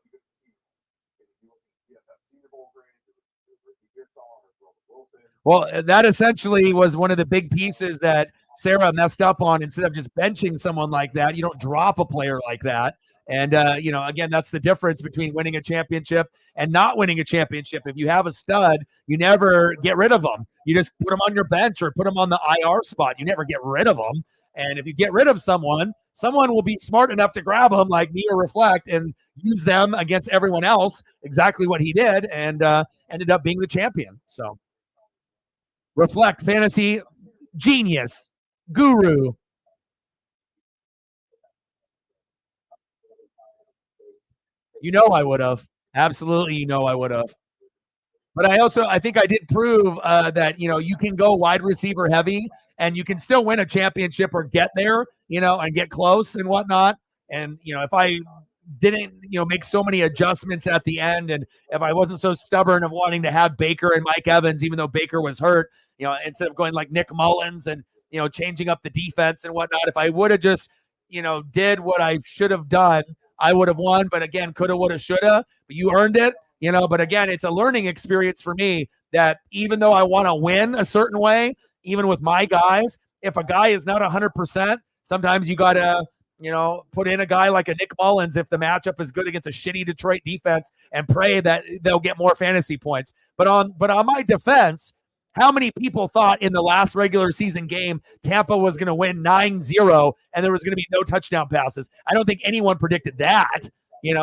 Well, that essentially was one of the big pieces that Sarah messed up on. Instead of just benching someone like that, you don't drop a player like that. And, again, that's the difference between winning a championship and not winning a championship. If you have a stud, you never get rid of them. You just put them on your bench or put them on the IR spot. You never get rid of them. And if you get rid of someone will be smart enough to grab them like me or Reflect and use them against everyone else, exactly what he did, and ended up being the champion. So Reflect, fantasy genius, guru. You know I would have. Absolutely, I would have. But I think I did prove that, you can go wide receiver heavy and you can still win a championship or get there, and get close and whatnot. And, if I didn't, make so many adjustments at the end, and if I wasn't so stubborn of wanting to have Baker and Mike Evans, even though Baker was hurt, instead of going like Nick Mullins and, changing up the defense and whatnot, if I would have just, did what I should have done, I would have won. But again, coulda, woulda, shoulda. But you earned it, But again, it's a learning experience for me that even though I want to win a certain way, even with my guys, if a guy is not 100%, sometimes you got to, put in a guy like a Nick Mullins if the matchup is good against a shitty Detroit defense and pray that they'll get more fantasy points. But on my defense, how many people thought in the last regular season game Tampa was going to win 9-0 and there was going to be no touchdown passes? I don't think anyone predicted that,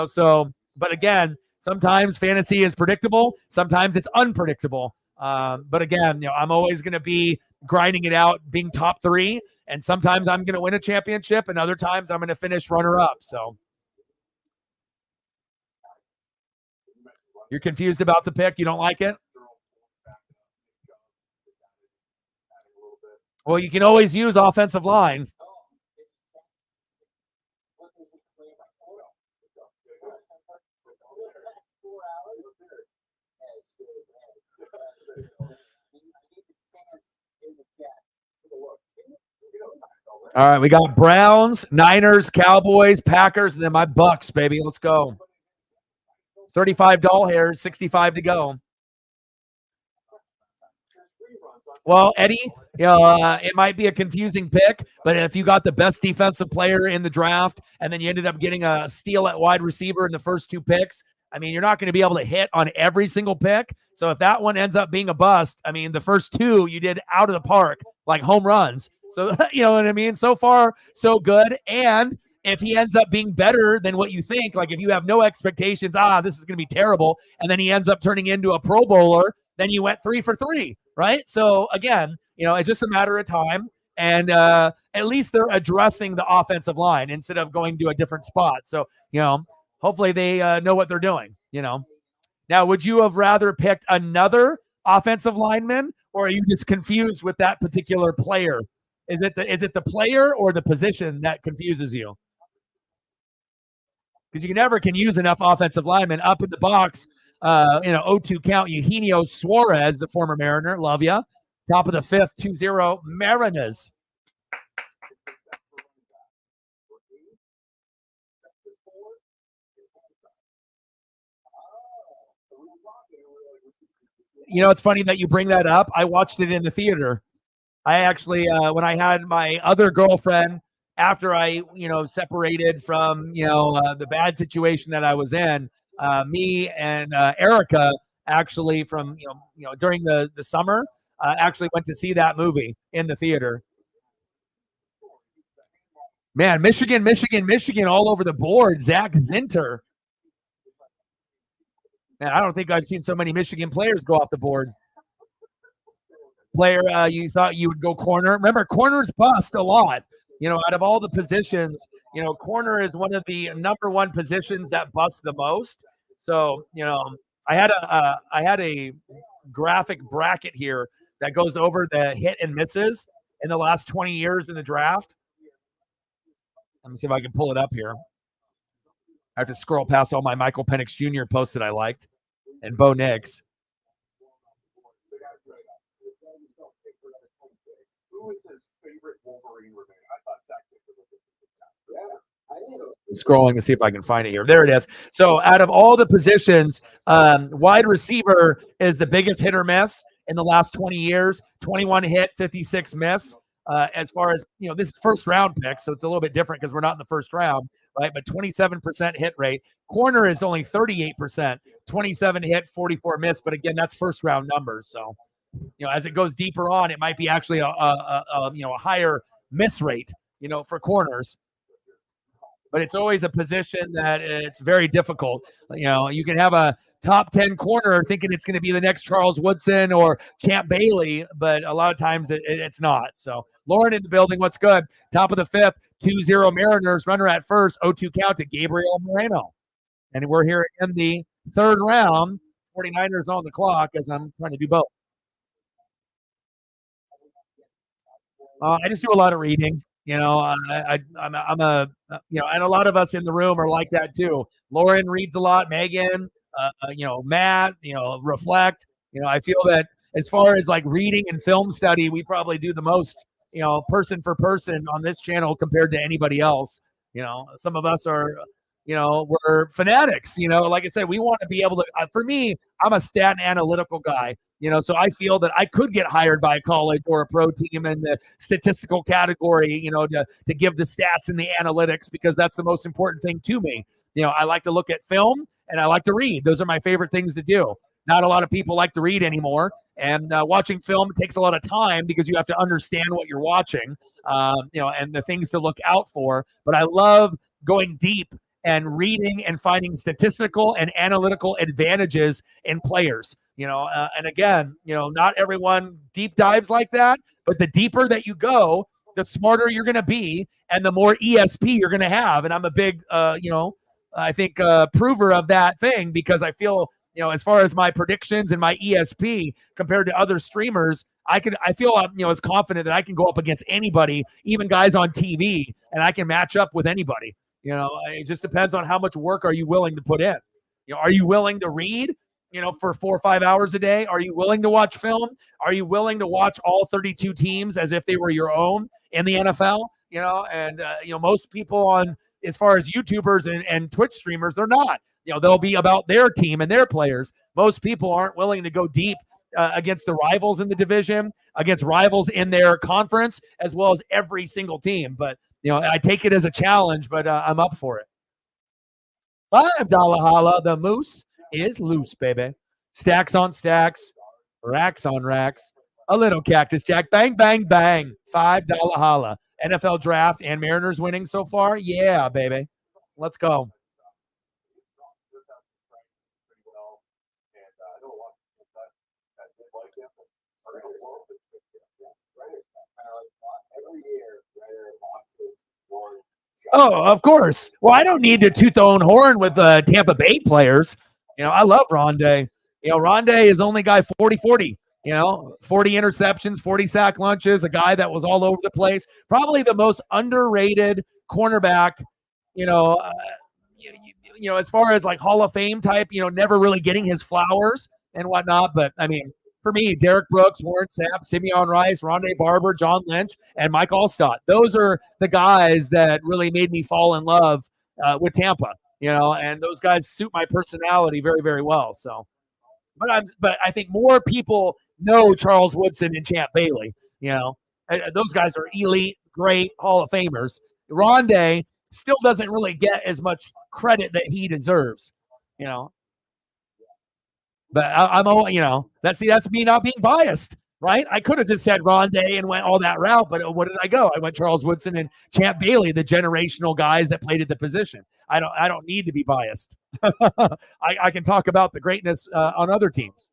so, but again, sometimes fantasy is predictable, sometimes it's unpredictable. But again, I'm always going to be grinding it out, being top 3. And sometimes I'm going to win a championship, and other times I'm going to finish runner-up. So you're confused about the pick? You don't like it? Well, you can always use offensive line. All right, we got Browns, Niners, Cowboys, Packers, and then my Bucks, baby. Let's go. 35 doll hairs, 65 to go. Well, Eddie, it might be a confusing pick, but if you got the best defensive player in the draft and then you ended up getting a steal at wide receiver in the first 2 picks, I mean, you're not going to be able to hit on every single pick. So if that one ends up being a bust, I mean, the first 2 you did out of the park, like home runs. So, you know what I mean? So far, so good. And if he ends up being better than what you think, like if you have no expectations, this is going to be terrible, and then he ends up turning into a Pro Bowler, then you went 3 for 3, right? So again, it's just a matter of time. And at least they're addressing the offensive line instead of going to a different spot. So, hopefully they know what they're doing, Now, would you have rather picked another offensive lineman, or are you just confused with that particular player? Is it the player or the position that confuses you? Because you never can use enough offensive linemen up in the box. 0-2 count. Eugenio Suarez, the former Mariner. Love ya. Top of the 5th, 2-0 Mariners. It's funny that you bring that up. I watched it in the theater. I actually, when I had my other girlfriend, after I, separated from, the bad situation that I was in, me and Erica actually from, during the summer, actually went to see that movie in the theater. Man, Michigan, all over the board. Zach Zinter. Man, I don't think I've seen so many Michigan players go off the board. Player, you thought you would go corner. Remember, corners bust a lot. Out of all the positions, corner is one of the number 1 positions that busts the most. So, I had a graphic bracket here that goes over the hit and misses in the last 20 years in the draft. Let me see if I can pull it up here. I have to scroll past all my Michael Penix Jr. posts that I liked and Bo Nix. Who is his favorite Wolverine remain? I thought Scrolling to see if I can find it here. There it is. So out of all the positions, wide receiver is the biggest hit or miss in the last 20 years. 21 hit, 56 miss. As far as, this is first round pick, so it's a little bit different because we're not in the first round, right? But 27% hit rate. Corner is only 38%, 27 hit, 44 miss. But again, that's first round numbers. So, as it goes deeper on, it might be actually a higher miss rate, for corners. But it's always a position that it's very difficult. You can have a top 10 corner thinking it's going to be the next Charles Woodson or Champ Bailey, but a lot of times it's not. So Lauren in the building, what's good? Top of the 5th, 2-0 Mariners, runner at first, 0-2 count to Gabriel Moreno. And we're here in the 3rd round. 49ers on the clock as I'm trying to do both. I just do a lot of reading. You know, I'm a you know, and a lot of us in the room are like that too. Lauren reads a lot. Megan, you know, Matt, you know, reflect. You know, I feel that as far as like reading and film study, we probably do the most, you know, person for person on this channel compared to anybody else. You know, some of us are, you know, we're fanatics. You know, like I said, we want to be able to. For me, I'm a stat and analytical guy. You know, so I feel that I could get hired by a college or a pro team in the statistical category, you know, to give the stats and the analytics because that's the most important thing to me. You know, I like to look at film and I like to read. Those are my favorite things to do. Not a lot of people like to read anymore. And watching film takes a lot of time because you have to understand what you're watching, you know, and the things to look out for. But I love going deep and reading and finding statistical and analytical advantages in players. You know, and again, you know, not everyone deep dives like that, but the deeper that you go, the smarter you're going to be and the more ESP you're going to have. And I'm a big, you know, I think prover of that thing because I feel, you know, as far as my predictions and my ESP compared to other streamers, I feel, you know, as confident that I can go up against anybody, even guys on TV, and I can match up with anybody. You know, it just depends on how much work are you willing to put in. You know, are you willing to read, you know, for 4 or 5 hours a day? Are you willing to watch film? Are you willing to watch all 32 teams as if they were your own in the NFL? You know, and, you know, most people on, as far as YouTubers and Twitch streamers, they're not. You know, they'll be about their team and their players. Most people aren't willing to go deep against the rivals in the division, against rivals in their conference, as well as every single team. But, you know, I take it as a challenge, but I'm up for it. $5 holla. The moose is loose, baby. Stacks on stacks, racks on racks. A little Cactus Jack. Bang, bang, bang. $5 holla. NFL draft and Mariners winning so far? Yeah, baby. Let's go. Oh, of course. Well, I don't need to toot the own horn with Tampa Bay players. You know, I love Rondé. You know, Rondé is only guy 40-40. You know, 40 interceptions, 40 sack lunches, a guy that was all over the place. Probably the most underrated cornerback, you know, you know, as far as like Hall of Fame type, you know, never really getting his flowers and whatnot. But I mean, for me, Derek Brooks, Warren Sapp, Simeon Rice, Rondé Barber, John Lynch, and Mike Allstott. Those are the guys that really made me fall in love with Tampa, you know, and those guys suit my personality very, very well. So, but I think more people know Charles Woodson and Champ Bailey. You know, those guys are elite, great Hall of Famers. Rondé still doesn't really get as much credit that he deserves, you know. But I'm all, you know, that's me not being biased, right? I could have just said Rondé and went all that route, but what did I go? I went Charles Woodson and Champ Bailey, the generational guys that played at the position. I don't need to be biased. I can talk about the greatness on other teams.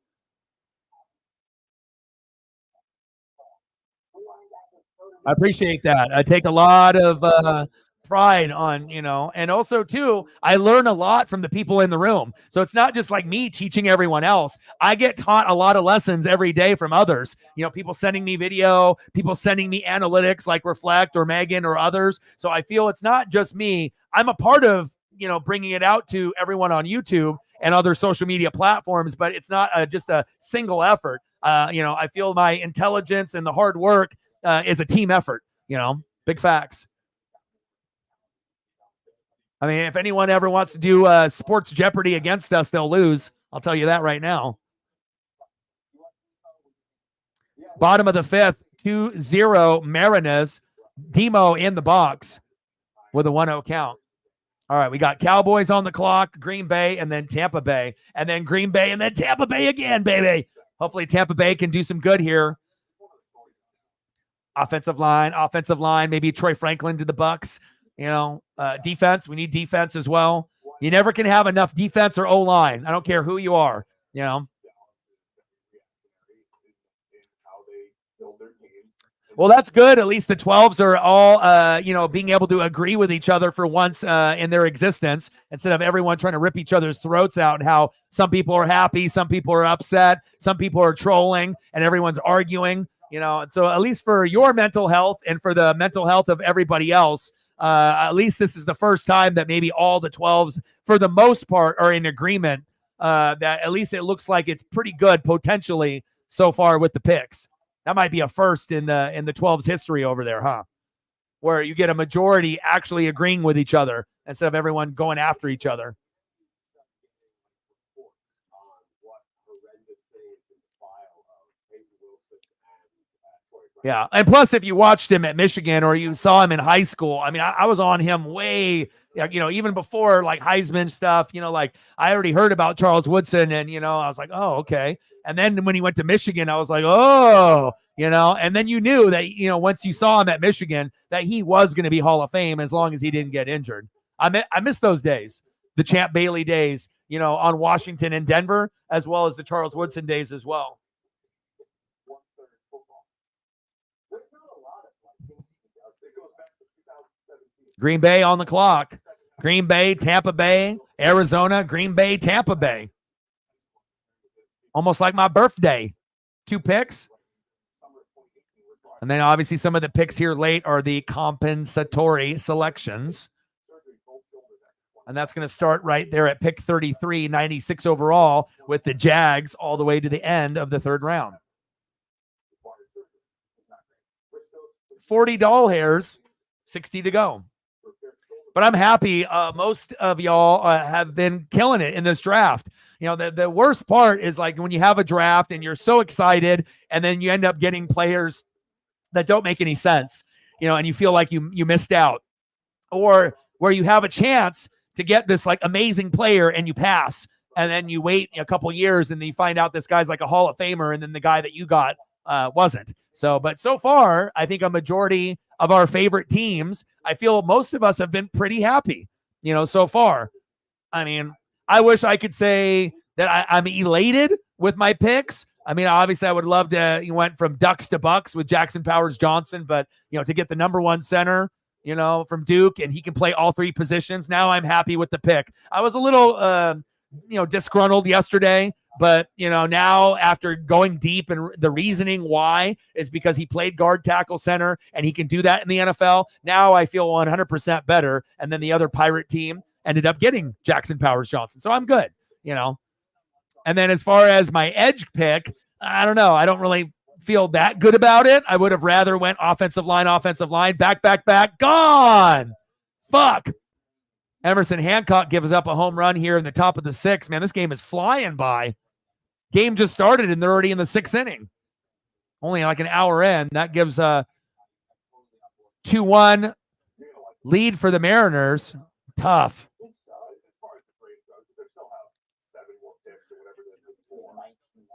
I appreciate that. I take a lot of pride on, you know, and also too, I learn a lot from the people in the room. So it's not just like me teaching everyone else. I get taught a lot of lessons every day from others. You know, people sending me video, people sending me analytics like Reflect or Megan or others. So I feel it's not just me. I'm a part of, you know, bringing it out to everyone on YouTube and other social media platforms, but it's not just a single effort. You know, I feel my intelligence and the hard work is a team effort, you know, big facts. I mean, if anyone ever wants to do sports Jeopardy against us, they'll lose. I'll tell you that right now. Bottom of the fifth, 2-0 Mariners. Demo in the box with a 1-0 count. All right, we got Cowboys on the clock, Green Bay, and then Tampa Bay. And then Green Bay, and then Tampa Bay again, baby. Hopefully Tampa Bay can do some good here. Offensive line, maybe Troy Franklin to the Bucks. You know, defense, we need defense as well. You never can have enough defense or O-line. I don't care who you are, you know. Well, that's good. At least the 12s are all, being able to agree with each other for once in their existence instead of everyone trying to rip each other's throats out and how some people are happy, some people are upset, some people are trolling, and everyone's arguing. So at least for your mental health and for the mental health of everybody else, at least this is the first time that maybe all the 12s, for the most part, are in agreement that at least it looks like it's pretty good potentially so far with the picks. That might be a first in the 12's history over there, huh? Where you get a majority actually agreeing with each other instead of everyone going after each other. Yeah, and plus, if you watched him at Michigan or you saw him in high school, I mean, I was on him way, even before like Heisman stuff. Like I already heard about Charles Woodson, and I was like, oh, okay. And then when he went to Michigan, I was like, oh, and then you knew that once you saw him at Michigan that he was going to be Hall of Fame as long as he didn't get injured. I miss those days, the Champ Bailey days, on Washington and Denver, as well as the Charles Woodson days as well. Green Bay on the clock. Green Bay, Tampa Bay, Arizona, Green Bay, Tampa Bay. Almost like my birthday. 2 picks. And then obviously some of the picks here late are the compensatory selections. And that's going to start right there at pick 33, 96 overall, with the Jags all the way to the end of the 3rd round. 40 doll hairs, 60 to go. But I'm happy. Most of y'all have been killing it in this draft. The worst part is like when you have a draft and you're so excited and then you end up getting players that don't make any sense, and you feel like you missed out. Or where you have a chance to get this like amazing player and you pass, and then you wait a couple years and then you find out this guy's like a Hall of Famer, and then the guy that you got wasn't. But so far, I think a majority of our favorite teams, I feel most of us have been pretty happy, so far. I mean, I wish I could say that I'm elated with my picks. I mean, obviously I would love to, you went from Ducks to Bucks with Jackson Powers Johnson, but to get the number 1 center, from Duke, and he can play all 3 positions. Now I'm happy with the pick. I was a little, disgruntled yesterday, but, now after going deep and the reasoning why is because he played guard, tackle, center, and he can do that in the NFL. Now I feel 100% better. And then the other Pirate team ended up getting Jackson Powers Johnson. So I'm good, And then as far as my edge pick, I don't know. I don't really feel that good about it. I would have rather went offensive line, back, gone. Fuck. Emerson Hancock gives up a home run here in the top of the 6th. Man, this game is flying by. Game just started and they're already in the 6th inning. Only like an hour in. That gives a 2-1 lead for the Mariners. Tough.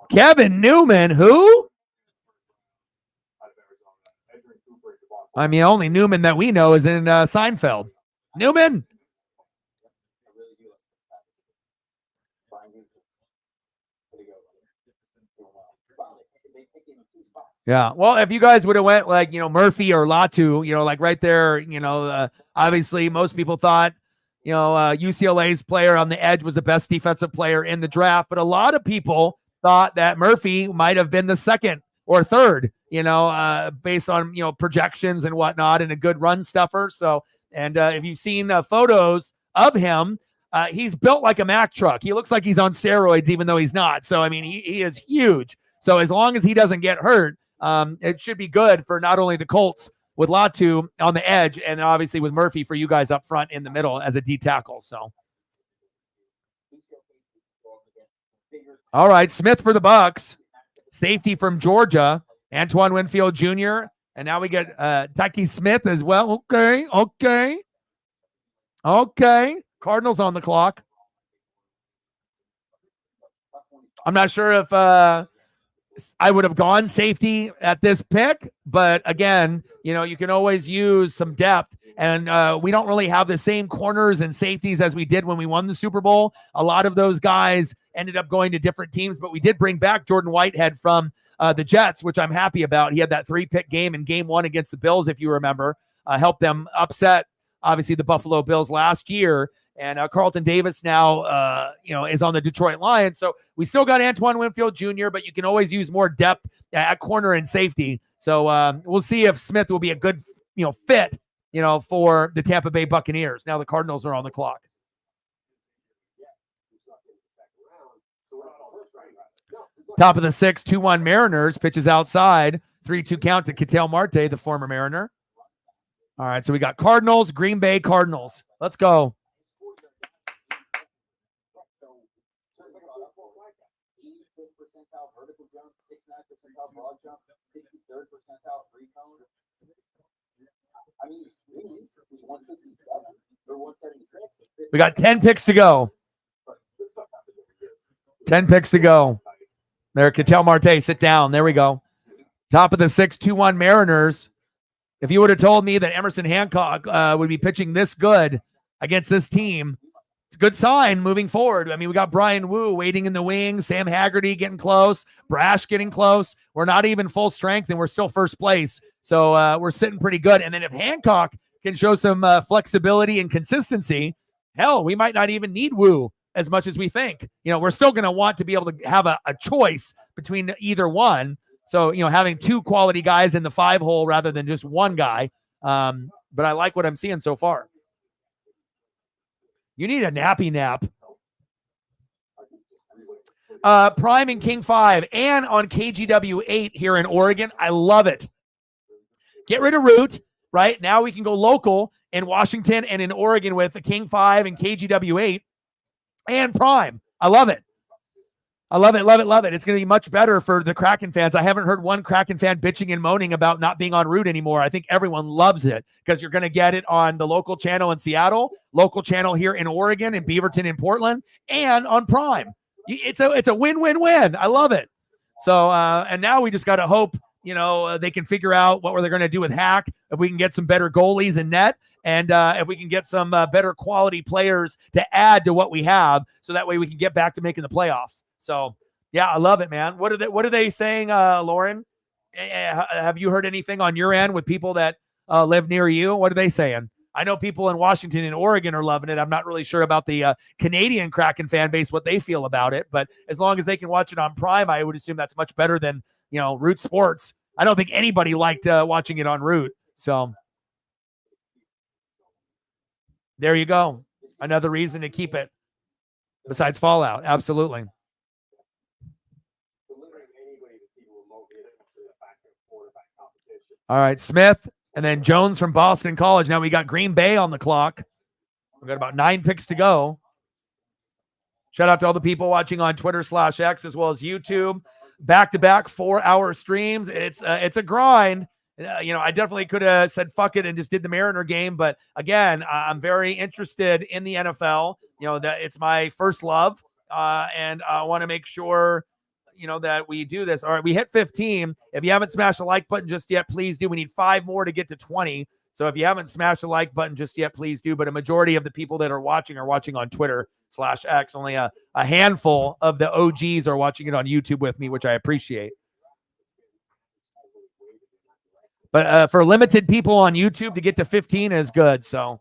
Kevin Newman, who? I mean, only Newman that we know is in Seinfeld. Newman. Yeah. Well, if you guys would have went like, Murphy or Latu, like right there, obviously most people thought, UCLA's player on the edge was the best defensive player in the draft. But a lot of people thought that Murphy might have been the 2nd or 3rd, based on, projections and whatnot, and a good run stuffer. So, and if you've seen photos of him, he's built like a Mack truck. He looks like he's on steroids, even though he's not. So, I mean, he is huge. So as long as he doesn't get hurt, it should be good for not only the Colts with Latu on the edge, and obviously with Murphy for you guys up front in the middle as a D tackle. So, all right, Smith for the Bucks, safety from Georgia, Antoine Winfield Jr., and now we get Taki Smith as well. Okay. Cardinals on the clock. I'm not sure if I would have gone safety at this pick, but again, you can always use some depth, and we don't really have the same corners and safeties as we did when we won the Super Bowl. A lot of those guys ended up going to different teams, but we did bring back Jordan Whitehead from the Jets, which I'm happy about. He had that 3-pick game in game 1 against the Bills, if you remember, helped them upset, obviously, the Buffalo Bills last year. And Carlton Davis now, is on the Detroit Lions. So we still got Antoine Winfield Jr., but you can always use more depth at corner and safety. So we'll see if Smith will be a good, fit, for the Tampa Bay Buccaneers. Now the Cardinals are on the clock. Top of the 6th, 2-1 Mariners. Pitches outside. 3-2 count to Ketel Marte, the former Mariner. All right, so we got Cardinals, Green Bay Cardinals. Let's go. 85th percentile vertical jump, 69th percentile broad jump, 63rd percentile free cone. I mean, he's 167 or 176. We got 10 picks to go. 10 picks to go. There, Ketel Marte, sit down. There we go. Top of the 6th, 2-1 Mariners. If you would have told me that Emerson Hancock would be pitching this good against this team, it's a good sign moving forward. I mean, we got Brian Wu waiting in the wings, Sam Haggerty getting close, Brash getting close. We're not even full strength, and we're still first place. So we're sitting pretty good. And then if Hancock can show some flexibility and consistency, hell, we might not even need Wu as much as we think. We're still going to want to be able to have a choice between either one. So, having 2 quality guys in the 5-hole rather than just one guy. But I like what I'm seeing so far. You need a nappy nap. Prime and King 5 and on KGW 8 here in Oregon. I love it. Get rid of Root, right? Now we can go local in Washington and in Oregon with the King 5 and KGW 8 and Prime. I love it. I love it, love it, love it. It's going to be much better for the Kraken fans. I haven't heard one Kraken fan bitching and moaning about not being on Root anymore. I think everyone loves it because you're going to get it on the local channel in Seattle, local channel here in Oregon, in Beaverton, in Portland, and on Prime. It's a win-win-win. I love it. So, and now we just got to hope, they can figure out what they're going to do with Hack, if we can get some better goalies in net, and if we can get some better quality players to add to what we have, so that way we can get back to making the playoffs. So, yeah, I love it, man. What are they saying, Lauren? Have you heard anything on your end with people that live near you? What are they saying? I know people in Washington and Oregon are loving it. I'm not really sure about the Canadian Kraken fan base, what they feel about it. But as long as they can watch it on Prime, I would assume that's much better than, Root Sports. I don't think anybody liked watching it on Root. So there you go. Another reason to keep it besides Fallout. Absolutely. All right, Smith and then Jones from Boston College. Now we got Green Bay on the clock. We've got about 9 picks to go. Shout out to all the people watching on Twitter/X as well as YouTube. Back-to-back 4-hour streams. It's a grind. I definitely could have said fuck it and just did the Mariner game. But again, I'm very interested in the NFL. That it's my first love. And I want to make sure that we do this. All right, we hit 15. If you haven't smashed the like button just yet, please do. We need 5 more to get to 20. So if you haven't smashed the like button just yet, please do. But a majority of the people that are watching on Twitter/X. Only a handful of the OGs are watching it on YouTube with me, which I appreciate. But for limited people on YouTube to get to 15 is good. So,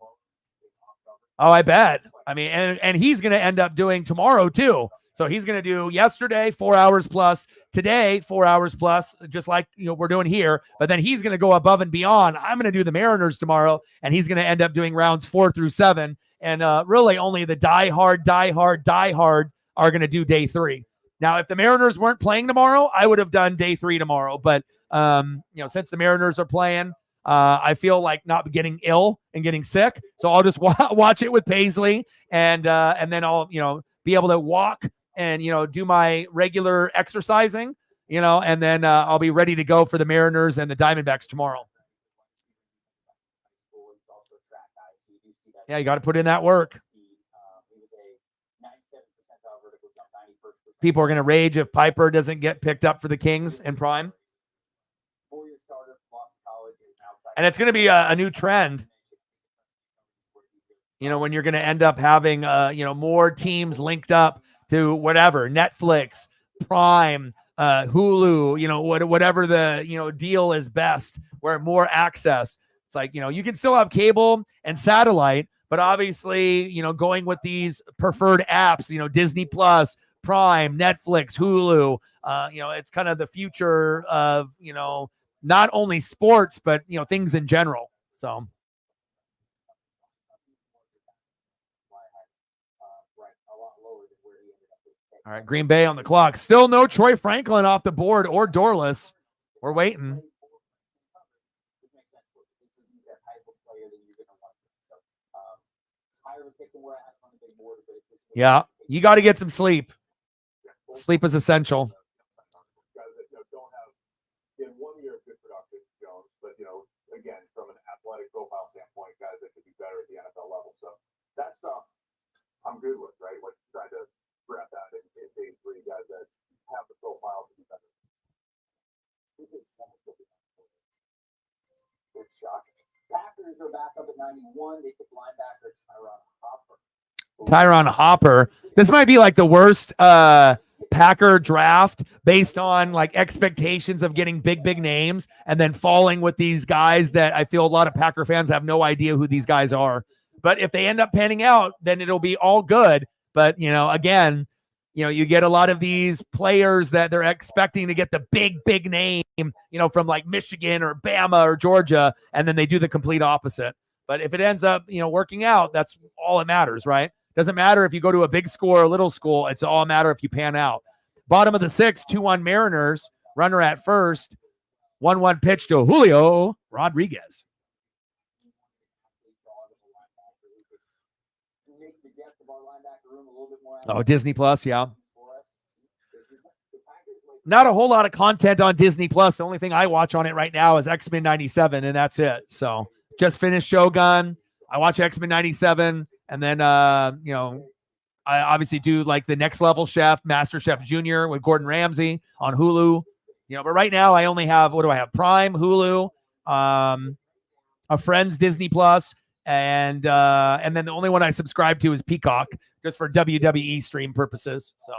I bet. I mean, and he's going to end up doing tomorrow too. So he's going to do yesterday 4 hours plus, today 4 hours plus, just like we're doing here. But then he's going to go above and beyond. I'm going to do the Mariners tomorrow, and he's going to end up doing rounds 4 through 7. And really only the die hard are going to do day 3. Now, if the Mariners weren't playing tomorrow, I would have done day 3 tomorrow. But since the Mariners are playing, I feel like not getting ill and getting sick, so I'll just watch it with Paisley, and then I'll be able to walk and do my regular exercising, and then I'll be ready to go for the Mariners and the Diamondbacks tomorrow. Yeah, you got to put in that work. People are going to rage if Piper doesn't get picked up for the Kings in Prime. And it's going to be a new trend, when you're going to end up having, more teams linked up to whatever, Netflix, Prime, Hulu, whatever the, deal is best, where more access. It's like, you can still have cable and satellite, but obviously, going with these preferred apps, Disney Plus, Prime, Netflix, Hulu, it's kind of the future of, not only sports, but, things in general. So. All right, Green Bay on the clock. Still no Troy Franklin off the board or Dorless. We're waiting. Yeah, you got to get some sleep. Sleep is essential. Guys that don't have in 1 year of good production, Jones, but again, from an athletic profile standpoint, guys that could be better at the NFL level. So that stuff I'm good with, right? Like trying to grab that in phase 3, guys that have the profile to be better. It's shocking. Packers are back up at 91. They took linebacker Tyron Hopper. This might be like the worst Packer draft based on like expectations of getting big names and then falling with these guys that I feel a lot of Packer fans have no idea who these guys are. But if they end up panning out, then it'll be all good. But, again, you get a lot of these players that they're expecting to get the big name, from like Michigan or Bama or Georgia, and then they do the complete opposite. But if it ends up, working out, that's all that matters, right? Doesn't matter if you go to a big school or a little school. It's all a matter if you pan out. Bottom of the 6th, 2-1 Mariners. Runner at first. 1-1 pitch to Julio Rodriguez. Oh, Disney Plus, yeah. Not a whole lot of content on Disney Plus. The only thing I watch on it right now is X-Men 97, and that's it. So just finished Shogun. I watch X-Men 97. And then, I obviously do like the Next Level Chef, Master Chef Junior with Gordon Ramsay on Hulu. But right now I only have, what do I have? Prime, Hulu, a Friends Disney Plus, and then the only one I subscribe to is Peacock, just for WWE stream purposes. So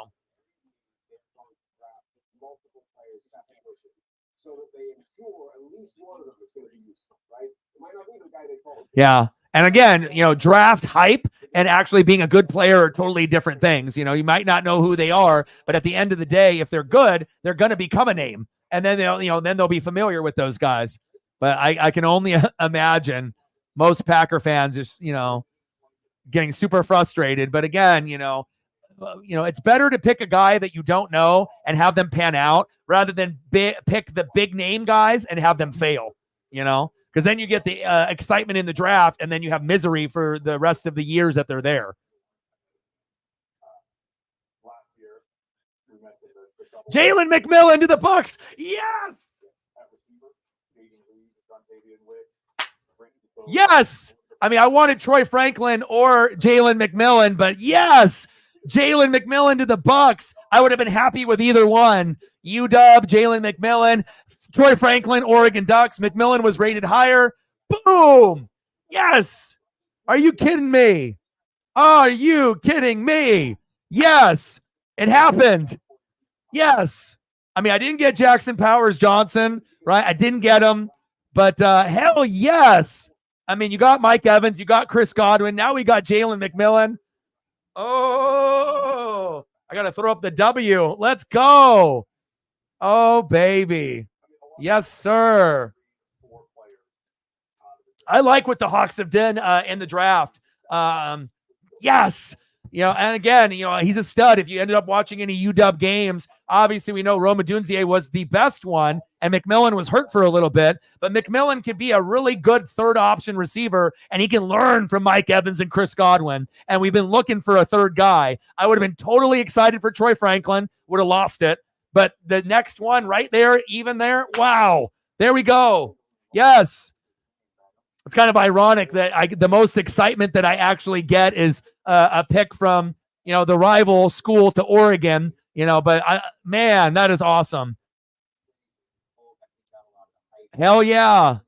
that they ensure at least one of them is going to be useful, right? It might not be the guy they call. yeah. And again, draft hype and actually being a good player are totally different things. You might not know who they are, but at the end of the day, if they're good, they're going to become a name, and then they'll be familiar with those guys. But I can only imagine most Packer fans just, getting super frustrated. But again, it's better to pick a guy that you don't know and have them pan out rather than pick the big name guys and have them fail, because then you get the excitement in the draft and then you have misery for the rest of the years that they're there. Jalen McMillan to the Bucs. Yes. Yes. I mean, I wanted Troy Franklin or Jalen McMillan, but yes, Jalen McMillan to the Bucs. I would have been happy with either one. UW, Jalen McMillan, Troy Franklin, Oregon Ducks. McMillan was rated higher. Boom. Yes. Are you kidding me? Are you kidding me? Yes. It happened. Yes. I mean, I didn't get Jackson Powers Johnson, right? I didn't get him, but hell yes. I mean, you got Mike Evans, you got Chris Godwin. Now we got Jalen McMillan. Oh, I got to throw up the W. Let's go. Oh, baby. Yes, sir. I like what the Hawks have done in the draft. Yes. And again, he's a stud. If you ended up watching any UW games, obviously we know Rome Odunze was the best one, and McMillan was hurt for a little bit, but McMillan could be a really good third option receiver, and he can learn from Mike Evans and Chris Godwin, and we've been looking for a third guy. I would have been totally excited for Troy Franklin, would have lost it, but the next one right there, even there, wow, there we go. Yes. It's kind of ironic that the most excitement that I actually get is a pick from, the rival school to Oregon, but man, that is awesome. Hell yeah.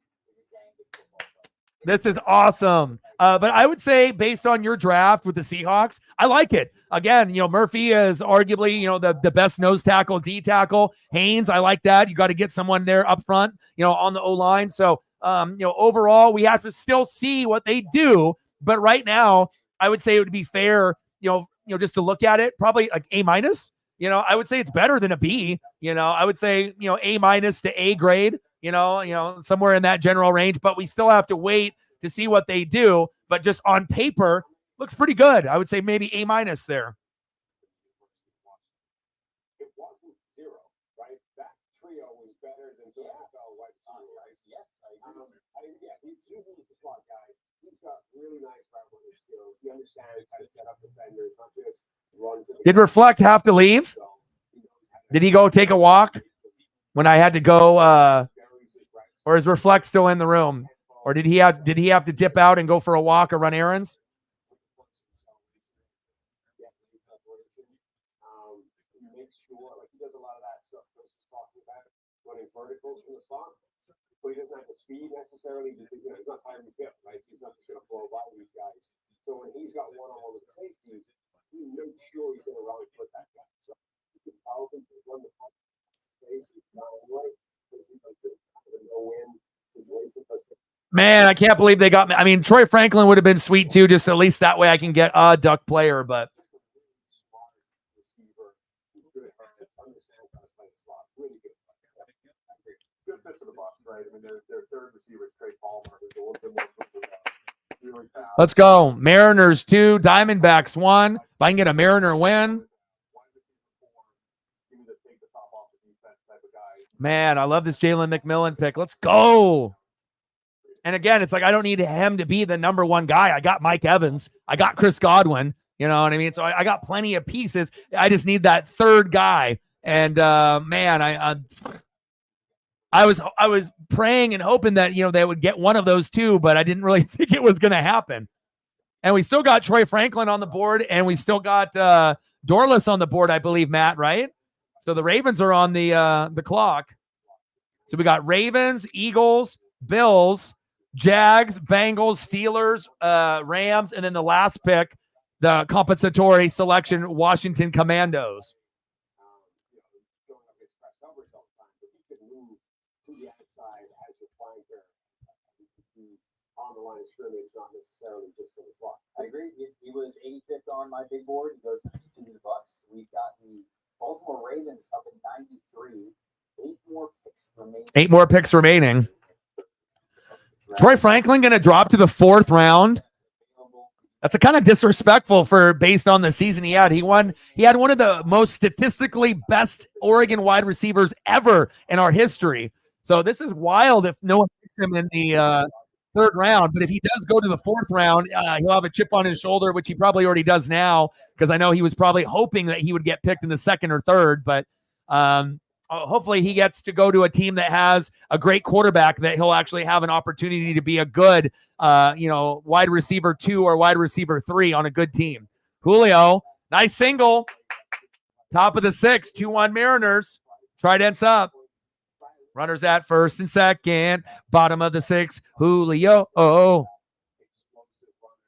This is awesome. But I would say, based on your draft with the Seahawks, I like it. Again, Murphy is arguably, the best nose tackle, D tackle. Haynes, I like that. You got to get someone there up front, on the O-line. So, overall, we have to still see what they do. But right now, I would say it would be fair, just to look at it, probably like A-. I would say it's better than a B. I would say, A- to A grade, somewhere in that general range. But we still have to wait to see what they do. But just on paper, looks pretty good. I would say maybe A- there. It wasn't zero, right? That trio was better than some NFL wide receivers. Yes, I agree. Yeah, he's the slot guy. He's got really nice route running skills. He understands how to set up defenders, not just run to the Did Reflect have to leave? Did he go take a walk when I had to go? Or is Reflect still in the room? Or did he have to dip out and go for a walk or run errands? He makes sure, like he does a lot of that stuff Chris was talking about, running verticals from the slot, but he doesn't have the speed necessarily because he's not Tyreek Hill, right? So he's not just going to blow by these guys. So when he's got one-on-one with the safety, he makes sure he's going to run and put that guy. So he can probably run the space down anyway because he's like a no-win situation. Man, I can't believe they got me. I mean, Troy Franklin would have been sweet too, just at least that way I can get a Duck player, but Good fit for the Bucs, right? I mean, their third receiver is Trey Palmer, who's a little bit more really fast. let's go. Mariners 2, Diamondbacks 1. If I can get a Mariner win. Man, I love this Jalen McMillan pick. Let's go. And again, it's like I don't need him to be the number one guy. I got Mike Evans. I got Chris Godwin. You know what I mean? So I got plenty of pieces. I just need that third guy. And man, I was praying and hoping that they would get one of those two, but I didn't really think it was going to happen. And we still got Troy Franklin on the board, and we still got Dorless on the board, I believe, Matt, right? So the Ravens are on the clock. So we got Ravens, Eagles, Bills, Jags, Bengals, Steelers, Rams, and then the last pick, the compensatory selection, Washington Commandos. On the line of scrimmage, not necessarily just for the slot. I agree. He was 85th on my big board. He goes 92 to the Bucs. We've got the Baltimore Ravens up at 93. 8 more picks remaining. 8 more picks remaining. Troy Franklin going to drop to the 4th round. That's a kind of disrespectful based on the season he had. He had one of the most statistically best Oregon wide receivers ever in our history. So this is wild if no one picks him in the 3rd round. But if he does go to the 4th round, he'll have a chip on his shoulder, which he probably already does now, because I know he was probably hoping that he would get picked in the 2nd or 3rd. But hopefully he gets to go to a team that has a great quarterback that he'll actually have an opportunity to be a good, wide receiver 2 or wide receiver 3 on a good team. Julio, nice single. Top of the 6th, 2-1 Mariners. Tridents up. Runners at 1st and 2nd. Bottom of the 6th, Julio. Oh. Explosive runner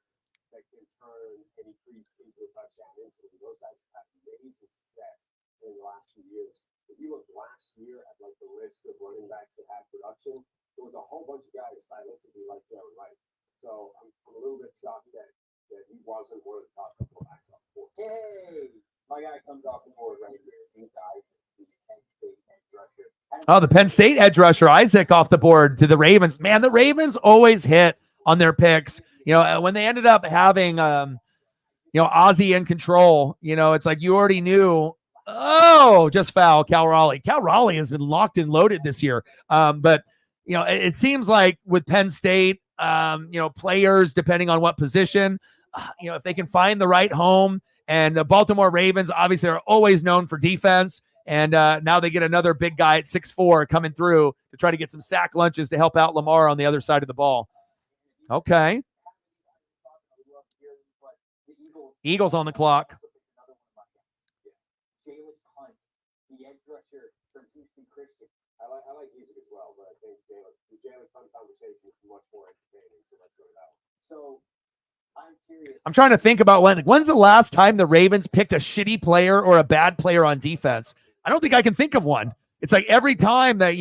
that can turn any crease into a touchdown instantly. Those guys have had amazing success in the last few years. If you look last year at like the list of running backs that had production, there was a whole bunch of guys stylistically like Darren Wright. So I'm a little bit shocked that he wasn't one of the top couple of backs off the board. Hey, my guy comes off the board right here. These guys, the Penn State edge rusher. Oh, the Penn State edge rusher, Isaac, off the board to the Ravens. Man, the Ravens always hit on their picks. When they ended up having, Ozzie in control, it's like you already knew, just foul, Cal Raleigh. Cal Raleigh has been locked and loaded this year. But, it seems like with Penn State, players, depending on what position, if they can find the right home, and the Baltimore Ravens obviously are always known for defense. And now they get another big guy at 6'4" coming through to try to get some sack lunches to help out Lamar on the other side of the ball. Okay. Eagles on the clock. Jalen Hunt, the edge rusher from Houston Christian. I like music as well, but I think the Jalen Hunt conversation is much more entertaining. So let's go to that one. So I'm curious. I'm trying to think about when's the last time the Ravens picked a shitty player or a bad player on defense. I don't think I can think of one. It's like every time that,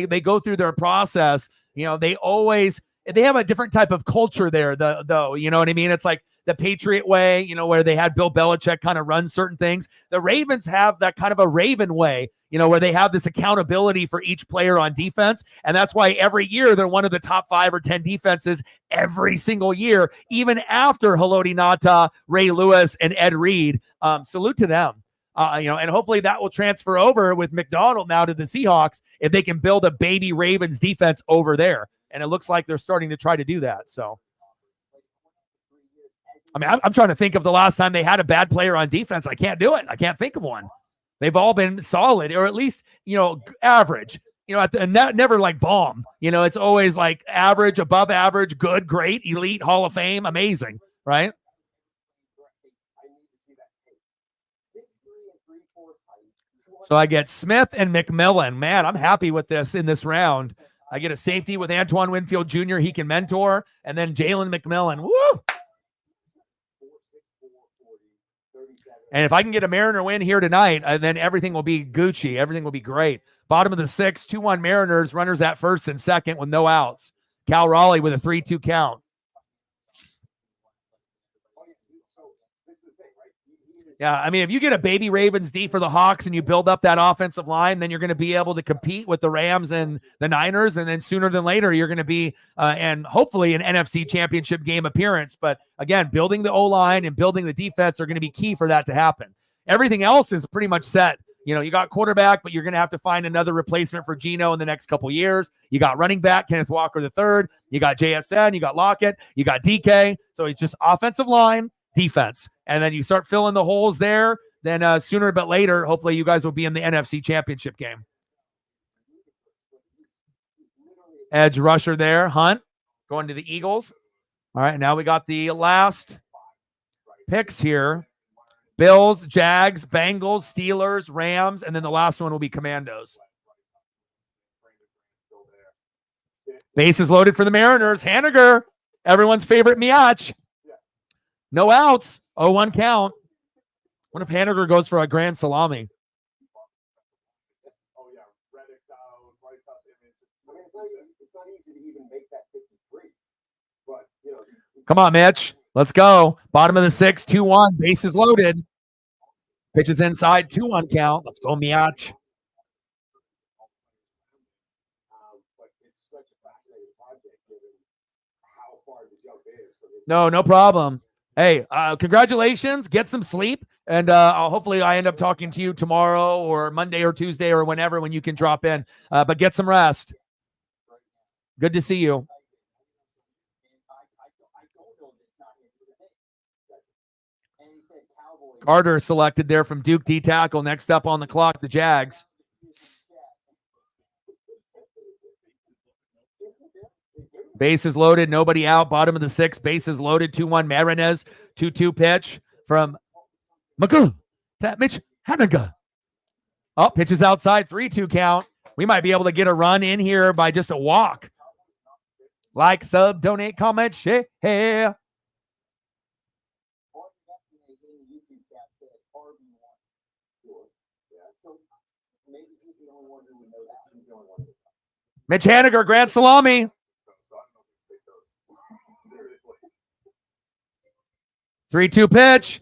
they go through their process, they have a different type of culture there, though. You know what I mean? It's like the Patriot way, where they had Bill Belichick kind of run certain things. The Ravens have that kind of a Raven way, where they have this accountability for each player on defense. And that's why every year they're one of the top 5 or 10 defenses every single year, even after Haloti Ngata, Ray Lewis, and Ed Reed. Salute to them. And hopefully that will transfer over with McDonald now to the Seahawks if they can build a baby Ravens defense over there. And it looks like they're starting to try to do that. So, I mean, I'm trying to think of the last time they had a bad player on defense. I can't do it. I can't think of one. They've all been solid, or at least, average, never like bomb. It's always like average, above average, good, great, elite, Hall of Fame, amazing, right? So I get Smith and McMillan. Man, I'm happy with this in this round. I get a safety with Antoine Winfield Jr. He can mentor. And then Jalen McMillan. Woo! And if I can get a Mariner win here tonight, then everything will be Gucci. Everything will be great. Bottom of the 6th, 2-1 Mariners. Runners at first and second with no outs. Cal Raleigh with a 3-2 count. Yeah, I mean, if you get a baby Ravens D for the Hawks and you build up that offensive line, then you're going to be able to compete with the Rams and the Niners, and then sooner than later, you're going to be, and hopefully an NFC championship game appearance. But again, building the O-line and building the defense are going to be key for that to happen. Everything else is pretty much set. You got quarterback, but you're going to have to find another replacement for Geno in the next couple years. You got running back, Kenneth Walker III. You got JSN, you got Lockett, you got DK. So it's just offensive line, defense. And then you start filling the holes there. Then sooner but later, hopefully you guys will be in the NFC championship game. Edge rusher there, Hunt, going to the Eagles. All right, now we got the last picks here. Bills, Jags, Bengals, Steelers, Rams, and then the last one will be Commandos. Bases loaded for the Mariners. Haniger, everyone's favorite Miach. No outs. 0-1 count. What if Haniger goes for a grand salami? Oh, yeah. Reddick's out. Rice out. I mean, it's not easy to even make that 53. But, Come on, Mitch. Let's go. Bottom of the 6th, 2-1. Bases loaded. Pitches inside. 2-1 count. Let's go, Miach. but it's such a fascinating project given how far the jump is from his. No problem. Hey, congratulations. Get some sleep. And hopefully I end up talking to you tomorrow or Monday or Tuesday or whenever when you can drop in. But get some rest. Good to see you. Carter selected there from Duke D tackle. Next up on the clock, the Jags. Bases loaded, nobody out. Bottom of the 6th, bases loaded. 2-1 Marinez. 2-2 pitch from Magoo. Mitch Haniger. Oh, pitches outside. 3-2 count. We might be able to get a run in here by just a walk. Like, sub, donate, comment, share. Mitch Haniger, grand salami. 3-2 pitch.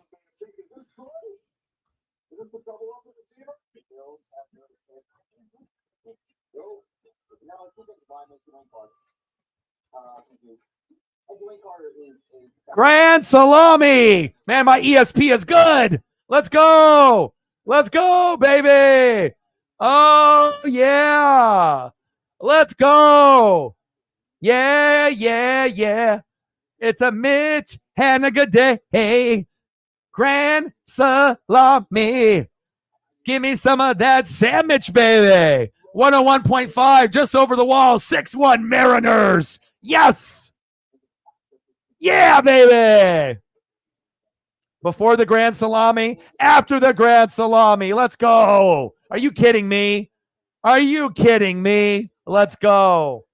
Grand salami. Man, my ESP is good. Let's go. Let's go, baby. Oh, yeah. Let's go. Yeah. It's a Mitch Haniger day. Grand salami. Give me some of that sandwich, baby. 101.5, just over the wall. 6-1 Mariners. Yes. Yeah, baby. Before the grand salami, after the grand salami. Let's go. Are you kidding me? Are you kidding me? Let's go.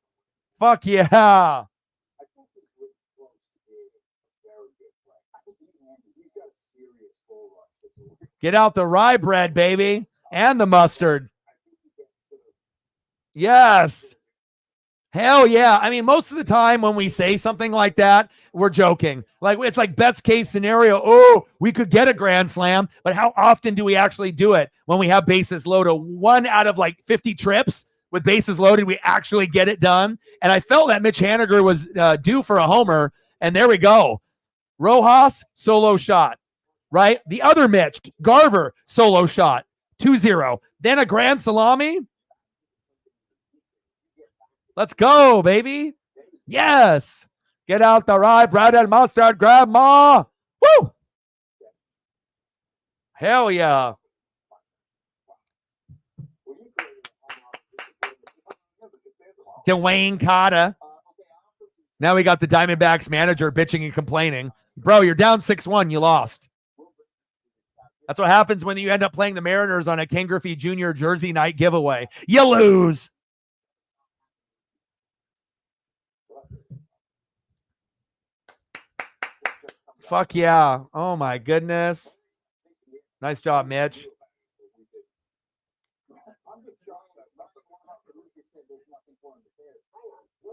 Fuck yeah. I think this was close to being a very good play. He's got a serious full rush. Get out the rye bread, baby, and the mustard. Yes. Hell yeah. I mean, most of the time when we say something like that, we're joking. Like, it's like best case scenario. Oh, we could get a grand slam, but how often do we actually do it when we have bases loaded? 1 out of like 50 trips with bases loaded, we actually get it done. And I felt that Mitch Haniger was due for a homer, and there we go. Rojas, solo shot, right? The other Mitch, Garver, solo shot, 2-0. Then a grand salami. Let's go, baby. Yes. Get out the rye, bread, and mustard, grandma. Woo! Hell yeah. Dwayne Cotta. Now we got the Diamondbacks manager bitching and complaining. Bro, you're down 6-1. You lost. That's what happens when you end up playing the Mariners on a Ken Griffey Jr. jersey night giveaway. You lose. Fuck yeah. Oh, my goodness. Nice job, Mitch.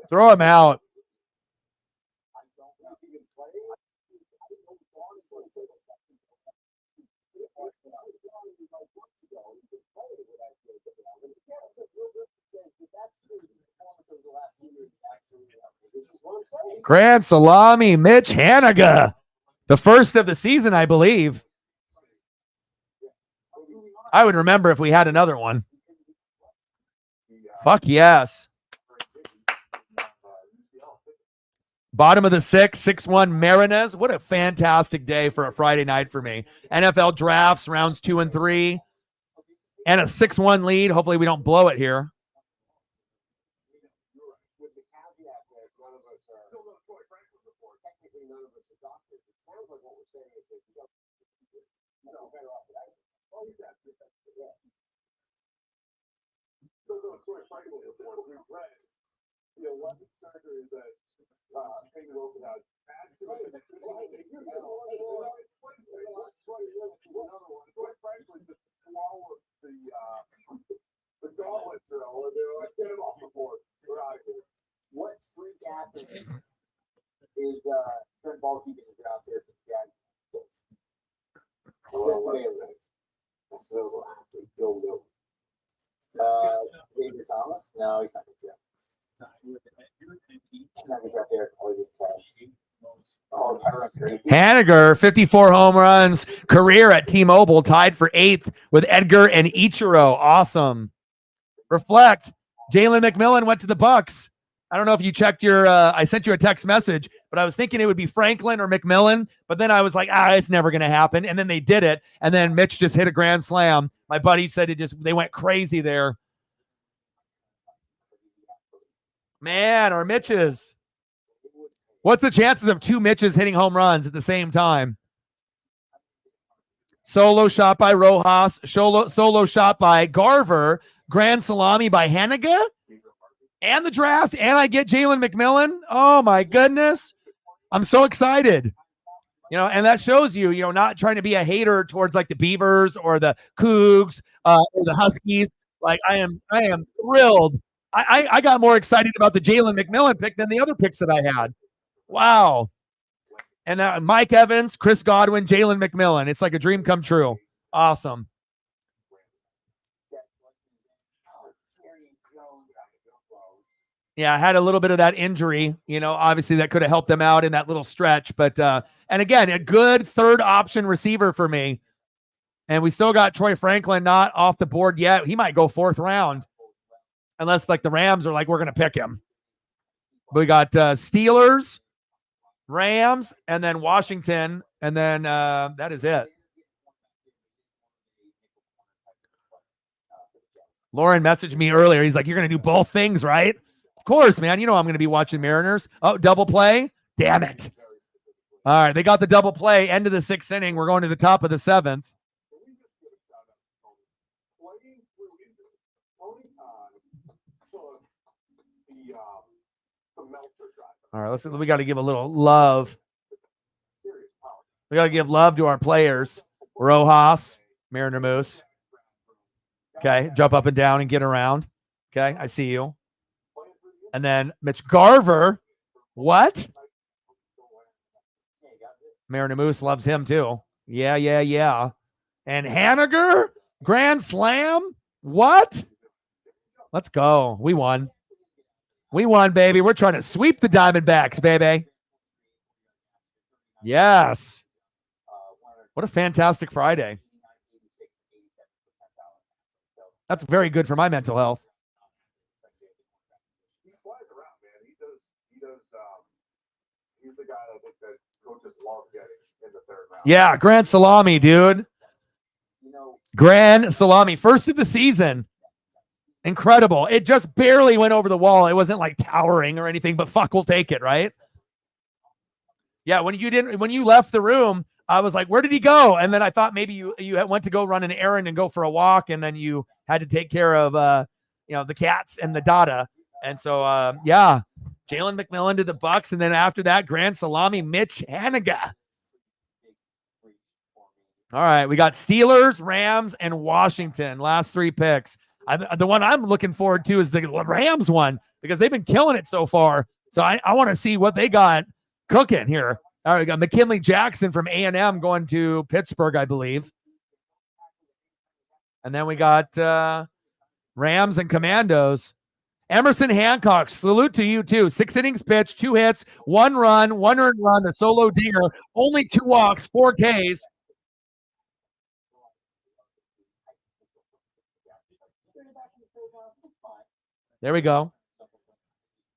Throw him out. Grand salami, Mitch Haniger. The first of the season, I believe. I would remember if we had another one. Fuck yes. Bottom of the 6-1 Mariners. What a fantastic day for a Friday night for me. NFL drafts, rounds 2 and 3. And a 6-1 lead. Hopefully we don't blow it here. What freak athlete is Trent Baalke going to get out there for the Jaguars? That's available athlete, Joe Milton. David Thomas? No, he's not going to He's not going to there. Oh, Haniger, 54 home runs, career at T-Mobile, tied for 8th with Edgar and Ichiro. Awesome. Reflect. Jalen McMillan went to the Bucks. I don't know if you checked your, I sent you a text message, but I was thinking it would be Franklin or McMillan, but then I was like, it's never going to happen. And then they did it. And then Mitch just hit a grand slam. My buddy said they went crazy there. Man, our Mitches. What's the chances of 2 Mitches hitting home runs at the same time? Solo shot by Rojas. Solo shot by Garver. Grand salami by Haniger. And the draft. And I get Jalen McMillan. Oh, my goodness. I'm so excited. And that shows you, not trying to be a hater towards like the Beavers or the Cougs or the Huskies. Like I am thrilled. I got more excited about the Jalen McMillan pick than the other picks that I had. Wow. And Mike Evans, Chris Godwin, Jalen McMillan. It's like a dream come true. Awesome. Yeah, I had a little bit of that injury, obviously that could have helped them out in that little stretch. But, and again, a good third option receiver for me. And we still got Troy Franklin not off the board yet. He might go 4th round unless like the Rams are like, we're going to pick him. We got Steelers, Rams, and then Washington. And then that is it. Lauren messaged me earlier. He's like, you're going to do both things, right? Of course, man. I'm going to be watching Mariners. Oh, double play. Damn it. All right. They got the double play. End of the 6th inning. We're going to the top of the 7th. All right. We got to give a little love. We got to give love to our players. Rojas, Mariner Moose. Okay, jump up and down and get around. Okay, I see you. And then Mitch Garver. What? Mariner Moose loves him too. Yeah. And Haniger, grand slam. What? Let's go. We won. We won, baby. We're trying to sweep the Diamondbacks, baby. Yes. What a fantastic Friday. That's very good for my mental health. He flies around, man. He does. He's the guy I think that coaches love getting in the third round. Yeah, Grand Salami, dude. Grand Salami, first of the season. Incredible. It just barely went over the wall. It wasn't like towering or anything, but fuck, we'll take it, right? Yeah, when you left the room, I was like, where did he go? And then I thought maybe you went to go run an errand and go for a walk, and then you had to take care of the cats and the Dada. And so yeah, Jalen McMillan to the Bucks, and then after that, Grand Salami, Mitch Haniger. All right, we got Steelers, Rams, and Washington. Last three picks. The one I'm looking forward to is the Rams one because they've been killing it so far. So I want to see what they got cooking here. All right, we got McKinley Jackson from A&M going to Pittsburgh, I believe. And then we got Rams and Commandos. Emerson Hancock, salute to you too. 6 innings pitched, 2 hits, 1 run, 1 earned run, a solo dinger, only 2 walks, 4 Ks. There we go.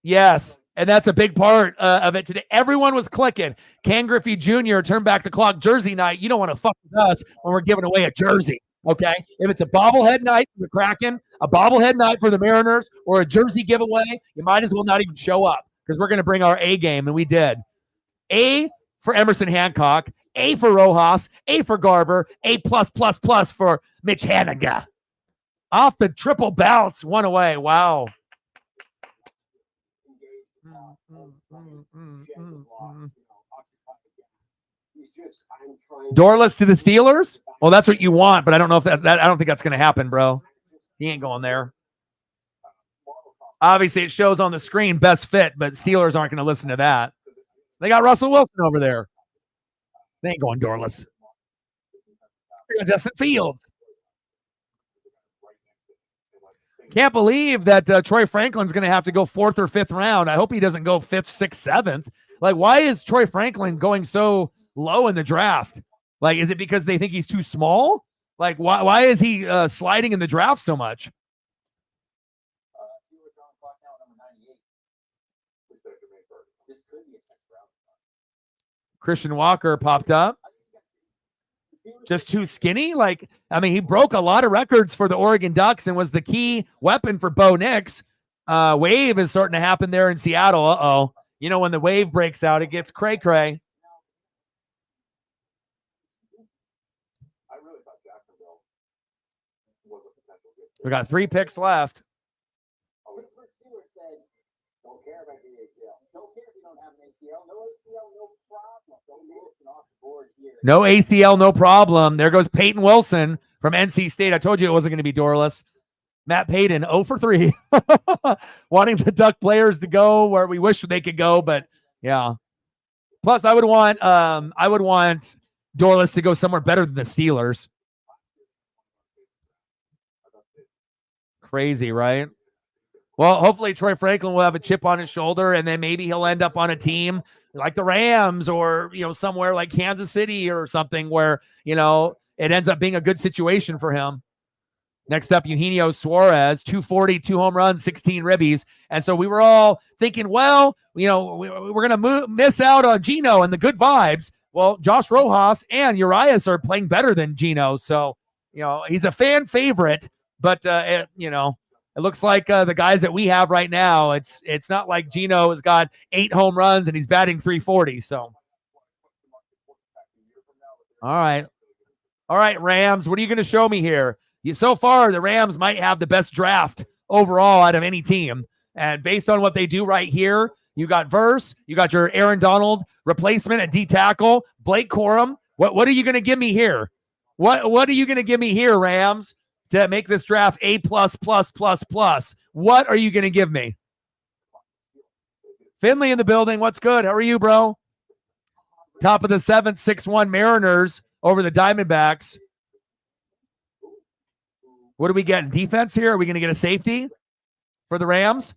Yes, and that's a big part of it today. Everyone was clicking. Ken Griffey Jr. turned back the clock. Jersey night. You don't want to fuck with us when we're giving away a jersey, okay? If it's a bobblehead night for the Kraken, a bobblehead night for the Mariners, or a jersey giveaway, you might as well not even show up because we're going to bring our A game, and we did. A for Emerson Hancock, A for Rojas, A for Garver, A+++ for Mitch Haniger. Off the triple bounce, 1 away. Wow. Dorless to the Steelers? Well, that's what you want, but I don't know if that I don't think that's going to happen, bro. He ain't going there. Obviously, it shows on the screen best fit, but Steelers aren't going to listen to that. They got Russell Wilson over there. They ain't going Dorless. They're going Justin Fields. Can't believe that Troy Franklin's going to have to go 4th or 5th round. I hope he doesn't go 5th, 6th, 7th. Like, why is Troy Franklin going so low in the draft? Like, is it because they think he's too small? Like, why is he sliding in the draft so much? Christian Walker popped up. Just too skinny? Like, I mean, he broke a lot of records for the Oregon Ducks and was the key weapon for Bo Nix. Wave is starting to happen there in Seattle. Uh-oh. You know, when the wave breaks out, it gets cray-cray. I really thought Jacksonville was a potential good. We got 3 picks left. Don't care about the ACL. Don't care if you don't have an ACL. No ACL, no problem. Don't listen off the board here. No ACL, no problem. There goes Peyton Wilson from NC State. I told you it wasn't going to be Dorless. Matt Payton, 0 for 3. Wanting the Duck players to go where we wish they could go, but yeah. Plus, I would want Dorless to go somewhere better than the Steelers. Crazy, right? Well, hopefully Troy Franklin will have a chip on his shoulder, and then maybe he'll end up on a team like the Rams or, somewhere like Kansas City or something where, it ends up being a good situation for him. Next up, Eugenio Suarez, 240, 2 home runs, 16 ribbies. And so we were all thinking, well, we're going to miss out on Gino and the good vibes. Well, Josh Rojas and Urias are playing better than Gino. So, he's a fan favorite, but, it looks like the guys that we have right now, it's not like Gino has got 8 home runs and he's batting 340. So, all right, Rams, what are you going to show me here? So far, the Rams might have the best draft overall out of any team. And based on what they do right here, you got Verse, you got your Aaron Donald replacement at D tackle, Blake Corum, What are you going to give me here? What are you going to give me here, Rams, to make this draft A+++++? What are you going to give me? Finley in the building. What's good? How are you, bro? Top of the 7th, 6-1 Mariners over the Diamondbacks. What are we getting? Defense here? Are we going to get a safety for the Rams?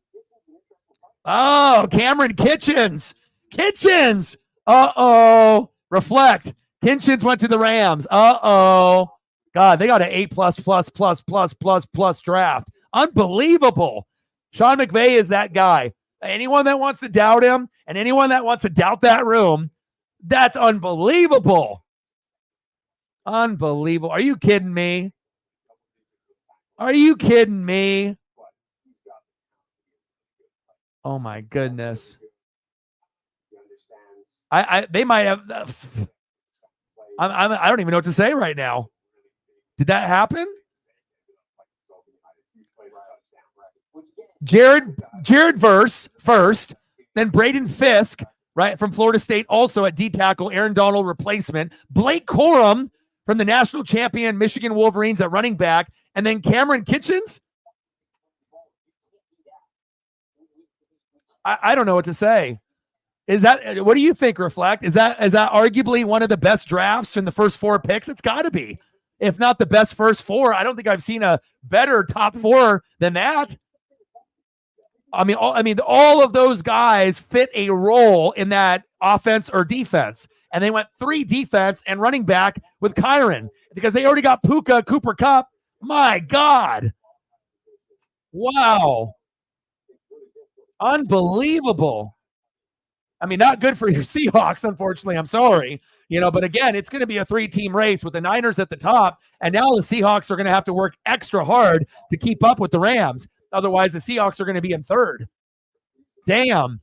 Oh, Cameron Kitchens. Kitchens. Uh-oh. Reflect. Kitchens went to the Rams. Uh-oh. God, they got an A++++++ draft. Unbelievable. Sean McVay is that guy. Anyone that wants to doubt him and anyone that wants to doubt that room, that's unbelievable. Unbelievable. Are you kidding me? Are you kidding me? Oh my goodness. They might have. I don't even know what to say right now. Did that happen? Jared Verse first, then Braden Fisk, right, from Florida State, also at D tackle, Aaron Donald replacement, Blake Corum from the national champion Michigan Wolverines at running back, and then Cameron Kitchens. I don't know what to say. Is that, what do you think, Reflect? Is that arguably one of the best drafts in the first 4 picks? It's got to be. If not the best first 4, I don't think I've seen a better top 4 than that. I mean, all of those guys fit a role in that offense or defense. And they went 3 defense and running back with Kyron because they already got Puka, Cooper Kupp. My God. Wow. Unbelievable. I mean, not good for your Seahawks, unfortunately. I'm sorry. But again, it's going to be a 3-team race with the Niners at the top. And now the Seahawks are going to have to work extra hard to keep up with the Rams. Otherwise, the Seahawks are going to be in 3rd. Damn.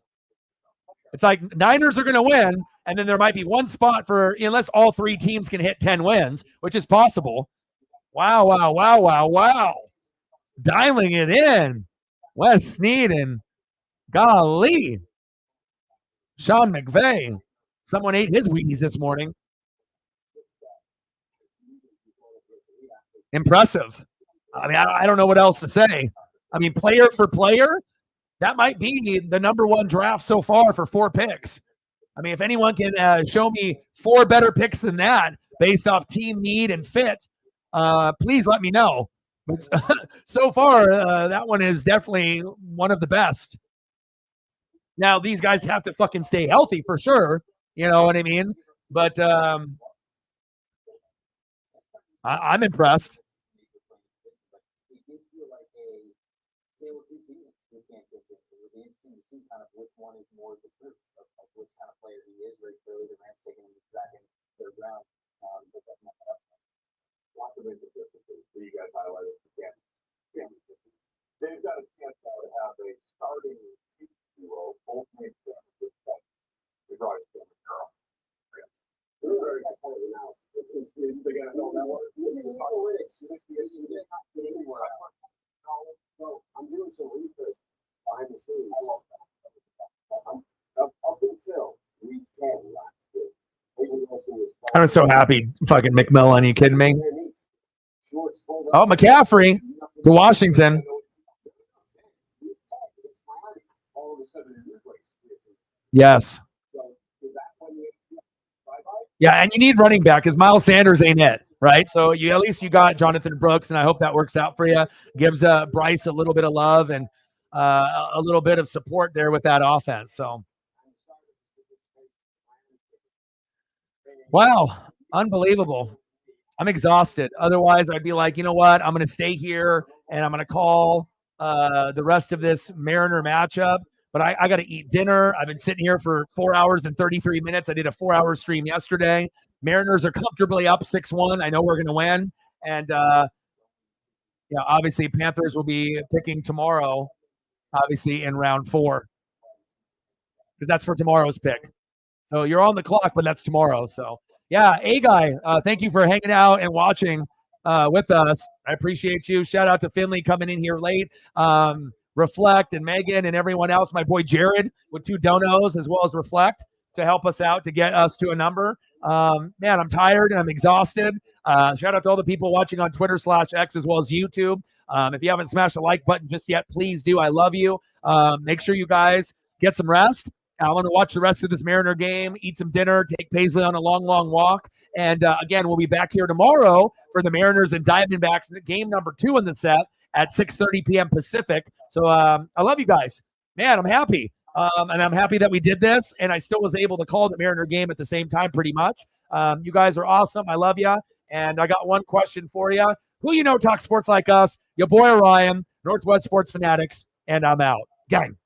It's like Niners are going to win, and then there might be one spot for, unless all 3 teams can hit 10 wins, which is possible. Wow. Dialing it in. Wes Snead and golly. Sean McVay. Someone ate his Wheaties this morning. Impressive. I mean, I don't know what else to say. I mean, player for player, that might be the number 1 draft so far for 4 picks. I mean, if anyone can show me 4 better picks than that based off team need and fit, please let me know. But so far, that one is definitely one of the best. Now, these guys have to fucking stay healthy for sure. You know what I mean? But I'm impressed. Which one is more the truth of which kind of player he is. Very clearly, the Rams taking him back in 3rd round. Lots of inconsistency that you guys highlighted. Yeah. They've got a chance now to have a starting duo, both named with that. They've already been a girl. They're going to know that one. So I'm doing some research behind the scenes. I love that. Up until week 10 last year, I'm so happy. Fucking McMillan, you kidding me? Oh, McCaffrey to Washington. Yes. Yeah, and you need running back because Miles Sanders ain't it, right? So at least you got Jonathan Brooks, and I hope that works out for you. Gives Bryce a little bit of love and a little bit of support there with that offense. So, wow, unbelievable. I'm exhausted. Otherwise, I'd be like, you know what? I'm going to stay here and I'm going to call the rest of this Mariner matchup. But I got to eat dinner. I've been sitting here for 4 hours and 33 minutes. I did a 4-hour stream yesterday. Mariners are comfortably up 6-1. I know we're going to win. And, obviously Panthers will be picking tomorrow, obviously in round 4. Because that's for tomorrow's pick. So you're on the clock, but that's tomorrow. So, yeah, A-Guy, thank you for hanging out and watching with us. I appreciate you. Shout out to Finley coming in here late. Reflect and Megan and everyone else. My boy Jared with 2 donos as well as Reflect to help us out to get us to a number. Man, I'm tired and I'm exhausted. Shout out to all the people watching on Twitter/X as well as YouTube. If you haven't smashed the like button just yet, please do. I love you. Make sure you guys get some rest. I want to watch the rest of this Mariner game, eat some dinner, take Paisley on a long, long walk. And again, we'll be back here tomorrow for the Mariners and Diamondbacks game number 2 in the set at 6:30 p.m. Pacific. So I love you guys. Man, I'm happy. And I'm happy that we did this. And I still was able to call the Mariner game at the same time pretty much. You guys are awesome. I love you. And I got one question for you. Who you know talks sports like us? Your boy Orion, Northwest Sports Fanatics, and I'm out. Gang.